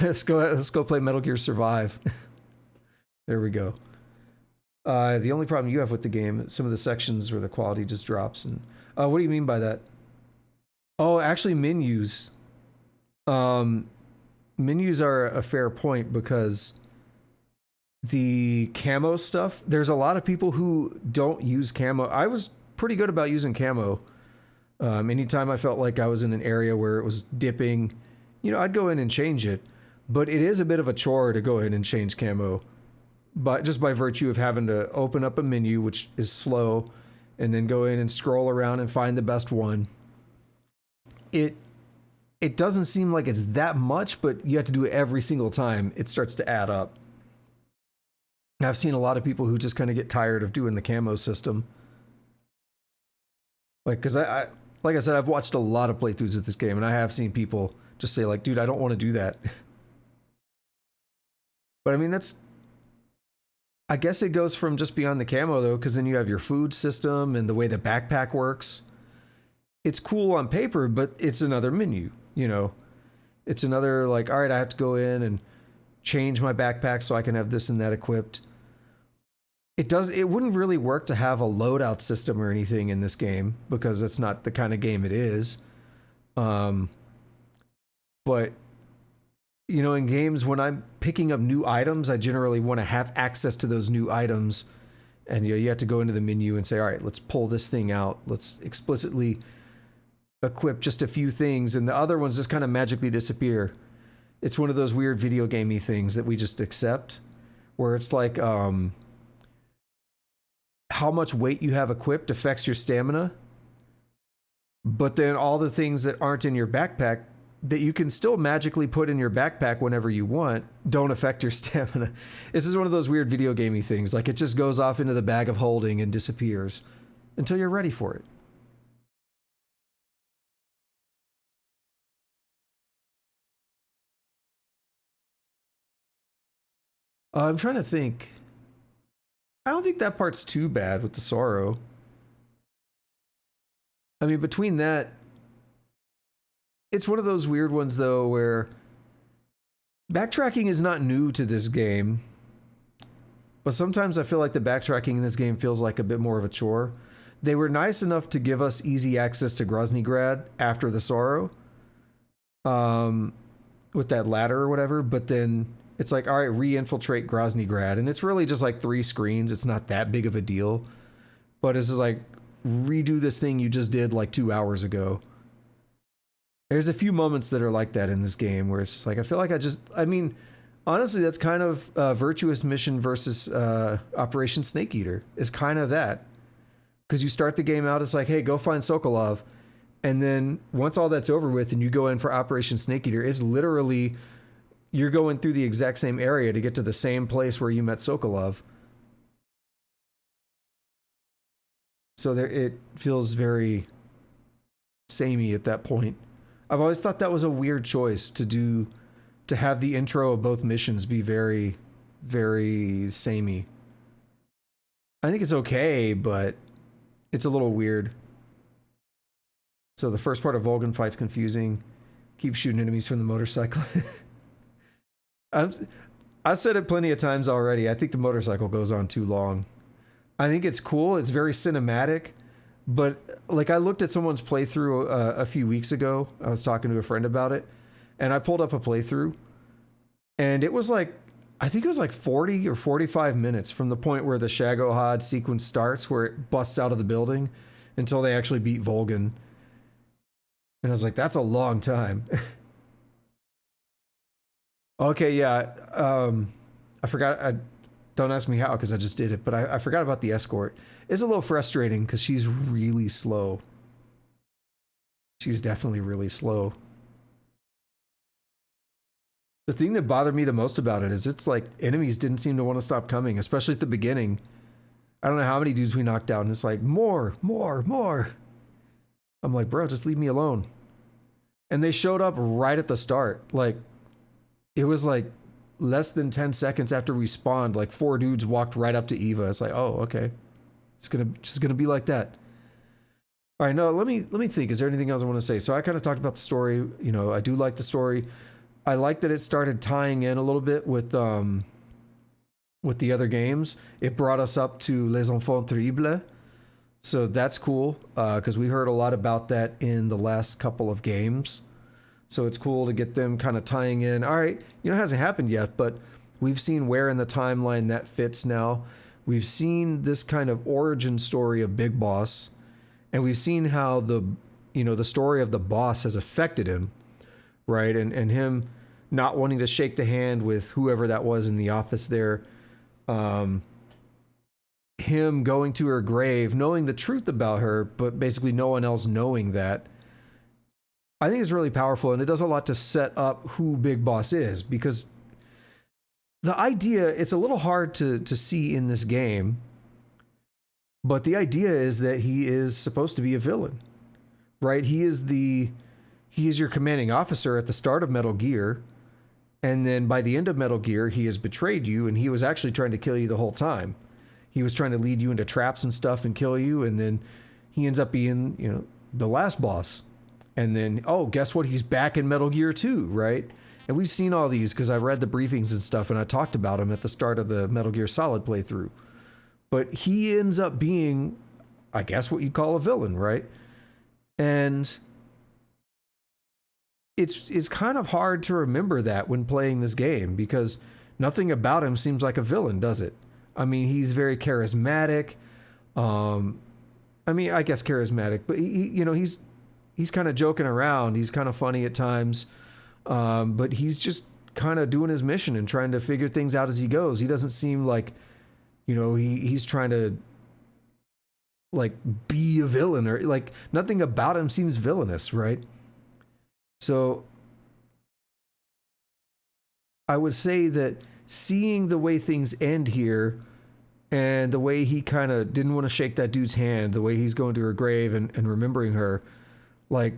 let's go play Metal Gear Survive. There we go. The only problem you have with the game, some of the sections where the quality just drops. And what do you mean by that? Oh, actually, menus. Menus are a fair point because the camo stuff, there's a lot of people who don't use camo. I was pretty good about using camo. Anytime I felt like I was in an area where it was dipping, you know, I'd go in and change it. But it is a bit of a chore to go in and change camo. But just by virtue of having to open up a menu, which is slow, and then go in and scroll around and find the best one. It doesn't seem like it's that much, but you have to do it every single time. It starts to add up. I've seen a lot of people who just kind of get tired of doing the camo system. Like, because like I said, I've watched a lot of playthroughs of this game, and I have seen people just say, like, dude, I don't want to do that. But I mean, I guess it goes from just beyond the camo, though, because then you have your food system and the way the backpack works. It's cool on paper, but it's another menu, you know? It's another, like, all right, I have to go in and change my backpack so I can have this and that equipped. It wouldn't really work to have a loadout system or anything in this game because it's not the kind of game it is. But, you know, in games, when I'm picking up new items, I generally want to have access to those new items. And, you know, you have to go into the menu and say, all right, let's pull this thing out. Let's explicitly equip just a few things. And the other ones just kind of magically disappear. It's one of those weird video gamey things that we just accept, where it's like, how much weight you have equipped affects your stamina, but then all the things that aren't in your backpack that you can still magically put in your backpack whenever you want don't affect your stamina. This is one of those weird video gamey things. Like, it just goes off into the bag of holding and disappears until you're ready for it. I'm trying to think. I don't think that part's too bad with the sorrow. I mean, between that, it's one of those weird ones, though, where backtracking is not new to this game. But sometimes I feel like the backtracking in this game feels like a bit more of a chore. They were nice enough to give us easy access to Groznyj Grad after the Sorrow. With that ladder or whatever, but then it's like, all right, re-infiltrate Groznyj Grad. And it's really just like 3 screens. It's not that big of a deal. But it's just like, redo this thing you just did like 2 hours ago. There's a few moments that are like that in this game where it's just like, I feel like I mean, honestly, that's kind of Virtuous Mission versus Operation Snake Eater. Is kind of that. Because you start the game out, it's like, hey, go find Sokolov. And then once all that's over with and you go in for Operation Snake Eater, it's literally, you're going through the exact same area to get to the same place where you met Sokolov. So there, it feels very samey at that point. I've always thought that was a weird choice to have the intro of both missions be very, very samey. I think it's okay, but it's a little weird. So the first part of Volgan fight's confusing. Keep shooting enemies from the motorcycle. I've said it plenty of times already. I think the motorcycle goes on too long. I think it's cool. It's very cinematic. But like I looked at someone's playthrough a few weeks ago. I was talking to a friend about it. And I pulled up a playthrough. And it was like, I think it was like 40 or 45 minutes from the point where the Shagohod sequence starts, where it busts out of the building, until they actually beat Volgan. And I was like, that's a long time. Okay, yeah. I forgot. Don't ask me how, because I just did it. But I forgot about the escort. It's a little frustrating, because she's really slow. She's definitely really slow. The thing that bothered me the most about it is it's like enemies didn't seem to want to stop coming, especially at the beginning. I don't know how many dudes we knocked out, and it's like, more. I'm like, bro, just leave me alone. And they showed up right at the start. Like, it was like less than 10 seconds after we spawned, like 4 dudes walked right up to Eva. It's like, oh, okay. It's just gonna be like that. All right, no, let me think. Is there anything else I want to say? So I kind of talked about the story. You know, I do like the story. I like that it started tying in a little bit with the other games. It brought us up to Les Enfants Terribles. So that's cool, because we heard a lot about that in the last couple of games. So it's cool to get them kind of tying in. All right, you know, it hasn't happened yet, but we've seen where in the timeline that fits now. We've seen this kind of origin story of Big Boss, and we've seen how the story of the boss has affected him, right? And him not wanting to shake the hand with whoever that was in the office there. Him going to her grave, knowing the truth about her, but basically no one else knowing that. I think it's really powerful, and it does a lot to set up who Big Boss is, because the idea, it's a little hard to see in this game, but the idea is that he is supposed to be a villain, right? He is your commanding officer at the start of Metal Gear, and then by the end of Metal Gear, he has betrayed you, and he was actually trying to kill you the whole time. He was trying to lead you into traps and stuff and kill you, and then he ends up being, you know, the last boss. And then, oh, guess what? He's back in Metal Gear 2, right? And we've seen all these because I read the briefings and stuff, and I talked about them at the start of the Metal Gear Solid playthrough. But he ends up being, I guess, what you'd call a villain, right? And it's kind of hard to remember that when playing this game, because nothing about him seems like a villain, does it? I mean, he's very charismatic. I mean, I guess charismatic, but he's kind of joking around. He's kind of funny at times, but he's just kind of doing his mission and trying to figure things out as he goes. He doesn't seem like, you know, he's trying to like be a villain, or like nothing about him seems villainous, right? So I would say that seeing the way things end here, and the way he kind of didn't want to shake that dude's hand, the way he's going to her grave and remembering her, like,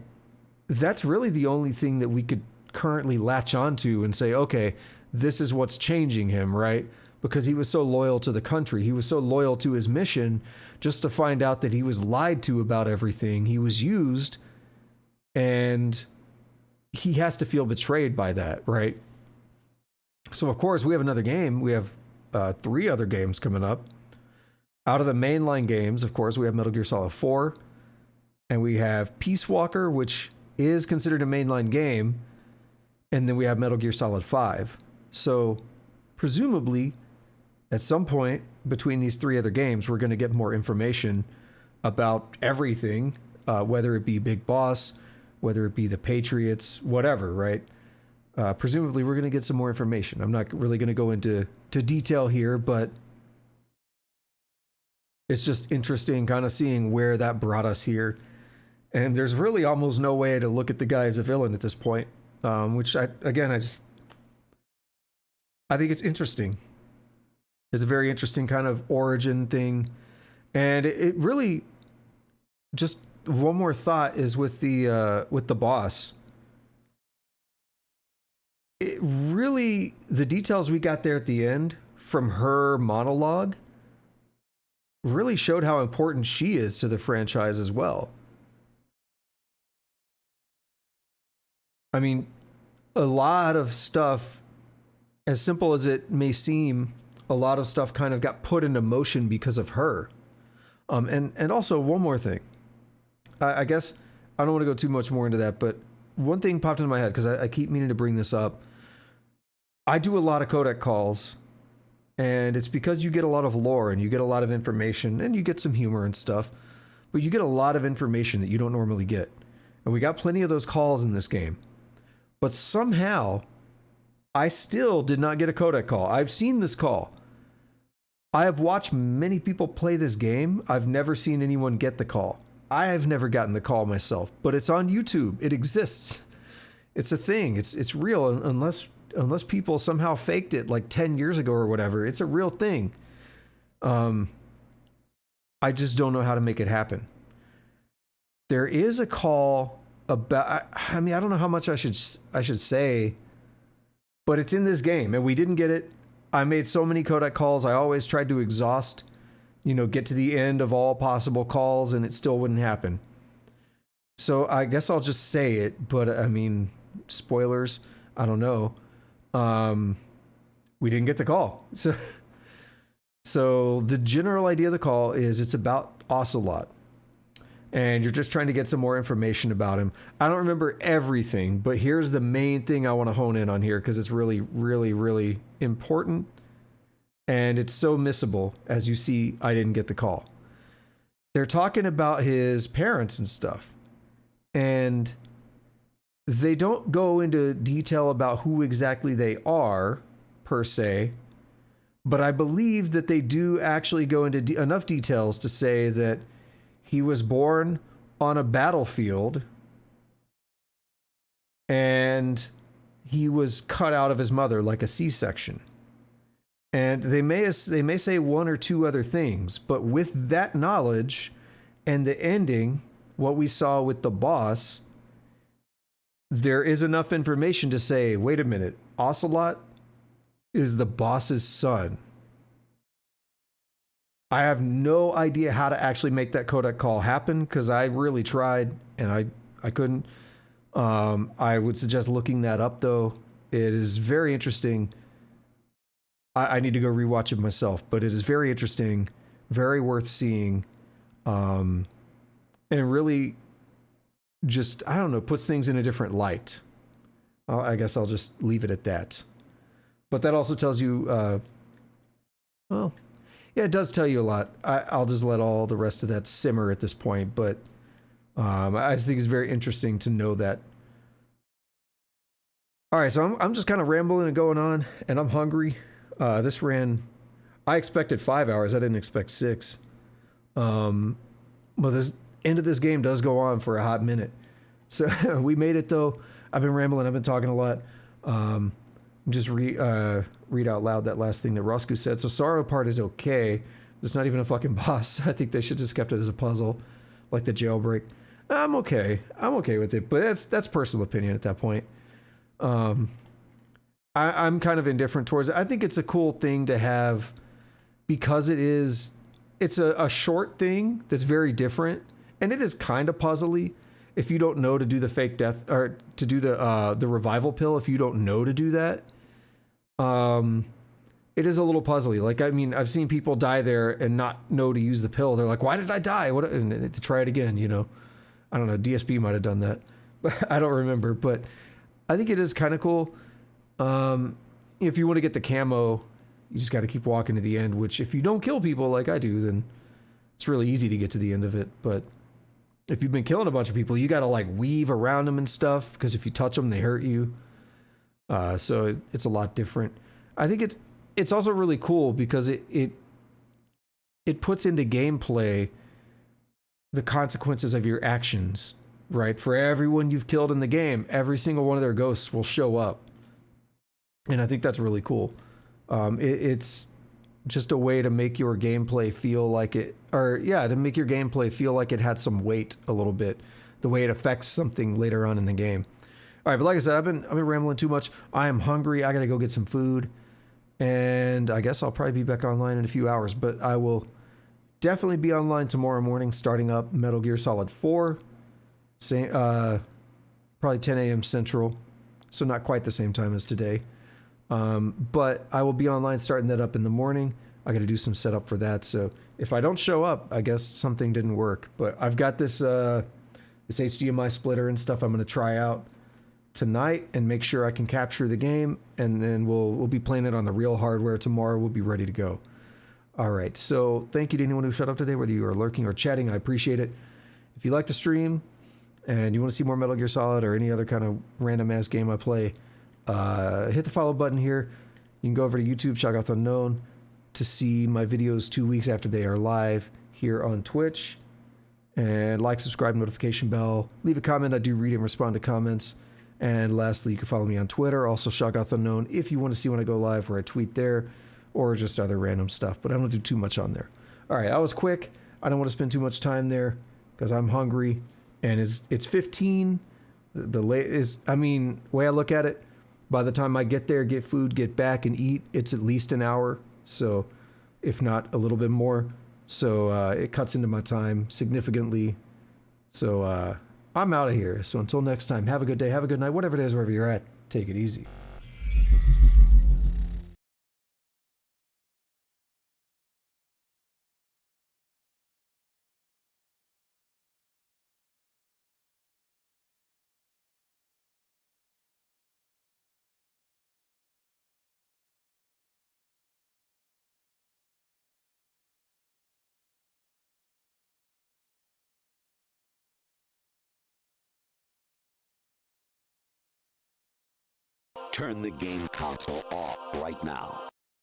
that's really the only thing that we could currently latch onto and say, okay, this is what's changing him, right? Because he was so loyal to the country. He was so loyal to his mission, just to find out that he was lied to about everything. He was used, and he has to feel betrayed by that, right? So, of course, we have another game. We have 3 other games coming up. Out of the mainline games, of course, we have Metal Gear Solid 4, and we have Peace Walker, which is considered a mainline game, and then we have Metal Gear Solid 5. So, presumably, at some point between these 3 other games, we're going to get more information about everything, whether it be Big Boss, whether it be the Patriots, whatever, right? Presumably, we're going to get some more information. I'm not really going to go into detail here, but it's just interesting kind of seeing where that brought us here. And there's really almost no way to look at the guy as a villain at this point, which I think it's interesting. It's a very interesting kind of origin thing. And it really, just one more thought is with the boss. It really, the details we got there at the end from her monologue really showed how important she is to the franchise as well. I mean, a lot of stuff, as simple as it may seem, a lot of stuff kind of got put into motion because of her. And also one more thing. I guess I don't want to go too much more into that, but one thing popped into my head because I keep meaning to bring this up. I do a lot of codec calls, and it's because you get a lot of lore and you get a lot of information and you get some humor and stuff, but you get a lot of information that you don't normally get. And we got plenty of those calls in this game. But somehow, I still did not get a codec call. I've seen this call. I have watched many people play this game. I've never seen anyone get the call. I have never gotten the call myself, but it's on YouTube. It exists. It's a thing. It's real unless people somehow faked it like 10 years ago or whatever. It's a real thing. I just don't know how to make it happen. There is a call about, I mean, I don't know how much I should say, but it's in this game and we didn't get it. I made so many codec calls. I always tried to exhaust, get to the end of all possible calls and it still wouldn't happen. So I guess I'll just say it, but I mean, spoilers, I don't know. We didn't get the call. So the general idea of the call is it's about Ocelot. And you're just trying to get some more information about him. I don't remember everything, but here's the main thing I want to hone in on here because it's really, really, really important. And it's so missable. As you see, I didn't get the call. They're talking about his parents and stuff. And they don't go into detail about who exactly they are, per se. But I believe that they do actually go into enough details to say that he was born on a battlefield and he was cut out of his mother like a C-section. And they may say one or two other things, but with that knowledge and the ending, what we saw with the boss, there is enough information to say, wait a minute, Ocelot is the boss's son. I have no idea how to actually make that codec call happen because I really tried and I couldn't. I would suggest looking that up though. It is very interesting. I need to go rewatch it myself, but it is very interesting, very worth seeing, and really just, I don't know, puts things in a different light. I guess I'll just leave it at that. But that also tells you, well, yeah, it does tell you a lot. I'll just let all the rest of that simmer at this point, but I just think it's very interesting to know that. All right, so I'm just kind of rambling and going on, and I'm hungry. This ran, I expected 5 hours. I didn't expect 6. But this end of this game does go on for a hot minute. So we made it though. I've been rambling. I've been talking a lot. Just read out loud that last thing that Roscoe said. So sorrow part is okay. It's not even a fucking boss. I think they should just kept it as a puzzle, like the jailbreak. I'm okay. I'm okay with it, but that's personal opinion at that point. I'm kind of indifferent towards it. I think it's a cool thing to have because it's a short thing that's very different, and it is kind of puzzly. If you don't know to do the fake death or to do the revival pill, if you don't know to do that, it is a little puzzly. Like, I mean, I've seen people die there and not know to use the pill. They're like, why did I die? What? And they try it again, you know. I don't know. DSP might have done that. But I don't remember. But I think it is kind of cool. If you want to get the camo, you just got to keep walking to the end, which if you don't kill people like I do, then it's really easy to get to the end of it. But if you've been killing a bunch of people, you got to like weave around them and stuff, because if you touch them, they hurt you. So it's a lot different. I think it's also really cool because it puts into gameplay the consequences of your actions, right? For everyone you've killed in the game, every single one of their ghosts will show up. And I think that's really cool. It's just a way to make your gameplay feel like it, or yeah, to make your gameplay feel like it had some weight a little bit, the way it affects something later on in the game. All right, but like I said, I've been rambling too much. I am hungry. I gotta go get some food, and I guess I'll probably be back online in a few hours. But I will definitely be online tomorrow morning, starting up Metal Gear Solid 4, probably 10 a.m. Central, so not quite the same time as today. But I will be online starting that up in the morning. I got to do some setup for that. So if I don't show up, I guess something didn't work. But I've got this this HDMI splitter and stuff I'm going to try out tonight and make sure I can capture the game. And then we'll be playing it on the real hardware tomorrow. We'll be ready to go. All right. So thank you to anyone who showed up today, whether you are lurking or chatting. I appreciate it. If you like the stream and you want to see more Metal Gear Solid or any other kind of random ass game I play, hit the follow button here. You can go over to YouTube, Shagohod Unknown, to see my videos 2 weeks after they are live here on Twitch. And like, subscribe, notification bell. Leave a comment. I do read and respond to comments. And lastly, you can follow me on Twitter, also Shagohod Unknown, if you want to see when I go live, where I tweet there, or just other random stuff. But I don't do too much on there. All right, I was quick. I don't want to spend too much time there because I'm hungry. And it's 15. The late is, I mean, way I look at it, by the time I get there, get food, get back, and eat, it's at least an hour. So, if not a little bit more. So, it cuts into my time significantly. So, I'm out of here. So, until next time, have a good day, have a good night, whatever it is, wherever you're at, take it easy.
Turn the game console off right now.